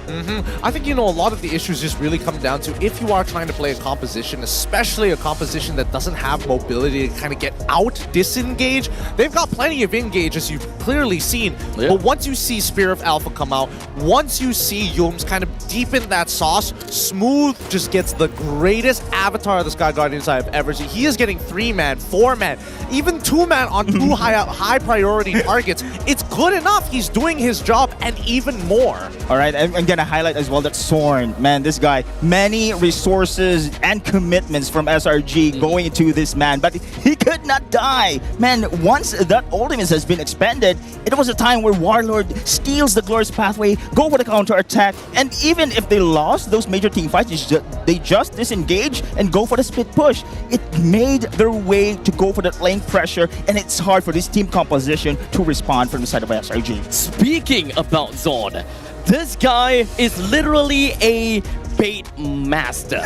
I think, a lot of the issues just really come down to if you are trying to play a composition, especially a composition that doesn't have mobility to kind of get out, disengage. They've got plenty of engage, as you've clearly seen, but once you see Spear of Alpha come out, once you see Yums kind of deepen that sauce, Smooth just gets the greatest avatar of the Sky Guardians I've ever seen. He is getting 3-man, 4-man, even 2-man on 2 high priority targets. It's good enough. He's doing his job and even more. All right, I'm gonna highlight as well that Sorn, man, this guy, many resources and commitments from SRG going into this man, but he could not die. Man, once that ultimate has been expended, it was a time where Warlord steals the glorious pathway, go for the counter attack, and even if they lost those major team fights, they just disengage and go for the split push. It made their way to go for that lane pressure, and it's hard for this team composition to respond from the side of SRG. Speaking about Zord, this guy is literally a bait master.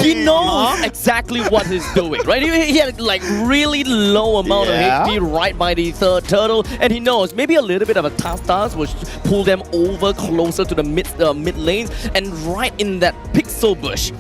He knows exactly what he's doing, right? He had like really low amount of HP right by the third turtle, and he knows maybe a little bit of a task which pull them over closer to the mid lanes, and right in that pixel bush,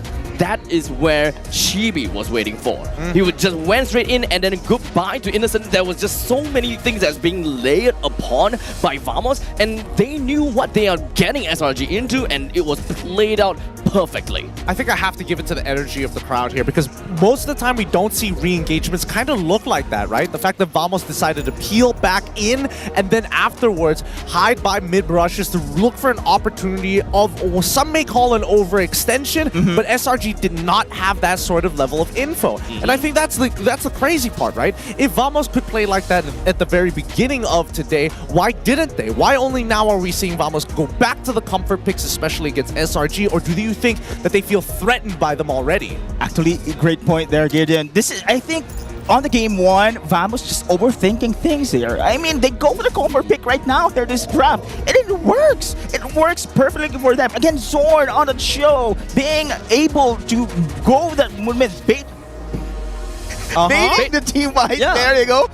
that is where Chibi was waiting for. He would just went straight in and then goodbye to Innocent. There was just so many things that's being layered upon by Vamos, and they knew what they are getting SRG into, and it was played out perfectly. I think I have to give it to the energy of the crowd here, because most of the time we don't see re-engagements kind of look like that, right? The fact that Vamos decided to peel back in and then afterwards hide by mid-rushes to look for an opportunity of, well, some may call an overextension, but SRG did not have that sort of level of info. And I think that's the crazy part, right? If Vamos could play like that at the very beginning of today, why didn't they? Why only now are we seeing Vamos go back to the comfort picks, especially against SRG, or do you think that they feel threatened by them already? Actually, great point there, Gideon. This is, I think, on the game one, Vamos just overthinking things here. I mean, they go for the comfort pick right now. They're this draft, and it works. It works perfectly for them. Again, Zorn on the show, being able to go that movement, baiting the team fight. Yeah. There you go.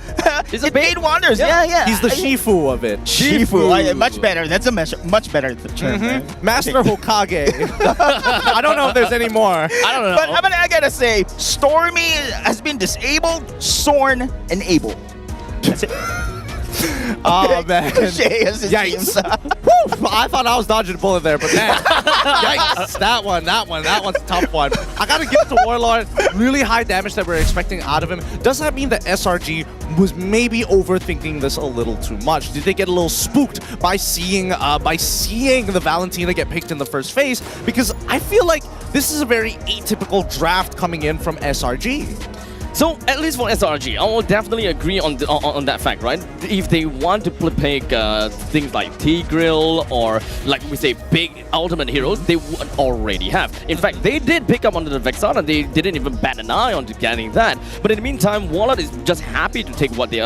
It made wonders. Yeah. He's the Shifu of it. Shifu. Much better. That's a much better term. Master Hokage. I don't know if there's any more. I don't know. But I gotta say, Stormy has been disabled, Zorn enabled. That's it. Oh man. Cliche as it seems. Woo! I thought I was dodging a bullet there, but man, yikes! That one's a tough one. I gotta give it to Warlord. Really high damage that we're expecting out of him. Does that mean that SRG was maybe overthinking this a little too much? Did they get a little spooked by seeing the Valentina get picked in the first phase? Because I feel like this is a very atypical draft coming in from SRG. So, at least for SRG, I will definitely agree on that fact, right? If they want to pick things like T-Grill or, like we say, big ultimate heroes, they would already have. In fact, they did pick up onto the Vexana. They didn't even bat an eye onto getting that. But in the meantime, Wallet is just happy to take what they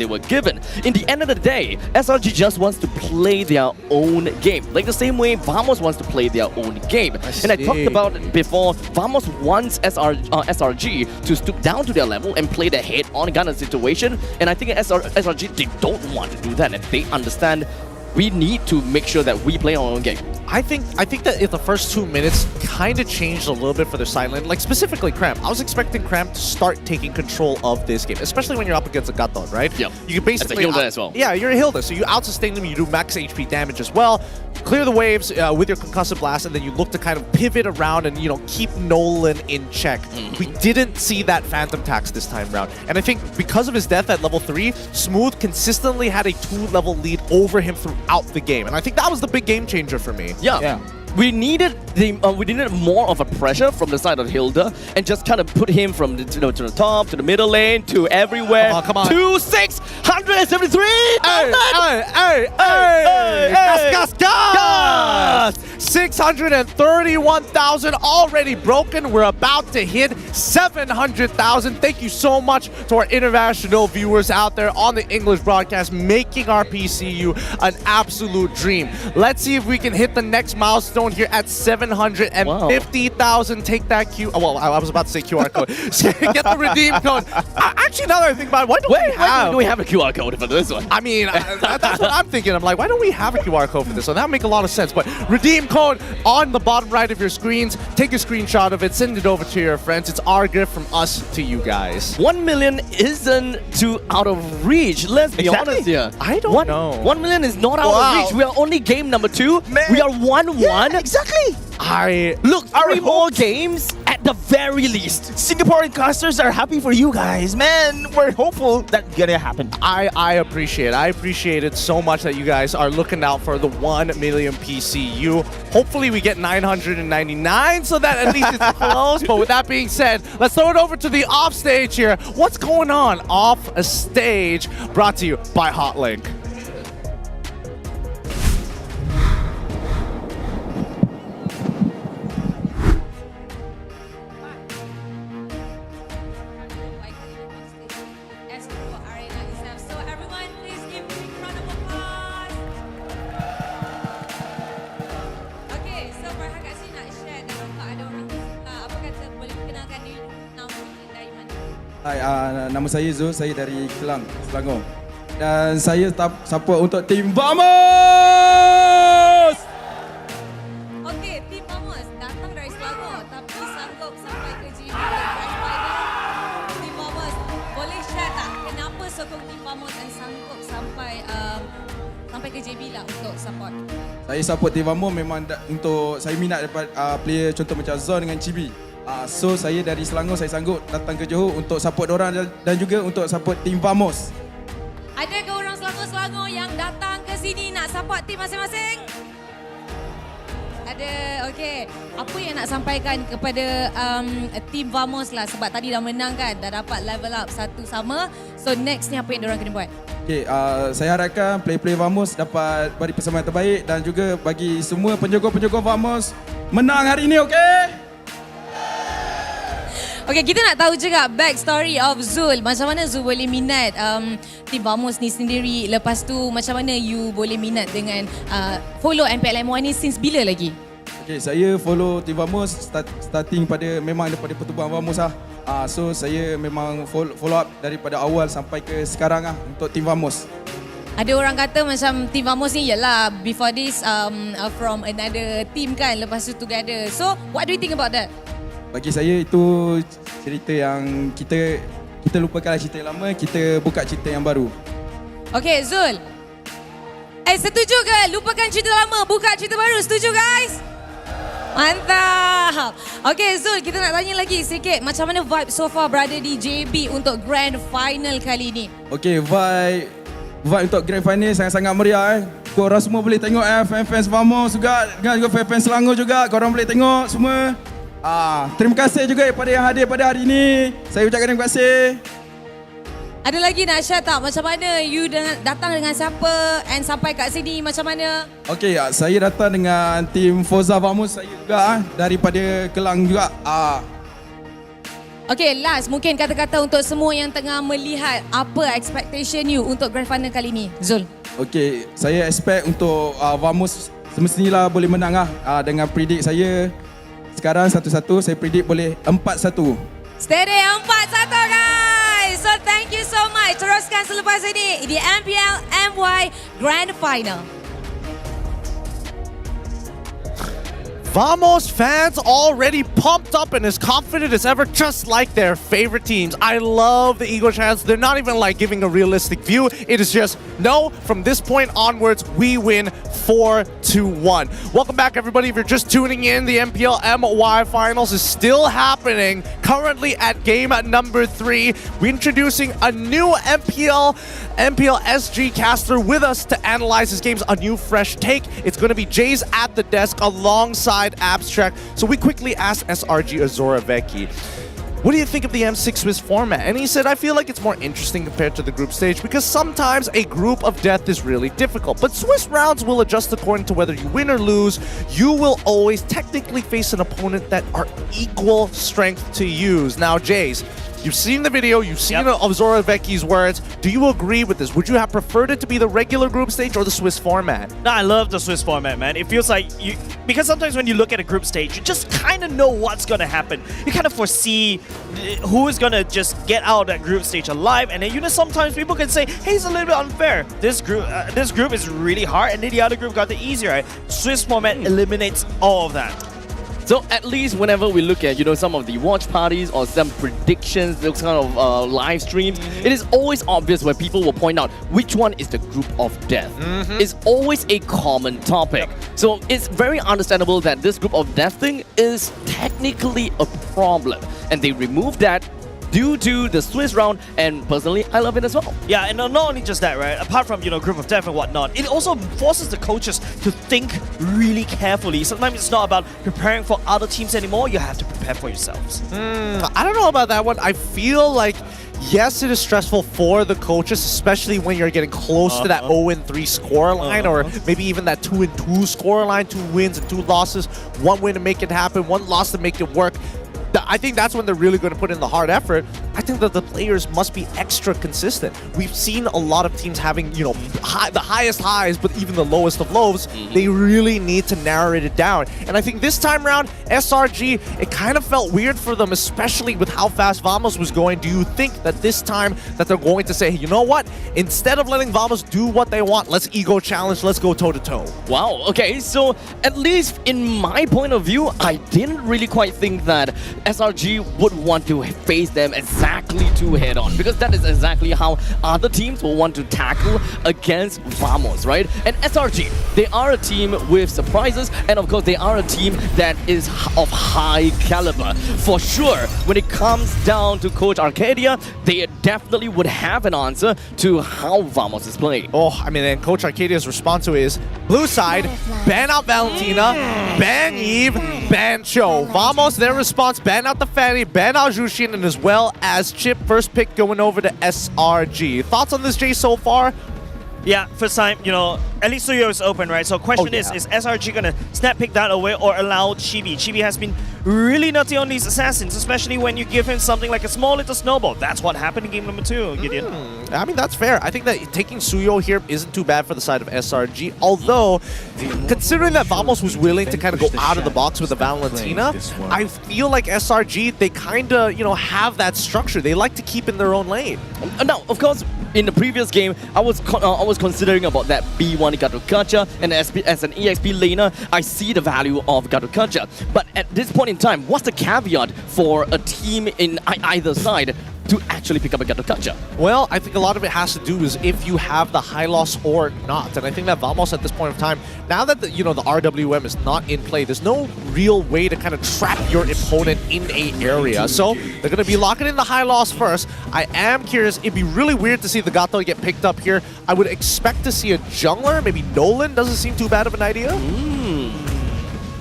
were given. In the end of the day, SRG just wants to play their own game. Like the same way Vamos wants to play their own game. And I talked about it before, Vamos wants SRG to stoop down to their level and play the head-on kind of situation, and I think SRG, they don't want to do that, and they understand we need to make sure that we play our own game. I think that if the first 2 minutes kind of changed a little bit for their side lane, like specifically Cramp. I was expecting Cramp to start taking control of this game, especially when you're up against a Gaton, right? Yep. You can basically... As a Hilda as well. Yeah, you're a Hilda, so you out-sustain them, you do max HP damage as well, clear the waves with your Concussive Blast, and then you look to kind of pivot around and, you know, keep Nolan in check. We didn't see that Phantom Tax this time around. And I think because of his death at level 3, Smooth consistently had a 2-level lead over him throughout the game. And I think that was the big game changer for me. Yeah. We needed more of a pressure from the side of Hilda and just kind of put him from the, to the top, to the middle lane, to everywhere. Come on. To 673! Gas! 631,000 already broken. We're about to hit 700,000. Thank you so much to our international viewers out there on the English broadcast, making our PCU an absolute dream. Let's see if we can hit the next milestone here at 750,000. Take that Q. Oh, well, I was about to say QR code. Get the redeem code. Actually, now that I think about it, why do we have a QR code for this one? I mean, that's what I'm thinking. I'm like, why don't we have a QR code for this? So that would make a lot of sense. But redeem code on the bottom right of your screens. Take a screenshot of it. Send it over to your friends. It's our gift from us to you guys. 1 million isn't too out of reach. Let's be honest here. I don't know. 1 million is not out of reach. We are only game number 2. Man. We are 1-1. Yeah, exactly. Look, 3 more games at the very least. Singaporean casters are happy for you guys, man. We're hopeful that's gonna happen. I appreciate it so much that you guys are looking out for the 1 million PCU. Hopefully we get 999 so that at least it's close. But with that being said, let's throw it over to the off stage here. What's going on off a stage? Brought to you by Hotlink. Hai, nama saya Zul, saya dari Kelang, Selangor. Dan saya support untuk tim Vamos! Okey, tim Vamos datang dari Selangor tapi sanggup sampai ke JB lah untuk support? Saya support Team Vamos memang untuk saya minat daripada player contoh macam Zon dengan Chibi. So saya dari Selangor saya sanggup datang ke Johor untuk support diorang dan juga untuk support Team Vamos. Adakah orang Selangor yang datang ke sini nak support tim masing-masing? Ada, okey. Apa yang nak sampaikan kepada tim Vamos lah sebab tadi dah menang kan, dah dapat level up satu sama. So next ni apa yang diorang kena buat? Okay, saya harapkan player-player Vamos dapat beri persembahan terbaik dan juga bagi semua penjogo-penjogo Vamos menang hari ini, okey? Okey, kita nak tahu juga backstory of Zul. Macam mana Zul boleh minat tim Vamos ni sendiri. Lepas tu macam mana you boleh minat dengan follow MPL M1 ni since bila lagi? Okay, saya follow tim Vamos starting memang daripada pertubuhan Vamos lah. So saya memang follow up daripada awal sampai ke sekarang lah untuk tim Vamos. Ada orang kata macam tim Vamos ni yalah before this from another team kan, lepas tu together. So what do you think about that? Bagi saya itu cerita yang kita lupakanlah cerita yang lama, kita buka cerita yang baru. Okay, Zul. Setuju ke? Lupakan cerita lama, buka cerita baru. Setuju guys? Mantap. Okay Zul, kita nak tanya lagi sedikit. Macam mana vibe so far berada di JB untuk Grand Final kali ni? Okay, vibe untuk Grand Final sangat-sangat meriah. Korang semua boleh tengok fans Vamos juga, dengan juga fans Selangor juga. Korang boleh tengok semua. Terima kasih juga kepada yang hadir pada hari ini. Saya ucapkan terima kasih. Ada lagi nak share tak? Macam mana you datang dengan siapa and sampai kat sini macam mana? Okey, saya datang dengan tim Forza Vamos saya juga daripada Kelang juga. Okey, last mungkin kata-kata untuk semua yang tengah melihat, apa expectation you untuk Grand Final kali ni, Zul? Okey, saya expect untuk Vamos semestinya boleh menang dengan predict saya. Sekarang 1-1, saya predict boleh 4-1. Steady 4-1 guys. So thank you so much. Teruskan selepas ini di MPL MY Grand Final. Vamos fans already pumped up and as confident as ever, just like their favorite teams. I love the Ego chants. They're not even like giving a realistic view. It is just, no, from this point onwards, we win 4-1. Welcome back, everybody. If you're just tuning in, the MPL MY Finals is still happening. Currently at game number 3, we're introducing a new MPL SG caster with us to analyze this game's a new fresh take. It's going to be Jays at the desk alongside Abstract. So we quickly asked SRG Azoravecchi, what do you think of the M6 Swiss format? And he said, I feel like it's more interesting compared to the group stage because sometimes a group of death is really difficult. But Swiss rounds will adjust according to whether you win or lose. You will always technically face an opponent that are equal strength to use. Now, Jays, you've seen the video, you've seen Azoravecchi's words. Do you agree with this? Would you have preferred it to be the regular group stage or the Swiss format? No, I love the Swiss format, man. It feels like because sometimes when you look at a group stage, you just kind of know what's going to happen. You kind of foresee who is going to just get out of that group stage alive, and then sometimes people can say, hey, it's a little bit unfair. This group is really hard, and then the other group got it easier. Right? Swiss format eliminates all of that. So at least whenever we look at, some of the watch parties or some predictions, those kind of live streams, it is always obvious where people will point out which one is the group of death. It's always a common topic. So it's very understandable that this group of death thing is technically a problem. And they removed that due to the Swiss round, and personally, I love it as well. Yeah, and not only just that, right? Apart from, group of death and whatnot, it also forces the coaches to think really carefully. Sometimes it's not about preparing for other teams anymore, you have to prepare for yourselves. I don't know about that one. I feel like, yes, it is stressful for the coaches, especially when you're getting close to that 0-3 scoreline, or maybe even that 2-2 scoreline, 2 wins and 2 losses, 1 win to make it happen, 1 loss to make it work. I think that's when they're really going to put in the hard effort. I think that the players must be extra consistent. We've seen a lot of teams having, the highest highs, but even the lowest of lows. They really need to narrow it down. And I think this time around, SRG, it kind of felt weird for them, especially with how fast Vamos was going. Do you think that this time that they're going to say, hey, you know what? Instead of letting Vamos do what they want, let's ego challenge, let's go toe-to-toe. Wow, okay, so at least in my point of view, I didn't really quite think that SRG would want to face them exactly exactly to head on, because that is exactly how other teams will want to tackle against Vamos, right? And SRG, they are a team with surprises, and of course they are a team that is of high caliber. For sure, when it comes down to Coach Arcadia, they definitely would have an answer to how Vamos is playing. Oh, I mean, and Coach Arcadia's response to it is, blue side, ban out Valentina, ban Eve, ban Cho. Vamos, their response, ban out the Fanny, ban out Jushin, and as well as Chip, first pick going over to SRG. Thoughts on this, Jay, so far? Yeah, first time, you know, at least Suyo is open, right? So question is SRG gonna snap pick that away or allow Chibi? Chibi has been really nutty on these assassins, especially when you give him something like a small little snowball. That's what happened in game number 2, Gideon. I mean, that's fair. I think that taking Suyo here isn't too bad for the side of SRG, although, considering that Vamos was willing to kind of go out of the box with the Valentina, I feel like SRG, they kind of, you know, have that structure. They like to keep in their own lane. Now, of course, in the previous game, I was considering about that B1 Gatukacha, and as an EXP laner, I see the value of Gatukacha. But at this point in time, what's the caveat for a team in either side to actually pick up a Gatukacha? Well, I think a lot of it has to do is if you have the high loss or not. And I think that Vamos at this point of time, now that the RWM is not in play, there's no real way to kind of trap your opponent in a area. So they're going to be locking in the high loss first. I am curious. It'd be really weird to see the Gato get picked up here. I would expect to see a jungler. Maybe Nolan doesn't seem too bad of an idea.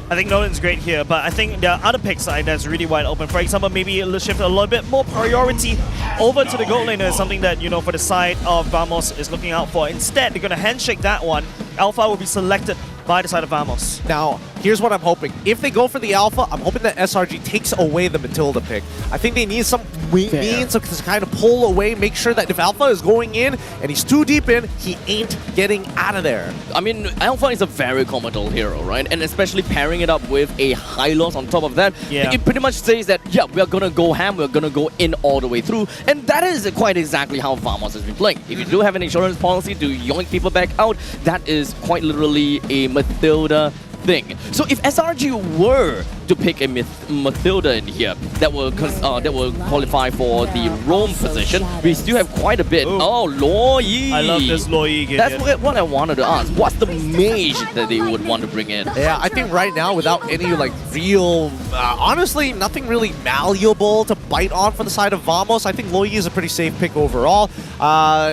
I think Nolan's great here, but I think the other pick side that's really wide open. For example, maybe shift a little bit more priority over to the gold laner is something that, you know, for the side of Vamos is looking out for. Instead, they're going to handshake that one. Alpha will be selected by the side of Vamos. Now, here's what I'm hoping. If they go for the Alpha, I'm hoping that SRG takes away the Matilda pick. I think they need some means to kind of pull away, make sure that if Alpha is going in and he's too deep in, he ain't getting out of there. I mean, Alpha is a very commodal hero, right? And especially pairing it up with a high loss on top of that, it pretty much says that, yeah, we're gonna go ham, we're gonna go in all the way through. And that is quite exactly how Vamos has been playing. If you do have an insurance policy to yoink people back out, that is quite literally a Matilda thing. So if SRG were to pick a Matilda in here that will qualify for the roam position, we still have quite a bit. Oh, Lo Yi. I love this Lo Yi. That's what I wanted to ask. What's the mage that they would want to bring in? Yeah, I think right now, without any like real, honestly, nothing really malleable to bite on for the side of Vamos, I think Lo Yi is a pretty safe pick overall.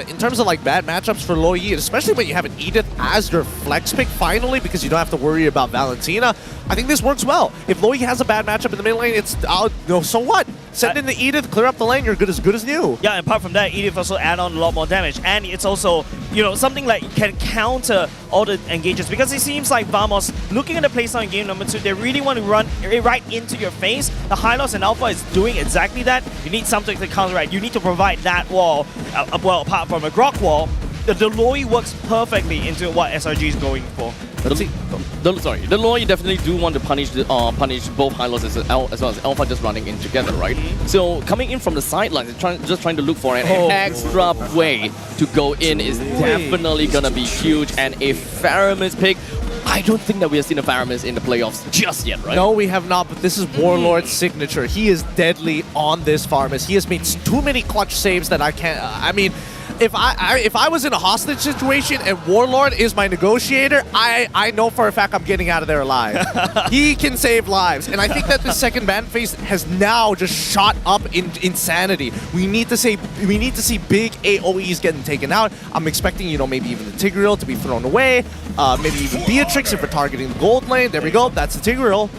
In terms of like bad matchups for Lo Yi, especially when you have an Edith as your flex pick finally, because you don't have to worry about Valentina, I think this works well. If Lo Yi has a bad matchup in the mid lane, it's so what? Send in the Edith, clear up the lane, you're good as new. Yeah, and apart from that, Edith also add on a lot more damage, and it's also, you know, something like can counter all the engages, because it seems like Vamos, looking at the playstyle in game number 2, they really want to run right into your face. The Hylos and Alpha is doing exactly that. You need something to counteract. You need to provide that wall. Well, apart from a Grok wall, the Lo Yi works perfectly into what SRG is going for. The Lo Yi definitely do want to punish both Hylos as well as Alpha just running in together, right? So coming in from the sidelines, just trying to look for an extra way to go in is definitely gonna be huge. And a Faramis pick, I don't think that we have seen a Faramis in the playoffs just yet, right? No, we have not, but this is Warlord's signature. He is deadly on this Faramis. He has made too many clutch saves that I can't, I mean, if I was in a hostage situation and Warlord is my negotiator, I know for a fact I'm getting out of there alive. He can save lives, and I think that the second ban phase has now just shot up in insanity. We need to see big AOEs getting taken out. I'm expecting, you know, maybe even the Tigreal to be thrown away, maybe even Beatrix if we're targeting the gold lane. There we go. That's the Tigreal.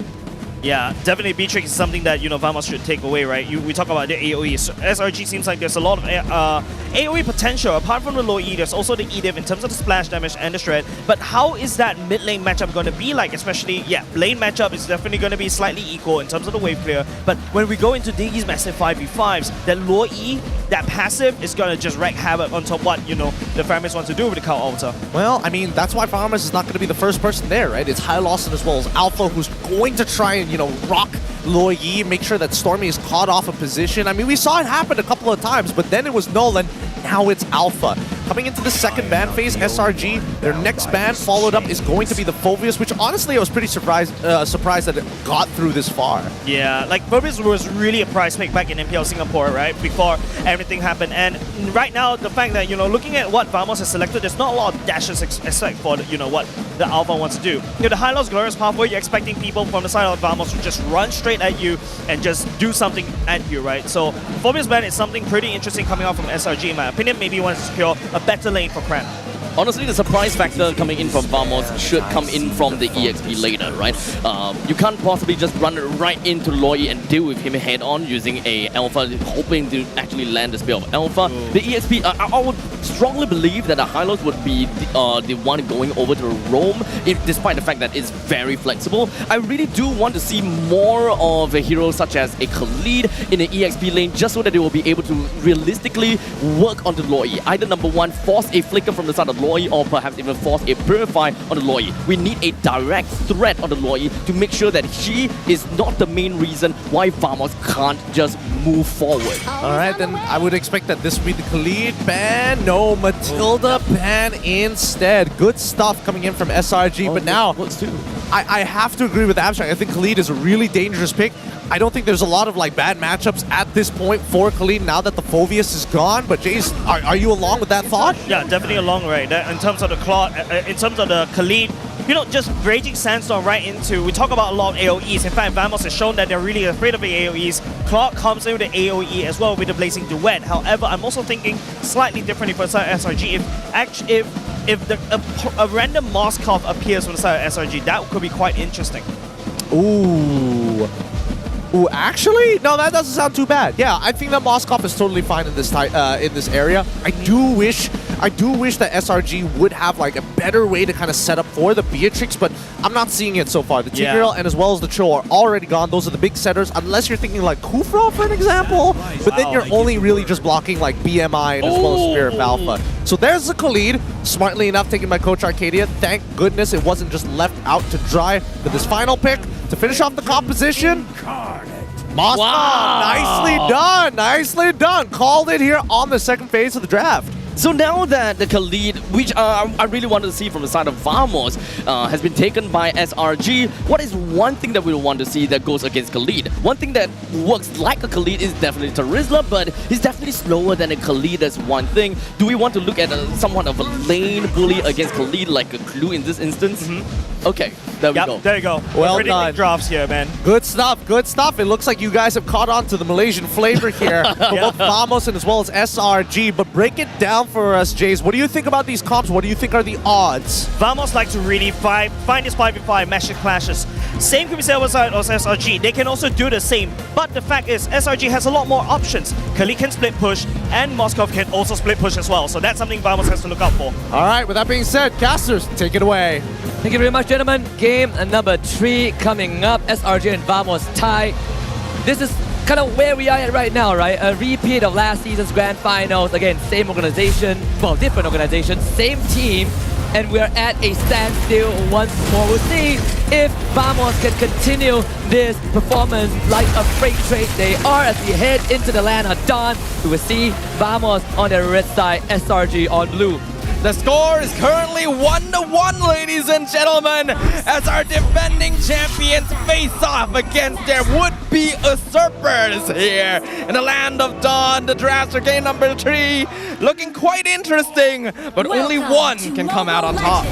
Yeah, definitely Beatrix is something that, you know, Vamos should take away, right? We talk about the AoE. So SRG seems like there's a lot of AoE potential. Apart from the Lo Yi, there's also the Edith in terms of the splash damage and the shred. But how is that mid lane matchup going to be like? Especially, lane matchup is definitely going to be slightly equal in terms of the wave clear. But when we go into these massive 5v5s, that Lo Yi, that passive is going to just wreak havoc on top of what, you know, the Faramis wants to do with the Cow Altar. Well, I mean, that's why Faramis is not going to be the first person there, right? It's High Lawson as well as Alpha, who's going to try and, you know, rock Lo Yi, make sure that Stormy is caught off a position. I mean, we saw it happen a couple of times, but then it was Nolan, now it's Alpha. Coming into the second ban phase, SRG, their next ban followed up is going to be the Phobius, which honestly I was pretty surprised that it got through this far. Yeah, like Phobius was really a prize pick back in MPL Singapore, right? Before everything happened. And right now, the fact that, looking at what Vamos has selected, there's not a lot of dashes except for, what the Alpha wants to do. The High Loss Glorious Pathway, you're expecting people from the side of Vamos to just run straight at you and just do something at you, right? So Phobius ban is something pretty interesting coming out from SRG, in my opinion. Maybe wants to secure a better lane for Cran. Honestly, the surprise factor coming in from Vamos should come in from the EXP later, right? You can't possibly just run right into Loi and deal with him head on using a Alpha, hoping to actually land the spear of Alpha. The EXP, I would strongly believe that the Hylos would be the one going over to Rome, despite the fact that it's very flexible. I really do want to see more of a hero such as a Khalid in the EXP lane, just so that they will be able to realistically work on the Loi. Either number one, force a flicker from the side of Loi, or perhaps even force a Purify on the Loi. We need a direct threat on the Loi to make sure that she is not the main reason why Vamos can't just move forward. Alright, then I would expect that this would be the Khalid ban. No, Matilda ban instead. Good stuff coming in from SRG, but now I have to agree with Abstract. I think Khalid is a really dangerous pick. I don't think there's a lot of bad matchups at this point for Khalid now that the Phobius is gone. But Jace, are you along with that thought? Yeah, definitely along, right? In terms of the Claude, in terms of the Khalid, just Raging Sandstorm right into, we talk about a lot of AoEs. In fact, Vamos has shown that they're really afraid of the AoEs. Claude comes in with the AoE as well with the Blazing Duet. However, I'm also thinking slightly differently for the side of SRG. If a random Moskov appears from the side of SRG, that could be quite interesting. Ooh, actually, no, that doesn't sound too bad. Yeah, I think that Moskov is totally fine in this area. I do wish that SRG would have a better way to kind of set up for the Beatrix, but I'm not seeing it so far. The Tigreal and as well as the Cho are already gone. Those are the big setters, unless you're thinking like Kufra for an example, but then you're only really just blocking BMI and as well as Spirit Alpha. So there's the Khalid, smartly enough taken by Coach Arcadia. Thank goodness it wasn't just left out to dry with this final pick to finish off the composition. Moskov, nicely done. Called it here on the second phase of the draft. So now that the Khalid, which I really wanted to see from the side of Vamos, has been taken by SRG, what is one thing that we want to see that goes against Khalid? One thing that works like a Khalid is definitely Tarizla, but he's definitely slower than a Khalid. That's one thing. Do we want to look at somewhat of a lane bully against Khalid like a Clue in this instance? Okay, there we go. There you go. Well done. Drops here, man. Good stuff. It looks like you guys have caught on to the Malaysian flavor here for both Vamos and as well as SRG. But break it down for us, Jace. What do you think about these comps? What do you think are the odds? Vamos like to really find this 5v5 matchup clashes. Same can be said as SRG. They can also do the same. But the fact is, SRG has a lot more options. Khalid can split push, and Moskov can also split push as well. So that's something Vamos has to look out for. All right, with that being said, casters, take it away. Thank you very much, gentlemen. Game number 3 coming up. SRG and Vamos tie. This is kind of where we are at right now, right? A repeat of last season's grand finals. Again, same organization, well, different organization, same team, and we're at a standstill once more. We'll see if Vamos can continue this performance like a freight train they are as we head into the land of dawn. We will see Vamos on the red side, SRG on blue. The score is currently 1-1, ladies and gentlemen, as our defending champions face off against their would-be usurpers here in the land of dawn. The drafts are game number 3, looking quite interesting, but only one can come out on top.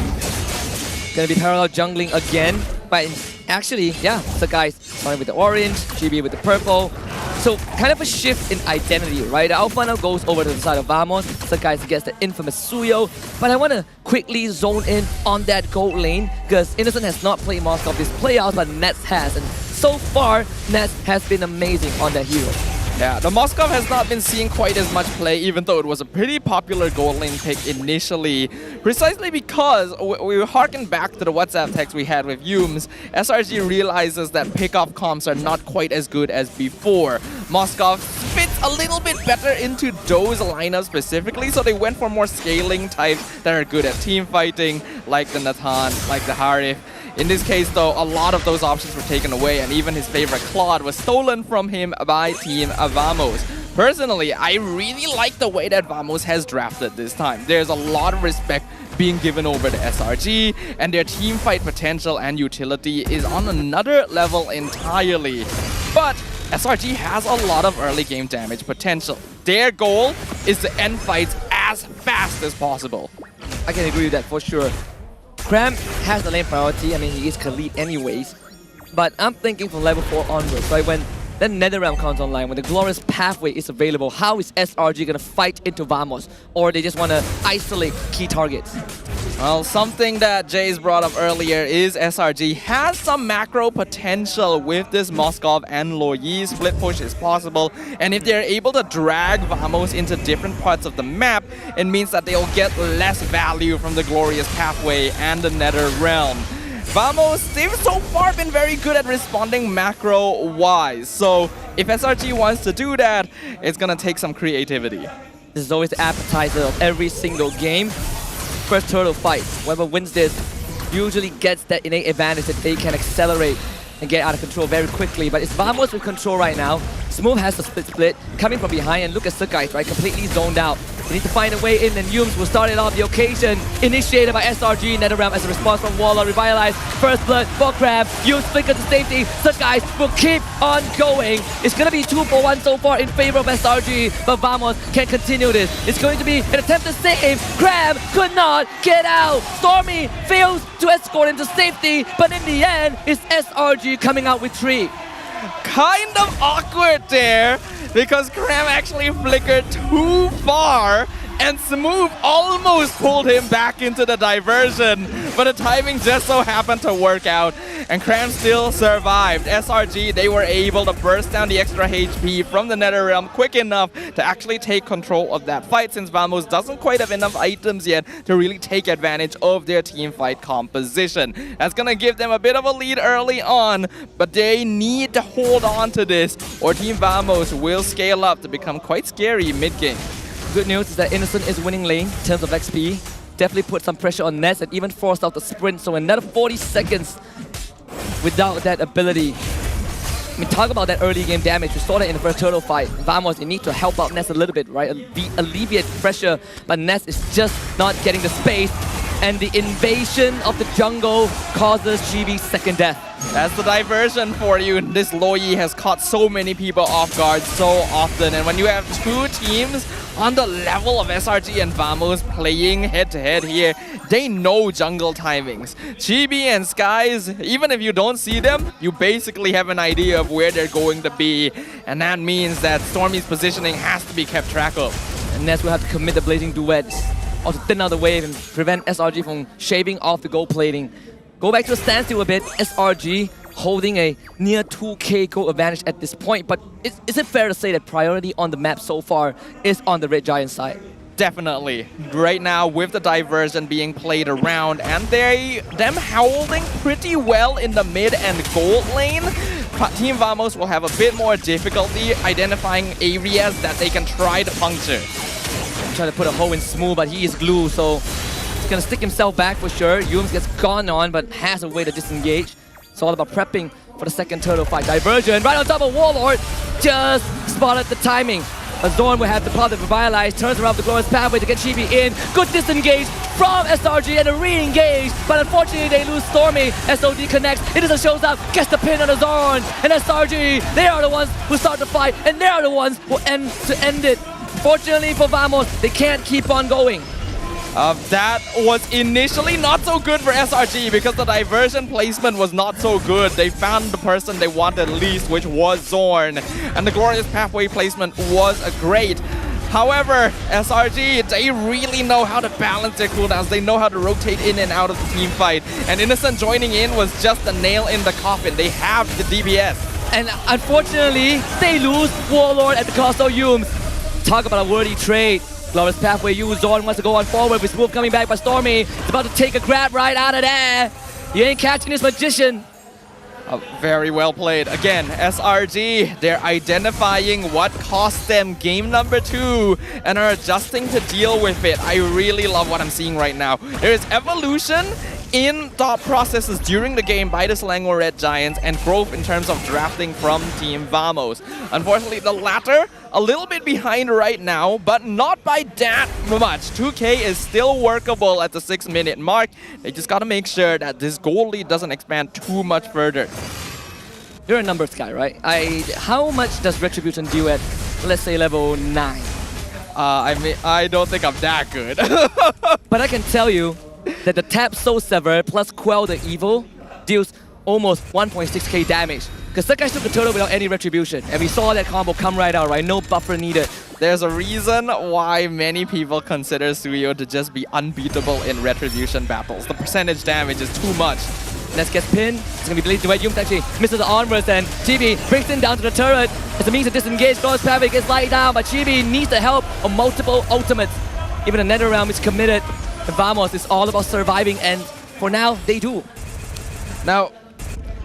Gonna be parallel jungling again, but actually, yeah, Sakai's starting with the orange, GB with the purple. So kind of a shift in identity, right? The Alpha now goes over to the side of Vamos. Sakai gets the infamous Suyo. But I want to quickly zone in on that gold lane because Innocent has not played Moskov this playout, but Nets has. And so far, Nets has been amazing on that hero. Yeah, the Moskov has not been seeing quite as much play, even though it was a pretty popular gold lane pick initially. Precisely because we harken back to the WhatsApp text we had with Yumes, SRG realizes that pickoff comps are not quite as good as before. Moskov fits a little bit better into those lineups specifically, so they went for more scaling types that are good at team fighting, like the Nathan, like the Harif. In this case, though, a lot of those options were taken away, and even his favorite Claude was stolen from him by Team Vamos. Personally, I really like the way that Vamos has drafted this time. There's a lot of respect being given over to SRG, and their team fight potential and utility is on another level entirely. But SRG has a lot of early game damage potential. Their goal is to end fights as fast as possible. I can agree with that for sure. Cram has the lane priority. I mean, he is Khalid anyways. But I'm thinking from level 4 onwards, right? When the Netherrealm comes online, when the Glorious Pathway is available, how is SRG gonna fight into Vamos? Or they just wanna isolate key targets? Well, something that Jay's brought up earlier is SRG has some macro potential with this Moskov and Loyi. Split push is possible, and if they're able to drag Vamos into different parts of the map, it means that they'll get less value from the Glorious Pathway and the Netherrealm. Vamos, they've so far been very good at responding macro-wise, so if SRG wants to do that, it's gonna take some creativity. This is always the appetizer of every single game. First turtle fight, whoever wins this usually gets that innate advantage that they can accelerate and get out of control very quickly. But it's Vamos with control right now. Smooth has the split coming from behind, and look at Sukai, right? Completely zoned out. They need to find a way in, and Yums will start it off the occasion. Initiated by SRG, Netherrealm as a response from Waller. Revitalized, first blood for Crab. Yums flicker to safety. Sukai will keep on going. It's gonna be 2 for 1 so far in favor of SRG, but Vamos can continue this. It's going to be an attempt to save. Crab could not get out. Stormy fails to escort him to safety, but in the end, it's SRG coming out with 3. Kind of awkward there, because Cram actually flickered too far, and Smooth almost pulled him back into the diversion, but the timing just so happened to work out, and Cram still survived. SRG, they were able to burst down the extra HP from the Netherrealm quick enough to actually take control of that fight, since Vamos doesn't quite have enough items yet to really take advantage of their team fight composition. That's gonna give them a bit of a lead early on, but they need to hold on to this, or Team Vamos will scale up to become quite scary mid-game. Good news is that Innocent is winning lane in terms of XP. Definitely put some pressure on Ness and even forced out the sprint, so another 40 seconds without that ability. I mean, talk about that early game damage. We saw that in the first turtle fight. Vamos, they need to help out Ness a little bit, right? Alleviate pressure, but Ness is just not getting the space. And the invasion of the jungle causes Chibi's second death. That's the diversion for you. This Loyi has caught so many people off guard so often. And when you have two teams on the level of SRG and Vamos playing head-to-head here, they know jungle timings. Chibi and Skies, even if you don't see them, you basically have an idea of where they're going to be. And that means that Stormy's positioning has to be kept track of. And Ness will have to commit the blazing duets, or to thin out the wave and prevent SRG from shaving off the gold plating. Go back to a standstill a bit. SRG holding a near 2k gold advantage at this point, but is it fair to say that priority on the map so far is on the Red Giant side? Definitely. Right now, with the diversion being played around and them holding pretty well in the mid and gold lane, Team Vamos will have a bit more difficulty identifying areas that they can try to puncture. Trying to put a hole in Smooth, but he is glue, so he's gonna stick himself back for sure. Yums gets gone on, but has a way to disengage. It's all about prepping for the second turtle fight. Diversion right on top of Warlord. Just spotted the timing. But Zorn will have the power to revitalize, turns around the Glorious Pathway to get Chibi in. Good disengage from SRG and a re-engage, but unfortunately they lose Stormy. SOD connects, Innocent shows up, gets the pin on the Zorn, and SRG, they are the ones who start the fight, and they are the ones who end it. Fortunately for Vamos, they can't keep on going. That was initially not so good for SRG because the diversion placement was not so good. They found the person they wanted least, which was Zorn. And the Glorious Pathway placement was great. However, SRG, they really know how to balance their cooldowns. They know how to rotate in and out of the team fight. And Innocent joining in was just a nail in the coffin. They have the DPS. And unfortunately, they lose Warlord at the cost of Yums. Talk about a worthy trade. Glorious Pathway, Zorn wants to go on forward with Smooth coming back, but Stormy is about to take a grab right out of there. You ain't catching this magician. Very well played. Again, SRG, they're identifying what cost them game number 2 and are adjusting to deal with it. I really love what I'm seeing right now. There is evolution in thought processes during the game by the Selangor Red Giants and growth in terms of drafting from Team Vamos. Unfortunately, the latter a little bit behind right now, but not by that much. 2K is still workable at the 6-minute mark. They just gotta make sure that this goal lead doesn't expand too much further. You're a numbers guy, right? How much does Retribution do at, let's say, level 9? I mean, I don't think I'm that good. But I can tell you that the Tap Soul Sever plus Quell the Evil deals almost 1.6k damage. Because that guy took the turtle without any retribution. And we saw that combo come right out, right? No buffer needed. There's a reason why many people consider Suyo to just be unbeatable in retribution battles. The percentage damage is too much. Ness gets pinned. It's going to be delayed to where Yums actually misses the onwards, and Chibi brings him down to the turret. As a means to disengage, Goes Pavic gets light down, but Chibi needs the help of multiple ultimates. Even the Nether Realm is committed. And Vamos is all about surviving, and for now, they do. Now,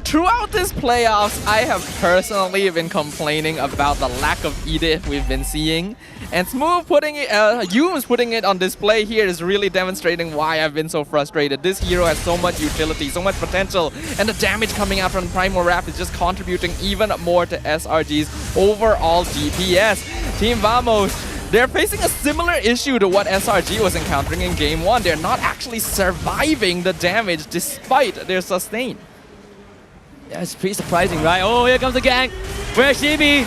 throughout this playoffs, I have personally been complaining about the lack of Edith we've been seeing. And Smooth putting it, Yums putting it on display here is really demonstrating why I've been so frustrated. This hero has so much utility, so much potential, and the damage coming out from Primal Wrath is just contributing even more to SRG's overall DPS. Team Vamos, they're facing a similar issue to what SRG was encountering in Game 1. They're not actually surviving the damage despite their sustain. Yeah, it's pretty surprising, right? Oh, here comes the gang. Where's Chibi?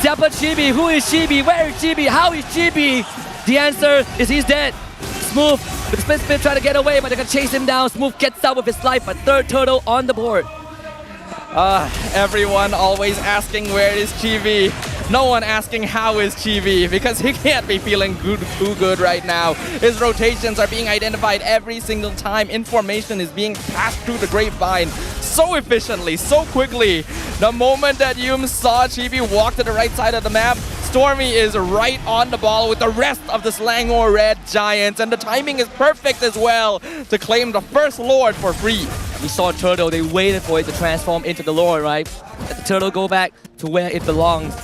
Siapa Chibi? Who is Chibi? Where is Chibi? How is Chibi? The answer is he's dead. Smooth with the split spin trying to get away, but they're gonna chase him down. Smooth gets out with his life, but third turtle on the board. Everyone always asking where is Chibi. No one asking how is Chibi, because he can't be feeling too good right now. His rotations are being identified every single time. Information is being passed through the grapevine so efficiently, so quickly. The moment that Yum saw Chibi walk to the right side of the map, Stormy is right on the ball with the rest of the Selangor Red Giants, and the timing is perfect as well to claim the first Lord for free. We saw Turtle, they waited for it to transform into the Lord, right? Let the Turtle go back to where it belongs.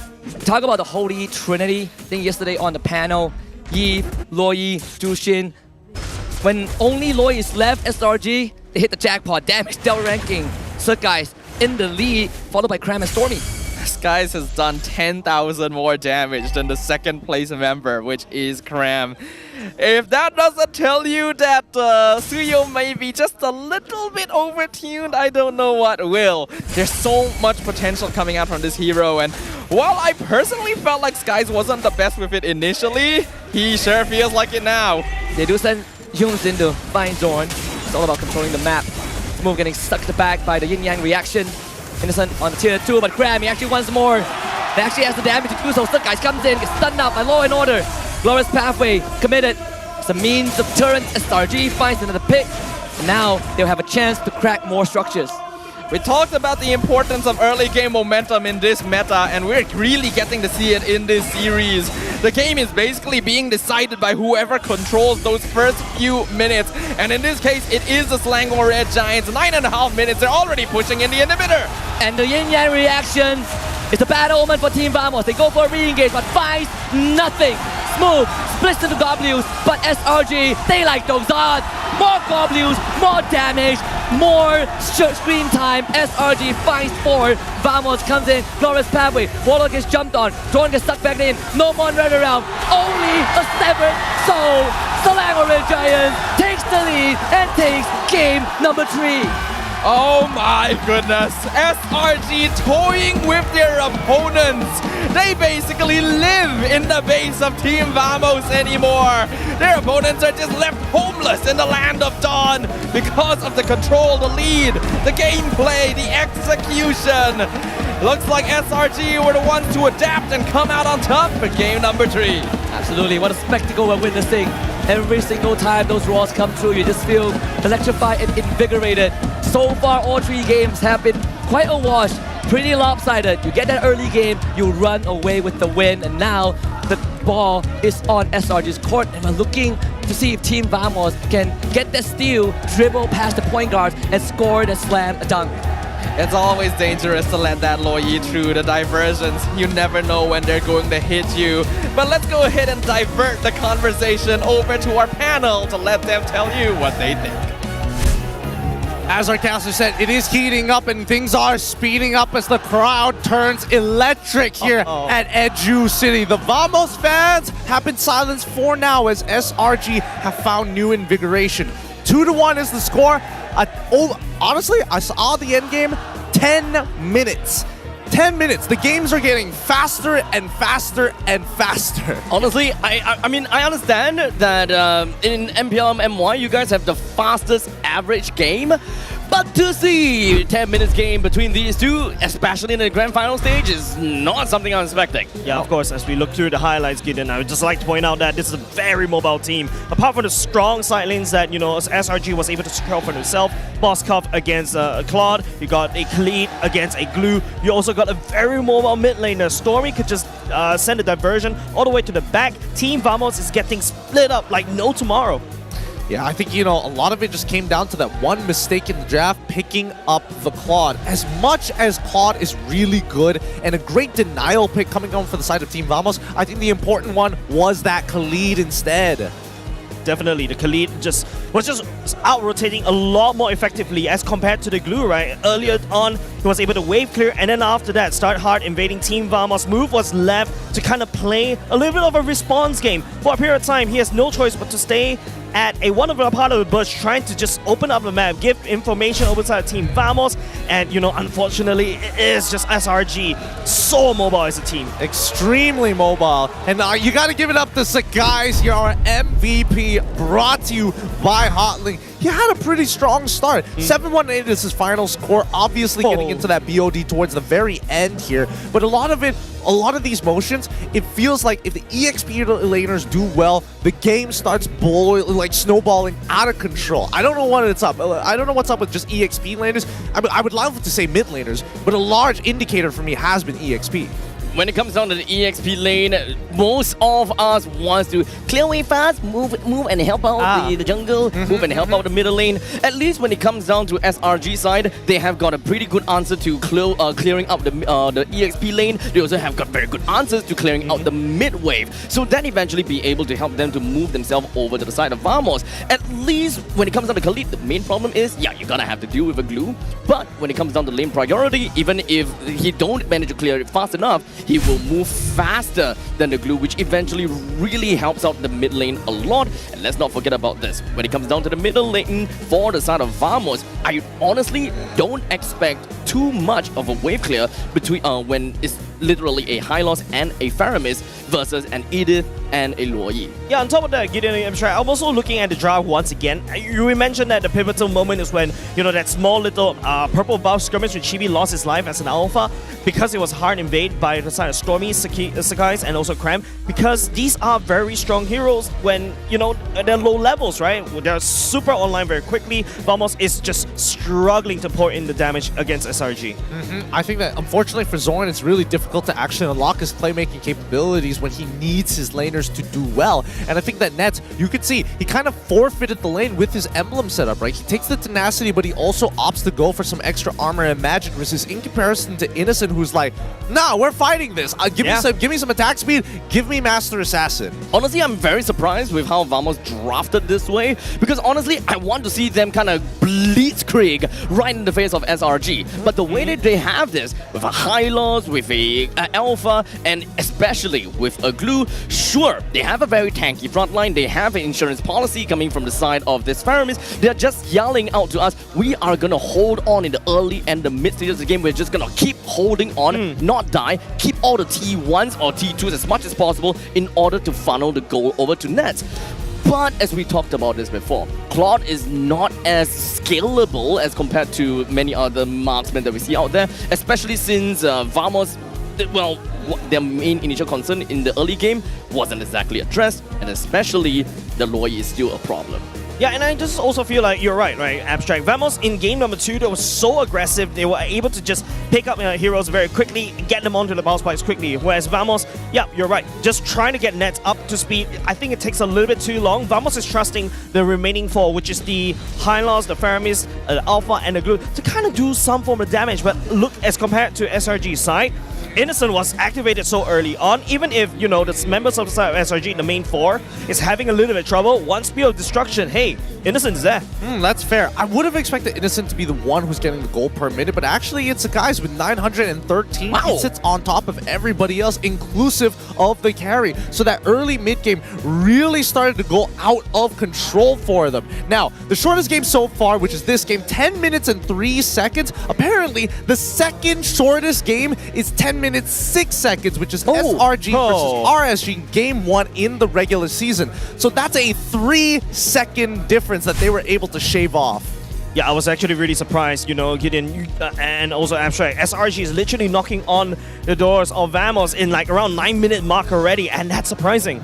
Talk about the Holy Trinity. I think yesterday on the panel, Yi, Loyi, Jushin. When only Loyi is left, SRG, they hit the jackpot. Damage dealt ranking. So guys, in the lead, followed by Cram and Stormy. Skies has done 10,000 more damage than the second place member, which is Cram. If that doesn't tell you that Suyo may be just a little bit overtuned, I don't know what will. There's so much potential coming out from this hero, and while I personally felt like Skies wasn't the best with it initially, he sure feels like it now. They do send Yums into Fine Zone. It's all about controlling the map. Smooth getting sucked back by the yin-yang reaction. Innocent on tier 2, but Graham, he actually wants more. He actually has the damage to do so. Stuck guys comes in, gets stunned out by Law and Order. Glorious Pathway committed. It's a means of turret. SRG finds another pick. And now they'll have a chance to crack more structures. We talked about the importance of early game momentum in this meta, and we're really getting to see it in this series. The game is basically being decided by whoever controls those first few minutes, and in this case, it is the Selangor Red Giants. 9.5 minutes, they're already pushing in the inhibitor. And the yin-yang reaction is a bad omen for Team Vamos. They go for a re-engage, but finds nothing. Smooth splits into Goblins, but SRG, they like those odds. More Goblins, more damage, more screen time. SRG finds 4. Vamos comes in, Glorious Pathway. Warlock gets jumped on. Drone gets stuck back in. No more Red around. Only a severed soul. Selangor Red Giants takes the lead and takes game number 3. Oh my goodness, SRG toying with their opponents. They basically live in the base of Team Vamos anymore. Their opponents are just left homeless in the land of Dawn because of the control, the lead, the gameplay, the execution. Looks like SRG were the ones to adapt and come out on top for game number 3. Absolutely, what a spectacle we're witnessing. Every single time those roars come through, you just feel electrified and invigorated. So far, all 3 games have been quite a wash, pretty lopsided. You get that early game, you run away with the win, and now the ball is on SRG's court, and we're looking to see if Team Vamos can get the steal, dribble past the point guards, and score the slam dunk. It's always dangerous to let that Loyi through the diversions. You never know when they're going to hit you. But let's go ahead and divert the conversation over to our panel to let them tell you what they think. As our counselor said, it is heating up and things are speeding up as the crowd turns electric here at Edu City. The Vamos fans have been silenced for now as SRG have found new invigoration. 2-1 is the score. Honestly, I saw the end game. 10 minutes. 10 minutes. The games are getting faster and faster and faster. Honestly, I mean, I understand that in MPL MY, you guys have the fastest average game. But to see 10 minutes game between these two, especially in the grand final stage, is not something I'm expecting. Yeah, of course, as we look through the highlights, Gideon, I would just like to point out that this is a very mobile team. Apart from the strong side lanes that, SRG was able to secure for himself, Boskov against Claude, you got a Khalid against a Glue, you also got a very mobile mid laner. Stormy could just send a diversion all the way to the back. Team Vamos is getting split up like no tomorrow. Yeah, I think, a lot of it just came down to that one mistake in the draft, picking up the Claude. As much as Claude is really good and a great denial pick coming on for the side of Team Vamos, I think the important one was that Khalid instead. Definitely, the Khalid was just out-rotating a lot more effectively as compared to the Glue, right? Earlier on, he was able to wave clear, and then after that, start hard invading Team Vamos. Move was left to kind of play a little bit of a response game. For a period of time, he has no choice but to stay at a wonderful part of the bush, trying to just open up the map, give information over to Team Vamos, and unfortunately, it is just SRG. So mobile as a team. Extremely mobile. And you got to give it up to Sakai's here, our MVP, brought to you by Hotlink. He had a pretty strong start. 7-1-8 is his final score, obviously getting into that BOD towards the very end here. But a lot of these motions, it feels like if the EXP laners do well, the game starts snowballing out of control. I don't know what it's up. I don't know what's up with just EXP laners. I would love to say mid laners, but a large indicator for me has been EXP. When it comes down to the EXP lane, most of us wants to clear away fast, move and help out the jungle, move and help out the middle lane. At least when it comes down to SRG side, they have got a pretty good answer to clearing up the EXP lane. They also have got very good answers to clearing out the mid wave. So that eventually be able to help them to move themselves over to the side of Vamos. At least when it comes down to Khalid, the main problem is, yeah, you're gonna have to deal with a Glue. But when it comes down to lane priority, even if he don't manage to clear it fast enough, he will move faster than the Glue, which eventually really helps out the mid lane a lot. And let's not forget about this. When it comes down to the middle lane for the side of Vamos, I honestly don't expect too much of a wave clear between when it's literally a Hylos and a Faramis versus an Edith and a Luo Yi. Yeah, on top of that, Gideon, I'm also looking at the draft once again. You mentioned that the pivotal moment is when, that small little purple buff skirmish when Chibi lost his life as an alpha because it was hard invade by the side of Stormy, Sakai's, and also Cram, because these are very strong heroes when, they're low levels, right? They're super online very quickly. Vamos is just struggling to pour in the damage against SRG. I think that, unfortunately for Zorn, it's really difficult to actually unlock his playmaking capabilities when he needs his laners to do well. And I think that Nets, you could see, he kind of forfeited the lane with his emblem setup, right? He takes the tenacity, but he also opts to go for some extra armor and magic versus in comparison to Innocent, who's like, nah, we're fighting this. Give me some attack speed, give me Master Assassin. Honestly, I'm very surprised with how Vamos drafted this way, because honestly, I want to see them kind of blitzkrieg right in the face of SRG. But the way that they have this, with a Hylos, with a Alpha, and especially with a Glue, sure, they have a very tanky front line, they have an insurance policy coming from the side of this Faramis. They're just yelling out to us, we are gonna hold on in the early and the mid stages of the game. We're just gonna keep holding on, not die, keep all the T1s or T2s as much as possible in order to funnel the goal over to Nets. But as we talked about this before, Claude is not as scalable as compared to many other marksmen that we see out there, especially since Vamos, well, their main initial concern in the early game wasn't exactly addressed, and especially the Luo Yi is still a problem. Yeah, and I just also feel like you're right, Abstract. Vamos in game number 2, they were so aggressive, they were able to just pick up heroes very quickly, get them onto the bounce spikes quickly. Whereas Vamos, yeah, you're right, just trying to get Nets up to speed, I think it takes a little bit too long. Vamos is trusting the remaining 4, which is the Hylos, the Faramis, the Alpha, and the Glue, to kind of do some form of damage. But look, as compared to SRG's side, Innocent was activated so early on, even if, the members of the side of SRG, the main 4, is having a little bit of trouble, one Spear of Destruction, hey, Innocent is there. That's fair. I would have expected Innocent to be the one who's getting the goal per minute, but actually it's the guys with 913. Wow. He sits on top of everybody else, inclusive of the carry. So that early mid game really started to go out of control for them. Now, the shortest game so far, which is this game, 10 minutes and 3 seconds. Apparently, the second shortest game is 10 minutes 6 seconds, which is SRG versus RSG game 1 in the regular season. So that's a 3-second difference that they were able to shave off. Yeah, I was actually really surprised, you know, Gideon and also Abstract. SRG is literally knocking on the doors of Vamos in like around 9-minute mark already, and that's surprising.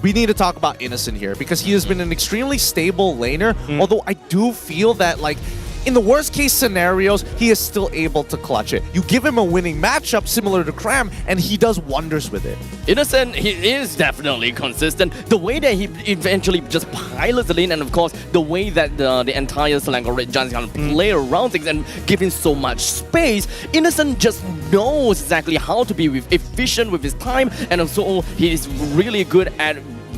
We need to talk about Innocent here because he has been an extremely stable laner, although I do feel that, like, in the worst case scenarios, he is still able to clutch it. You give him a winning matchup similar to Cram, and he does wonders with it. Innocent, he is definitely consistent. The way that he eventually just pilots the lane, and of course, the way that the entire Selangor Red Giants can play around things and give him so much space, Innocent just knows exactly how to be efficient with his time, and also he is really good at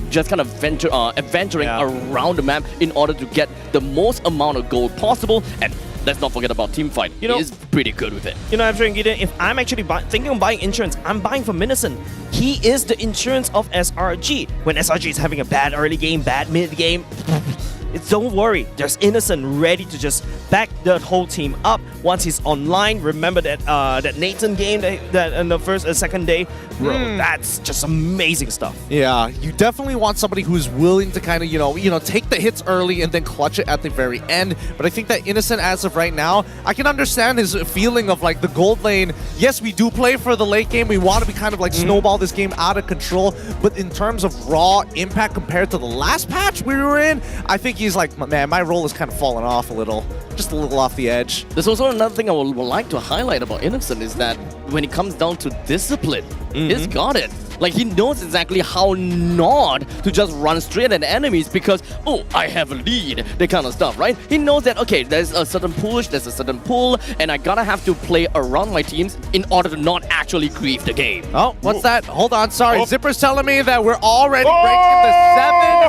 just kind of adventuring around the map in order to get the most amount of gold possible. And let's not forget about teamfight. You know, he is pretty good with it. You know, Abstract and Gideon, if I'm actually thinking of buying insurance, I'm buying from Innocent. He is the insurance of SRG. When SRG is having a bad early game, bad mid game, don't worry, there's Innocent ready to just back the whole team up once he's online. Remember that that Nathan game that in the first and second day, bro, that's just amazing stuff. Yeah, you definitely want somebody who's willing to kind of, you know, take the hits early and then clutch it at the very end. But I think that Innocent, as of right now, I can understand his feeling of like the gold lane. Yes, we do play for the late game. We want to be kind of like snowball this game out of control. But in terms of raw impact compared to the last patch we were in, I think he's like, man, my role has kind of fallen off a little. Just a little off the edge. There's also another thing I would like to highlight about Innocent is that when it comes down to discipline, he's got it. Like, he knows exactly how not to just run straight at enemies because, oh, I have a lead, that kind of stuff, right? He knows that, okay, there's a certain push, there's a certain pull, and I gotta have to play around my teams in order to not actually grieve the game. Oh, what's that? Hold on, sorry. Zipper's telling me that we're already breaking the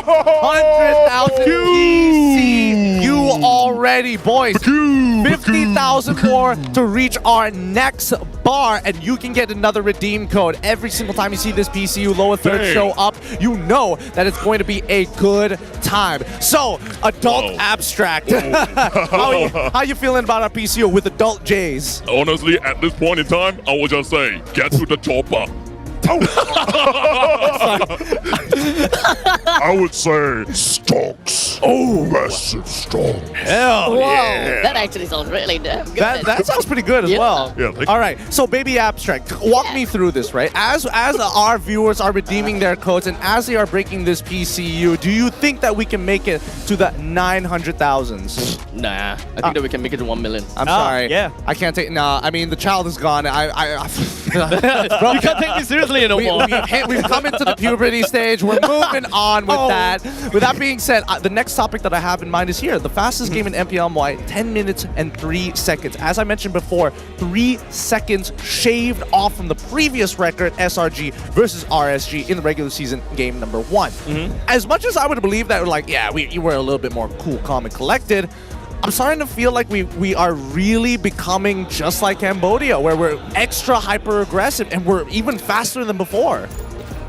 700,000 PCU already, boys. 50,000 more to reach our next bar, and you can get another redeem code. Every single time you see this PCU lower third show up, you know that it's going to be a good time. So, Adult Abstract, how you feeling about our PCU with Adult J's? Honestly, at this point in time, I would just say, get to the chopper. I would say stocks. Oh, massive stocks. Hell yeah. That actually sounds really damn good. That sounds pretty good as well. Yeah, all right, so Baby Abstract, walk me through this, right? As our viewers are redeeming their codes and as they are breaking this PCU, do you think that we can make it to the 900,000s? Nah, I think that we can make it to 1 million. I'm sorry. Yeah. I can't take, nah, I mean, the child is gone. You can't take me seriously anymore. We've come into the puberty stage. We're moving on with that. With that being said, the next topic that I have in mind is here. The fastest game in MPL 10 minutes and 3 seconds. As I mentioned before, 3 seconds shaved off from the previous record, SRG versus RSG in the regular season game number 1. As much as I would believe that, like, yeah, you were a little bit more cool, calm, and collected, I'm starting to feel like we are really becoming just like Cambodia, where we're extra hyper-aggressive and we're even faster than before.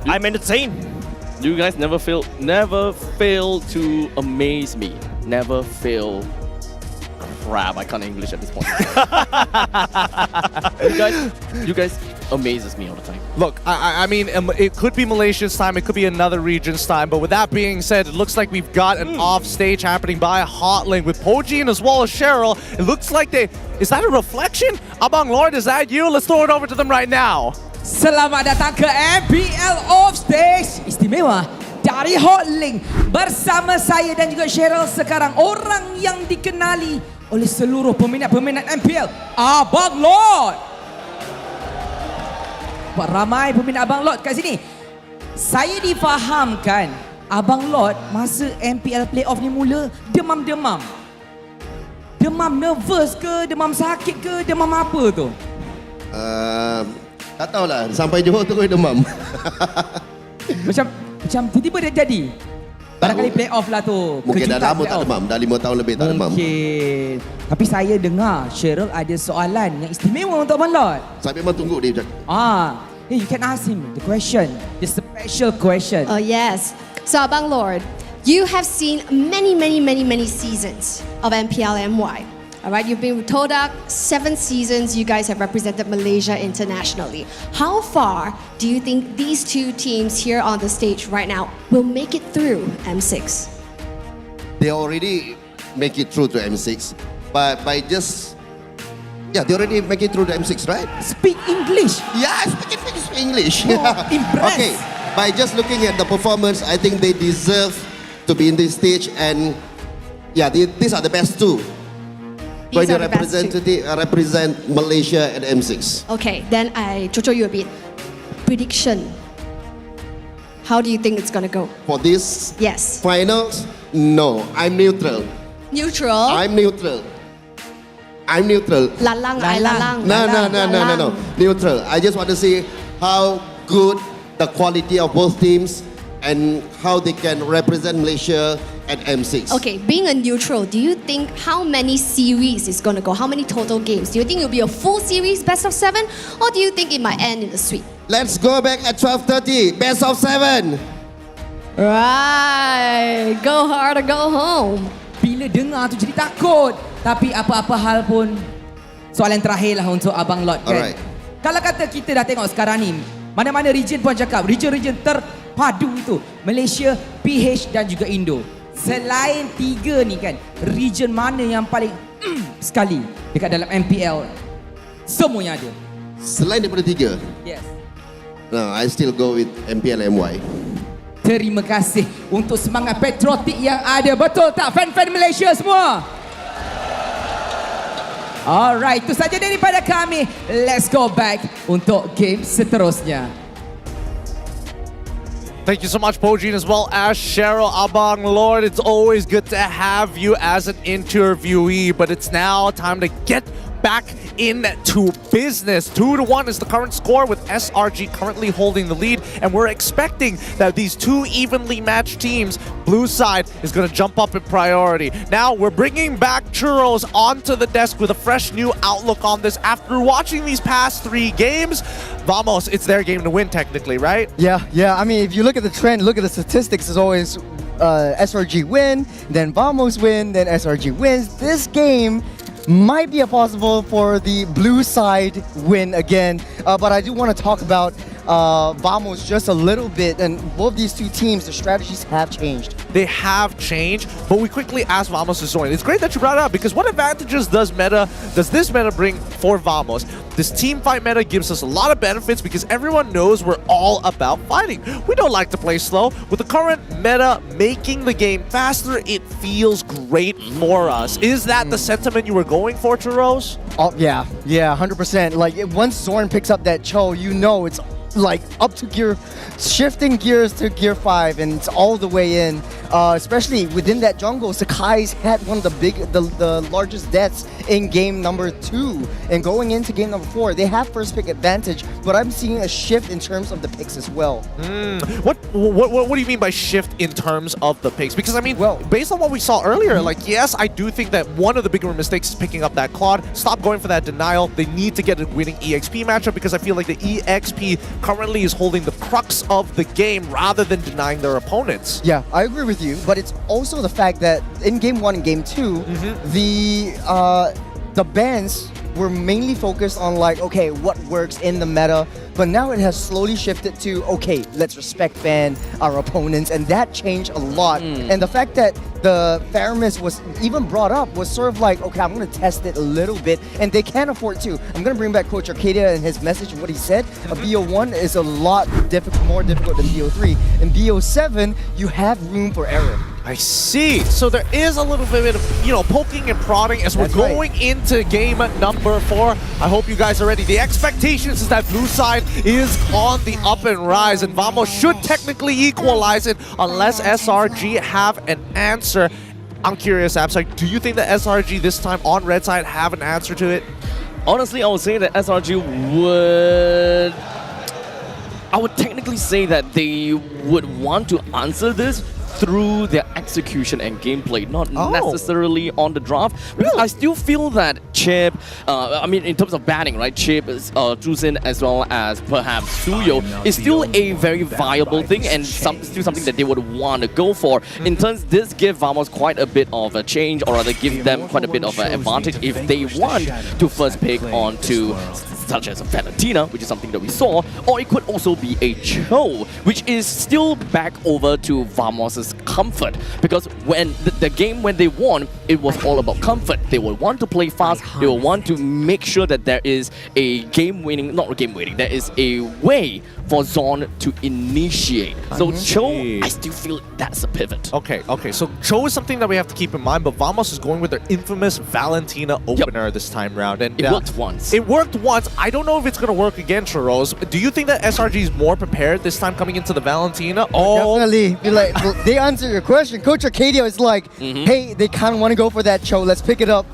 I'm entertained. You guys never fail to amaze me. Never fail. Crap, I can't English at this point. you guys amazes me all the time. Look, I mean, it could be Malaysia's time, it could be another region's time, but with that being said, it looks like we've got an off-stage happening by Hotlink with Pojin as well as Cheryl. It looks like is that a reflection? Abang Lord, is that you? Let's throw it over to them right now. Selamat datang ke MPL Offstage istimewa dari Hotlink. Bersama saya dan juga Cheryl sekarang, orang yang dikenali oleh seluruh peminat-peminat MPL, Abang Lord. Ramai peminat Abang Lord kat sini. Saya difahamkan Abang Lord masa MPL playoff ni mula demam-demam. Demam nervous ke, demam sakit ke, demam apa tu? Tak tahulah, sampai Johor terus demam. Macam tiba-tiba dia jadi. Barangkali playoff lah tu. Mungkin dah Kejutan lama tak playoff. demam. Dah 5 tahun lebih tak demam. Mungkin. Tapi saya dengar Cheryl ada soalan yang istimewa untuk Abang Lord. Saya memang tunggu dia cakap. Hey, you can ask him the question, the special question. Oh yes. So Abang Lord, you have seen many seasons of MPL MY. All right, you've been with Todak 7 seasons. You guys have represented Malaysia internationally. How far do you think these two teams here on the stage right now will make it through M6? They already make it through to M6, but by just they already make it through the M6, right? Speak English. Yeah, I speak English. Oh, impressed. Okay, by just looking at the performance, I think they deserve to be in this stage, and these are the best two. Going to represent Malaysia at M6. Okay, then I chocho you a bit. Prediction. How do you think it's gonna go? For this Yes. finals, no, I'm neutral. Neutral. I'm neutral. Lalang, I lalang. No. Neutral. I just want to see how good the quality of both teams and how they can represent Malaysia at M6. Okay, being a neutral, do you think how many series is gonna go? How many total games? Do you think it'll be a full series, best of 7, or do you think it might end in a sweep? Let's go back at 12:30, best of 7. Right, go hard or go home. Bila dengar tu jadi takut. Tapi apa-apa hal pun, soalan terakhir lah untuk Abang Lord kan. Alright. Kalau kata kita dah tengok sekarang ni, mana-mana region pun cakap, region terpadu itu, Malaysia, PH dan juga Indo. Selain 3 ni kan, region mana yang paling sekali dekat dalam MPL? Semuanya ada. Selain daripada 3? Yes. No, I still go with MPL MY. Terima kasih untuk semangat patriotik yang ada. Betul tak fan-fan Malaysia semua? Alright, itu saja daripada kami. Let's go back untuk game seterusnya. Thank you so much, Pojin, as well as Cheryl. Abang Lord, it's always good to have you as an interviewee, but it's now time to get back into business. 2-1 is the current score, with SRG currently holding the lead, and we're expecting that these two evenly matched teams, blue side is going to jump up in priority. Now we're bringing back Churros onto the desk with a fresh new outlook on this after watching these past 3 games. Vamos, it's their game to win technically, right? Yeah. I mean, if you look at the trend, look at the statistics, it's always SRG win, then Vamos win, then SRG wins. This game might be a possible for the blue side win again, but I do want to talk about Vamos just a little bit, and both these two teams, their strategies have changed. They have changed, but we quickly asked Vamos to join. It's great that you brought it up, because what advantages does this meta bring for Vamos? This team fight meta gives us a lot of benefits because everyone knows we're all about fighting. We don't like to play slow. With the current meta making the game faster, it feels great for us. Is that the sentiment you were going for, Churros? Oh, yeah, 100%. Like, once Zorn picks up that Cho, you know it's like up to shifting gears to gear 5, and it's all the way in. Especially within that jungle, Sakai's had one of the largest deaths in game number 2, and going into game number 4, they have first pick advantage. But I'm seeing a shift in terms of the picks as well. What do you mean by shift in terms of the picks? Because I mean, based on what we saw earlier, like, yes, I do think that one of the bigger mistakes is picking up that Claude. Stop going for that denial. They need to get a winning EXP matchup, because I feel like the EXP currently is holding the crux of the game rather than denying their opponents. Yeah, I agree with you, but it's also the fact that in game 1 and game 2, the bans were mainly focused on, like, okay, what works in the meta, but now it has slowly shifted to, okay, let's respect ban our opponents, and that changed a lot. And the fact that the Faramis was even brought up was sort of like, okay, I'm going to test it a little bit, and they can afford to. I'm going to bring back Coach Arcadia and his message and what he said. A BO1 is a lot more difficult than BO3. In BO7, you have room for error. I see. So there is a little bit of, poking and prodding as we're going into game number 4. I hope you guys are ready. The expectations is that blue side is on the up and rise, and Vamos should technically equalize it unless SRG have an answer. I'm curious, Absai, do you think that SRG this time on red side have an answer to it? Honestly, I would say that SRG would... I would technically say that they would want to answer this through their execution and gameplay, not necessarily on the draft. Because I still feel that Chip, I mean, in terms of batting, right? Chip, Zhusin, as well as perhaps Suyo, is still a very viable thing and still something that they would want to go for. In turn, this gives Vamos quite a bit of a change, or rather give them quite a bit of an advantage if they want to first pick onto such as Valentina, which is something that we saw, or it could also be a Cho, which is still back over to Vamos' comfort, because when the game when they won, it was all about comfort. They will want to play fast, they will want to make sure that there is a there is a way for Zon to initiate. So Cho, I still feel that's a pivot. Okay, so Cho is something that we have to keep in mind, but Vamos is going with their infamous Valentina opener this time round. And it worked once. It worked once. I don't know if it's going to work again, Charles. Do you think that SRG is more prepared this time coming into the Valentina? Definitely. They answer your question. Coach Arcadio is like, hey, they kind of want to go for that Cho. Let's pick it up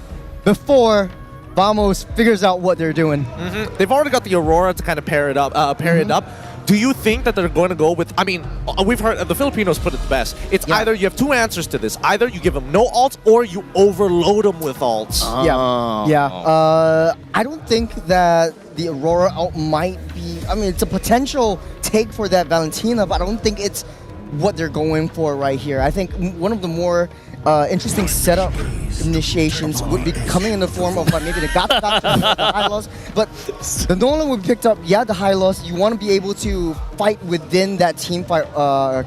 before Vamos figures out what they're doing. They've already got the Aurora to kind of pair it up. Do you think that they're going to go with, I mean, we've heard, the Filipinos put it best. It's either you have two answers to this. Either you give them no alts or you overload them with alts. I don't think that the Aurora out might be, I mean, it's a potential take for that Valentina, but I don't think it's what they're going for right here. I think one of the more interesting setup initiations would be coming in the form of maybe the Gata the high loss, but the Nolan we picked up, the high loss. You want to be able to fight within that team fight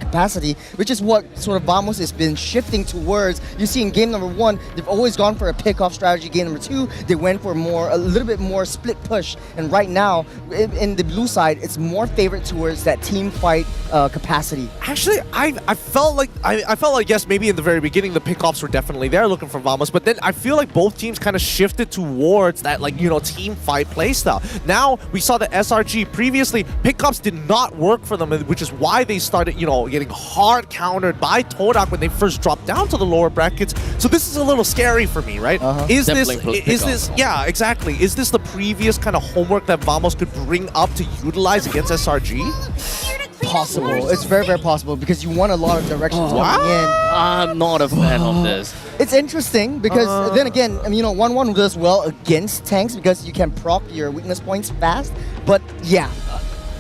capacity, which is what sort of Vamos has been shifting towards. You see in game number 1, they've always gone for a pick-off strategy. Game number 2, they went for a little bit more split push, and right now in the blue side, it's more favored towards that team fight capacity. Actually, I felt like yes, maybe in the very beginning the pickoffs were definitely there looking for Vamos, but then I feel like both teams kind of shifted towards that team fight playstyle. Now we saw the SRG previously pickoffs did not work for them, which is why they started getting hard countered by Todak when they first dropped down to the lower brackets. So this is a little scary for me, right? Is this exactly? Is this the previous kind of homework that Vamos could bring up to utilize against SRG? Possible. It's very, very possible because you want a lot of directions coming in. I'm not a fan of this. It's interesting because then again, I mean, 1-1 does well against tanks because you can proc your weakness points fast. But yeah,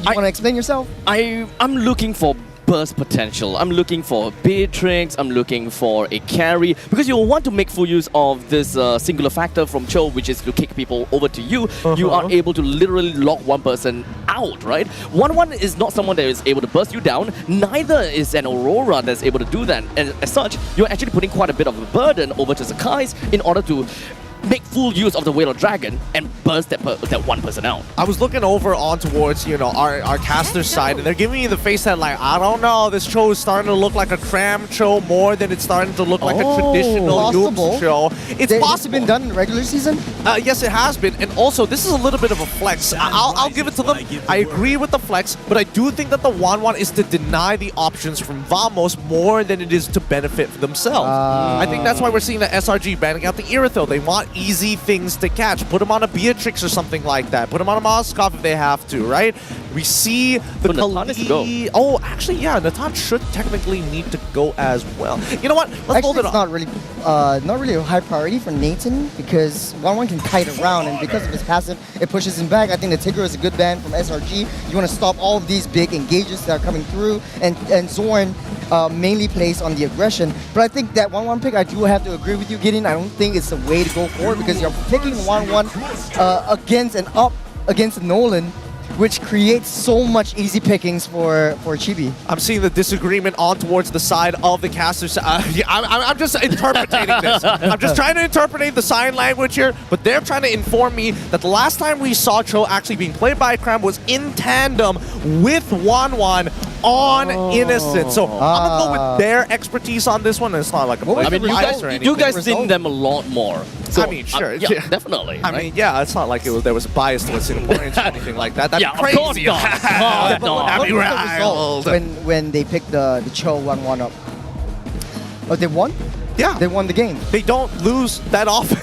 you want to explain yourself? I'm looking for burst potential. I'm looking for Beatrix, I'm looking for a carry, because you want to make full use of this singular factor from Cho, which is to kick people over to you. You are able to literally lock one person out, right? 1-1 is not someone that is able to burst you down, neither is an Aurora that's able to do that, and as such, you're actually putting quite a bit of a burden over to Sakai's in order to make full use of the Whale of Dragon and burst that one person out. I was looking over on towards, our caster's side, and they're giving me the face that I don't know, this Cho is starting to look like a cram Cho more than it's starting to look like a traditional Yups Cho. It's possible. Has it been done in the regular season? Yes, it has been, and also this is a little bit of a flex. I'll give it to them. I agree with the flex, but I do think that the 1-1 is to deny the options from Vamos more than it is to benefit for themselves. I think that's why we're seeing the SRG banning out the Irithel. They want easy things to catch. Put them on a Beatrix or something like that. Put them on a Moskov if they have to, right? We see the Kali. Oh, actually, yeah, Natan should technically need to go as well. You know what? Let's hold it on. Not really a high priority for Nathan because 1-1 can kite around, and because of his passive, it pushes him back. I think the Tigger is a good ban from SRG. You want to stop all of these big engages that are coming through, and Zorn mainly plays on the aggression. But I think that 1-1 pick, I do have to agree with you, Gideon. I don't think it's the way to go forward because you're picking 1-1 against and up against Nolan, which creates so much easy pickings for Chibi. I'm seeing the disagreement on towards the side of the casters. I'm just interpreting this. I'm just trying to interpret the sign language here, but they're trying to inform me that the last time we saw Cho actually being played by Cram was in tandem with 1-1 on Innocent. So I'm gonna go with their expertise on this one. And it's not like a you guys seen them a lot more. So, I mean, sure. Yeah, definitely. I mean, yeah, it's not like there was a bias towards Singaporeans or anything like that. That'd be crazy. Of course not. That'd be wild. When they picked the Cho 1-1 up. Oh, they won? Yeah. They won the game. They don't lose that often.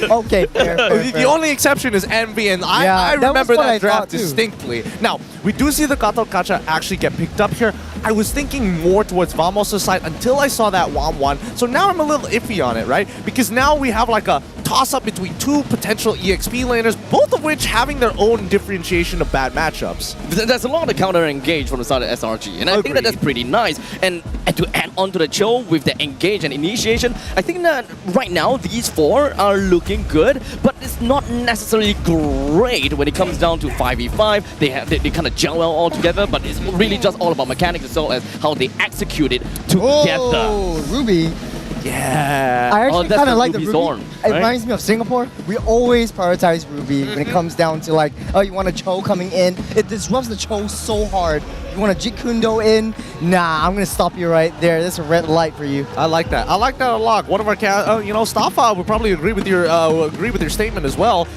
Okay, fair, The only exception is Envy, and I that was remember what I that draft thought too. distinctly. Now, we do see the Gatal Kacha actually get picked up here. I was thinking more towards Vamos' side until I saw that 1-1. So now I'm a little iffy on it, right? Because now we have like a toss-up between two potential EXP laners, both of which having their own differentiation of bad matchups. There's a lot of counter-engage from the side of SRG, and I think that that's pretty nice. And to add on to the show with the engage and initiation, I think that right now these four are looking good, but it's not necessarily great when it comes down to 5v5. They kind of gel well all together, but it's really just all about mechanics as well as how they execute it together. Oh, Ruby. Yeah. I actually that's kind the of like the Ruby Ruby. Zorn, It right? reminds me of Singapore. We always prioritize Ruby when it comes down to like, oh, you want a Cho coming in. It disrupts the Cho so hard. You want a Jikundo in? Nah, I'm gonna stop you right there. There's a red light for you. I like that. I like that a lot. One of our, Staffa would probably agree with your statement as well.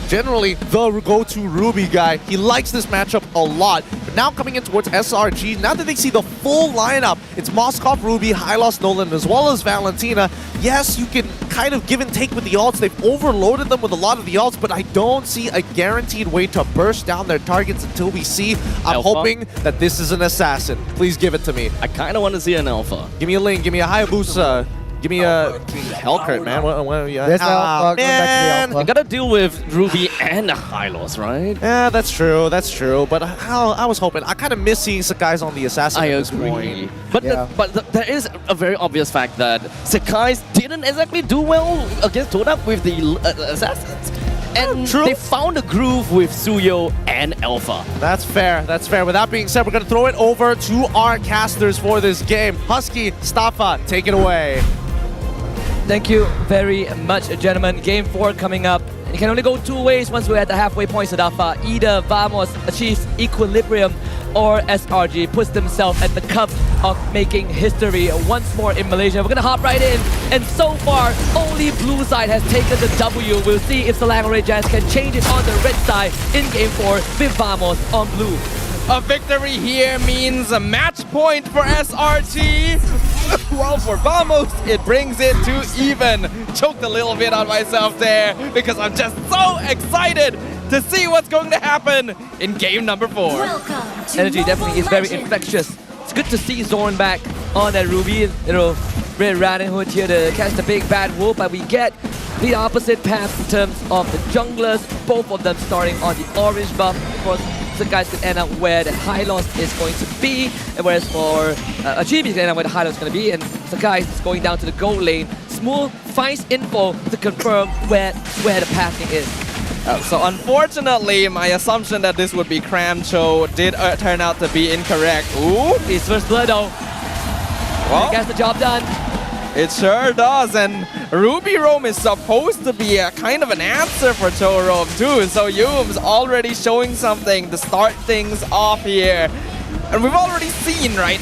Generally, the go-to Ruby guy. He likes this matchup a lot. But now coming in towards SRG, now that they see the full lineup, it's Moskov, Ruby, Hylos, Nolan, as well as Valentina. Yes, you can kind of give and take with the ults. They've overloaded them with a lot of the ults, but I don't see a guaranteed way to burst down their targets until we see. I'm Alpha. hoping that this is an assassin. Please give it to me. I kind of want to see an Alpha. Give me a Link, give me a Hayabusa. Give me a Hellcurt, man. There's no Alpha. Going back to the Alpha. You gotta deal with Ruby and Hylos, right? Yeah, that's true. That's true. But I was hoping. I kind of miss seeing Sakai's on the assassin. I at this agree. point. But there is a very obvious fact that Sakai's didn't exactly do well against Todak with the assassins. And they found a groove with Suyo and Alpha. That's fair. That's fair. With that being said, we're going to throw it over to our casters for this game. Husky, Staffa, take it away. Thank you very much, gentlemen. Game 4 coming up. It can only go two ways once we're at the halfway point, Sadafa. Either Vamos achieves equilibrium or SRG puts themselves at the cusp of making history once more in Malaysia. We're gonna hop right in, and so far, only blue side has taken the W. We'll see if Selang Red Giants can change it on the red side in Game 4 with Vamos on blue. A victory here means a match point for SRG. Well, for Vamos, it brings it to even. Choked a little bit on myself there because I'm just so excited to see what's going to happen in game number 4. Energy definitely is very infectious. It's good to see Zorn back on that Ruby. Red Riding Hood here to catch the big bad wolf, but we get the opposite path in terms of the junglers, both of them starting on the orange buff. Of course, the guys could end up where the Hylos is going to be, and whereas for Achibi is going to end up where the Hylos is going to be, and Sakai is going down to the gold lane. Smooth finds info to confirm where the pathing is. So unfortunately, my assumption that this would be Cramcho did turn out to be incorrect. Ooh! It's first blood though. Well, gets the job done. It sure does, and Ruby Roam is supposed to be a kind of an answer for Cho Roam too, so Yoom's already showing something to start things off here. And we've already seen, right,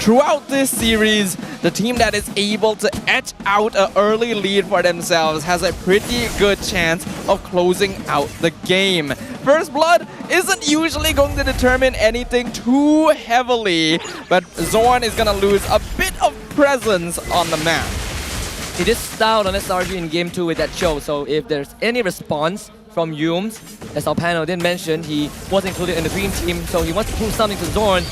throughout this series, the team that is able to etch out an early lead for themselves has a pretty good chance of closing out the game. First Blood isn't usually going to determine anything too heavily, but Zorn is going to lose a bit of presence on the map. He did style on SRG in Game 2 with that show, so if there's any response from Yooms, as our panel did mention, he was included in the green team, so he wants to prove something to Zorn.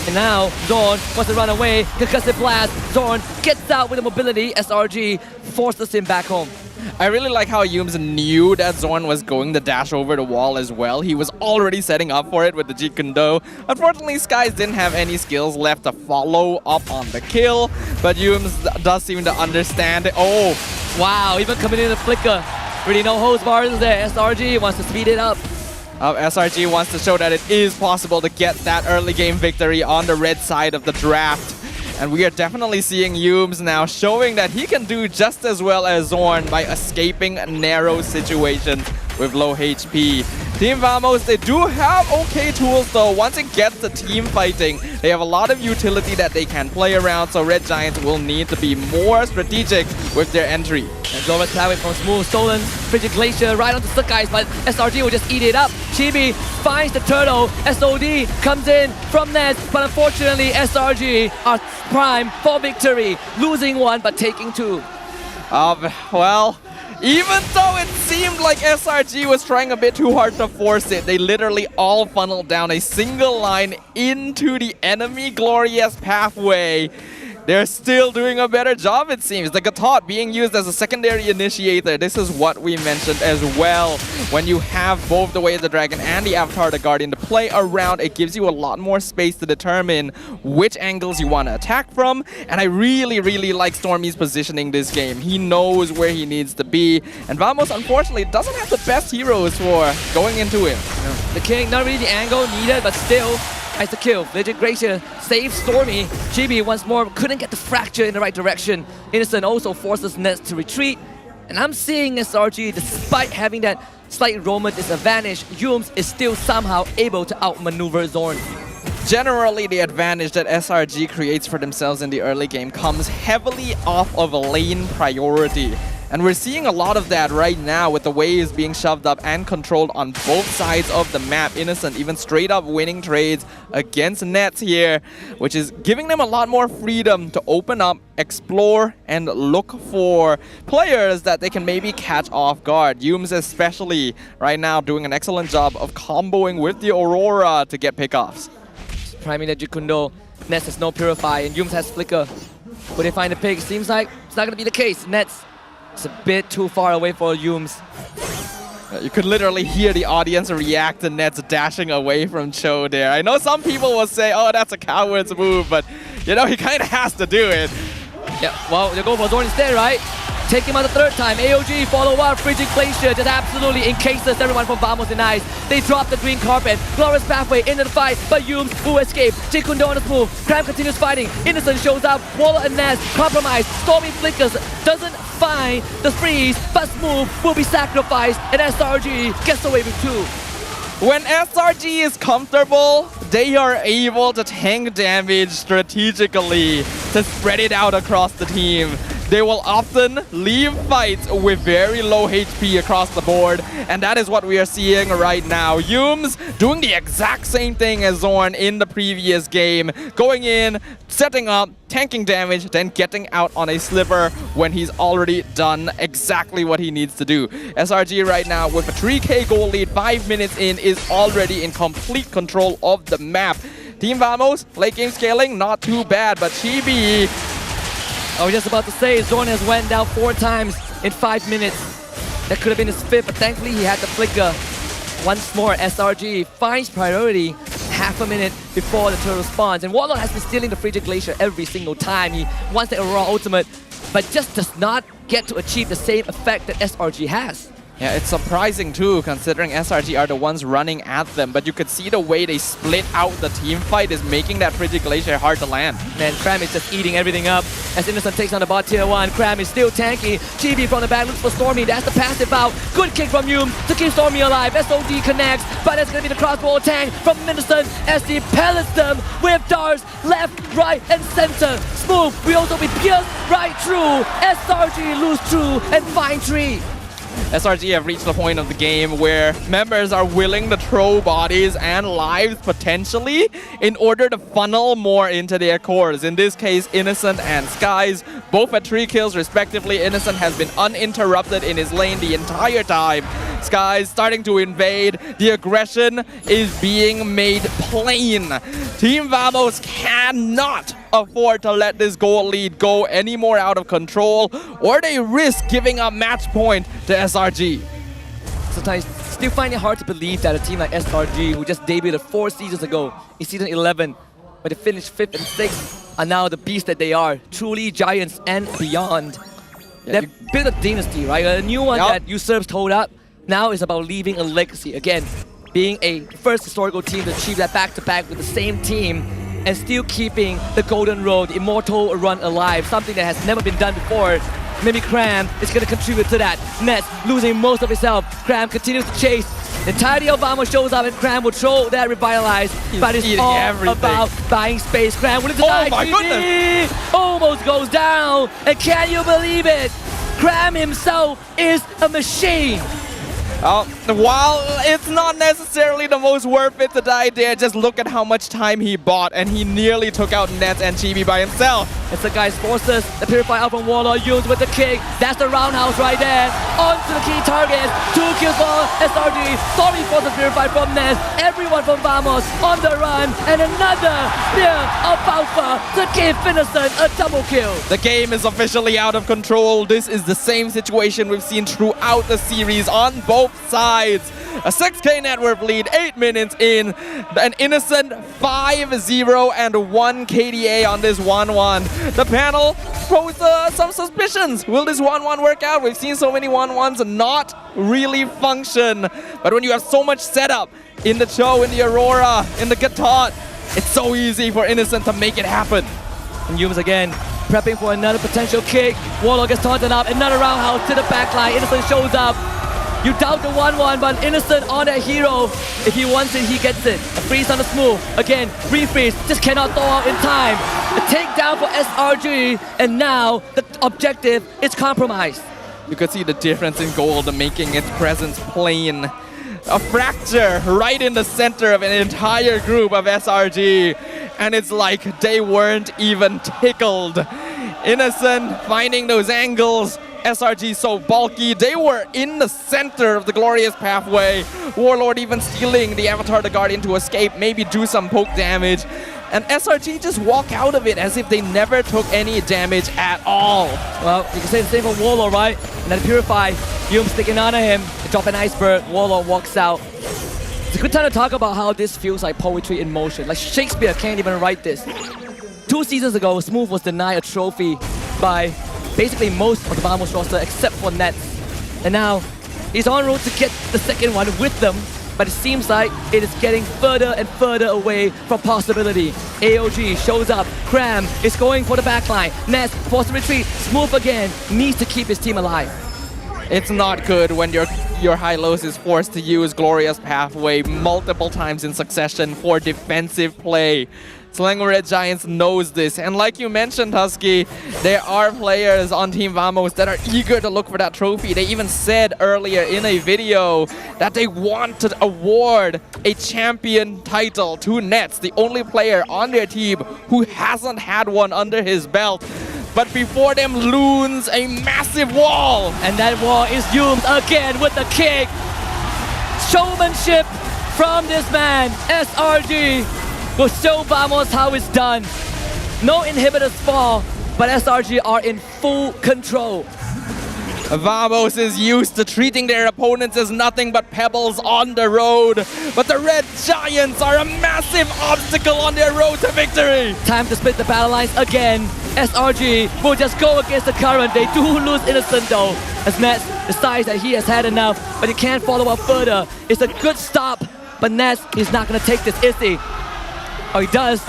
And now, Zorn wants to run away, concussive blast, Zorn gets out with the mobility, SRG forces him back home. I really like how Yooms knew that Zorn was going to dash over the wall as well. He was already setting up for it with the Jikundo. Unfortunately, Skies didn't have any skills left to follow up on the kill, but Yooms does seem to understand it. Oh, wow, even coming in the flicker. Really no hose bars there. SRG wants to speed it up. SRG wants to show that it is possible to get that early game victory on the red side of the draft. And we are definitely seeing Yooms now showing that he can do just as well as Zorn by escaping narrow situations with low HP. Team Vamos, they do have okay tools though. Once it gets the team fighting, they have a lot of utility that they can play around, so Red Giants will need to be more strategic with their entry. And Zora's Power from Smooth, stolen Frigid Glacier right onto Sakai's, but SRG will just eat it up. Chibi finds the turtle, SOD comes in from Nets, but unfortunately SRG are prime for victory, losing one but taking two. Well, even though it seemed like SRG was trying a bit too hard to force it, they literally all funneled down a single line into the enemy glorious pathway. They're still doing a better job, it seems. The Gatot being used as a secondary initiator. This is what we mentioned as well. When you have both the Way of the Dragon and the Avatar the Guardian to play around, it gives you a lot more space to determine which angles you want to attack from. And I really, really like Stormy's positioning this game. He knows where he needs to be. And Vamos, unfortunately, doesn't have the best heroes for going into it. The King, not really the angle needed, but still, nice to kill. Legend Glacier saves Stormy. Chibi once more couldn't get the fracture in the right direction. Innocent also forces Nets to retreat. And I'm seeing SRG, despite having that slight Roman disadvantage, Yums is still somehow able to outmaneuver Zorn. Generally, the advantage that SRG creates for themselves in the early game comes heavily off of a lane priority. And we're seeing a lot of that right now with the waves being shoved up and controlled on both sides of the map. Innocent even straight up winning trades against Nets here, which is giving them a lot more freedom to open up, explore, and look for players that they can maybe catch off guard. Yums especially right now doing an excellent job of comboing with the Aurora to get pickoffs. Priming the Jukundo, Nets has no Purify, and Yums has Flicker. Will they find the pick? Seems like it's not going to be the case. Nets, it's a bit too far away for Yums. You could literally hear the audience react to Nets dashing away from Cho there. I know some people will say, oh, that's a coward's move, but you know, he kind of has to do it. Yeah, well, they go for Zorn instead, right? Take him on the third time. AOG follow up. Frigid Glacier just absolutely encases everyone from Vamos and Ice. They drop the green carpet. Glorious pathway into the fight, but Yums will escape. Jikundo on his move. Cram continues fighting. Innocent shows up. Waller and Naz compromise. Stormy flickers. Doesn't find the freeze, but Smooth will be sacrificed, and SRG gets away with two. When SRG is comfortable, they are able to tank damage strategically to spread it out across the team. They will often leave fights with very low HP across the board, and that is what we are seeing right now. Yums doing the exact same thing as Zorn in the previous game, going in, setting up, tanking damage, then getting out on a sliver when he's already done exactly what he needs to do. SRG right now with a 3k goal lead, 5 minutes in, is already in complete control of the map. Team Vamos, late game scaling, not too bad, but Chibi, I was just about to say, Zorn has went down 4 times in 5 minutes. That could have been his 5th, but thankfully he had the flicker. Once more, SRG finds priority half a minute before the turtle spawns. And Warlord has been stealing the Frigid Glacier every single time. He wants the Aurora ultimate, but just does not get to achieve the same effect that SRG has. Yeah, it's surprising too, considering SRG are the ones running at them, but you could see the way they split out the team fight is making that Frigid Glacier hard to land. Man, Cram is just eating everything up. As Innocent takes on the bot tier 1, Cram is still tanky. Chibi from the back looks for Stormy, that's the passive out. Good kick from Yum to keep Stormy alive. SOD connects, but it's going to be the crossbow attack from Innocent as he pellets them with darts left, right, and center. Smooth will also be pierced right through. SRG lose through and find 3. SRG have reached the point of the game where members are willing to throw bodies and lives potentially in order to funnel more into their cores. In this case, Innocent and Skies, both at 3 kills respectively. Innocent has been uninterrupted in his lane the entire time. Skies starting to invade. The aggression is being made plain. Team Vamos cannot afford to let this goal lead go any more out of control, or they risk giving up match point to SRG. Sometimes still find it hard to believe that a team like SRG, who just debuted 4 seasons ago in season 11, but they finished 5th and 6th, are now the beast that they are, truly giants and beyond. They've built a dynasty, right? A new one that usurps Toad Up. Now is about leaving a legacy. Again, being a first historical team to achieve that back-to-back with the same team and still keeping the Golden Road, the immortal run alive, something that has never been done before. maybe Cram is going to contribute to that. Nets losing most of his health. Cram continues to chase. The entirety of Vamos shows up and Cram will throw that Revitalize, but it's all about buying space. Cram willing to die. My goodness! Almost goes down, and can you believe it? Cram himself is a machine. While it's not necessarily the most worth it to die there, just look at how much time he bought, and he nearly took out Nets and Chibi by himself. It's the guys forces the Purify out from Warlord, used with the kick. That's the roundhouse right there. On to the key targets. 2 kills for SRG. Sorry for the Purify from Nets. Everyone from Vamos on the run. And another spear of Alpha to give Innocent a double kill. The game is officially out of control. This is the same situation we've seen throughout the series on both sides. A 6K net worth lead, 8 minutes in. An Innocent 5-0 and 1 KDA on this 1-1. The panel posed some suspicions. Will this 1-1 work out? We've seen so many 1-1s not really function. But when you have so much setup in the Cho, in the Aurora, in the Gatot, it's so easy for Innocent to make it happen. And Yums again, prepping for another potential kick. Warlock gets taunted up, another roundhouse to the backline. Innocent shows up. You doubt the 1-1, but Innocent on that hero. If he wants it, he gets it. A freeze on the smooth. Again, refreeze. Just cannot thaw out in time. A takedown for SRG, and now the objective is compromised. You could see the difference in gold making its presence plain. A fracture right in the center of an entire group of SRG. And it's like they weren't even tickled. Innocent finding those angles. SRG so bulky, they were in the center of the glorious pathway. Warlord even stealing the Avatar the Guardian to escape, maybe do some poke damage. And SRG just walk out of it as if they never took any damage at all. Well, you can say the same for Warlord, right? And then Purify, Hume sticking on him, drop an iceberg, Warlord walks out. It's a good time to talk about how this feels like poetry in motion. Like Shakespeare can't even write this. 2 seasons ago, Smooth was denied a trophy by basically most of the Vamos roster except for Nets. And now he's en route to get the second one with them, but it seems like it is getting further and further away from possibility. AOG shows up, Cram is going for the backline, Nets forced to retreat, Smooth again, needs to keep his team alive. It's not good when your Hylos is forced to use Glorious Pathway multiple times in succession for defensive play. Selangor Red Giants knows this, and like you mentioned, Husky, there are players on Team Vamos that are eager to look for that trophy. They even said earlier in a video that they want to award a champion title to Nets, the only player on their team who hasn't had one under his belt. But before them looms a massive wall. And that wall is Yums again with the kick. Showmanship from this man, SRG. Will show Vamos how it's done. No inhibitors fall, but SRG are in full control. Vamos is used to treating their opponents as nothing but pebbles on the road. But the Red Giants are a massive obstacle on their road to victory. Time to split the battle lines again. SRG will just go against the current. They do lose Innocent though, as Nets decides that he has had enough, but he can't follow up further. It's a good stop, but Nets is not going to take this, is he? Oh, he does.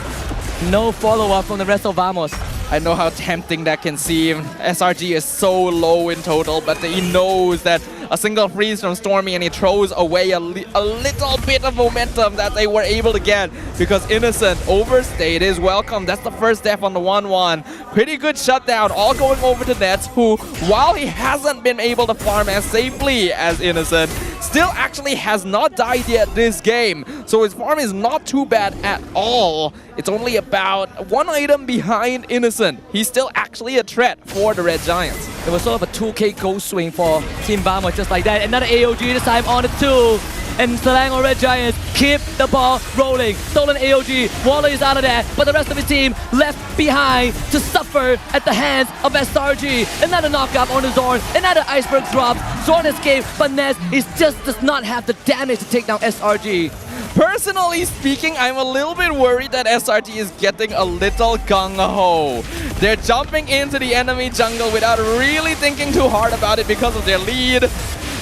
No follow-up from the rest of Vamos. I know how tempting that can seem. SRG is so low in total, but he knows that a single freeze from Stormy and he throws away a little bit of momentum that they were able to get because Innocent overstayed his welcome. That's the first death on the 1-1. Pretty good shutdown, all going over to Nets, who, while he hasn't been able to farm as safely as Innocent, still actually has not died yet this game. So his farm is not too bad at all. It's only about 1 item behind Innocent. He's still actually a threat for the Red Giants. It was sort of a 2K goal swing for Team Vamos just like that. Another AOG this time on the 2. And Selangor Red Giants keep the ball rolling. Stolen AOG, Waller is out of that, but the rest of his team left behind to suffer at the hands of SRG. Another knockup on the Zorn, another iceberg drop. Zorn escaped, but Ness does not have the damage to take down SRG. Personally speaking, I'm a little bit worried that SRG is getting a little gung-ho. They're jumping into the enemy jungle without really thinking too hard about it because of their lead,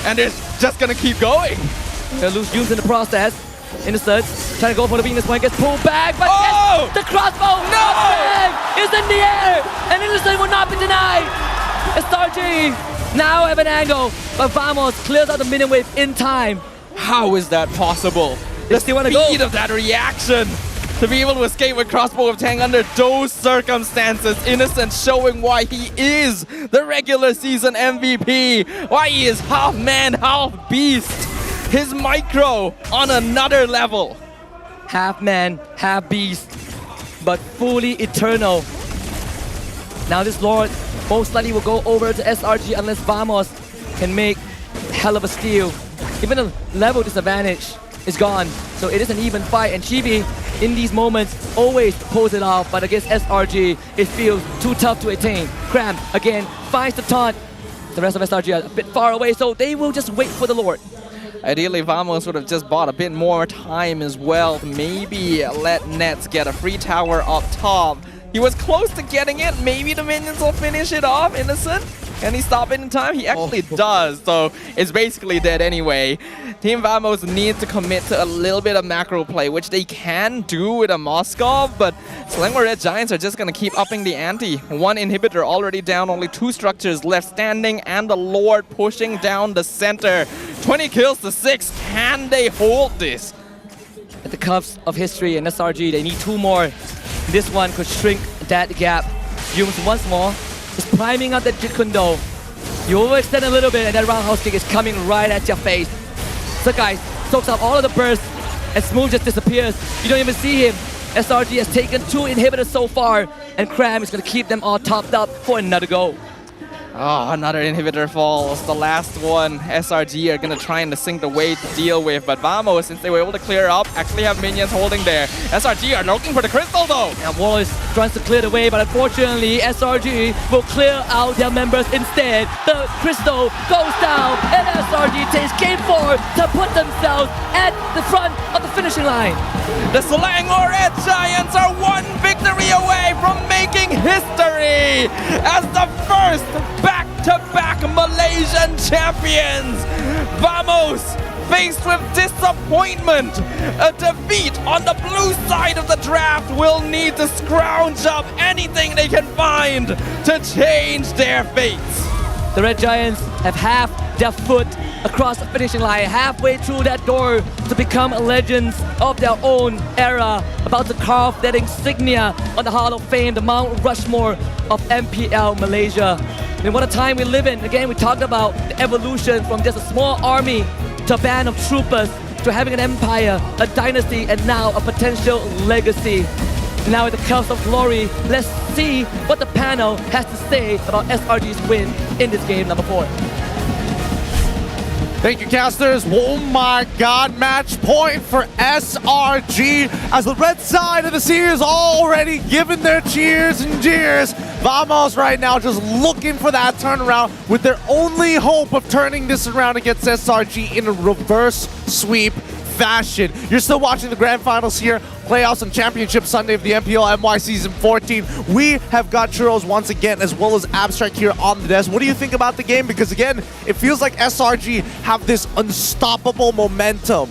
and they're just gonna keep going. They lose Yums in the process. Innocent trying to go for the Venus point, gets pulled back, but yes, the crossbow is in the air, and Innocent will not be denied. SRG now have an angle, but Vamos clears out the minion wave in time. How is that possible? They still want to go. Speed of that reaction to be able to escape with crossbow of Tang under those circumstances. Innocent showing why he is the regular season MVP, why he is half man, half beast. His micro on another level. Half man, half beast, but fully eternal. Now this Lord most likely will go over to SRG unless Vamos can make hell of a steal. Even the level disadvantage is gone, so it is an even fight, and Chibi in these moments always pulls it off, but against SRG it feels too tough to attain. Cram again finds the taunt. The rest of SRG are a bit far away, so they will just wait for the Lord. Ideally, Vamos would have just bought a bit more time as well. Maybe let Nets get a free tower up top. He was close to getting it. Maybe the minions will finish it off. Innocent. Can he stop it in time? He actually does, so it's basically dead anyway. Team Vamos needs to commit to a little bit of macro play, which they can do with a Moskov, but Selangor Red Giants are just going to keep upping the ante. One inhibitor already down, only 2 structures left standing, and the Lord pushing down the center. 20 kills to 6. Can they hold this? At the cuffs of history and SRG, they need 2 more. This one could shrink that gap. Yums once more is priming up that Jeet Kune Do. You overextend a little bit and that roundhouse kick is coming right at your face. Sakai soaks up all of the bursts and Smooth just disappears. You don't even see him. SRG has taken 2 inhibitors so far, and Cram is going to keep them all topped up for another go. Oh, another inhibitor falls. The last one, SRG are going to try and sink the way to deal with. But Vamos, since they were able to clear up, actually have minions holding there. SRG are looking for the crystal though. And Wallace tries to clear the way, but unfortunately, SRG will clear out their members instead. The crystal goes down, and SRG takes game 4 to put themselves at the front of the finishing line. The Selangor Red Giants are 1 victory away from making history as the first back-to-back Malaysian champions. Vamos, faced with disappointment, a defeat on the blue side of the draft, will need to scrounge up anything they can find to change their fates. The Red Giants have half their foot across the finishing line, halfway through that door to become legends of their own era, about to carve that insignia on the Hall of Fame, the Mount Rushmore of MPL Malaysia. I mean, what a time we live in. Again, we talked about the evolution from just a small army to a band of troopers to having an empire, a dynasty, and now a potential legacy. Now at the Cups of Glory, let's see what the panel has to say about SRG's win in this game number 4. Thank you, casters. Oh my God, match point for SRG as the red side of the series already giving their cheers and jeers. Vamos right now just looking for that turnaround with their only hope of turning this around against SRG in a reverse sweep fashion. You're still watching the grand finals here, playoffs and championship Sunday of the MPL MY Season 14. We have got Churros once again, as well as Abstract here on the desk. What do you think about the game? Because again, it feels like SRG have this unstoppable momentum.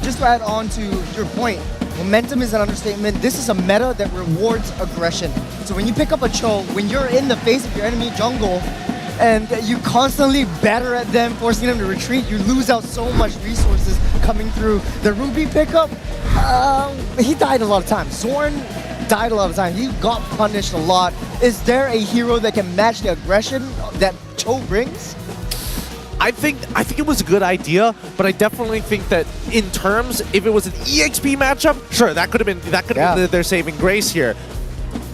Just to add on to your point, momentum is an understatement. This is a meta that rewards aggression. So when you pick up a Cho, when you're in the face of your enemy jungle, and you constantly batter at them, forcing them to retreat, you lose out so much resources coming through. The Ruby pickup, he died a lot of times. Zorn died a lot of times. He got punished a lot. Is there a hero that can match the aggression that Cho brings? I think it was a good idea, but I definitely think that in terms, if it was an EXP matchup, sure, that could have been their saving grace here.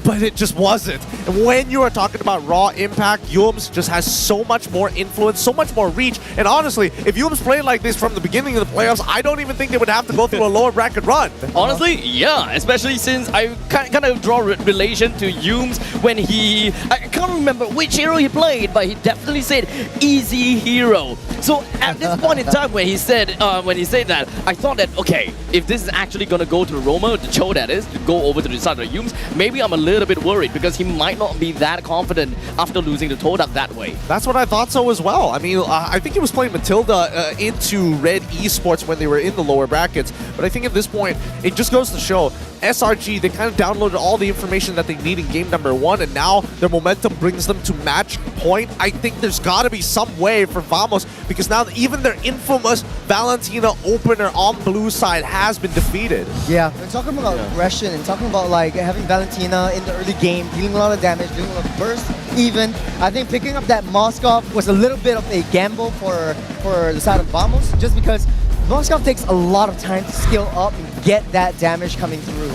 But it just wasn't. And when you are talking about raw impact, Yums just has so much more influence, so much more reach. And honestly, if Yums played like this from the beginning of the playoffs, I don't even think they would have to go through a lower bracket run. Honestly, yeah, especially since I kind of draw relation to Yums when I can't remember which hero he played, but he definitely said easy hero. So at this point in time when he said that, I thought that, okay, if this is actually going to go to Roma, the Cho that is, to go over to the side of Yums, maybe I'm a little little bit worried because he might not be that confident after losing to Todak that way. That's what I thought so as well. I mean, I think he was playing Matilda into Red eSports when they were in the lower brackets. But I think at this point, it just goes to show SRG, they kind of downloaded all the information that they need in game number 1, and now their momentum brings them to match point. I think there's got to be some way for Vamos, because now even their infamous Valentina opener on blue side has been defeated. Yeah, and talking about aggression and talking about like having Valentina in the early game, dealing a lot of damage, doing a lot of burst even, I think picking up that Moskov was a little bit of a gamble for the side of Vamos, just because Moskov takes a lot of time to skill up and get that damage coming through.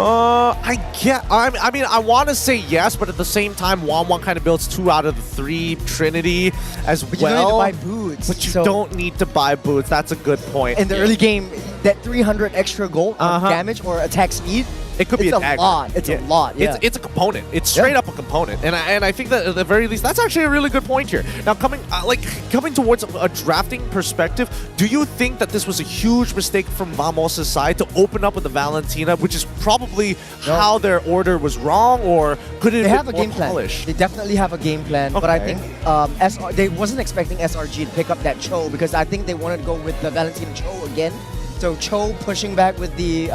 I mean, I want to say yes, but at the same time, Wanwan kind of builds 2 out of the 3 Trinity as but well. You don't need to buy boots. But you don't need to buy boots. That's a good point. In the early game, that 300 extra gold damage or attack speed, it could be a lot. It's a lot. Yeah. It's a component. It's straight up a component, and I think that at the very least, that's actually a really good point here. Now, coming towards a drafting perspective, do you think that this was a huge mistake from Vamos' side to open up with the Valentina, which is probably how their order was wrong, or could it have a game plan? They definitely have a game plan, but I think they wasn't expecting SRG to pick up that Cho, because I think they wanted to go with the Valentina Cho again. So Cho pushing back with the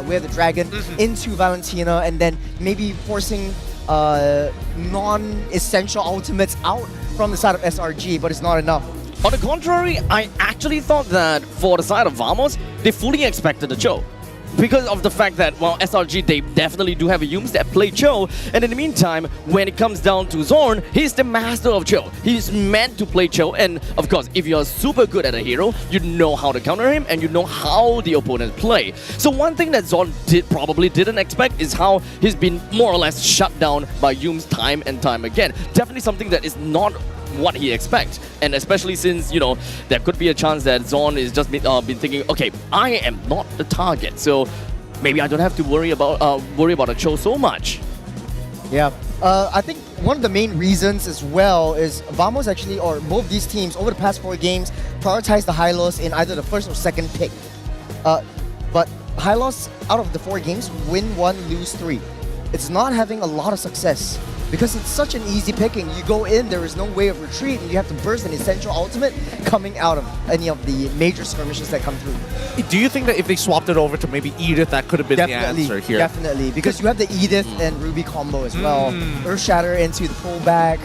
Way of the Dragon into Valentina, and then maybe forcing non-essential ultimates out from the side of SRG, but it's not enough. On the contrary, I actually thought that for the side of Vamos, they fully expected the Cho. Because of the fact that, well, SRG, they definitely do have a Yums that play Cho, and in the meantime, when it comes down to Zorn, he's the master of Cho. He's meant to play Cho, and of course, if you're super good at a hero, you know how to counter him, and you know how the opponent play. So one thing that Zorn probably didn't expect is how he's been more or less shut down by Yums time and time again. Definitely something that is not what he expects, and especially since, you know, there could be a chance that Zorn is just been thinking, okay, I am not the target, so maybe I don't have to worry about a Cho so much. Yeah, I think one of the main reasons as well is Vamos actually, or both these teams over the past 4 games, prioritize the Hylos in either the first or second pick. But Hylos, out of the 4 games, win 1, lose 3. It's not having a lot of success, because it's such an easy picking. You go in, there is no way of retreat, and you have to burst an essential ultimate coming out of any of the major skirmishes that come through. Do you think that if they swapped it over to maybe Edith, that could have been the answer here? Definitely, because you have the Edith and Ruby combo as well. Earth Shatter into the pullback.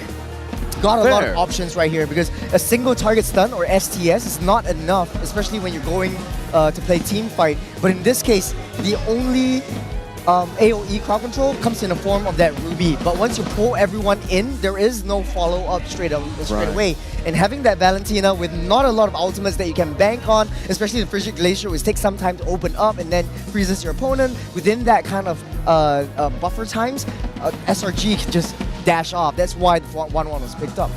Got a lot of options right here, because a single target stun or STS is not enough, especially when you're going to play team fight. But in this case, the only AoE crowd control comes in the form of that Ruby, but once you pull everyone in, there is no follow-up straight away. And having that Valentina with not a lot of ultimates that you can bank on, especially the Frigid Glacier, which takes some time to open up and then freezes your opponent, within that kind of buffer times, SRG can just dash off. That's why the 1-1 was picked up.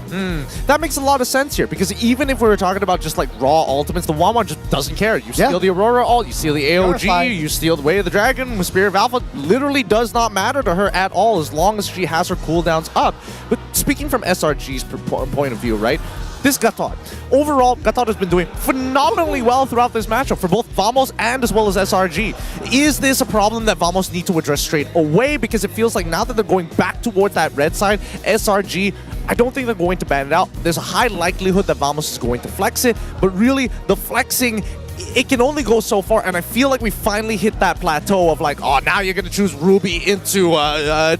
That makes a lot of sense here, because even if we were talking about just like raw ultimates, the 1-1 just doesn't care. You steal the Aurora ult, you steal the AOG, you steal the Way of the Dragon with Spear of Alpha. Literally does not matter to her at all as long as she has her cooldowns up. But speaking from SRG's point of view, right? This Gatot. Overall, Gatot has been doing phenomenally well throughout this matchup for both Vamos and as well as SRG. Is this a problem that Vamos need to address straight away? Because it feels like now that they're going back toward that red side, SRG, I don't think they're going to ban it out. There's a high likelihood that Vamos is going to flex it, but really the flexing, it can only go so far, and I feel like we finally hit that plateau of like, oh, now you're going to choose Ruby into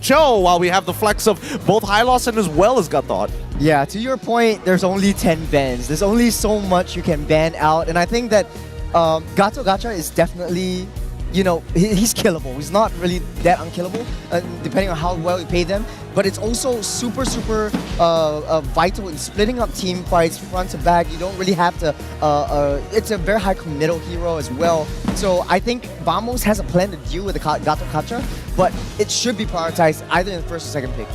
Cho, while we have the flex of both Hylos and as well as Gatot. Yeah, to your point, there's only 10 bans. There's only so much you can ban out, and I think that Gato Gacha is definitely, you know, he's killable. He's not really that unkillable, depending on how well you pay them. But it's also super vital in splitting up team fights front to back. You don't really have to, it's a very high committal hero as well. So I think Vamos has a plan to deal with the Gato Gacha, but it should be prioritized either in the first or second pick.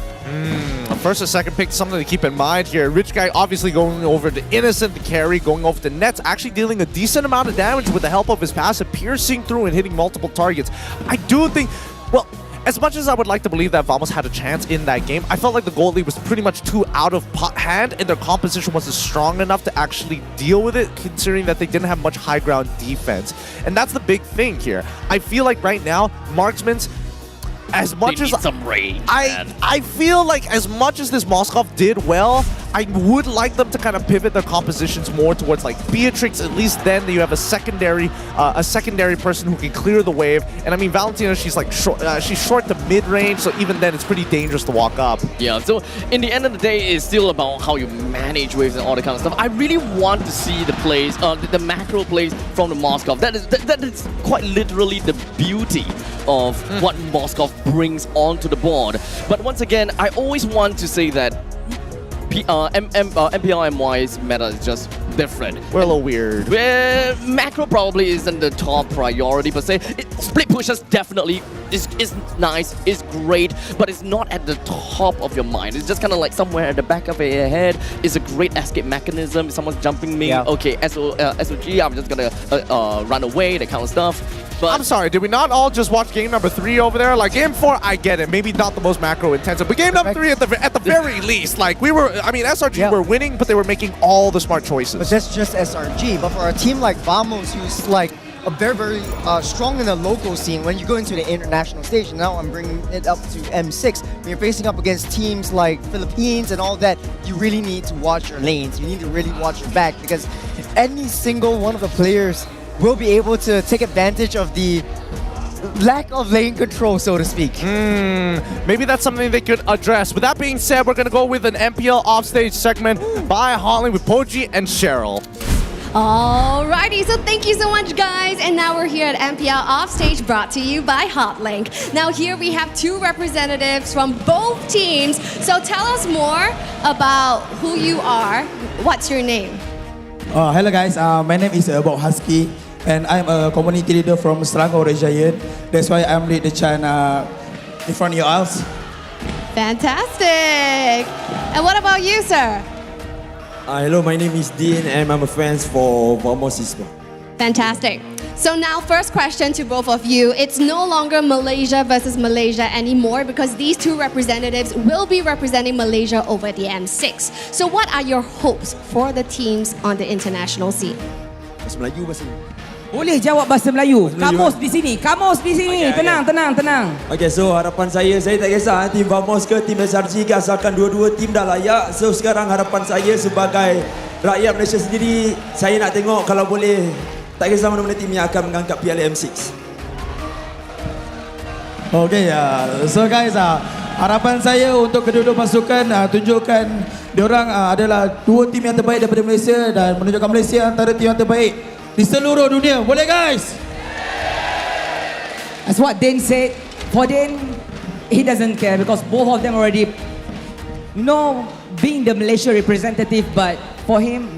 First or second pick, something to keep in mind here. Rich Guy obviously going over to Innocent, the carry, going over to Nets, actually dealing a decent amount of damage with the help of his passive, piercing through and hitting multiple targets. I do think, well, as much as I would like to believe that Vamos had a chance in that game, I felt like the gold lead was pretty much too out of hand, and their composition wasn't strong enough to actually deal with it, considering that they didn't have much high ground defense. And that's the big thing here. I feel like right now, marksmen's, as much They as need some range, I feel like as much as this Moskov did well, I would like them to kind of pivot their compositions more towards like Beatrix. At least then you have a secondary person who can clear the wave. And I mean, Valentina, she's like she's short to mid range, so even then it's pretty dangerous to walk up. Yeah, so in the end of the day, it's still about how you manage waves and all that kind of stuff. I really want to see the plays, the macro plays from the Moskov. That is quite literally the beauty of what Moskov brings onto the board. But once again, I always want to say that MPL MY's meta is just different. We're a little weird. Macro probably isn't the top priority per se. Split pushes definitely is nice, is great, but it's not at the top of your mind. It's just kind of like somewhere at the back of your head. It's a great escape mechanism. If someone's jumping me, okay, SOG, I'm just gonna run away, that kind of stuff. But I'm sorry, did we not all just watch game number 3 over there? Like game 4, I get it, maybe not the most macro intensive, but game number 3 at the very least, like we were, I mean, SRG were winning, but they were making all the smart choices. But that's just SRG. But for a team like Vamos, who's like a very strong in the local scene, when you go into the international stage, now I'm bringing it up to M6, when you're facing up against teams like Philippines and all that, you really need to watch your lanes. You need to really watch your back, because any single one of the players will be able to take advantage of the lack of lane control, so to speak. Maybe that's something they could address. With that being said, we're going to go with an MPL offstage segment by Hotling with Poji and Cheryl. Alrighty, so thank you so much, guys. And now we're here at MPL Offstage, brought to you by Hotlink. Now here we have 2 representatives from both teams. So tell us more about who you are. What's your name? Hello guys, my name is Bob Husky, and I'm a community leader from Selangor Giant. That's why I'm lead the chant in front of you all. Fantastic. And what about you, sir? Hello, my name is Dean, and I'm a fan for Vamos eSports. Fantastic. So now, first question to both of you. It's no longer Malaysia versus Malaysia anymore, because these 2 representatives will be representing Malaysia over the M6. So what are your hopes for the teams on the international scene? Bahasa Melayu, bahasa Boleh jawab bahasa Melayu. Kamus di sini. Kamus di sini. Tenang. Okay, so harapan saya tak kisah tim Vamos ke tim SRG ke, asalkan dua-dua tim dah layak. So sekarang harapan saya sebagai rakyat Malaysia sendiri, saya nak tengok kalau boleh, tak kisah mana-mana tim yang akan mengangkat Piala M6. Okay, so guys, harapan saya untuk kedua-dua pasukan tunjukkan diorang adalah 2 tim yang terbaik daripada Malaysia dan menunjukkan Malaysia antara tim yang terbaik di seluruh dunia. Boleh guys? That's what Dan said. For Dan, he doesn't care because both of them already, being the Malaysia representative, but for him,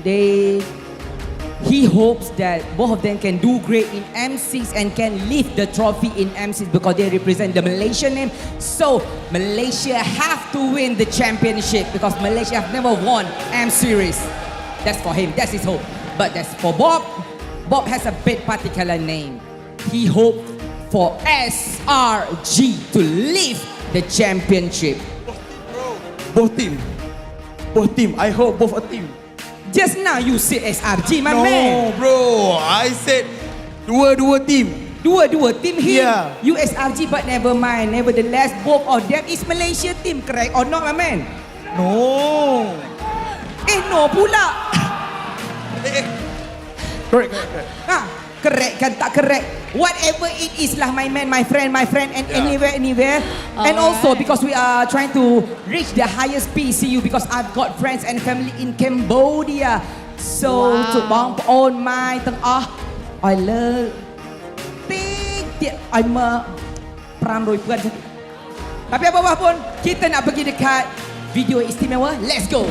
he hopes that both of them can do great in M6 and can lift the trophy in M6 because they represent the Malaysian name. So Malaysia have to win the championship because Malaysia have never won M series. That's for him. That's his hope. But that's for Bob. Bob has a bit particular name. He hoped for SRG to lift the championship. Both team. I hope both a team. Just now you said SRG, my man. No, bro. I said dua-dua team. Dua-dua team here. Yeah. You SRG, but never mind. Nevertheless, both of them is Malaysia team, correct or not, my man? No. No pula. Correct. Correct kan tak correct. Whatever it is lah, my man, my friend, and anywhere. And also because we are trying to reach the highest PCU because I've got friends and family in Cambodia. So to bang on my I love I'm a Pramroi Puan. Tapi apa-apa pun, kita nak pergi dekat video istimewa. Let's go.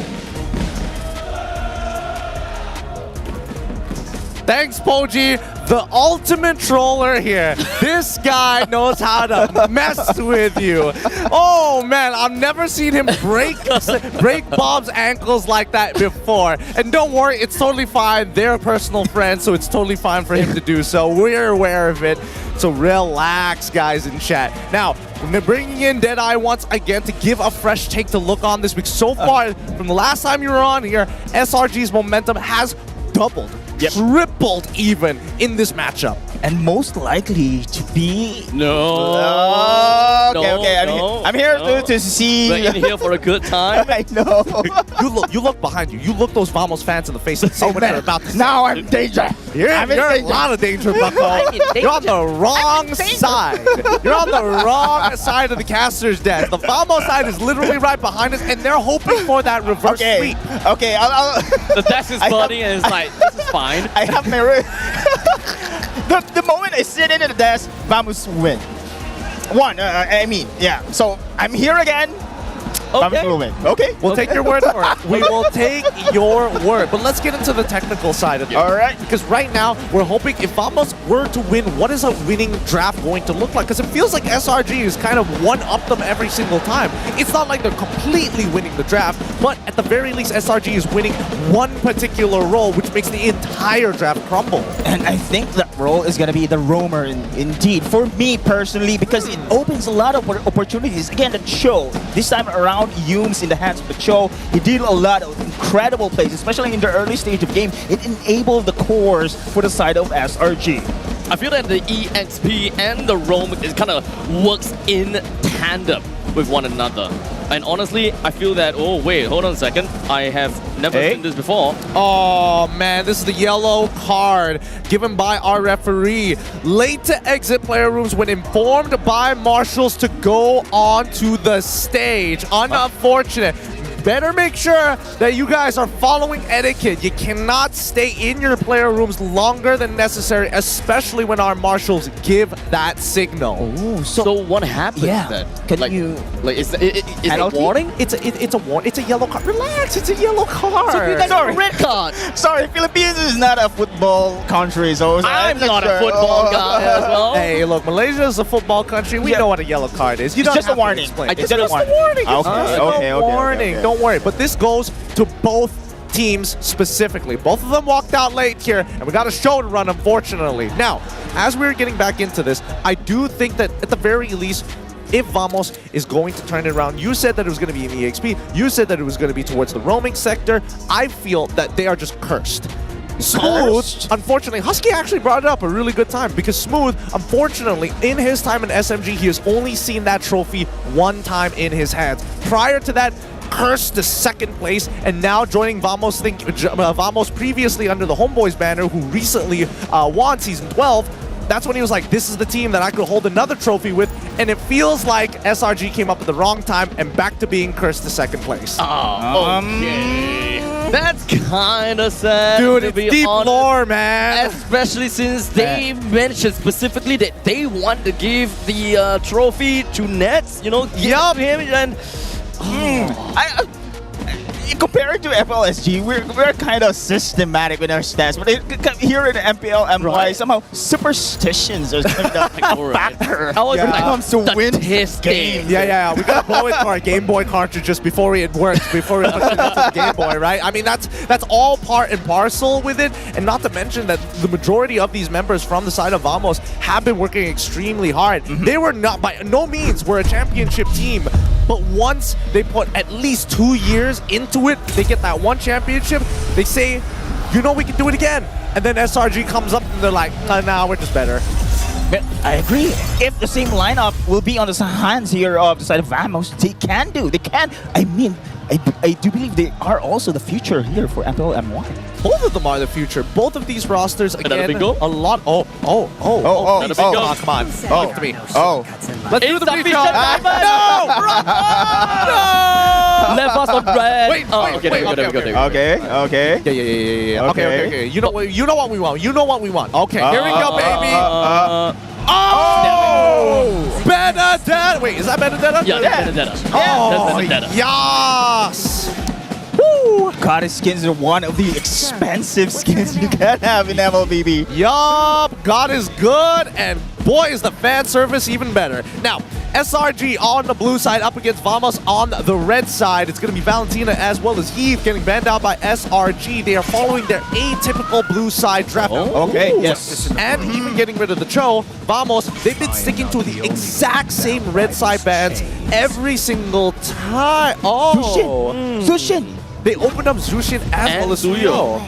Thanks, Poji, the ultimate troller here. This guy knows how to mess with you. Oh man, I've never seen him break Bob's ankles like that before. And don't worry, it's totally fine. They're personal friends, so it's totally fine for him to do so. We're aware of it. So relax, guys in chat. Now, we're bringing in Deadeye once again to give a fresh take to look on this week. So far, from the last time you were on here, SRG's momentum has doubled, tripled even in this matchup. And most likely to be... Okay. I'm here to see... We're in here for a good time. I know. You look behind you. You look those Vamos fans in the face and say what they're about to say. Now I'm in danger. You're in a lot of danger, Bucko. You're on the wrong side. You're on the wrong side of the caster's desk. The Vamos side is literally right behind us, and they're hoping for that reverse sweep. Okay, I'll The desk is burning and it's like, this is fine. I have my... the moment I sit in the desk, Vamos win. So I'm here again. Okay. Okay. We'll take your word for it. We will take your word. But let's get into the technical side of it. All right. Because right now, we're hoping if Vamos were to win, what is a winning draft going to look like? Because it feels like SRG is kind of one-up them every single time. It's not like they're completely winning the draft, but at the very least, SRG is winning one particular role, which makes the entire draft crumble. And I think that role is going to be the roamer indeed, for me personally, because it opens a lot of opportunities. Again, the Cho, this time around, Yums in the hands of the Cho. He did a lot of incredible plays, especially in the early stage of game. It enabled the cores for the side of SRG. I feel that the EXP and the roam is kind of works in tandem with one another. And honestly, I feel that, oh wait, hold on a second. I have never seen this before. Oh man, this is the yellow card given by our referee. Late to exit player rooms when informed by marshals to go onto the stage. Unfortunate. Better make sure that you guys are following etiquette. You cannot stay in your player rooms longer than necessary, especially when our marshals give that signal. Oh, so what happens then? Can you is it a warning? It's a warning. It's a yellow card. Relax, it's a yellow card. So you guys got a red card. Sorry, Philippines is not a football country, so I'm not a football guy as well. Hey, look, Malaysia is a football country. We know what a yellow card is. You It's don't just have a warning. to explain. It's It's just a just a warning. warning. It's Okay, just okay, a okay, warning. okay. Don't worry. But this goes to both teams specifically. Both of them walked out late here, and we got a show to run, unfortunately. Now, as we're getting back into this, I do think that at the very least, if Vamos is going to turn it around, you said that it was going to be in EXP, you said that it was going to be towards the roaming sector. I feel that they are just cursed. Smooth, unfortunately, Husky actually brought it up a really good time because Smooth, unfortunately, in his time in SMG, he has only seen that trophy one time in his hands. Prior to that, cursed to second place, and now joining Vamos, Vamos previously under the Homeboys banner, who recently won Season 12. That's when he was like, this is the team that I could hold another trophy with, and it feels like SRG came up at the wrong time and back to being cursed to second place. Oh, okay. That's kind of sad. Dude, to it's be deep honest, lore, man. Especially since they mentioned specifically that they want to give the trophy to Nets, you know, give him and... Compared to FLSG, we're kind of systematic with our stats, but here in MPL MY, somehow superstitions are kind of a factor when it comes to win games. Yeah. We gotta blow it to our Game Boy cartridges before it works, before we put it into the Game Boy, right? I mean, that's all part and parcel with it, and not to mention that the majority of these members from the side of Vamos have been working extremely hard. They were not, by no means, were a championship team, but once they put at least 2 years into it, they get that one championship, they say, you know, we can do it again. And then SRG comes up and they're like, nah, we're just better. I agree. If the same lineup will be on the hands here of the side of Vamos, they can. I mean, I do believe they are also the future here for MPL MY. Both of them are the future. Both of these rosters, again, bingo? a lot. Oh, come on. Look to me. Let's do the brief shot. No! Left us on red. Wait. Okay. Yeah. Okay. You know what we want. Okay, here we go, baby. Benedetta! Wait, is that Benedetta? Yeah, that's Benedetta. Oh, That's Benedetta. yes! Woo! Goddess skins are one of the expensive skins you can have in MLBB. Yup, God is good, and boy is the fan service even better. Now, SRG on the blue side up against Vamos on the red side. It's going to be Valentina as well as Heath getting banned out by SRG. They are following their atypical blue side draft. Okay, yes. And even getting rid of the Cho, Vamos, they've been sticking to the exact same red side bans every single time. Zushin. They opened up Zushin as well as Suyo.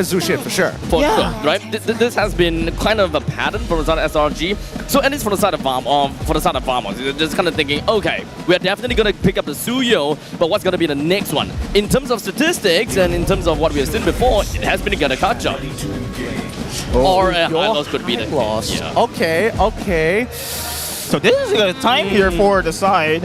Zushin for sure. For sure, right? This has been kind of a pattern from the side of SRG. So at least for the side of Vamos, you're just kind of thinking, okay, we are definitely going to pick up the Suyo, but what's going to be the next one? In terms of statistics and in terms of what we have seen before, it has been a Gatakacha. Or Hylos could be the loss. Yeah. Okay. So this is a time here for the side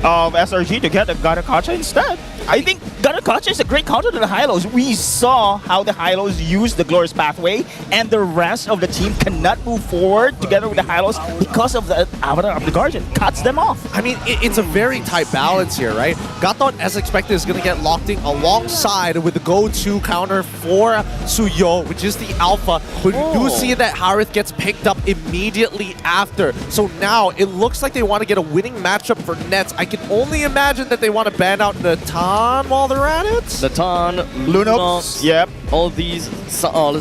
of SRG to get the Gatakacha instead. I think Gatakacha is a great counter to the Hylos. We saw how the Hylos used the Glorious Pathway, and the rest of the team cannot move forward together with the Hylos because of the Avatar of the Guardian. Cuts them off. I mean, it's a very tight balance here, right? Gatot, as expected, is going to get locked in alongside with the go-to counter for Suyo, which is the Alpha. But you do see that Harith gets picked up immediately after. So now it looks like they want to get a winning matchup for Nets. I can only imagine that they want to ban out the Tan while they're at it. The Tan, Lunox, yep, all these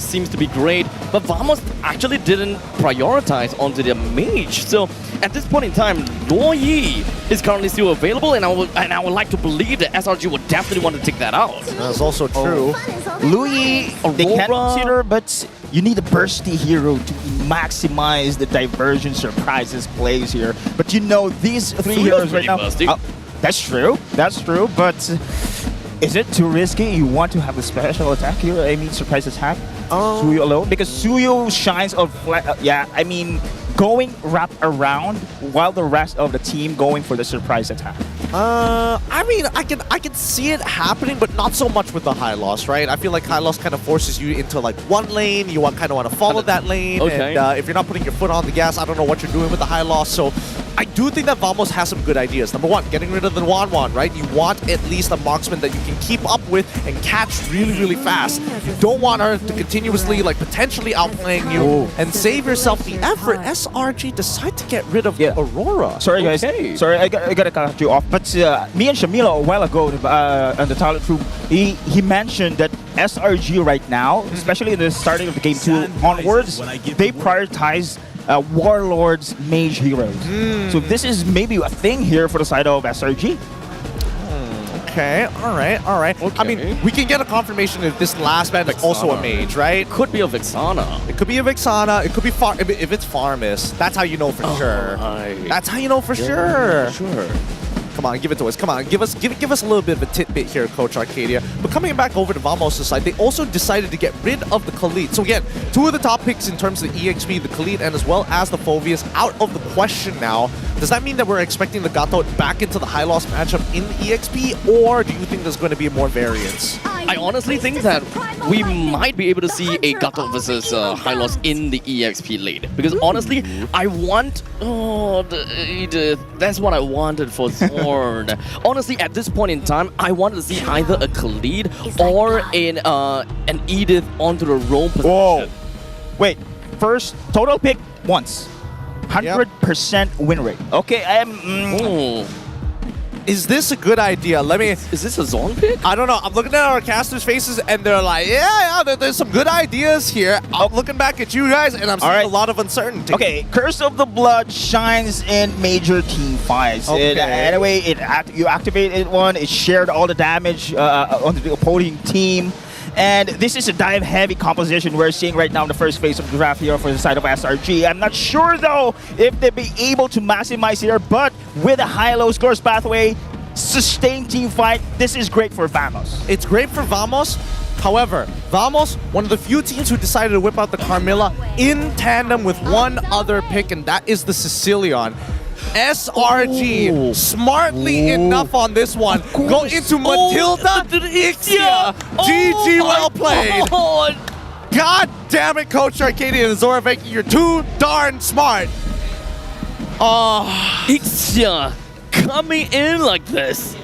seems to be great, but Vamos actually didn't prioritize onto their mage. So at this point in time, Doyi is currently still available, and I would like to believe that SRG would definitely want to take that out. That's also true. Louis, they can consider, but you need a bursty hero to maximize the diversion surprises plays here. But you know, these three heroes right now. That's true, but is it too risky? You want to have a special attack here? I mean, surprise attack? Suyo alone? Because Suyo shines on going wrap around while the rest of the team going for the surprise attack. I mean, I can see it happening, but not so much with the high loss, right? I feel like high loss kind of forces you into like one lane. You kind of want to follow that lane, and if you're not putting your foot on the gas, I don't know what you're doing with the high loss. So I do think that Vamos has some good ideas. Number one, getting rid of the Wan, right? You want at least a marksman that you can keep up with and catch really, really fast. You don't want her to continuously, like, potentially outplaying you and save yourself the effort. SRG decide to get rid of Aurora. Sorry, guys. Sorry, I gotta cut you off. But me and Shamila a while ago on the talent room, he mentioned that SRG right now, especially in the starting of the game 2 onwards, they prioritize Warlord's mage heroes. So this is maybe a thing here for the side of SRG. Okay, all right. Okay. I mean, we can get a confirmation if this last man is also a mage, right? Could be a Vexana. It could be a Vexana. It could be if it's Farmis. That's how you know for sure. That's how you know for sure. Sure. Come on, give it to us. Come on, give us a little bit of a tidbit here, Coach Arcadia. But coming back over to Vamos' side, they also decided to get rid of the Khalid. So again, two of the top picks in terms of the EXP, the Khalid and as well as the Phoveus, out of the question now. Does that mean that we're expecting the Gato back into the high loss matchup in the EXP, or do you think there's going to be more variance? I honestly think that we might be able to see a Gato versus high loss in the EXP lead, because honestly, I want that's what I wanted for Zorn. Honestly, at this point in time, I wanted to see either a Khalid or an Edith onto the roam position. Whoa! Wait, first total pick once. 100% win rate. Okay, is this a good idea? Is this a Zorn pick? I don't know. I'm looking at our casters' faces and they're like, yeah, there's some good ideas here. I'm looking back at you guys and I'm seeing a lot of uncertainty. Okay, Curse of the Blood shines in major team fights. Okay. Anyway, you activated one, it shared all the damage on the opposing team. And this is a dive-heavy composition we're seeing right now in the first phase of the draft here for the side of SRG. I'm not sure, though, if they'll be able to maximize here, but with a high-low scores pathway, sustained team fight, this is great for Vamos. It's great for Vamos. However, Vamos, one of the few teams who decided to whip out the Carmilla in tandem with one other pick, and that is the Sicilian. SRG, smartly enough on this one, go into Matilda Ixia. GG, well played. God damn it, Coach Arcadia and Zoraveki, you're too darn smart. Ixia coming in like this.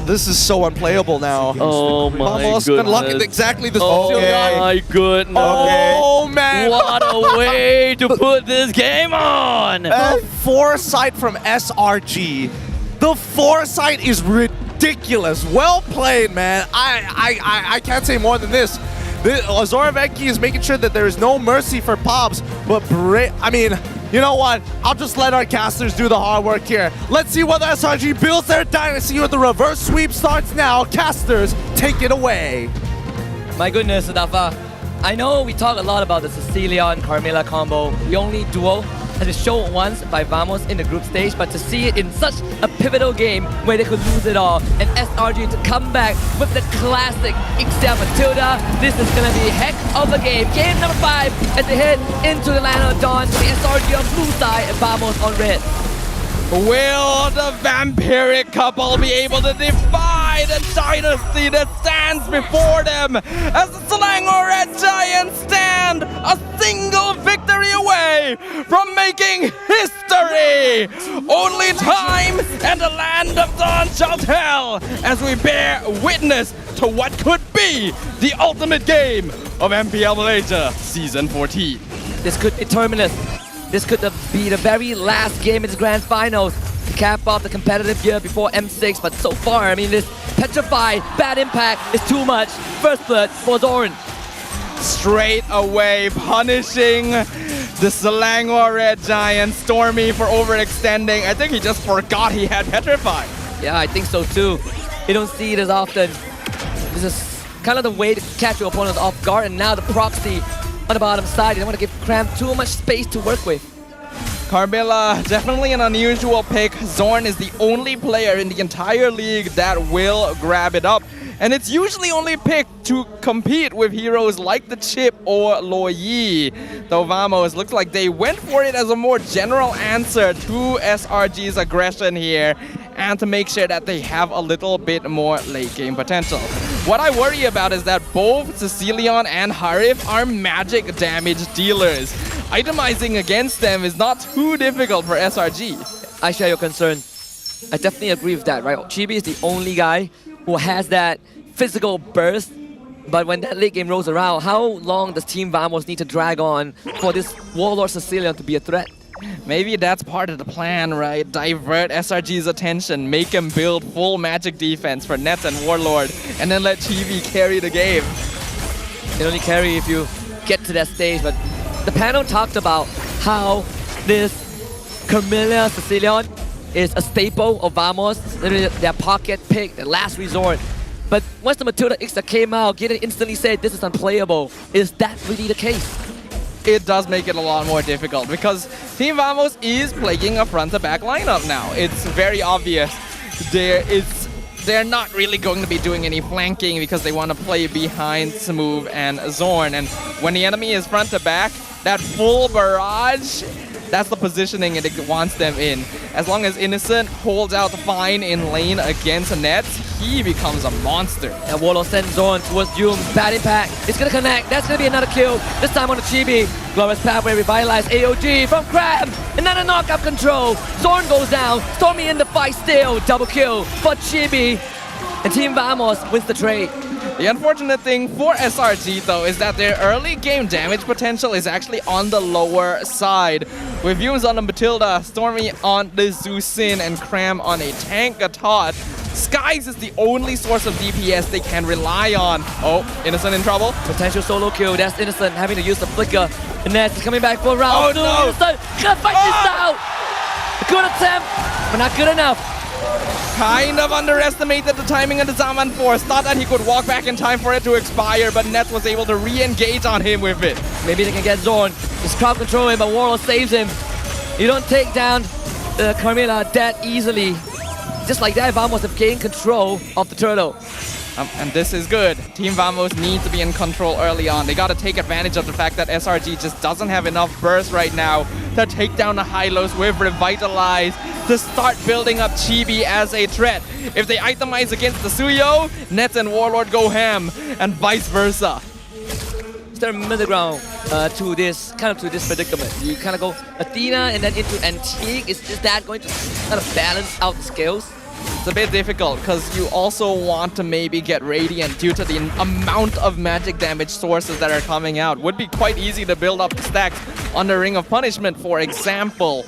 This is so unplayable now. Oh my goodness. Good luck at exactly this. Oh my goodness. Oh man. What a way to put this game on. The foresight from SRG. The foresight is ridiculous. Well played, man. I can't say more than this. Zoraveki is making sure that there is no mercy for Pobs, but you know what? I'll just let our casters do the hard work here. Let's see whether SRG builds their dynasty or the reverse sweep starts now. Casters, take it away. My goodness, Sadafa. I know we talk a lot about the Sicilian Carmela combo. The only duo has been shown once by Vamos in the group stage, but to see it in such a pivotal game where they could lose it all, and SRG to come back with the classic Iskandar Matilda, this is gonna be a heck of a game. Game number 5 as they head into the land of dawn for the SRG on blue side and Vamos on red. Will the vampiric couple be able to defy the dynasty that stands before them as the Selangor Red Giants stand a single victory away from making history? Only time and the land of dawn shall tell as we bear witness to what could be the ultimate game of MPL Malaysia Season 14. This could be terminus. This could be the very last game in the grand finals to cap off the competitive year before M6, but so far, I mean, this petrified bad impact is too much. First blood for Zoran. Straight away punishing the Selangor Red Giants, Stormy, for overextending. I think he just forgot he had petrified. Yeah, I think so too. You don't see it as often. This is kind of the way to catch your opponents off guard, and now the proxy on the bottom side. You don't want to give Cram too much space to work with. Carmilla, definitely an unusual pick. Zorn is the only player in the entire league that will grab it up. And it's usually only picked to compete with heroes like the Chip or Loyi. Though Vamos looks like they went for it as a more general answer to SRG's aggression here, and to make sure that they have a little bit more late game potential. What I worry about is that both Sicilian and Harif are magic damage dealers. Itemizing against them is not too difficult for SRG. I share your concern. I definitely agree with that, right? Chibi is the only guy who has that physical burst, but when that late game rolls around, how long does Team Vamos need to drag on for this Warlord Sicilian to be a threat? Maybe that's part of the plan, right? Divert SRG's attention, make him build full magic defense for Nets and Warlord, and then let Chibi carry the game. It only carry if you get to that stage, but the panel talked about how this Carmilla Sicilian is a staple of Vamos, literally their pocket pick, their last resort. But once the Matilda X that came out, Gideon instantly said this is unplayable. Is that really the case? It does make it a lot more difficult because Team Vamos is playing a front-to-back lineup now. It's very obvious. They're not really going to be doing any flanking because they want to play behind Smooth and Zorn. And when the enemy is front-to-back, that full barrage, that's the positioning it wants them in. As long as Innocent holds out fine in lane against Nets, he becomes a monster. And Warlord sends Zorn towards Doom. Bad impact. It's gonna connect. That's gonna be another kill. This time on the Chibi. Glorious Pathway revitalized AOG from Crab. Another knockup control. Zorn goes down. Stormy in the fight still. Double kill for Chibi. And Team Vamos wins the trade. The unfortunate thing for SRG though is that their early game damage potential is actually on the lower side. With Views on the Matilda, Stormy on the Zeusin, and Cram on a tank Gatot, Skies is the only source of DPS they can rely on. Oh, Innocent in trouble. Potential solo kill. That's Innocent having to use the flicker. And Nets is coming back for a round. Oh no! Innocent gonna fight this out! A good attempt, but not good enough. Kind of underestimated the timing of the Zaman Force. Thought that he could walk back in time for it to expire, but Nets was able to re-engage on him with it. Maybe they can get Zorn. Just crowd control him, but Warlord saves him. You don't take down the Carmilla that easily. Just like that, Vamos have gained control of the turtle. And this is good. Team Vamos need to be in control early on. They got to take advantage of the fact that SRG just doesn't have enough burst right now to take down the Hylos with Revitalize, to start building up Chibi as a threat. If they itemize against the Suyo, Nets and Warlord go ham, and vice versa. Is there a middle ground to this predicament? You kind of go Athena and then into Antique. Is that going to kind of balance out the scales? It's a bit difficult because you also want to maybe get Radiant due to the amount of magic damage sources that are coming out. Would be quite easy to build up stacks on the Ring of Punishment, for example.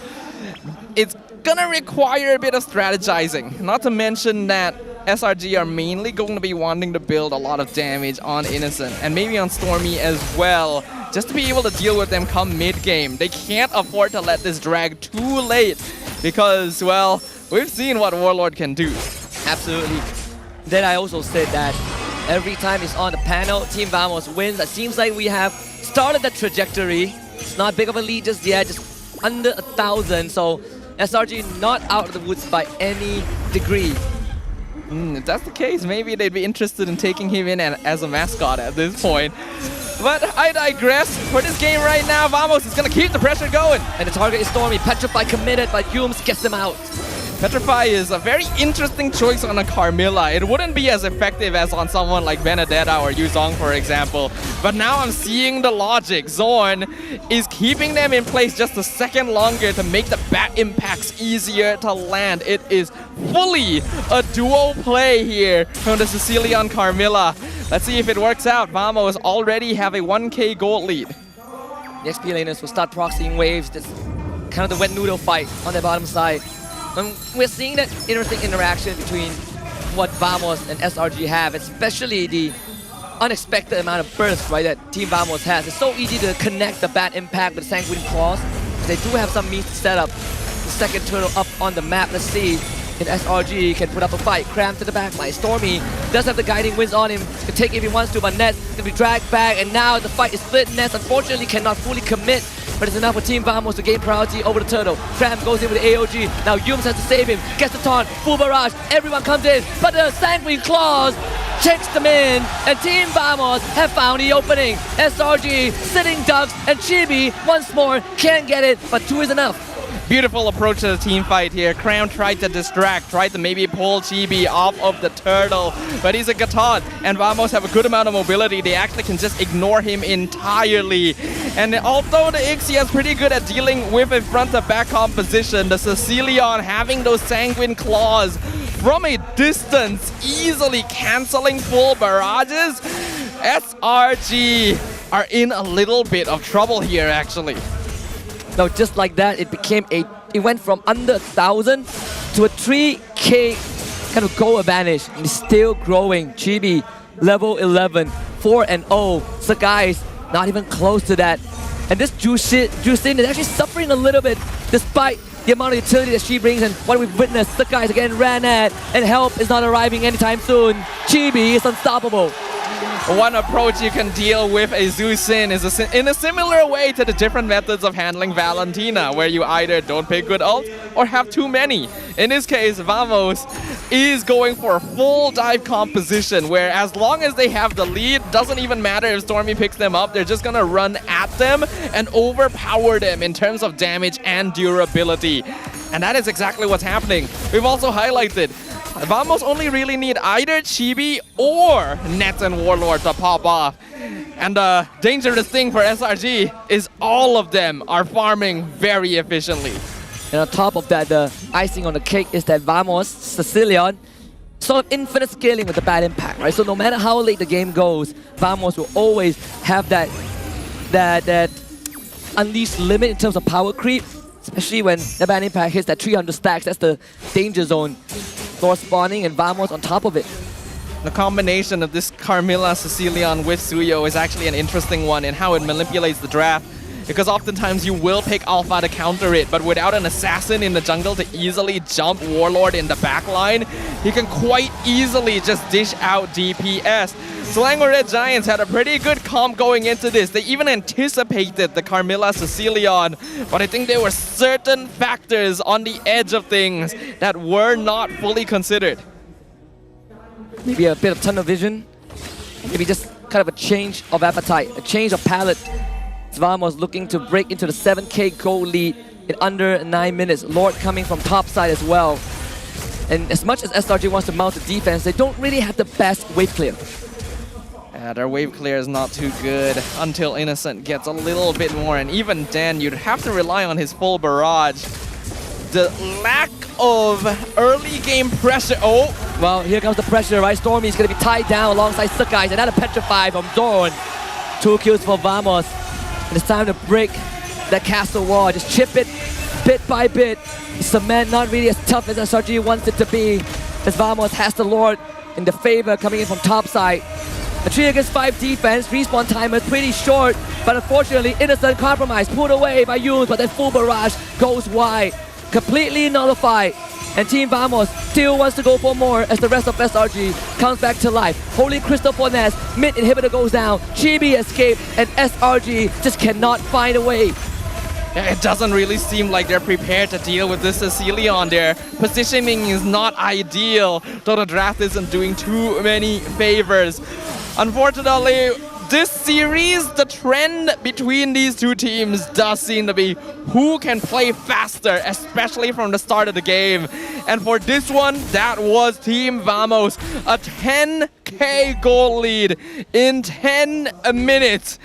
It's gonna require a bit of strategizing. Not to mention that SRG are mainly going to be wanting to build a lot of damage on Innocent and maybe on Stormy as well, just to be able to deal with them come mid-game. They can't afford to let this drag too late because, well, we've seen what Warlord can do. Absolutely. Then I also said that Every time he's on the panel, Team Vamos wins. It seems like we have started the trajectory. It's not big of a lead just yet, just under 1,000. So SRG not out of the woods by any degree. If that's the case, maybe they'd be interested in taking him in as a mascot at this point. But I digress. For this game right now, Vamos is going to keep the pressure going. And the target is Stormy. Petrify committed, but Yums gets him out. Petrify is a very interesting choice on a Carmilla. It wouldn't be as effective as on someone like Benedetta or Yuzong, for example. But now I'm seeing the logic. Zorn is keeping them in place just a second longer to make the bat impacts easier to land. It is fully a duo play here from the Sicilian Carmilla. Let's see if it works out. Vamos already have a 1k gold lead. The XP laners will start proxying waves. That's kind of the wet noodle fight on the bottom side. And we're seeing that interesting interaction between what Vamos and SRG have, especially the unexpected amount of burst, right, that Team Vamos has. It's so easy to connect the bad impact with Sanguine Claws. They do have some means to set up the second turtle up on the map. Let's see if SRG can put up a fight. Cram to the backline. Stormy does have the guiding winds on him. Can take if he wants to, but Nets can be dragged back, and now the fight is split. Nets unfortunately cannot fully commit, but it's enough for Team Vamos to gain priority over the turtle. Cram goes in with the AOG. Now Yums has to save him. Gets the taunt. Full barrage. Everyone comes in, but the Sanguine Claws checks them in, and Team Vamos have found the opening. SRG, sitting ducks, and Chibi once more can't get it, but 2 is enough. Beautiful approach to the team fight here. Cram tried to distract, tried to maybe pull Chibi off of the turtle, but he's a Gatot, and Vamos have a good amount of mobility. They actually can just ignore him entirely. And although the Ixie is pretty good at dealing with a front-to-back composition, the Sicilian having those Sanguine Claws from a distance, easily canceling full barrages, SRG are in a little bit of trouble here, actually. No, just like that, it went from under 1,000 to a 3k kind of goal advantage, and it's still growing. Chibi, level 11, 4-0. Sakai's not even close to that. And this Jusin is actually suffering a little bit despite the amount of utility that she brings, and what we've witnessed, Sakai is again ran at, and help is not arriving anytime soon. Chibi is unstoppable. One approach you can deal with a Zusin is in a similar way to the different methods of handling Valentina, where you either don't pick good ult or have too many. In this case, Vamos is going for a full dive composition, where as long as they have the lead, doesn't even matter if Stormy picks them up, they're just gonna run at them and overpower them in terms of damage and durability. And that is exactly what's happening. We've also highlighted Vamos only really need either Chibi or Nets and Warlord to pop off. And the dangerous thing for SRG is all of them are farming very efficiently. And on top of that, the icing on the cake is that Vamos, Sicilian, sort of infinite scaling with the bad impact, right? So no matter how late the game goes, Vamos will always have that unleashed limit in terms of power creep, especially when the bad impact hits that 300 stacks. That's the danger zone. Thor spawning and Vamos on top of it. The combination of this Carmilla Sicilian with Suyo is actually an interesting one in how it manipulates the draft, because oftentimes you will pick Alpha to counter it, but without an assassin in the jungle to easily jump Warlord in the backline, he can quite easily just dish out DPS. Selangor Red Giants had a pretty good comp going into this. They even anticipated the Carmilla Sicilian, but I think there were certain factors on the edge of things that were not fully considered. Maybe a bit of tunnel vision, maybe just kind of a change of appetite, a change of palette. Vamos looking to break into the 7k gold lead in under 9 minutes. Lord coming from top side as well. And as much as SRG wants to mount the defense, they don't really have the best wave clear. Their wave clear is not too good until Innocent gets a little bit more, and even then you'd have to rely on his full barrage. The lack of early game pressure. Oh! Well, here comes the pressure, right? Stormy is going to be tied down alongside Sakai. Another Petrify from Zorn. 2 kills for Vamos. And it's time to break that castle wall. Just chip it bit by bit. Cement not really as tough as SRG wants it to be, as Vamos has the Lord in the favor coming in from top side. A 3 against 5 defense, respawn time is pretty short, but unfortunately Innocent compromise pulled away by Yoon, but that full barrage goes wide. Completely nullified. And Team Vamos still wants to go for more as the rest of SRG comes back to life. Holy Crystal for Ness, mid inhibitor goes down, Chibi escaped, and SRG just cannot find a way. Yeah, it doesn't really seem like they're prepared to deal with this Cecilion. Their positioning is not ideal. Total Draft isn't doing too many favors. Unfortunately, this series, the trend between these two teams does seem to be who can play faster, especially from the start of the game. And for this one, that was Team Vamos, a 10k goal lead in 10 minutes.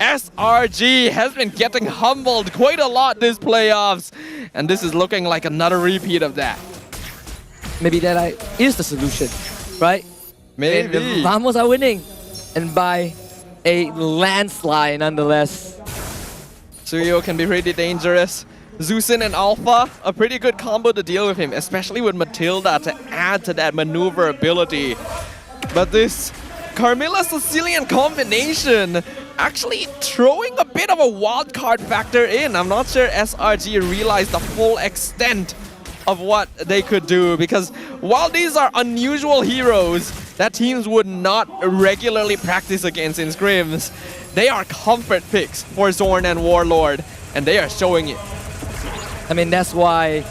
SRG has been getting humbled quite a lot this playoffs, and this is looking like another repeat of that. Maybe that is the solution, right? Maybe. The Vamos are winning, and by a landslide nonetheless. Suyo can be pretty dangerous. Zusin and Alpha, a pretty good combo to deal with him, especially with Matilda to add to that maneuverability. But this Carmilla-Sicilian combination actually throwing a bit of a wild card factor in. I'm not sure SRG realized the full extent of what they could do, because while these are unusual heroes that teams would not regularly practice against in scrims, they are comfort picks for Zorn and Warlord, and they are showing it. I mean, that's why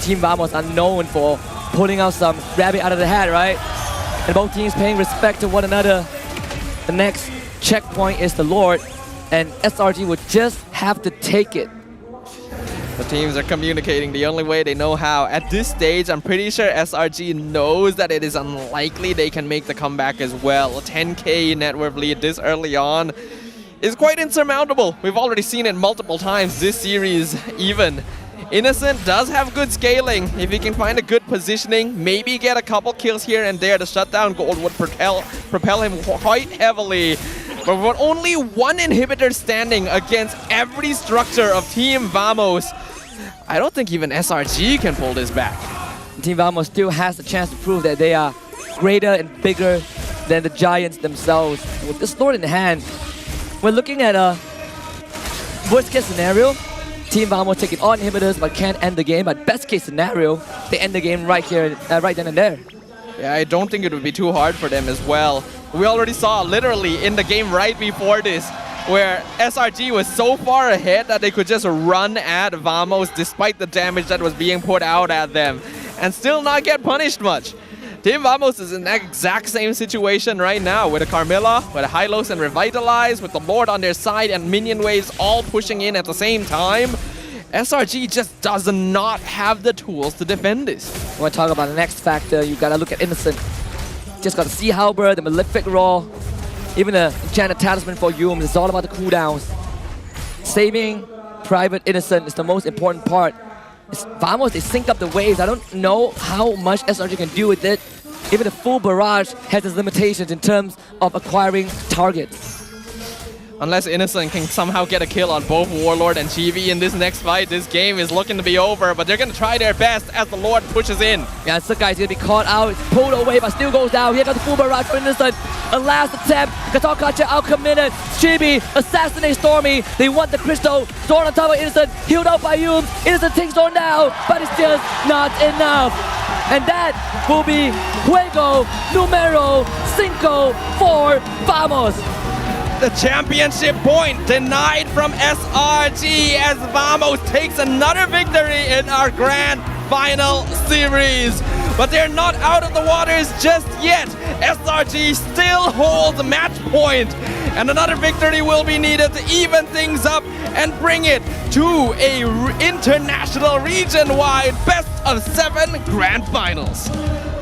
Team Vamos are known for pulling out some rabbit out of the hat, right? And both teams paying respect to one another. The next checkpoint is the Lord, and SRG would just have to take it. The teams are communicating the only way they know how. At this stage, I'm pretty sure SRG knows that it is unlikely they can make the comeback as well. A 10k net worth lead this early on is quite insurmountable. We've already seen it multiple times this series even. Innocent does have good scaling. If he can find a good positioning, maybe get a couple kills here and there, the shutdown gold would propel him quite heavily. But with only one inhibitor standing against every structure of Team Vamos, I don't think even SRG can pull this back. Team Vamos still has the chance to prove that they are greater and bigger than the Giants themselves. With this Lord in hand, we're looking at a worst case scenario. Team Vamos taking all inhibitors but can't end the game. But best case scenario, they end the game right here, right then and there. Yeah, I don't think it would be too hard for them as well. We already saw literally in the game right before this where SRG was so far ahead that they could just run at Vamos despite the damage that was being put out at them and still not get punished much. Team Vamos is in that exact same situation right now with a Carmilla, with a Hylos and Revitalize, with the Lord on their side and minion waves all pushing in at the same time. SRG just does not have the tools to defend this. When I talk about the next factor, you gotta look at Innocent. Just got the Sea Halberd, the Malefic Roar, even the Enchanted Talisman for Yum. It's all about the cooldowns. Saving Private Innocent is the most important part. Vamos, they sync up the waves. I don't know how much SRG can do with it. Even the full barrage has its limitations in terms of acquiring targets. Unless Innocent can somehow get a kill on both Warlord and Chibi in this next fight, this game is looking to be over, but they're going to try their best as the Lord pushes in. Yeah, Sakai's going to be caught out, pulled away, but still goes down. Here comes the full barrage for Innocent. A last attempt. Katakacha outcommitted. Chibi assassinates Stormy. They want the crystal. Zorn on top of Innocent, healed out by Yum. Innocent takes Zorn down, but it's just not enough. And that will be Juego Numero 5 for Vamos. The championship point denied from SRG as Vamos takes another victory in our grand final series. But they're not out of the waters just yet. SRG still holds match point, and another victory will be needed to even things up and bring it to a international region-wide best-of-7 grand finals.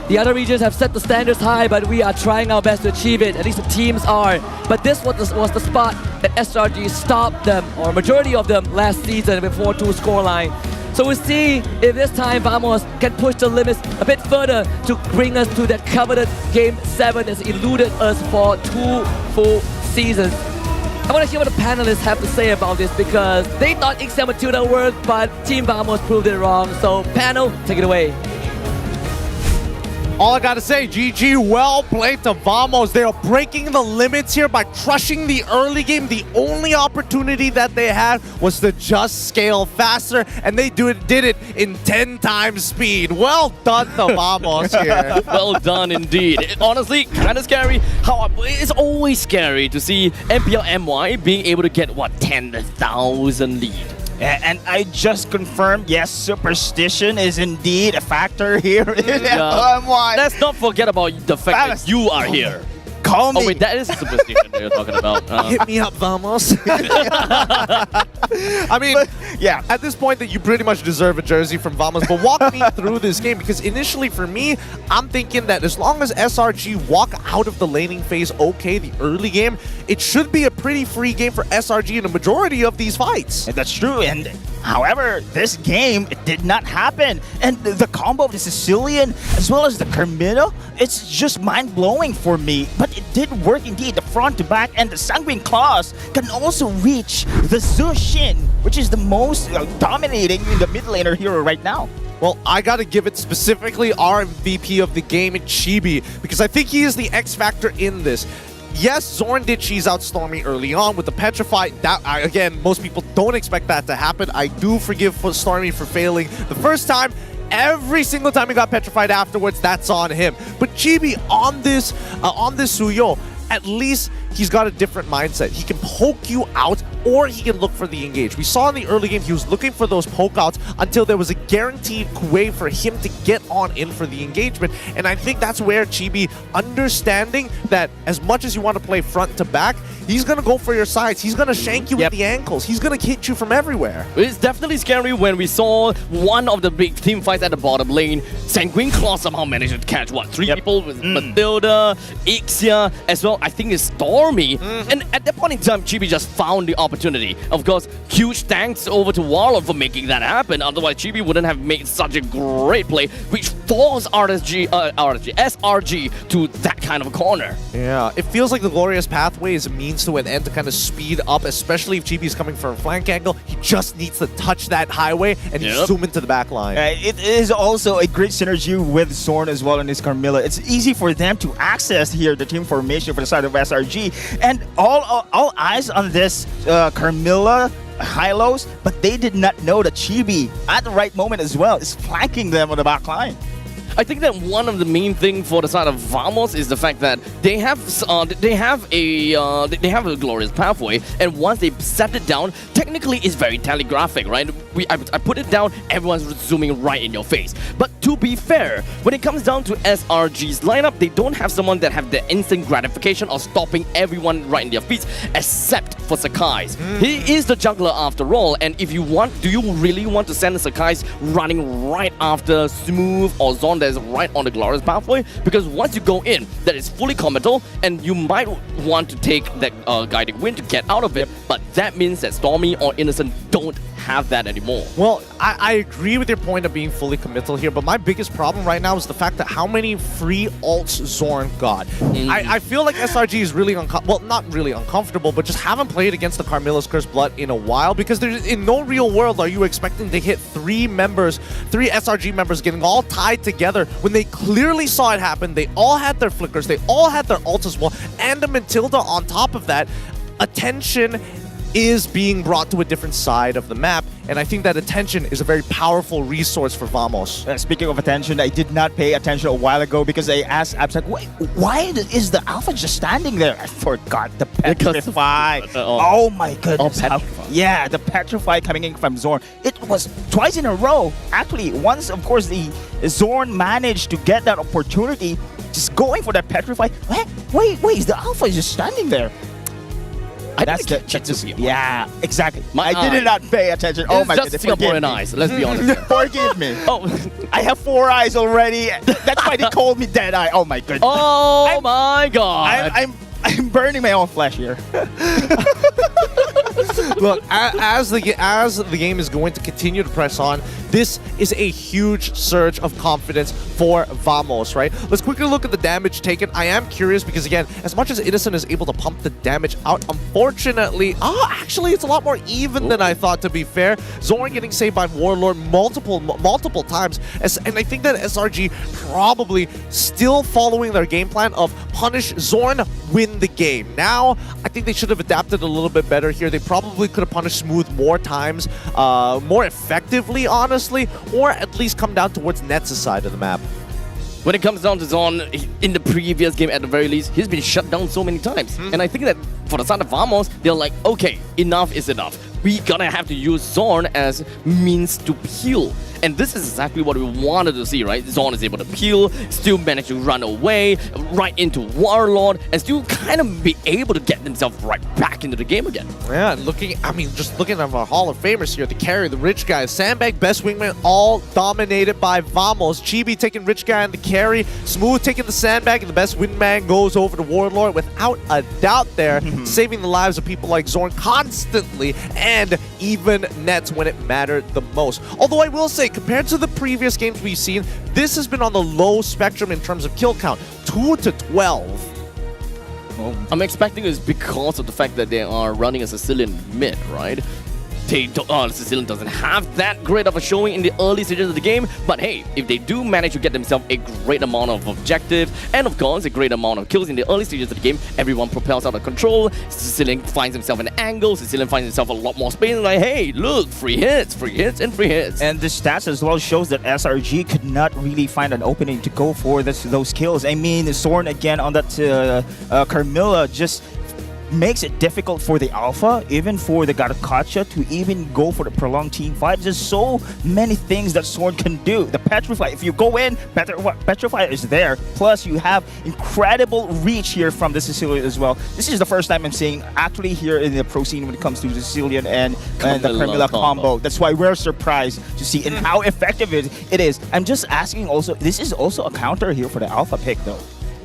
The other regions have set the standards high, but we are trying our best to achieve it. At least the teams are. But this was the spot that SRG stopped them, or majority of them, last season before 2 scoreline. So we'll see if this time Vamos can push the limits a bit further to bring us to that coveted Game 7 that's eluded us for 2 full seasons. I want to hear what the panelists have to say about this, because they thought Ixia Matilda worked, but Team Vamos proved it wrong. So panel, take it away. All I gotta say, GG, well played to Vamos. They are breaking the limits here by crushing the early game. The only opportunity that they had was to just scale faster, and they did it in 10 times speed. Well done to Vamos here. Well done indeed. Honestly, kind of scary. It's always scary to see MPL MY being able to get, what, 10,000 lead. And I just confirmed, yes, superstition is indeed a factor here in MY. Let's not forget about the fact that you are here. Call me. Oh wait, that is a superstition that you're talking about. Hit me up, Vamos. I mean, yeah, at this point that you pretty much deserve a jersey from Vamos, but walk me through this game, because initially for me, I'm thinking that as long as SRG walk out of the laning phase okay, the early game, it should be a pretty free game for SRG in a majority of these fights. And that's true, and however, this game, it did not happen. And the combo of the Sicilian as well as the Carmilla, it's just mind-blowing for me. But it did work indeed, the front to back, and the Sanguine Claws can also reach the Zushin, which is the most dominating in the mid laner hero right now. Well, I gotta give it specifically our MVP of the game, Chibi, because I think he is the X factor in this. Yes, Zorn did cheese out Stormy early on with the Petrify. Again, most people don't expect that to happen. I do forgive Stormy for failing the first time. Every single time he got petrified afterwards, that's on him. But Chibi on this Suyo, at least he's got a different mindset. He can poke you out, or he can look for the engage. We saw in the early game he was looking for those poke outs until there was a guaranteed way for him to get on in for the engagement. And I think that's where Chibi, understanding that as much as you want to play front to back, he's going to go for your sides. He's going to shank you with the ankles. He's going to hit you from everywhere. It's definitely scary when we saw one of the big team fights at the bottom lane. Sanguine Claw somehow managed to catch, what, 3 people with Matilda, Ixia, as well, I think it's Stormy. And at that point in time, Chibi just found the opportunity. Of course, huge thanks over to Warlord for making that happen. Otherwise, Chibi wouldn't have made such a great play, which forced SRG to that kind of a corner. Yeah, it feels like the Glorious Pathway is a means to an end to kind of speed up, especially if Chibi's coming from a flank angle. He just needs to touch that highway and zoom into the back line. It is also a great synergy with Zorn as well and his Carmilla. It's easy for them to access here the team formation for the side of SRG. And all eyes on this Carmilla Hylos, but they did not know that Chibi, at the right moment as well, is flanking them on the back line. I think that one of the main thing for the side of Vamos is the fact that they have a glorious pathway, and once they set it down, technically it's very telegraphic, right? I put it down, everyone's zooming right in your face. But to be fair, when it comes down to SRG's lineup, they don't have someone that have the instant gratification of stopping everyone right in their feet, except for Sakai's. He is the juggler after all, and if you want, do you really want to send Sakai's running right after Smooth or Zon that is right on the glorious pathway? Because once you go in, that is fully committal, and you might want to take that guiding wind to get out of it, but that means that Stormy or Innocent don't have that anymore. Well, I agree with your point of being fully committal here, but my biggest problem right now is the fact that how many free ults Zorn got. I feel like SRG is really not really uncomfortable, but just haven't played against the Carmilla's Cursed Blood in a while, because there's in no real world are you expecting to hit 3 SRG members getting all tied together when they clearly saw it happen. They all had their flickers, they all had their ults as well, and a Matilda on top of that. Attention is being brought to a different side of the map, and I think that attention is a very powerful resource for Vamos. Speaking of attention, I did not pay attention a while ago because I asked Absec, why is the Alpha just standing there? I forgot the Petrify. Oh my goodness. Yeah, the Petrify coming in from Zorn. It was twice in a row. Actually, once, of course, the Zorn managed to get that opportunity, just going for that Petrify. Wait, is the Alpha just standing there? Yeah, exactly. I did not pay attention. Oh my goodness. Just Singaporean eyes, let's be honest. Forgive me. I have 4 eyes already. That's why they called me Dead Eye. Oh my goodness. Oh my god. I'm burning my own flesh here. Look, as the game is going to continue to press on, this is a huge surge of confidence for Vamos, right? Let's quickly look at the damage taken. I am curious because, again, as much as Innocent is able to pump the damage out, unfortunately, actually, it's a lot more even than I thought, to be fair. Zorn getting saved by Warlord multiple times, and I think that SRG probably still following their game plan of punish Zorn, win the game. Now, I think they should have adapted a little bit better here. They probably could have punished Smooth more times, more effectively, honestly, or at least come down towards Nets' side of the map. When it comes down to Zorn, in the previous game at the very least, he's been shut down so many times. And I think that for the side of Vamos, they're like, okay, enough is enough. We gonna have to use Zorn as means to heal. And this is exactly what we wanted to see, right? Zorn is able to peel, still manage to run away, right into Warlord, and still kind of be able to get themselves right back into the game again. Yeah, just looking at our Hall of Famers here, the carry, the Rich Guy, Sandbag, Best Wingman, all dominated by Vamos. Chibi taking Rich Guy and the carry, Smooth taking the Sandbag, and the Best Wingman goes over to Warlord without a doubt there, saving the lives of people like Zorn constantly, and even Nets when it mattered the most. Although I will say, compared to the previous games we've seen, this has been on the low spectrum in terms of kill count, 2 to 12. Well, I'm expecting it's because of the fact that they are running a Sicilian mid, right? Sicilian doesn't have that great of a showing in the early stages of the game, but hey, if they do manage to get themselves a great amount of objective and of course a great amount of kills in the early stages of the game, everyone propels out of control, Sicilian finds himself an angle, Sicilian finds himself a lot more space, and like, hey, look, free hits, and free hits. And the stats as well shows that SRG could not really find an opening to go for those kills. I mean, Zorn again on that Carmilla just makes it difficult for the Alpha, even for the Garakacha, to even go for the prolonged team fight. There's so many things that Zorn can do. The Petrify, if you go in, Petrify is there. Plus, you have incredible reach here from the Sicilian as well. This is the first time I'm seeing actually here in the pro scene when it comes to the Sicilian and the Carmilla combo. That's why we're surprised to see and how effective it is. I'm just asking also, this is also a counter here for the Alpha pick though.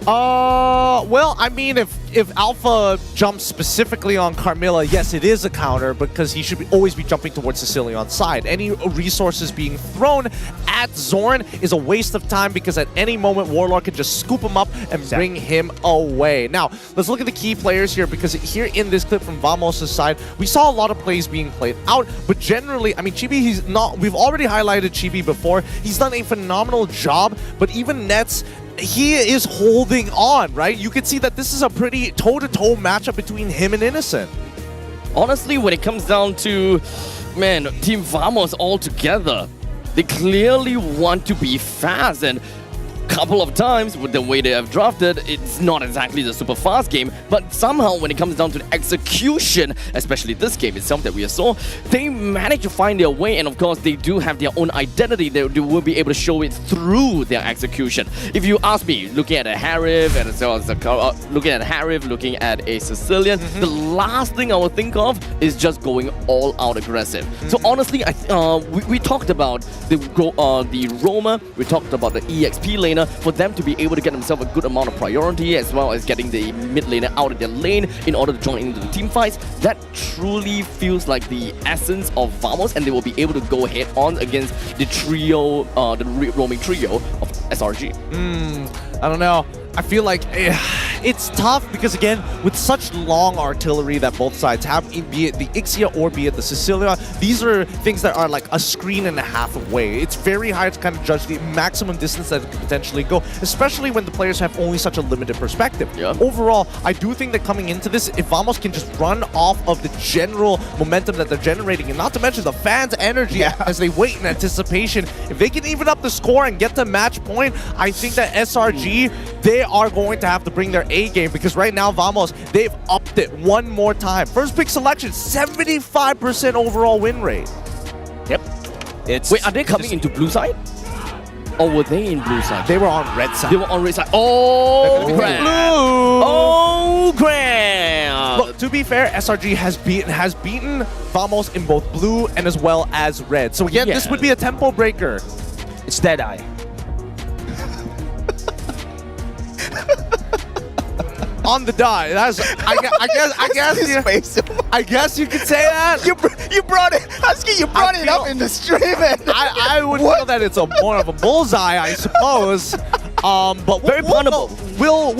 Well, I mean, if Alpha jumps specifically on Carmilla, yes, it is a counter because he should always be jumping towards Sicilian's side. Any resources being thrown at Zorn is a waste of time because at any moment, Warlord can just scoop him up and bring him away. Now, let's look at the key players here because here in this clip from Vamos' side, we saw a lot of plays being played out, but generally, I mean, Chibi, we've already highlighted Chibi before. He's done a phenomenal job, but even Nets, he is holding on, right? You can see that this is a pretty toe-to-toe matchup between him and Innocent. Honestly, when it comes down to, man, Team Vamos all together, they clearly want to be fast, and couple of times with the way they have drafted, it's not exactly the super fast game, but somehow when it comes down to the execution, especially this game itself that we saw, they manage to find their way, and of course they do have their own identity. They will be able to show it through their execution. If you ask me, looking at a Harif and as well as looking at a Sicilian, the last thing I would think of is just going all out aggressive. So honestly, we talked about the Roma, we talked about the EXP laner, for them to be able to get themselves a good amount of priority as well as getting the mid laner out of their lane in order to join into the team fights. That truly feels like the essence of Vamos, and they will be able to go head on against the trio, the roaming trio of SRG. I don't know. I feel like it's tough because, again, with such long artillery that both sides have, be it the Ixia or be it the Sicilia, these are things that are like a screen and a half away. It's very hard to kind of judge the maximum distance that it could potentially go, especially when the players have only such a limited perspective. Overall, I do think that coming into this, if Vamos can just run off of the general momentum that they're generating, and not to mention the fans' energy as they wait in anticipation, if they can even up the score and get to match point, I think that SRG, they are going to have to bring their A game because right now Vamos, they've upped it one more time. First pick selection, 75% overall win rate. Yep. Wait, are they coming into blue side? Or were they in blue side? They were on red side. They were on red side. Oh, crap. Blue. Oh, crap. Look, to be fair, SRG has beaten Vamos in both blue and as well as red. So again, this would be a tempo breaker. It's Deadeye. On the dot. That's, I guess you could say that. You brought it, Husky. You brought it up in the stream. I would feel that it's more of a bullseye, I suppose. But Very punnable. We'll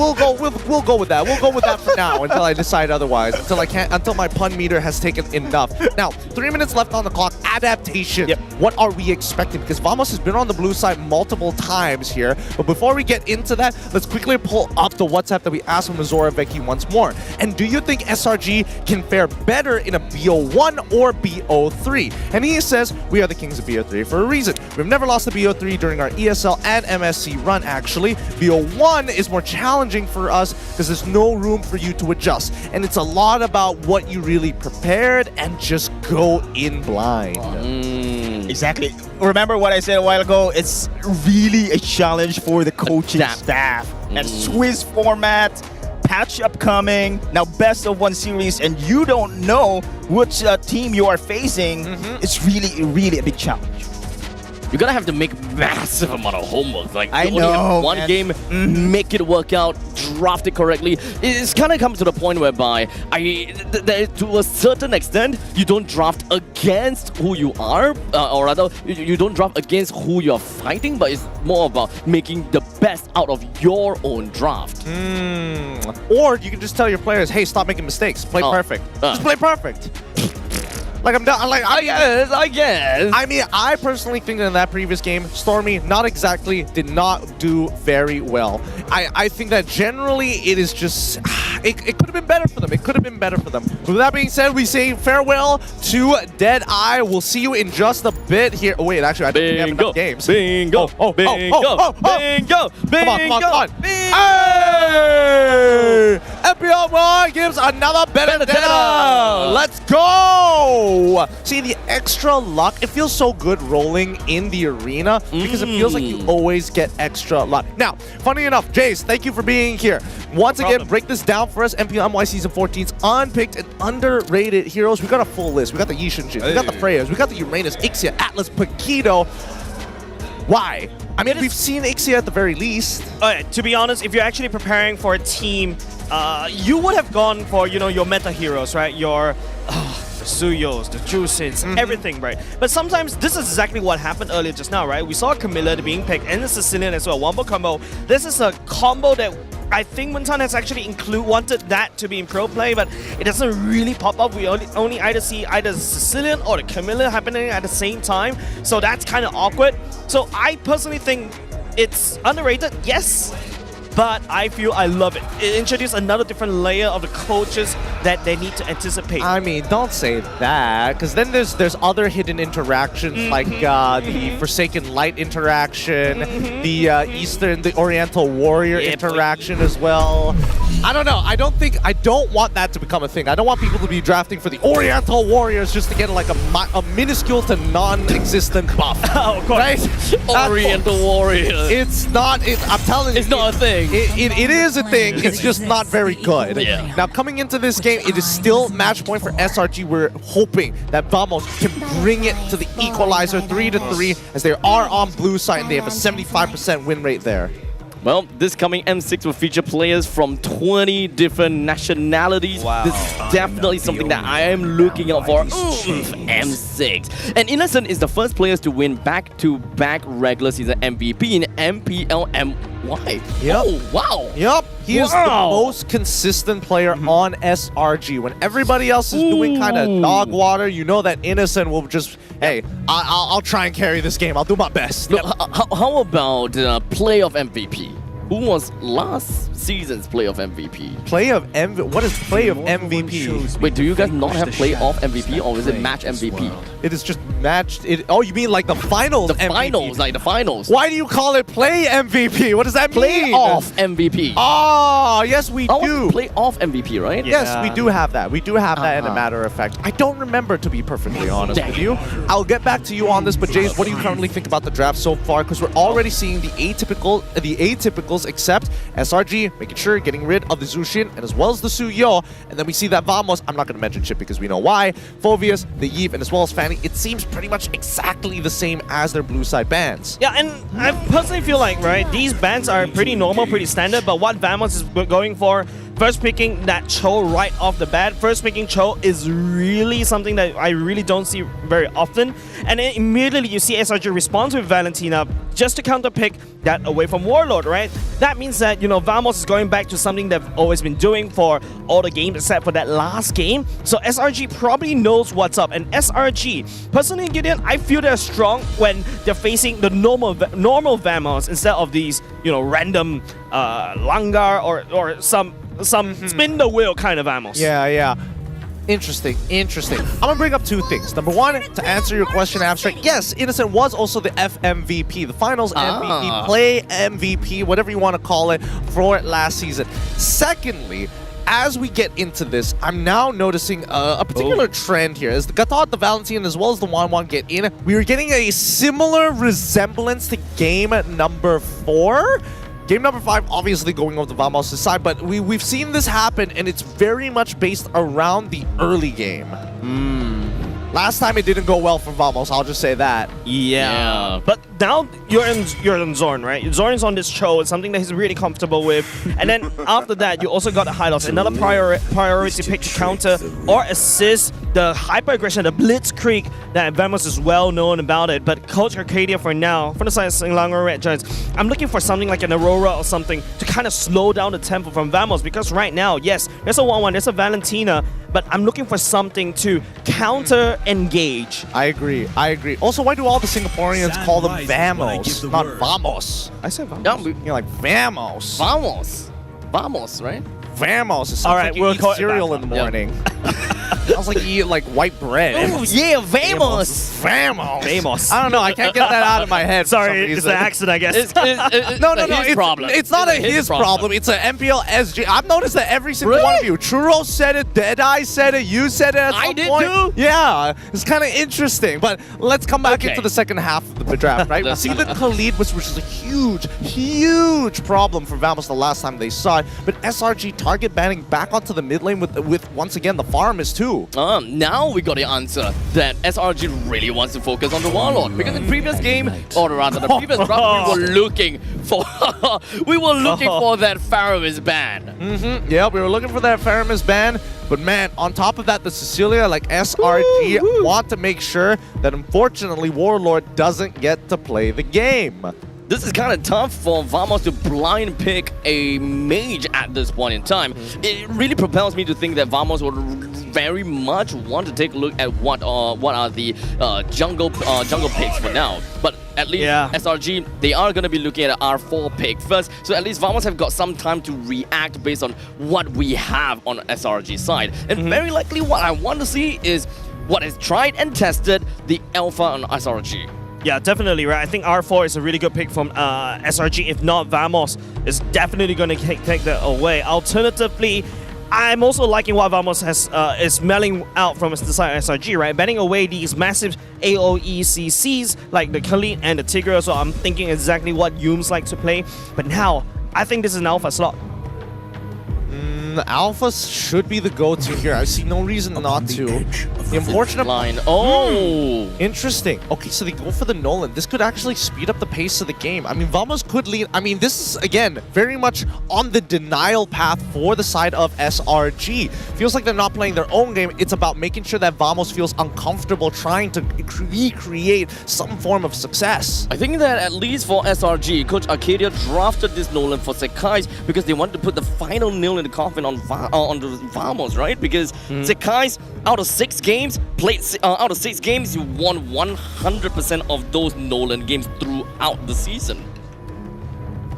go with that. We'll go with that for now until I decide otherwise. Until my pun meter has taken enough. Now, 3 minutes left on the clock. Adaptation. Yep. What are we expecting? Because Vamos has been on the blue side multiple times here. But before we get into that, let's quickly pull up the WhatsApp that we asked from Azora Vecchi once more. And do you think SRG can fare better in a BO1 or BO3? And he says, we are the kings of BO3 for a reason. We've never lost the BO3 during our ESL and MSC run, actually. BO1 is more challenging for us because there's no room for you to adjust. And it's a lot about what you really prepared and just go in blind. Exactly. Remember what I said a while ago? It's really a challenge for the coaching staff. And Swiss format, patch upcoming, now best of 1 series, and you don't know which team you are facing. It's really a big challenge. You're gonna have to make massive amount of homework. Like, I you only have know, one man. game, make it work out, draft it correctly. It's kind of comes to the point whereby to a certain extent, you don't draft against who you are, or rather, you don't draft against who you're fighting, but it's more about making the best out of your own draft. Or you can just tell your players, hey, stop making mistakes. Play perfect. Just play perfect. Like I'm done. Like I guess. I mean, I personally think that in that previous game, Stormy did not do very well. I think that generally it is just it could have been better for them. It could have been better for them. With that being said, we say farewell to Deadeye. We'll see you in just a bit here. Oh, wait, actually, I think we have enough games. Bingo! Bingo! Come on. Hey! MPL One gives another Benedetta. Let's go! See, the extra luck, it feels so good rolling in the arena because it feels like you always get extra luck. Now, funny enough, Jace, thank you for being here. Once again, break this down for us. MPL MY Season 14's unpicked and underrated heroes. We got a full list. We got the Yishinjin, we got the Freyas, we got the Uranus, Ixia, Atlas, Paquito. Why? I mean, we've seen Ixia at the very least. To be honest, if you're actually preparing for a team, you would have gone for, your meta heroes, right? Your the Suyos, the Jusins, everything, right? But sometimes this is exactly what happened earlier just now, right? We saw Camilla being picked and the Sicilian as well, wombo combo. This is a combo that I think Muntan has actually wanted that to be in pro play, but it doesn't really pop up. We only either see either the Sicilian or the Camilla happening at the same time, so that's kind of awkward. So I personally think it's underrated, yes, but I feel I love it. It introduced another different layer of the coaches that they need to anticipate. I mean, don't say that, because then there's other hidden interactions like the Forsaken Light interaction, the Oriental Warrior interaction as well. I don't know. I don't want that to become a thing. I don't want people to be drafting for the Oriental Warriors just to get like a minuscule to non-existent buff. Oh, of course. Right? Oriental Warriors. It's not. I'm telling you. It's not a thing. It is a thing. It's just not very good. Yeah. Now, coming into this game, it is still match point for SRG. We're hoping that Vamos can bring it to the equalizer 3-3 as they are on blue side and they have a 75% win rate there. Well, this coming M6 will feature players from 20 different nationalities. Wow. This is definitely something that I am looking out for. M6. And Innocent is the first players to win back-to-back regular season MVP in MPL MY. Yep. Oh, wow. Yep. He is the most consistent player on SRG. When everybody else is doing kind of dog water, you know that Innocent will just, hey, I'll try and carry this game. I'll do my best. Look, how about playoff MVP? Who was last season's playoff MVP? What is play of MVP? Wait, do you guys not have playoff MVP or is it match MVP? It is just matched. Oh, you mean like the finals? The MVP. finals, like the finals. Why do you call it play MVP? What does that mean? Playoff MVP. Oh, yes, we do. Playoff MVP, right? Yes, we do have that. We do have that in a matter of fact. I don't remember, to be perfectly honest with you. I'll get back to you on this, but Jace, what do you currently think about the draft so far? Because we're already seeing the atypicals except SRG making sure getting rid of the Zushin and as well as the Suyo, and then we see that Vamos, I'm not going to mention Chip because we know why, Phovius, the Yeep, and as well as Fanny, it seems pretty much exactly the same as their blue side bands. Yeah, and I personally feel like, right, these bands are pretty normal, pretty standard, but what Vamos is going for, first picking that Cho right off the bat. First picking Cho is really something that I really don't see very often. And then immediately you see SRG respond with Valentina just to counterpick that away from Warlord, right? That means that, you know, Vamos is going back to something they've always been doing for all the games except for that last game. So SRG probably knows what's up. And SRG, personally, Gideon, I feel they're strong when they're facing the normal Vamos instead of these, you know, random Langar or some spin the wheel kind of Vamos. Yeah. Interesting. I'm gonna bring up two things. Number one, to answer your question, Abstract, yes, Innocent was also the FMVP, the finals MVP, play MVP, whatever you want to call it, for last season. Secondly, as we get into this, I'm now noticing a particular trend here. As the Gatot, the Valentine, as well as the Wanwan get in, we are getting a similar resemblance to game number 4. Game number 5, obviously going over the Vamos' side, but we've seen this happen, and it's very much based around the early game. Last time it didn't go well for Vamos, I'll just say that. Yeah. But now you're in Zorn, right? Zorn's on this show. It's something that he's really comfortable with. And then after that, you also got the Hylos, another priority pick to counter or assist the hyper-aggression, the blitzkrieg that Vamos is well known about it. But Coach Arcadia for now, from the side of Selangor Red Giants, I'm looking for something like an Aurora or something to kind of slow down the tempo from Vamos, because right now, yes, there's a 1-1, there's a Valentina, but I'm looking for something to counter-engage. I agree. Also, why do all the Singaporeans call them Vamos, not Vamos? I said Vamos. You're like Vamos. Vamos, right? Vamos. It sounds all right, like you we'll eat call cereal in the morning. Sounds like you eat like white bread. Oh yeah, Vamos. Vamos. I don't know. I can't get that out of my head. Sorry, it's an accent, I guess. No. It's not a his problem. It's an MPL SG. I've noticed that every single one of you. Churro said it. Deadeye said it. You said it at some point. I did too. Yeah, it's kind of interesting. But let's come back into the second half of the draft, right? We see that Khalid which is a huge problem for Vamos the last time they saw it. But SRG target banning back onto the mid lane with once again the farmers too. Now we got the answer that SRG really wants to focus on the Warlord, because in the previous game, or rather the previous round, we were looking for that Faramis ban. Yeah, we were looking for that Faramis ban. But man, on top of that, the Cecilia, like SRG, want to make sure that unfortunately Warlord doesn't get to play the game. This is kind of tough for Vamos to blind pick a mage at this point in time. It really propels me to think that Vamos would very much want to take a look at what are the jungle picks for now. But at least SRG, they are going to be looking at an R4 pick first. So at least Vamos have got some time to react based on what we have on SRG side. And very likely what I want to see is what is tried and tested, the alpha on SRG. Yeah, definitely, right? I think R4 is a really good pick from SRG. If not, Vamos is definitely going to take that away. Alternatively, I'm also liking what Vamos has is smelling out from the side of SRG, right? Banning away these massive AoE CCs like the Khalid and the Tigre, so I'm thinking exactly what Yums like to play. But now, I think this is an alpha slot. Alpha should be the go-to here. I see no reason not to. The unfortunate line. Interesting. Okay, so they go for the Nolan. This could actually speed up the pace of the game. I mean, Vamos could lead. I mean, this is, again, very much on the denial path for the side of SRG. Feels like they're not playing their own game. It's about making sure that Vamos feels uncomfortable trying to recreate some form of success. I think that at least for SRG, Coach Arcadia drafted this Nolan for Sekai's because they wanted to put the final nail in the coffin on the Vamos, right? Because Sekai's out of 6 games, you won 100% of those Nolan games throughout the season.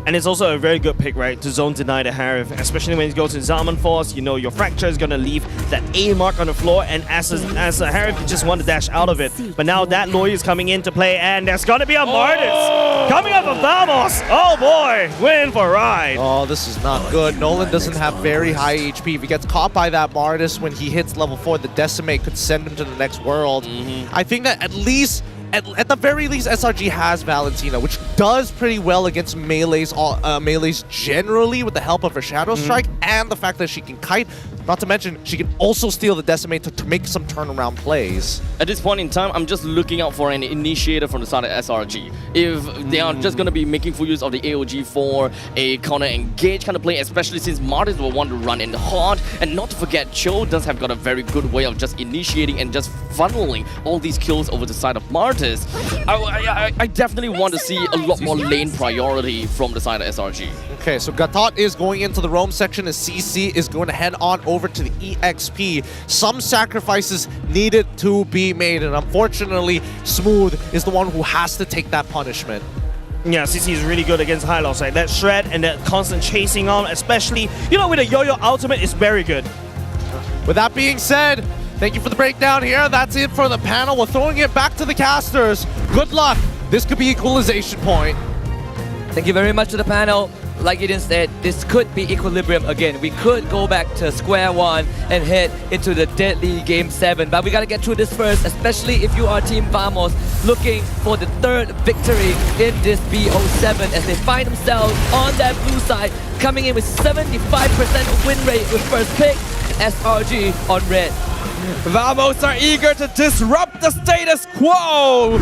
And it's also a very good pick, right, to zone deny the Harif, especially when you go to Zaman Force. You know your Fracture is going to leave that A mark on the floor, and as a Harif, you just want to dash out of it. But now that Lawyer is coming into play, and there's going to be a Martis coming up of Vamos. Oh boy, win for ride. Oh, this is not good. Nolan doesn't have very high HP. If he gets caught by that Martis when he hits level 4, the Decimate could send him to the next world. I think that at least, at the very least, SRG has Valentina, which does pretty well against melees generally with the help of her Shadow Strike and the fact that she can kite. Not to mention, she can also steal the Decimate to make some turnaround plays. At this point in time, I'm just looking out for an initiator from the side of SRG. If they are just going to be making full use of the AOG for a counter-engage kind of play, especially since Martis will want to run in hard, and not to forget, Cho does have got a very good way of just initiating and just funneling all these kills over the side of Martis. I definitely want to see a lot more lane priority from the side of SRG. Okay, so Gatot is going into the roam section as CC is going to head on over to the EXP. Some sacrifices needed to be made, and unfortunately, Smooth is the one who has to take that punishment. Yeah, CC is really good against high loss. Like that shred and that constant chasing on, especially, you know, with a yo-yo ultimate, is very good. With that being said, thank you for the breakdown here. That's it for the panel. We're throwing it back to the casters. Good luck. This could be equalization point. Thank you very much to the panel. Like Eden said, this could be equilibrium again. We could go back to square one and head into the deadly Game 7. But we gotta get through this first, especially if you are Team Vamos looking for the third victory in this BO7 as they find themselves on that blue side, coming in with 75% win rate with first pick, and SRG on red. Vamos are eager to disrupt the status quo!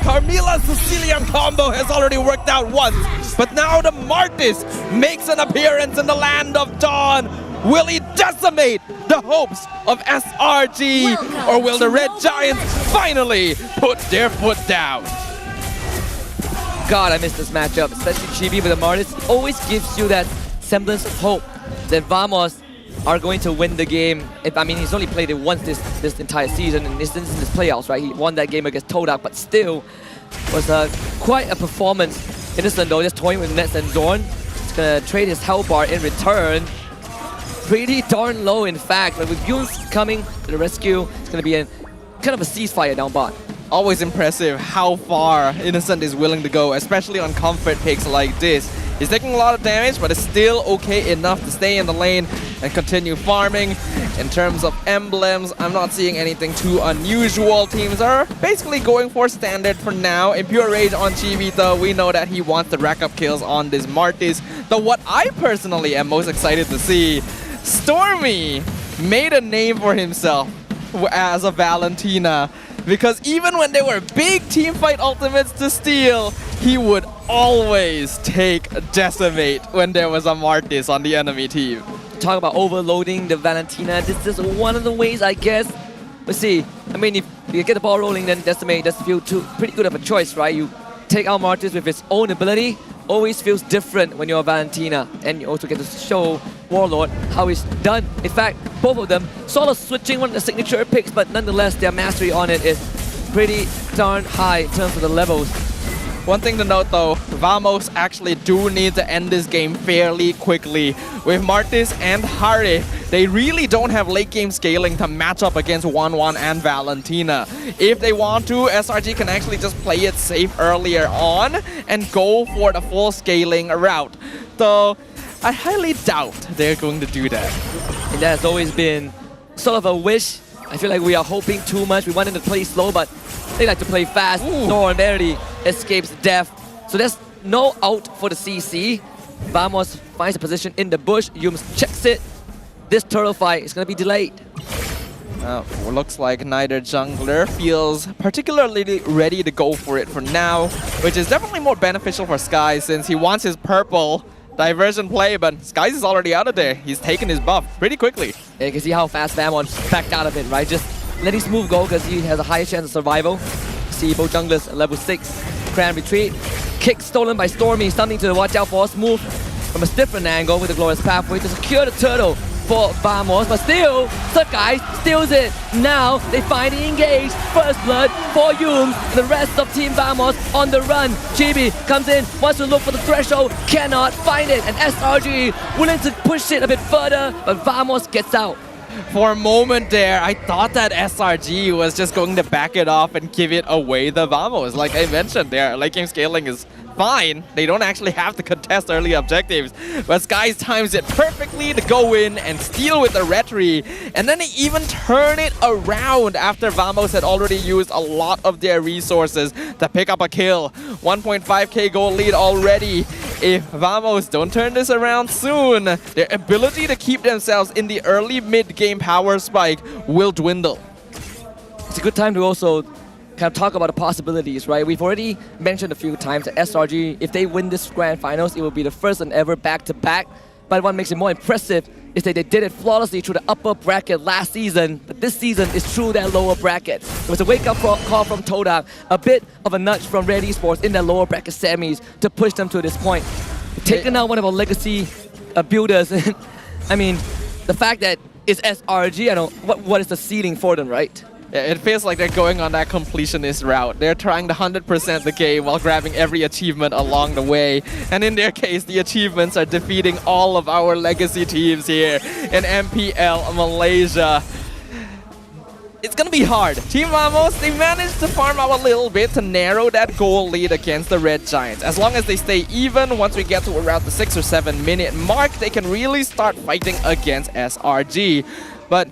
Carmilla Sicilian combo has already worked out once, but now the Martis makes an appearance in the land of dawn. Will he decimate the hopes of SRG, or will the Red Giants finally put their foot down? God, I miss this matchup, especially Chibi with the Martis. Always gives you that semblance of hope that Vamos are going to win the game. I mean, he's only played it once this entire season, and this is his playoffs, right? He won that game against Todak, but still was quite a performance. Innocent though, just toying with Nets and Zorn. He's gonna trade his health bar in return. Pretty darn low, in fact, but with Yuns coming to the rescue, it's gonna be kind of a ceasefire down bot. Always impressive how far Innocent is willing to go, especially on comfort picks like this. He's taking a lot of damage, but it's still okay enough to stay in the lane and continue farming. In terms of emblems, I'm not seeing anything too unusual. Teams are basically going for standard for now. In Pure Rage on Chivita, we know that he wants to rack up kills on this Martis. Though what I personally am most excited to see, Stormy made a name for himself as a Valentina. Because even when there were big teamfight ultimates to steal, he would always take Decimate when there was a Martis on the enemy team. Talk about overloading the Valentina. This is one of the ways, I guess. Let's see. I mean, if you get the ball rolling, then Decimate does feel pretty good of a choice, right? You take out Martis with his own ability. Always feels different when you're a Valentina, and you also get to show Warlord how it's done. In fact, both of them sort of switching one of the signature picks, but nonetheless, their mastery on it is pretty darn high in terms of the levels. One thing to note though, Vamos actually do need to end this game fairly quickly. With Martis and Harry, they really don't have late game scaling to match up against 1-1 and Valentina. If they want to, SRG can actually just play it safe earlier on and go for the full scaling route. Though, I highly doubt they're going to do that. And that has always been sort of a wish. I feel like we are hoping too much. We wanted to play slow, but they like to play fast. Zorn barely escapes death. So there's no out for the CC. Vamos finds a position in the bush. Yums checks it. This turtle fight is going to be delayed. Looks like neither jungler feels particularly ready to go for it for now, which is definitely more beneficial for Sky since he wants his purple diversion play, but Skies is already out of there. He's taken his buff pretty quickly. Yeah, you can see how fast Vamos backed out of it, right? Just letting Smooth go because he has a higher chance of survival. See both junglers at level 6. Cran retreat. Kick stolen by Stormy. Something to watch out for. Smooth from a different angle with the Glorious Pathway to secure the turtle for Vamos, but still, Sakai steals it. Now they finally engage. First blood for Yums. The rest of Team Vamos on the run. Chibi comes in, wants to look for the threshold, cannot find it. And SRG willing to push it a bit further, but Vamos gets out. For a moment there, I thought that SRG was just going to back it off and give it away to Vamos. Like I mentioned there, late game scaling is fine. They don't actually have to contest early objectives. But Skies times it perfectly to go in and steal with the retry. And then they even turn it around after Vamos had already used a lot of their resources to pick up a kill. 1.5k gold lead already. If Vamos don't turn this around soon, their ability to keep themselves in the early mid-game power spike will dwindle. It's a good time to also kind of talk about the possibilities, right? We've already mentioned a few times that SRG, if they win this grand finals, it will be the first and ever back-to-back. But what makes it more impressive is that they did it flawlessly through the upper bracket last season, but this season is through that lower bracket. It was a wake-up call from Todak, a bit of a nudge from Red Esports in their lower bracket semis to push them to this point. Taking out one of our legacy builders, I mean, the fact that it's SRG, I don't what is the ceiling for them, right? Yeah, it feels like they're going on that completionist route. They're trying to 100% the game while grabbing every achievement along the way. And in their case, the achievements are defeating all of our legacy teams here in MPL Malaysia. It's gonna be hard. Team Vamos, they managed to farm out a little bit to narrow that goal lead against the Red Giants. As long as they stay even, once we get to around the 6 or 7 minute mark, they can really start fighting against SRG. But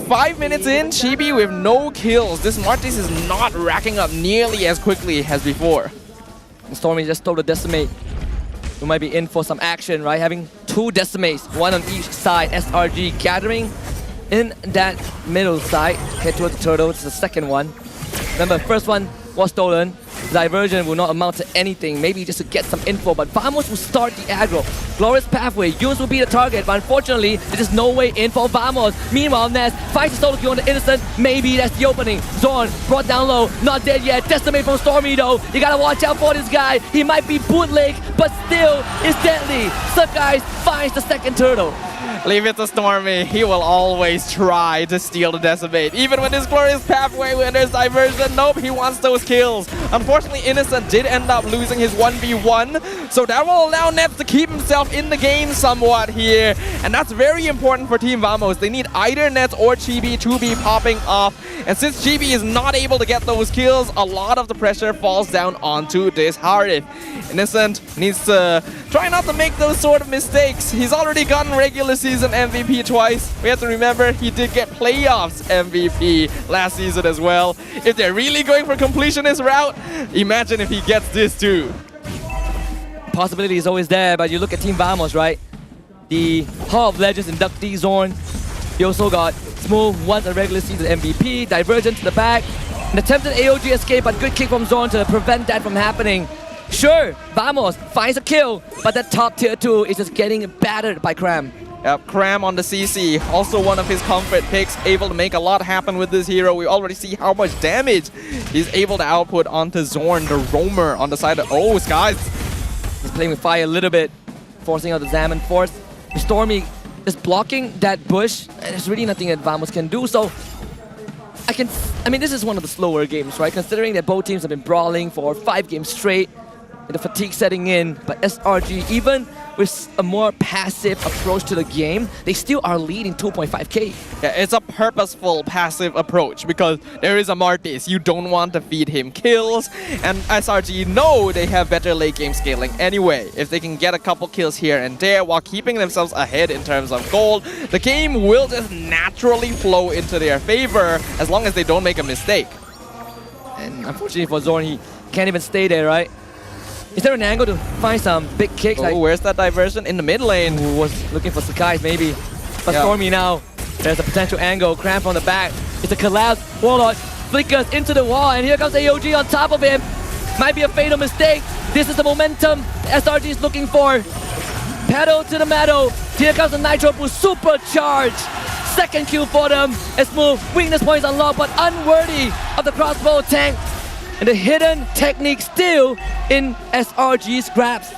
5 minutes in, Chibi with no kills. This Martis is not racking up nearly as quickly as before. Stormy just stole the Decimate. We might be in for some action, right? Having 2 Decimates, 1 on each side. SRG gathering in that middle side. Head towards the turtle, it's the second one. Remember, first one was stolen. Diversion will not amount to anything, maybe just to get some info, but Vamos will start the aggro. Glorious Pathway, Yunus will be the target, but unfortunately, there is no way in for Vamos. Meanwhile, Ness finds the solo kill on the Innocent, maybe that's the opening. Zorn brought down low, not dead yet. Decimate from Stormy though, you gotta watch out for this guy. He might be bootleg, but still is deadly. Guys finds the second turtle. Leave it to Stormy. He will always try to steal the Decimate. Even with his Glorious Pathway, when there's Diversion, nope, he wants those kills. Unfortunately, Innocent did end up losing his 1v1, so that will allow Nets to keep himself in the game somewhat here. And that's very important for Team Vamos. They need either Nets or Chibi to be popping off. And since Chibi is not able to get those kills, a lot of the pressure falls down onto this Harith. Innocent needs to try not to make those sort of mistakes. He's already gotten regular season MVP twice. We have to remember he did get playoffs MVP last season as well. If they're really going for completionist route, imagine if he gets this too. Possibility is always there, but you look at Team Vamos, right? The Hall of Legends inductee Zorn. You also got Smooth, once a regular season MVP, Divergent to the back. An attempted AOG escape, but good kick from Zorn to prevent that from happening. Sure, Vamos finds a kill, but that top tier 2 is just getting battered by Cram. Yep, Cram on the CC, also one of his comfort picks, able to make a lot happen with this hero. We already see how much damage he's able to output onto Zorn, the roamer on the side of... Oh, Skies! He's playing with fire a little bit, forcing out the Zaman Force. Stormy is blocking that bush, and there's really nothing that Vamos can do, so... I mean, this is one of the slower games, right? Considering that both teams have been brawling for 5 games straight, and the fatigue setting in, but SRG, even with a more passive approach to the game, they still are leading 2.5k. Yeah, it's a purposeful passive approach because there is a Martis. You don't want to feed him kills, and SRG know they have better late game scaling anyway. If they can get a couple kills here and there while keeping themselves ahead in terms of gold, the game will just naturally flow into their favor as long as they don't make a mistake. And unfortunately for Zorn, he can't even stay there, right? Is there an angle to find some big kicks? Oh, where's that diversion? In the mid lane. Who was looking for Sakai maybe. But Stormy now, there's a potential angle. Cramp on the back. It's a collapse. Warlord flickers into the wall, and here comes AOG on top of him. Might be a fatal mistake. This is the momentum SRG is looking for. Pedal to the metal. Here comes the Nitro Boost, supercharged. Second kill for them. It's Smooth. Weakness points unlocked, but unworthy of the crossbow tank. And the hidden technique still in SRG's grasp.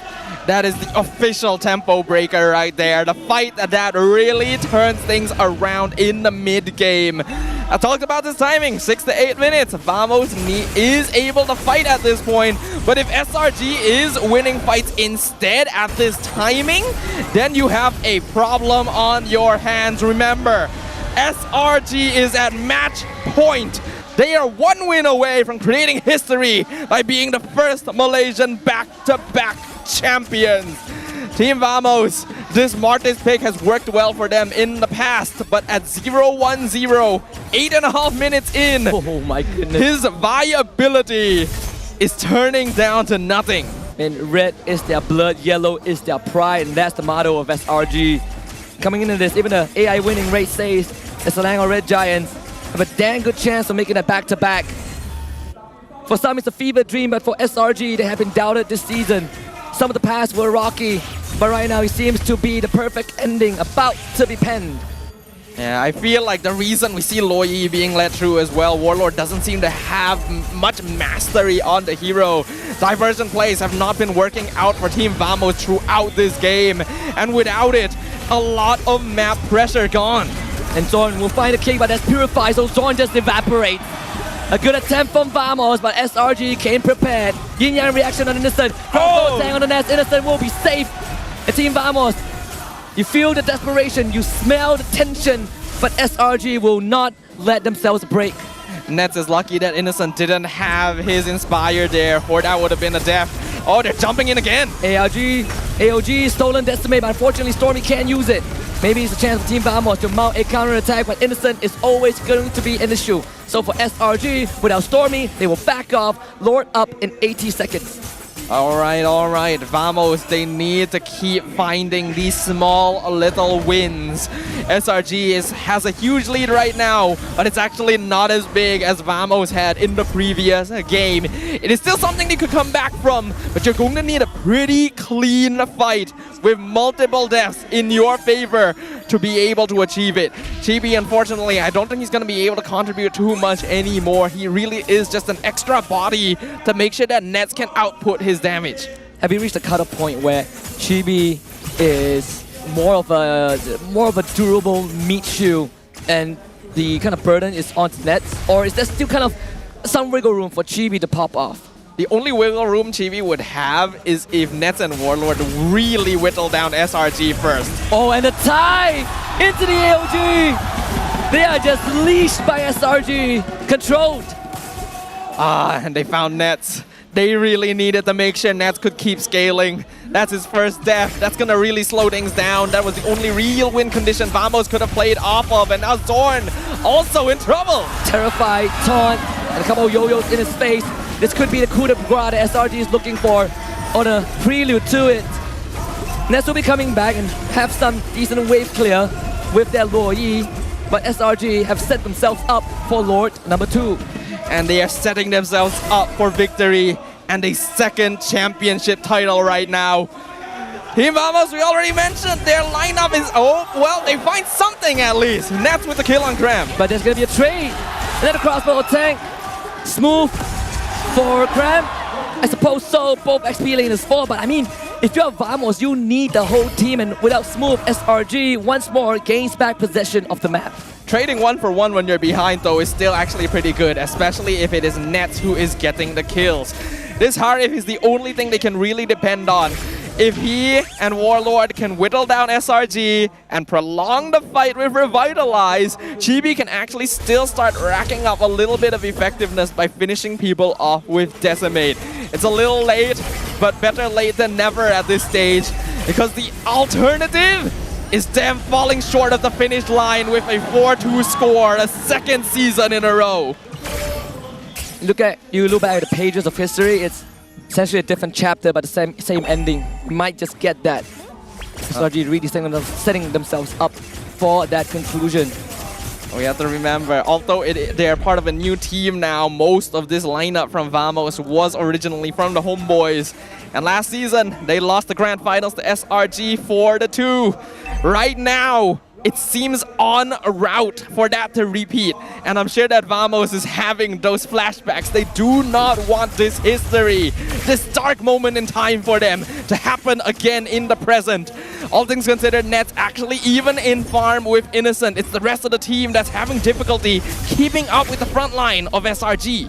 That is the official tempo breaker right there. The fight that really turns things around in the mid game. I talked about this timing, 6 to 8 minutes. Vamos is able to fight at this point, but if SRG is winning fights instead at this timing, then you have a problem on your hands. Remember, SRG is at match point. They are one win away from creating history by being the first Malaysian back-to-back champions. Team Vamos, this Martes pick has worked well for them in the past, but at 0-1-0, 8.5 minutes in, oh my goodness, his viability is turning down to nothing. And red is their blood, yellow is their pride, and that's the motto of SRG. Coming into this, even the AI winning rate says the Selangor Red Giants have a damn good chance of making a back-to-back. For some, it's a fever dream, but for SRG, they have been doubted this season. Some of the past were rocky, but right now it seems to be the perfect ending about to be penned. Yeah, I feel like the reason we see Lo Yi being led through as well, Warlord doesn't seem to have much mastery on the hero. Diversion plays have not been working out for Team Vamos throughout this game, and without it, a lot of map pressure gone. And Zorn will find a kick, but that's purified, so Zorn just evaporates. A good attempt from Vamos, but SRG came prepared. Yin Yang reaction on Innocent. Crossbow tang on the nest. Innocent will be safe. And Team Vamos, you feel the desperation, you smell the tension, but SRG will not let themselves break. Nets is lucky that Innocent didn't have his Inspire there, or that would have been a death. Oh, they're jumping in again. AOG stolen Decimate, but unfortunately Stormy can't use it. Maybe it's a chance for Team Vamos to mount a counter-attack, but Innocent is always going to be an issue. So for SRG, without Stormy, they will back off, Lord up in 80 seconds. All right. Vamos, they need to keep finding these small little wins. SRG has a huge lead right now, but it's actually not as big as Vamos had in the previous game. It is still something they could come back from, but you're going to need a pretty clean fight with multiple deaths in your favor to be able to achieve it. Chibi, unfortunately, I don't think he's going to be able to contribute too much anymore. He really is just an extra body to make sure that Nets can output his damage. Have you reached a cutoff point where Chibi is more of a durable meat shoe and the kind of burden is on Nets? Or is there still kind of some wiggle room for Chibi to pop off? The only wiggle room Chibi would have is if Nets and Warlord really whittle down SRG first. Oh, and the tie into the AOG! They are just leashed by SRG, controlled. And they found Nets. They really needed to make sure Nets could keep scaling. That's his first death. That's gonna really slow things down. That was the only real win condition Vamos could have played off of, and now Zorn also in trouble. Terrified, taunt, and a couple of yo-yos in his face. This could be the coup de grace that SRG is looking for, or the prelude to it. Nets will be coming back and have some decent wave clear with their Lo Yi, but SRG have set themselves up for Lord number 2. And they are setting themselves up for victory and a second championship title right now. Team Vamos, we already mentioned, their lineup is, they find something at least. Nets with the kill on Cram. But there's gonna be a trade. And then a crossbow tank. Smooth for Cram. I suppose so, both XP lane is full, but I mean, if you're Vamos, you need the whole team, and without Smooth, SRG once more gains back possession of the map. Trading 1-for-1 when you're behind though is still actually pretty good, especially if it is Nets who is getting the kills. This Harif is the only thing they can really depend on. If he and Warlord can whittle down SRG and prolong the fight with Revitalize, Chibi can actually still start racking up a little bit of effectiveness by finishing people off with Decimate. It's a little late, but better late than never at this stage, because the alternative is them falling short of the finish line with a 4-2 score, a second season in a row. Look back at the pages of history, it's essentially a different chapter, but the same ending. You might just get that. SRG really setting themselves up for that conclusion. We have to remember, although they are part of a new team now, most of this lineup from Vamos was originally from the Homeboys. And last season, they lost the Grand Finals to SRG 4-2. Right now, it seems on route for that to repeat. And I'm sure that Vamos is having those flashbacks. They do not want this history, this dark moment in time for them to happen again in the present. All things considered, Nets actually even in farm with Innocent. It's the rest of the team that's having difficulty keeping up with the front line of SRG.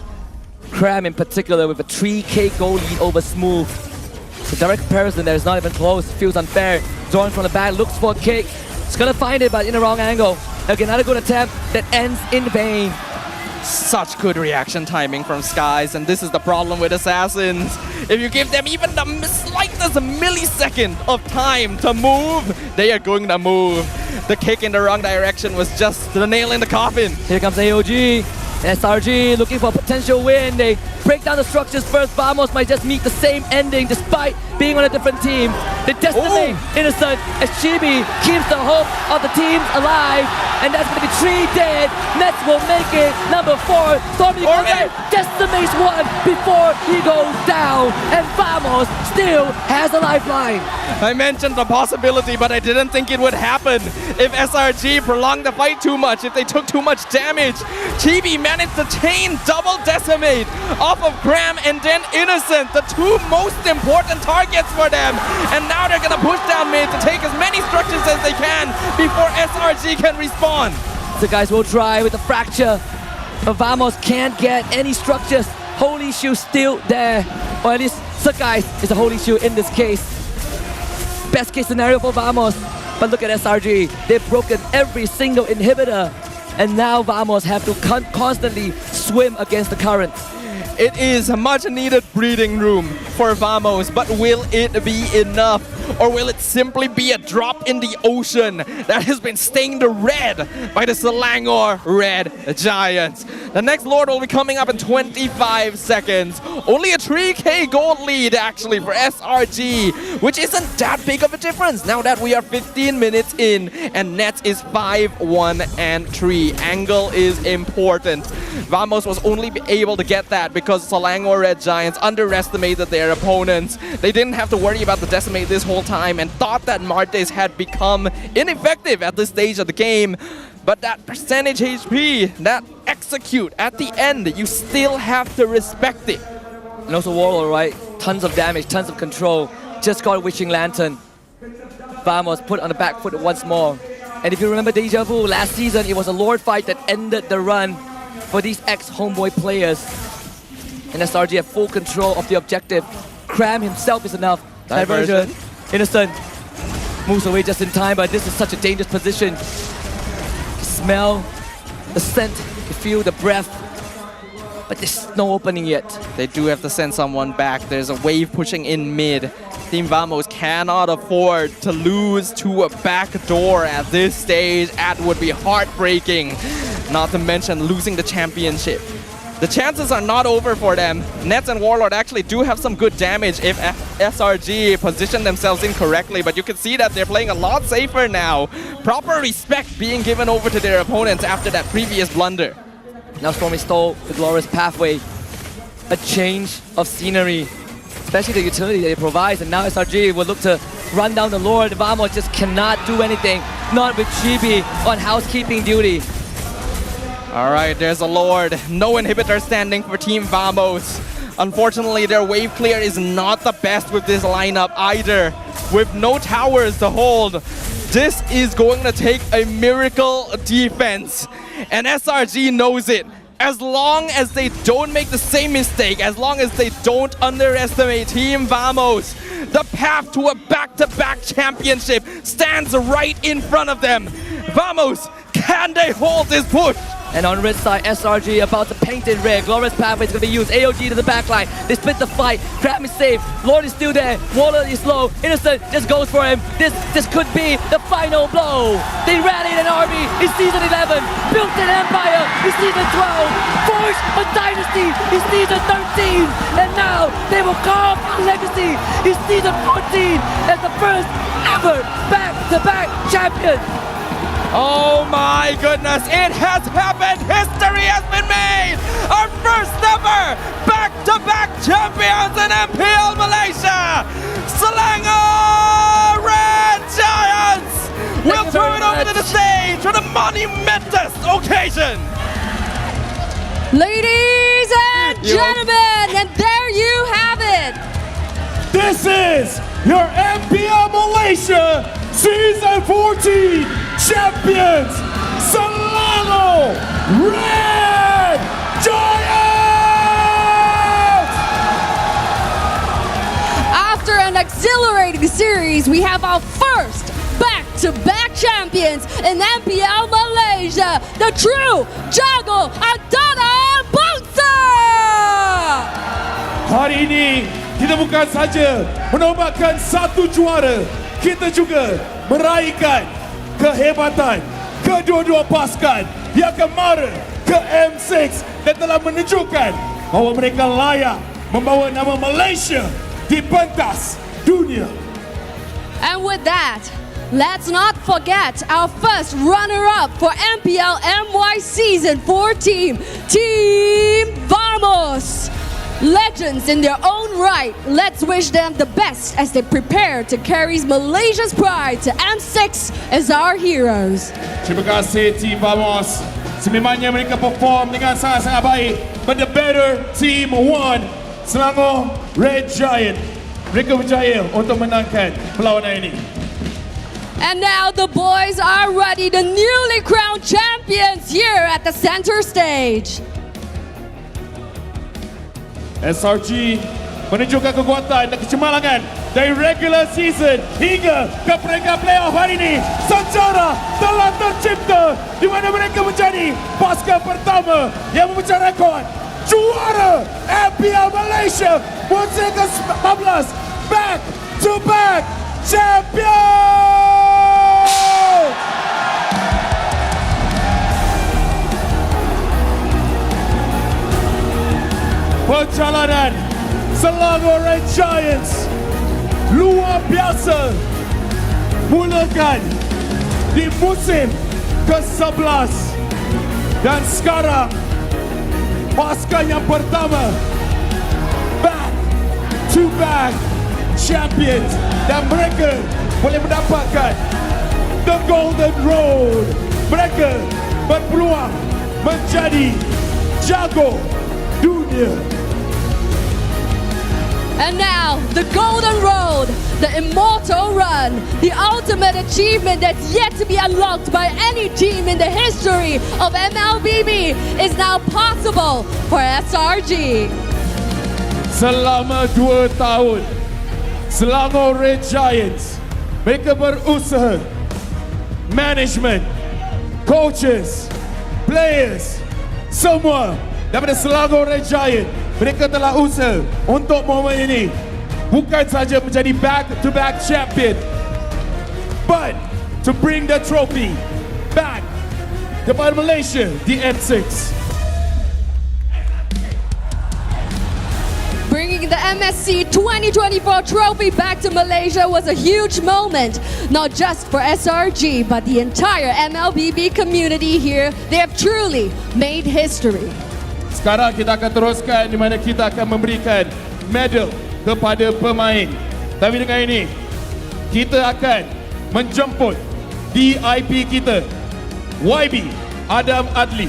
Cram in particular with a 3k goal lead over Smooth. The direct comparison there is not even close, feels unfair. Zorn from the back looks for a kick. It's gonna find it, but in the wrong angle. Again, another good attempt that ends in vain. Such good reaction timing from Skies, and this is the problem with Assassins. If you give them even the slightest millisecond of time to move, they are going to move. The kick in the wrong direction was just the nail in the coffin. Here comes AOG. SRG looking for a potential win. They break down the structures first. Vamos might just meet the same ending despite being on a different team. They decimate Innocent as Chibi keeps the hope of the team alive. And that's going to be 3 dead. Nets will make it. Number 4, Stormy Gonzalez decimates one before he goes down. And Vamos still has a lifeline. I mentioned the possibility, but I didn't think it would happen. If SRG prolonged the fight too much, if they took too much damage, Chibi managed to chain double decimate off of Graham and then Innocent, the 2 most important targets for them. And now they're gonna push down mid to take as many structures as they can before SRG can respawn. The guys will try with the fracture, but Vamos can't get any structures. Holy Shoe still there, or at least Sakai is a Holy Shoe in this case. Best case scenario for Vamos, but look at SRG. They've broken every single inhibitor, and now Vamos have to constantly swim against the current. It is a much needed breathing room for Vamos, but will it be enough? Or will it simply be a drop in the ocean that has been stained red by the Selangor Red Giants? The next Lord will be coming up in 25 seconds. Only a 3k gold lead actually for SRG, which isn't that big of a difference now that we are 15 minutes in and Nets is 5-1-3. Angle is important. Vamos was only able to get that because Selangor Red Giants underestimated their opponents. They didn't have to worry about the decimate this whole time and thought that Martes had become ineffective at this stage of the game. But that percentage HP, that execute at the end, you still have to respect it. And also Warlord, right? Tons of damage, tons of control. Just got a Witching Lantern. Vamos put on the back foot once more. And if you remember Deja Vu, last season it was a Lord fight that ended the run for these ex-Homeboy players. And SRG have full control of the objective. Cram himself is enough. Diversion. Innocent moves away just in time, but this is such a dangerous position. You smell the scent, you feel the breath, but there's no opening yet. They do have to send someone back. There's a wave pushing in mid. Team Vamos cannot afford to lose to a back door at this stage. That would be heartbreaking, not to mention losing the championship. The chances are not over for them. Nets and Warlord actually do have some good damage if SRG position themselves incorrectly, but you can see that they're playing a lot safer now. Proper respect being given over to their opponents after that previous blunder. Now Stormy stole the glorious pathway. A change of scenery, especially the utility that it provides, and now SRG will look to run down the Lord. Vamos just cannot do anything, not with Chibi on housekeeping duty. All right, there's a Lord. No inhibitor standing for Team Vamos. Unfortunately, their wave clear is not the best with this lineup either. With no towers to hold, this is going to take a miracle defense. And SRG knows it. As long as they don't make the same mistake, as long as they don't underestimate Team Vamos, the path to a back-to-back championship stands right in front of them. Vamos, can they hold this push? And on red side, SRG about to paint it red. Glorious Pathway is going to be used. AOG to the backline. They split the fight. Crab is safe. Lord is still there. Warlord is low. Innocent just goes for him. This could be the final blow. They rallied an army in Season 11. Built an empire in Season 12. Forged a dynasty in Season 13. And now they will carve a legacy in Season 14 as the first ever back-to-back champion. Oh my goodness, it has happened! History has been made! Our first ever back-to-back champions in MPL Malaysia! Selangor Red Giants will turn it over to the stage for the monumentous occasion! Ladies and gentlemen, and there you have it! This is your MPL Malaysia Season 14 champions, Selangor Red Giants! After an exhilarating series, we have our first back-to-back champions in MPL Malaysia, the true Jago Adana Hari ini kita bukan saja menobatkan satu juara, kita juga meraihkan kehebatan kedua-dua pasukan yang kemarin ke M6 dan telah menunjukkan bahawa mereka layak membawa nama Malaysia di pentas dunia. And with that, let's not forget our first runner-up for MPL MY Season 4 team, Team Vamos. Legends in their own right, let's wish them the best as they prepare to carry Malaysia's pride to M6 as our heroes. Terima kasih Team Vamos. Sememangnya mereka perform dengan sangat-sangat baik. But the better team won. Selangor Red Giant. Mereka berjaya untuk menangkan perlawanan ini. And now the boys are ready, the newly crowned champions here at the center stage. SRG menunjukkan kekuatan dan kecemerlangan dari regular season hingga ke peringkat playoff hari ini secara telah tercipta di mana mereka menjadi pasukan pertama yang memecah rekod juara MPL Malaysia musim ke-14 back to back champion. Perjalanan Selangor Red Giants luar biasa mulakan di musim ke-11 dan sekarang pasukan yang pertama back to back champions dan mereka boleh mendapatkan the Golden Road. Mereka berpeluang menjadi jago dunia. And now, the Golden Road, the immortal run, the ultimate achievement that's yet to be unlocked by any team in the history of MLBB is now possible for SRG. Selama 2 tahun, Selangor Red Giants, mereka berusaha, management, coaches, players, semua daripada Selangor Red Giant, mereka telah usaha untuk momen ini bukan saja menjadi back-to-back champion, but to bring the trophy back kepada Malaysia di M6. Bringing the MSC 2024 trophy back to Malaysia was a huge moment, not just for SRG, but the entire MLBB community here. They have truly made history. Sekarang kita akan teruskan di mana kita akan memberikan medal kepada pemain. Tapi dengan ini, kita akan menjemput VIP kita, YB Adam Adli,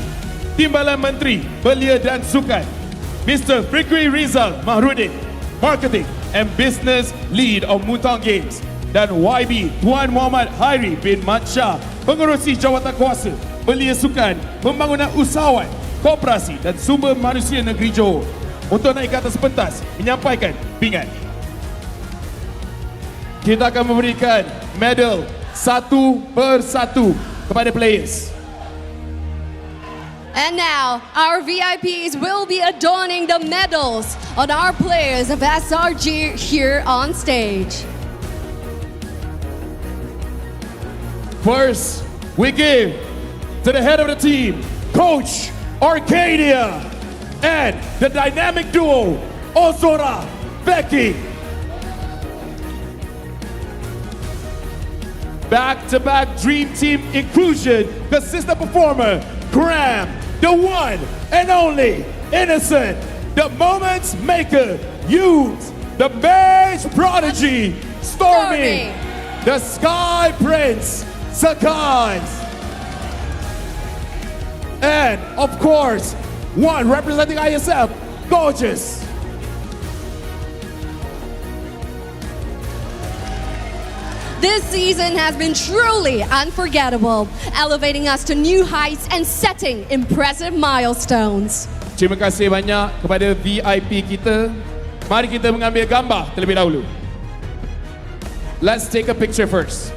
Timbalan Menteri Belia dan Sukan, Mr. Fikri Rizal Mahrudin, Marketing and Business Lead of Mutang Games, dan YB Tuan Muhammad Hairi bin Mat Shah, Pengerusi Jawatan Kuasa Belia Sukan, Pembangunan Usahawan, Koperasi dan Sumber Manusia Negeri Johor untuk naik ke atas pentas menyampaikan pingat. Kita akan memberikan medal satu persatu kepada players. And now, our VIPs will be adorning the medals on our players of SRG here on stage. First, we give to the head of the team, Coach Arcadia, and the dynamic duo, Ozora Becky. Back-to-back Dream Team inclusion, consistent performer, Graham, the one and only Innocent, the Moments Maker, Youth, the Beige Prodigy, Stormy, the Sky Prince, Sakans, and of course, one representing ISF, Gorgeous. This season has been truly unforgettable, elevating us to new heights and setting impressive milestones. Terima kasih banyak kepada VIP kita. Mari kita mengambil gambar terlebih dahulu. Let's take a picture first.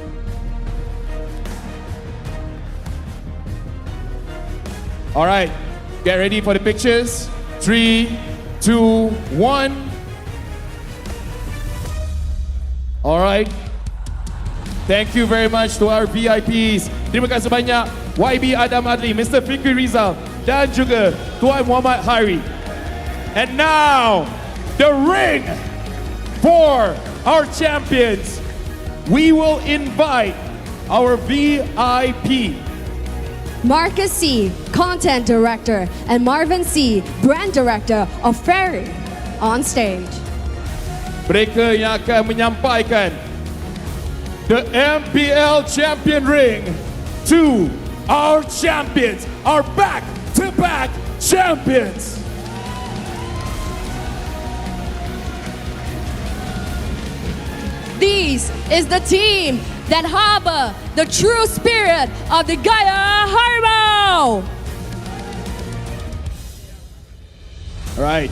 All right, get ready for the pictures. 3, 2, 1. All right. Thank you very much to our VIPs. Terima kasih banyak YB Adam Adli, Mr. Fikri Rizal, dan juga Tuan Muhammad Hari. And now, the ring for our champions. We will invite our VIP. Marcus C, Content Director, and Marvin C, Brand Director of Ferry, on stage. Mereka yang akan menyampaikan the MPL Champion Ring to our champions, our back-to-back champions. This is the team that harbor the true spirit of the Gaya Harimau. All right.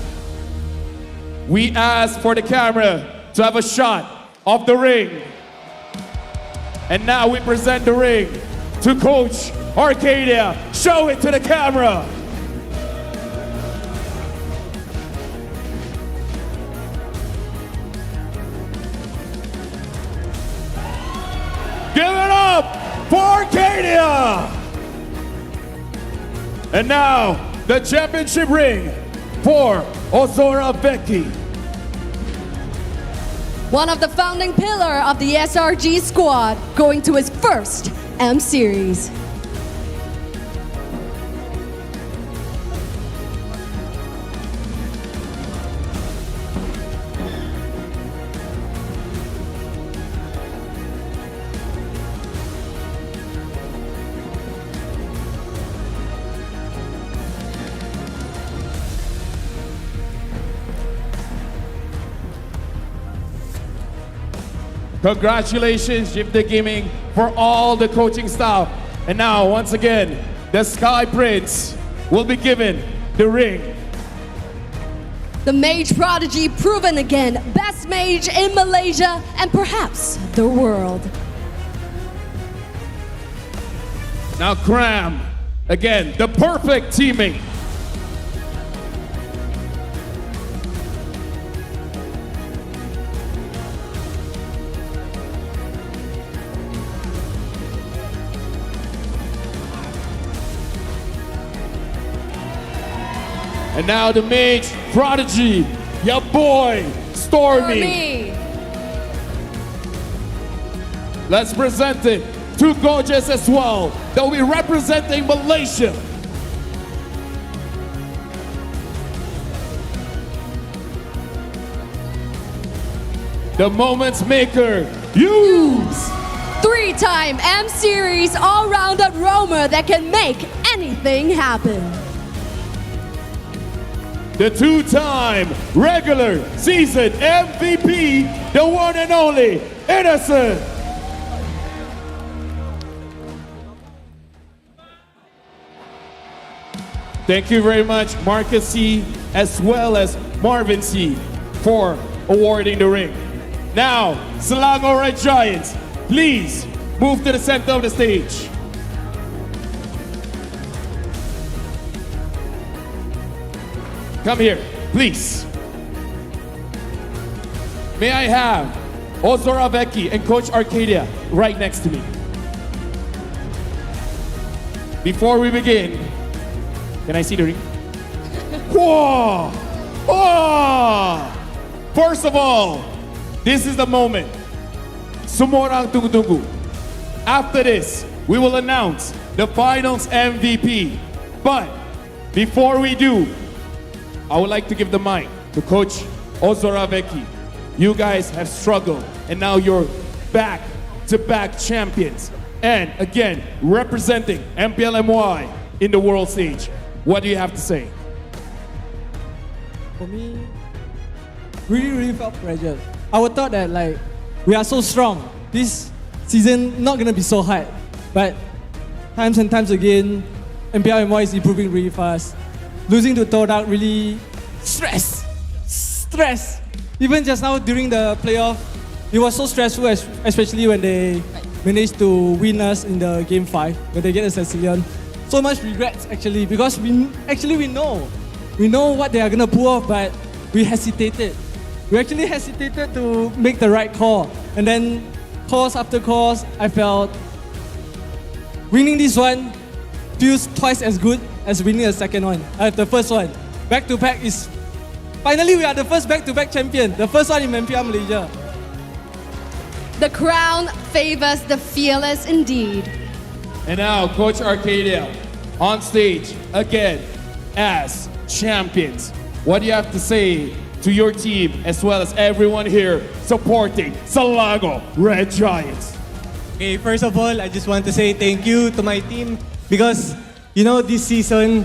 We ask for the camera to have a shot of the ring. And now we present the ring to Coach Arcadia. Show it to the camera. Give it up for Arcadia. And now the championship ring for Ozora Becky. One of the founding pillar of the SRG squad, going to his first M Series. Congratulations, Jifta Gaming, for all the coaching staff. And now, once again, the Sky Prince will be given the ring. The Mage Prodigy proven again, best mage in Malaysia and perhaps the world. Now, Cram, again, the perfect teammate. And now the Mage Prodigy, your boy, Stormy. Let's present it to Gorgeous as well. They'll be representing Malaysia. The Moments Maker, use. Three-time M Series all-rounder roamer that can make anything happen. The two-time regular season MVP, the one and only Innocent. Thank you very much, Marcus C, as well as Marvin C, for awarding the ring. Now, Selangor Red Giants, please move to the center of the stage. Come here, please. May I have Ozora Becky and Coach Arcadia right next to me. Before we begin, can I see the ring? Whoa! Oh! First of all, this is the moment. Semua orang tunggu-tunggu. After this, we will announce the finals MVP. But before we do, I would like to give the mic to Coach Ozora Becky. You guys have struggled, and now you're back-to-back champions. And again, representing MPLMY in the world stage. What do you have to say? For me, really felt pressure. I would thought that like we are so strong. This season not gonna be so hard, but times and times again, MPLMY is improving really fast. Losing to Todak really stress. Even just now during the playoff, it was so stressful, especially when they managed to win us in the game 5, when they get a Sicilian. So much regrets actually, because we know what they are gonna pull off, but we hesitated. We actually hesitated to make the right call. And then course after course, I felt winning this one feels twice as good as winning the second one. The first one. Back to back is finally we are the first back to back champion. The first one in MPL Malaysia. The crown favors the fearless indeed. And now, Coach Arcadia on stage again as champions. What do you have to say to your team as well as everyone here supporting Selangor Red Giants? Okay, first of all, I just want to say thank you to my team because, you know, this season,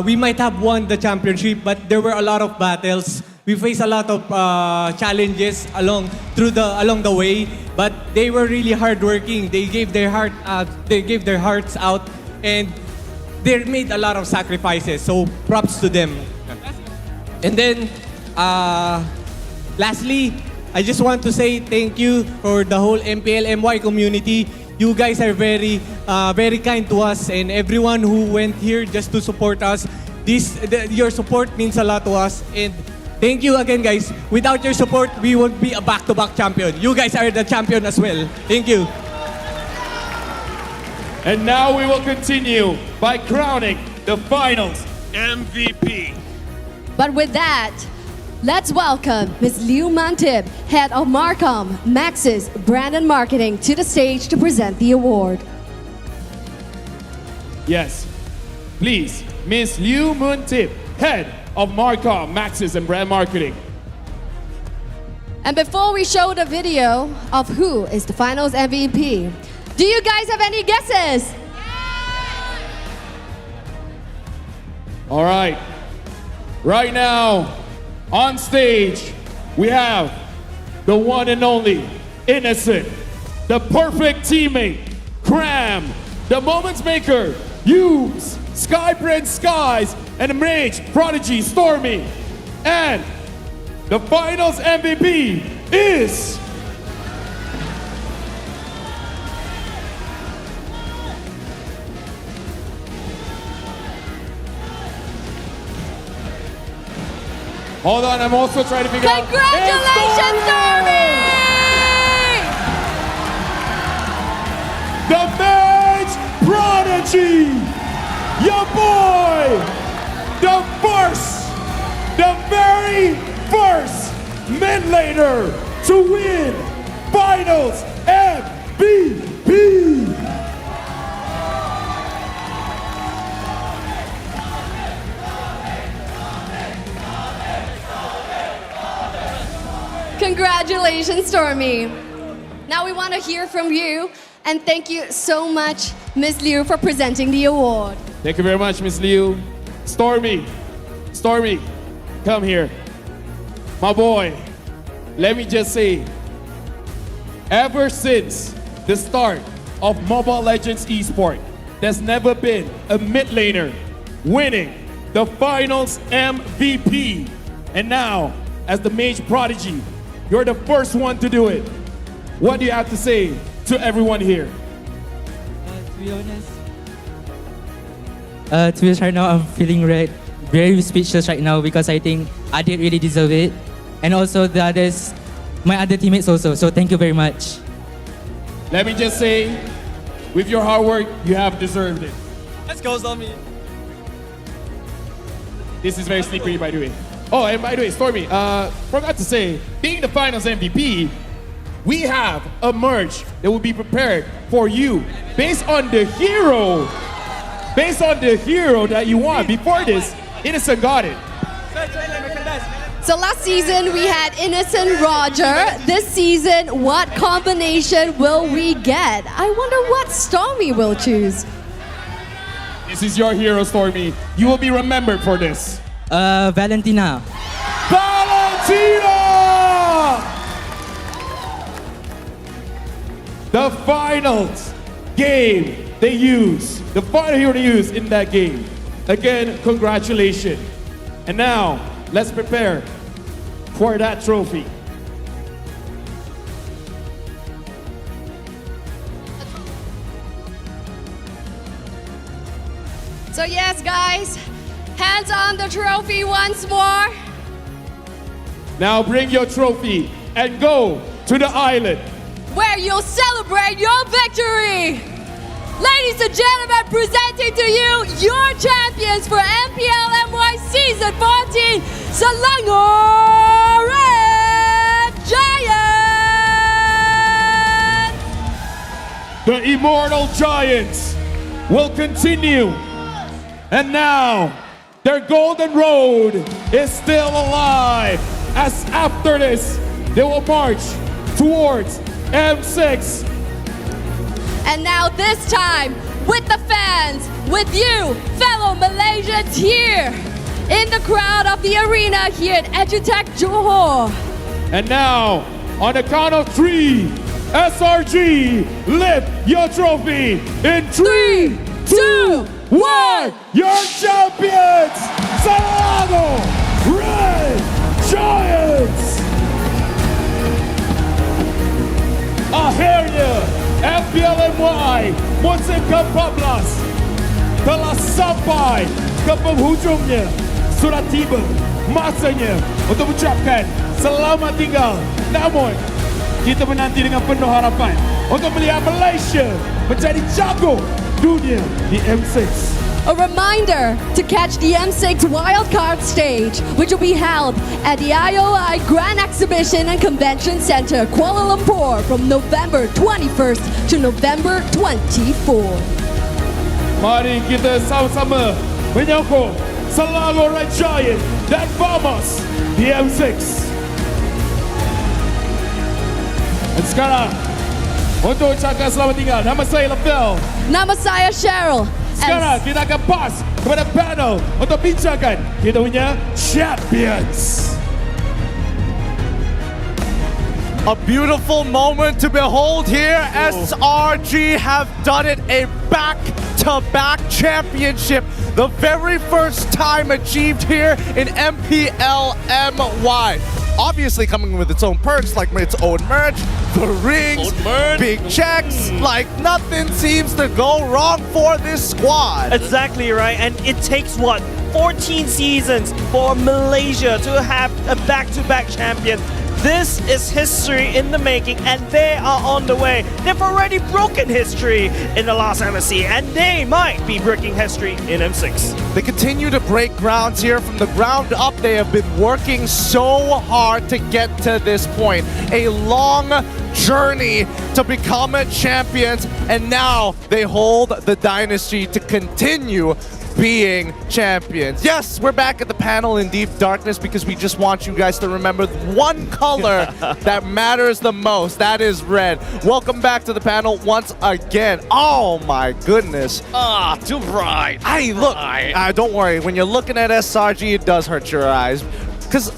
we might have won the championship, but there were a lot of battles. We faced a lot of challenges along the way, but they were really hardworking. They gave their hearts out, and they made a lot of sacrifices. So props to them. And then, lastly, I just want to say thank you for the whole MPL MY community. You guys are very kind to us, and everyone who went here just to support us. Your support means a lot to us, and thank you again, guys. Without your support, we won't be a back-to-back champion. You guys are the champion as well. Thank you. And now we will continue by crowning the finals MVP. But with that, let's welcome Ms. Liu Mantib, head of Marcom, Maxis, Brand and Marketing, to the stage to present the award. Yes, please, Ms. Liu Muntip, head of Marcom, Maxis, and Brand Marketing. And before we show the video of who is the finals MVP, do you guys have any guesses? All right. Right now, on stage, we have the one and only Innocent, the perfect teammate, Cram, the moments maker, Hughes, Sky Prince Skies, and the mage Prodigy Stormy. And the finals MVP is... Hold on, I'm also trying to figure out... Congratulations, Stormy! The Mage Prodigy! Your boy! The very first mid laner to win Finals MVP! Congratulations, Stormy. Now we want to hear from you, and thank you so much, Ms. Liu, for presenting the award. Thank you very much, Ms. Liu. Stormy, come here. My boy, let me just say, ever since the start of Mobile Legends eSport, there's never been a mid laner winning the Finals MVP. And now, as the Mage Prodigy, you're the first one to do it. What do you have to say to everyone here? To be honest, right now I'm feeling very speechless right now because I think I did really deserve it. And also the others, my other teammates also. So thank you very much. Let me just say, with your hard work, you have deserved it. Let's go, Stormy. This is very slippery, by the way. Oh, and by the way, Stormy, forgot to say, being the finals MVP, we have a merch that will be prepared for you based on the hero that you want. Before this, Innocent got it. So last season we had Innocent Roger. This season, what combination will we get? I wonder what Stormy will choose. This is your hero, Stormy. You will be remembered for this. Valentina. Valentina! The finals game they use, the final hero they use in that game. Again, congratulations. And now, let's prepare for that trophy. So yes, guys, hands on the trophy once more. Now bring your trophy and go to the island, where you'll celebrate your victory. Ladies and gentlemen, presenting to you your champions for MPL MY Season 14, Selangor Red Giants! the Immortal Giants will continue. And now, their golden road is still alive, as after this, they will march towards M6. And now this time, with the fans, with you, fellow Malaysians here in the crowd of the arena here at EduTech Johor. And now, on the count of 3, SRG, lift your trophy in 3, 2, 1. Your champions, Selangor Red Giants! Akhirnya, MPL MY musim ke-14 telah sampai ke penghujungnya. Sudah tiba masanya untuk mengucapkan selamat tinggal. Namun, kita menanti dengan penuh harapan untuk melihat Malaysia menjadi jago dunia di M6. A reminder to catch the M6 wildcard stage, which will be held at the IOI Grand Exhibition and Convention Center, Kuala Lumpur, from November 21st to November 24th. Mari kita sama-sama menyokong Selangor Red Giant dan vamos di M6. Dan sekarang, untuk ucapkan selamat tinggal, nama saya Lepel. Nama saya Cheryl. Sekarang kita akan pass kepada panel untuk bincangkan kita punya champions. A beautiful moment to behold here. SRG have done it, a back-to-back championship. The very first time achieved here in MPL MY. Obviously coming with its own perks, like its own merch, the rings, big checks, like nothing seems to go wrong for this squad. Exactly right, and it takes what, 14 seasons for Malaysia to have a back-to-back champion. This is history in the making, and they are on the way. They've already broken history in the last MSC, and they might be breaking history in M6. They continue to break grounds here from the ground up. They have been working so hard to get to this point. A long journey to become champions, and now they hold the dynasty to continue being champions. Yes, we're back at the panel in deep darkness because we just want you guys to remember one color that matters the most. That is red. Welcome back to the panel once again. Oh my goodness. Too bright. Look, don't worry. When you're looking at SRG, it does hurt your eyes. Because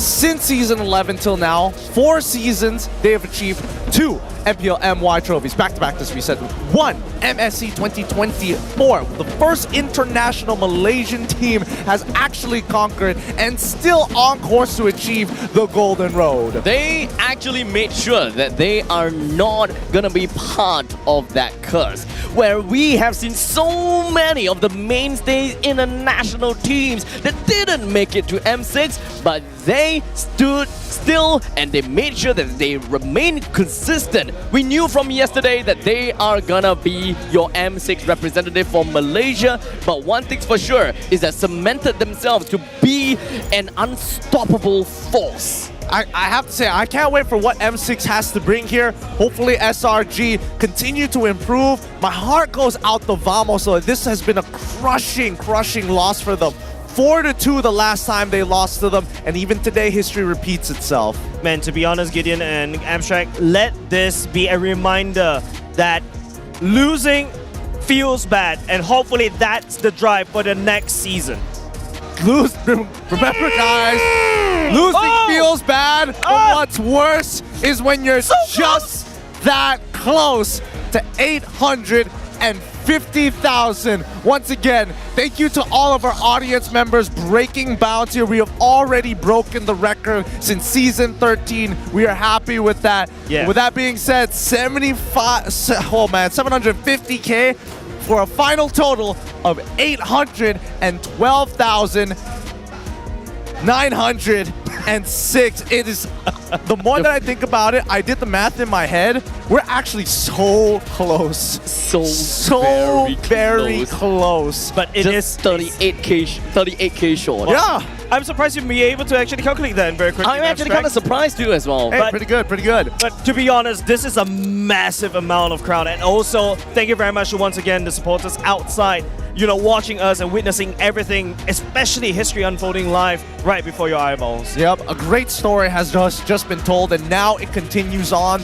since season 11 till now, 4 seasons, they have achieved 2 MPL MY trophies, back-to-back, as we said. 1 MSC 2024, the first international Malaysian team has actually conquered and still on course to achieve the Golden Road. They actually made sure that they are not gonna be part of that curse, where we have seen so many of the mainstays in the national teams that didn't make it to M6, but they stood still and they made sure that they remained consistent. We knew from yesterday that they are gonna be your M6 representative for Malaysia, but one thing's for sure is that cemented themselves to be an unstoppable force. I have to say, I can't wait for what M6 has to bring here. Hopefully SRG continue to improve. My heart goes out to Vamos, so this has been a crushing loss for them. 4-2 the last time they lost to them, and even today history repeats itself. Man, to be honest, Gideon and Abstract, let this be a reminder that losing feels bad, and hopefully that's the drive for the next season. Remember guys, losing feels bad, but what's worse is when you're just that close to 850,000. Once again, thank you to all of our audience members breaking bounds here. We have already broken the record since season 13. We are happy with that. Yeah. With that being said, 750K for a final total of 812,906. It is the more that I think about it, I did the math in my head. We're actually so close. So very close. But it is 38k short. Yeah. I'm surprised you'll be able to actually calculate that very quickly. I'm actually kind of surprised too as well. Hey, pretty good. But to be honest, this is a massive amount of crowd. And also, thank you very much once again, the supporters outside, watching us and witnessing everything, especially history unfolding live right before your eyeballs. Yep, a great story has just been told, and now it continues on.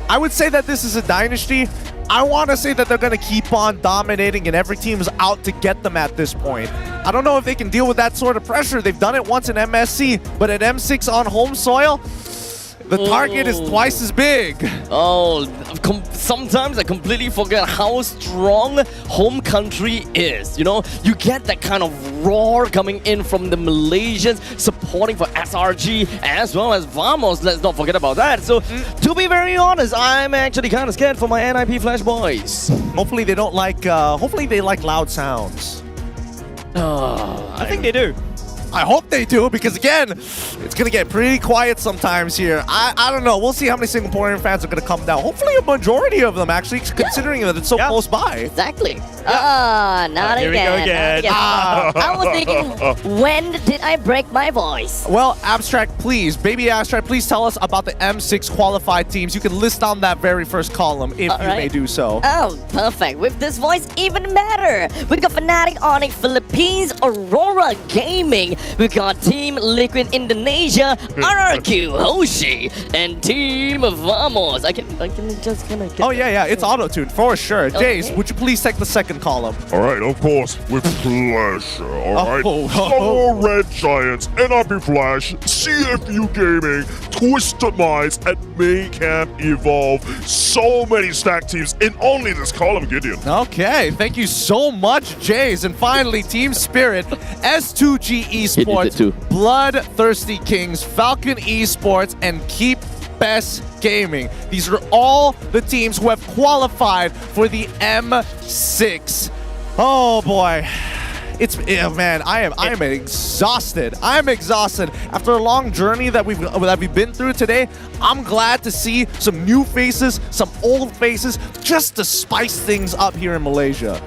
I would say that this is a dynasty. I want to say that they're going to keep on dominating, and every team is out to get them at this point. I don't know if they can deal with that sort of pressure. They've done it once in MSC, but at M6 on home soil, the target is twice as big. Sometimes I completely forget how strong home country is. You get that kind of roar coming in from the Malaysians supporting for SRG as well as Vamos. Let's not forget about that. So, to be very honest, I'm actually kind of scared for my NIP Flash boys. Hopefully they don't like. Hopefully they like loud sounds. I think they do. I hope they do, because again, it's going to get pretty quiet sometimes here. I don't know. We'll see how many Singaporean fans are going to come down. Hopefully a majority of them, actually, considering that it's so close by. Exactly. Not here again. we go again. I was thinking, when did I break my voice? Well, Abstract, please, baby Abstract, please tell us about the M6 qualified teams. You can list down that very first column if you may do so. Oh, perfect. With this voice, even better. We've got Fnatic, Onyx, Philippines, Aurora Gaming. We've got Team Liquid Indonesia, RRQ, Hoshi, and Team Vamos. I can just kind of get... Oh, yeah, it's auto-tuned, for sure. Jace, would you please take the second column? All right, of course, with pleasure. All right. Summer Red Giants, NIP Flash, CFU Gaming, Twisted Minds, and Maycamp Evolve. So many stack teams in only this column, Gideon. Okay, thank you so much, Jace. And finally, Team Spirit, S2G eSports, Bloodthirsty Kings, Falcon Esports, and Keep Best Gaming. These are all the teams who have qualified for the M6. Oh boy. Man, I am exhausted. I'm exhausted. After a long journey that we've been through today, I'm glad to see some new faces, some old faces, just to spice things up here in Malaysia.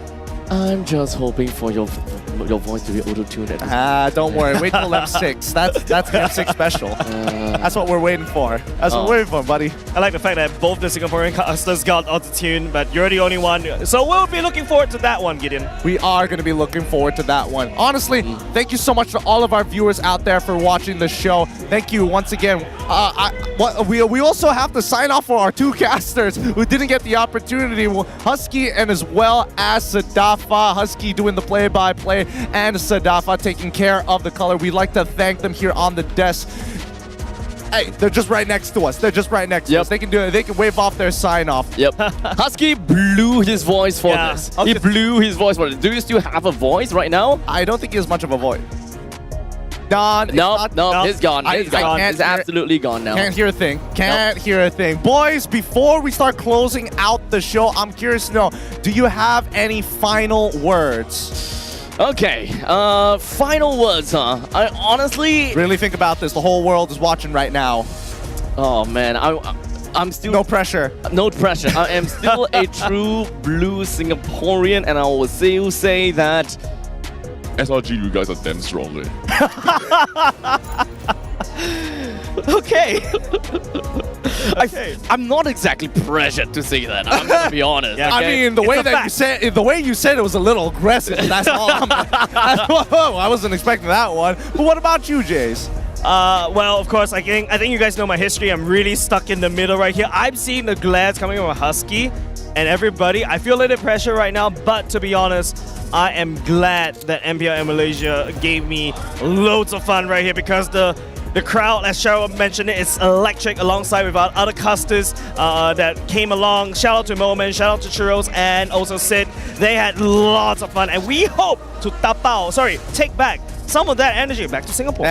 I'm just hoping for your voice to be auto-tuned. Don't worry. Wait till M6. That's the M6 special. That's what we're waiting for. That's what we're waiting for, buddy. I like the fact that both the Singaporean casters got auto-tune, but you're the only one. So we'll be looking forward to that one, Gideon. We are going to be looking forward to that one. Honestly, thank you so much to all of our viewers out there for watching the show. Thank you once again. We also have to sign off for our two casters who didn't get the opportunity. Husky and as well as Sadafa. Husky doing the play-by-play and Sadafa taking care of the color. We'd like to thank them here on the desk. Hey, they're just right next to us. They're just right next to us. They can do it. They can wave off their sign-off. Yep. Husky blew his voice for this. He blew his voice for this. Do you still have a voice right now? I don't think he has much of a voice. No, he's gone. He's gone. He's absolutely gone now. Can't hear a thing. Can't hear a thing. Boys, before we start closing out the show, I'm curious to know, do you have any final words? Okay, final words, huh? I honestly... Really think about this. The whole world is watching right now. Oh, man. I'm still... No pressure. No pressure. I am still a true blue Singaporean, and I will still say that... SRG, you guys are damn strong. Okay. I'm not exactly pressured to say that. I'm gonna be honest. I mean, the way you said it was a little aggressive. That's all. I wasn't expecting that one. But what about you, Jace? Well, of course, I think you guys know my history. I'm really stuck in the middle right here. I'm seeing the glads coming from Husky and everybody. I feel a little pressure right now, but to be honest, I am glad that MPL Malaysia gave me loads of fun right here, because the crowd, as Cheryl mentioned, is electric alongside with our other casters that came along. Shout out to Moment, shout out to Churros, and also Sid. They had lots of fun, and we hope to take back some of that energy back to Singapore.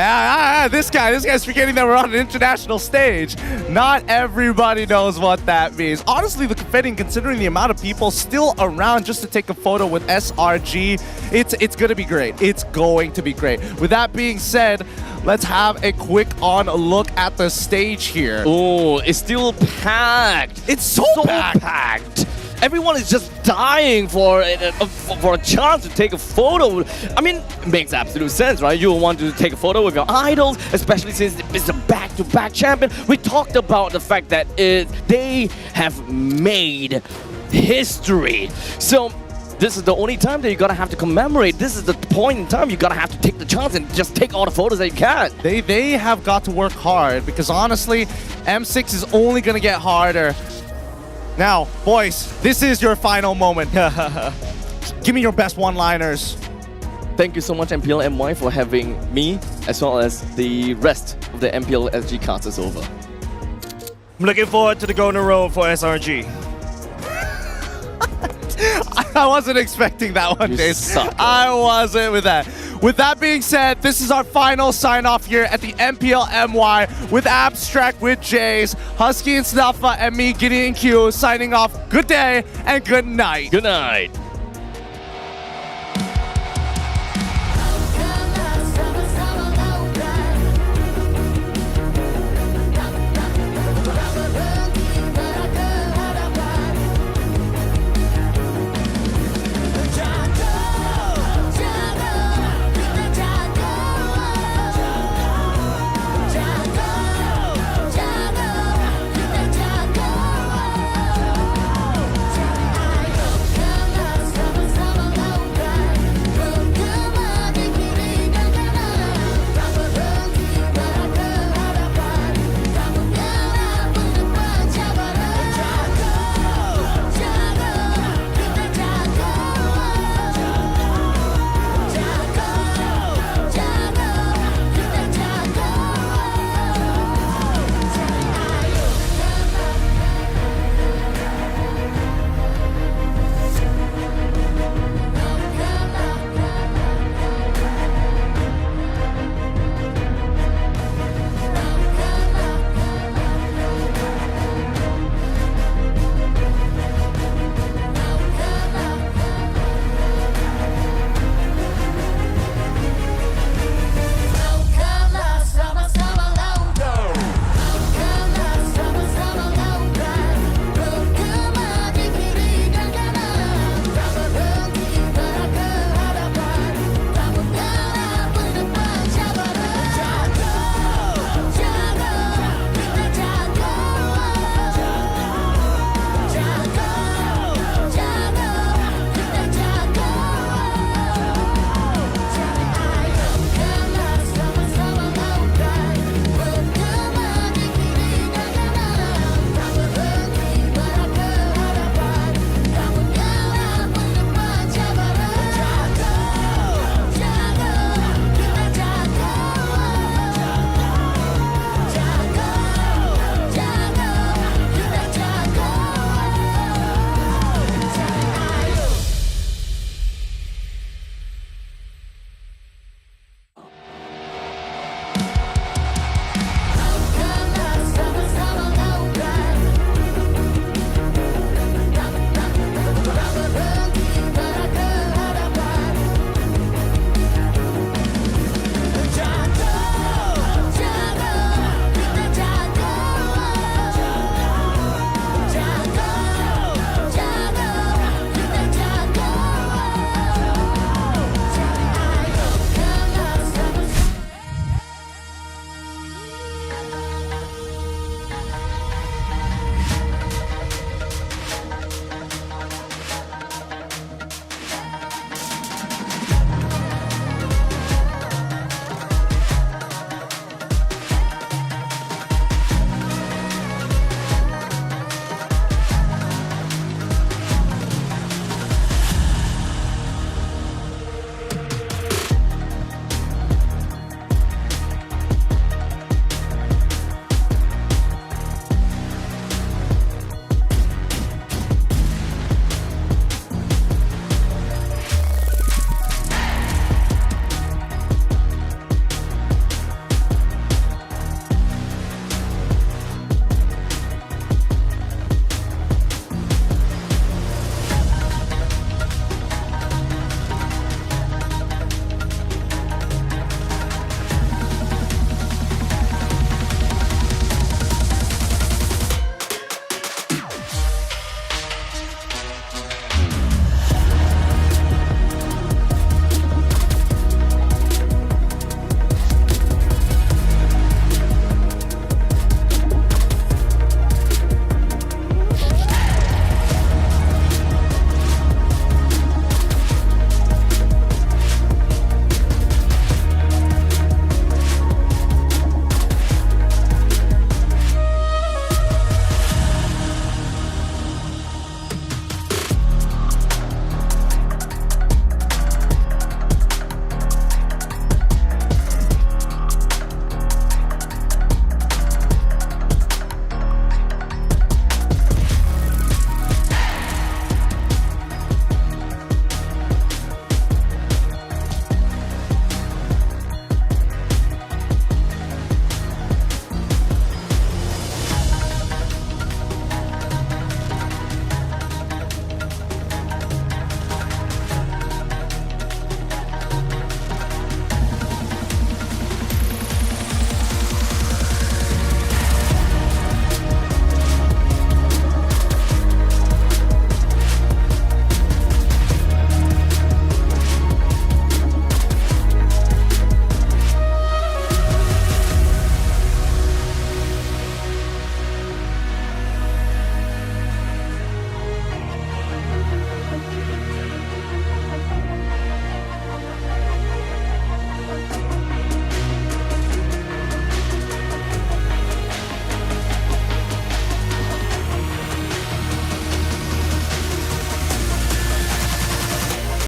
This guy's forgetting that we're on an international stage. Not everybody knows what that means. Honestly, the confetti, considering the amount of people still around just to take a photo with SRG, it's going to be great. It's going to be great. With that being said, let's have a quick on look at the stage here. Oh, it's still packed. It's so packed. Everyone is just dying for a chance to take a photo. I mean, it makes absolute sense, right? You want to take a photo with your idols, especially since it's a back-to-back champion. We talked about the fact that they have made history. So this is the only time that you're gonna have to commemorate. This is the point in time you're gonna have to take the chance and just take all the photos that you can. They have got to work hard because honestly, M6 is only gonna get harder. Now, boys, this is your final moment. Give me your best one-liners. Thank you so much, MPL MY, for having me, as well as the rest of the MPL SG casters over. I'm looking forward to the golden road for SRG. I wasn't expecting that one, Jace. I wasn't with that. With that being said, this is our final sign-off here at the MPL MY with Abstract, with Jace, Husky and Snuffa, and me, Gideon Q, signing off. Good day and good night. Good night.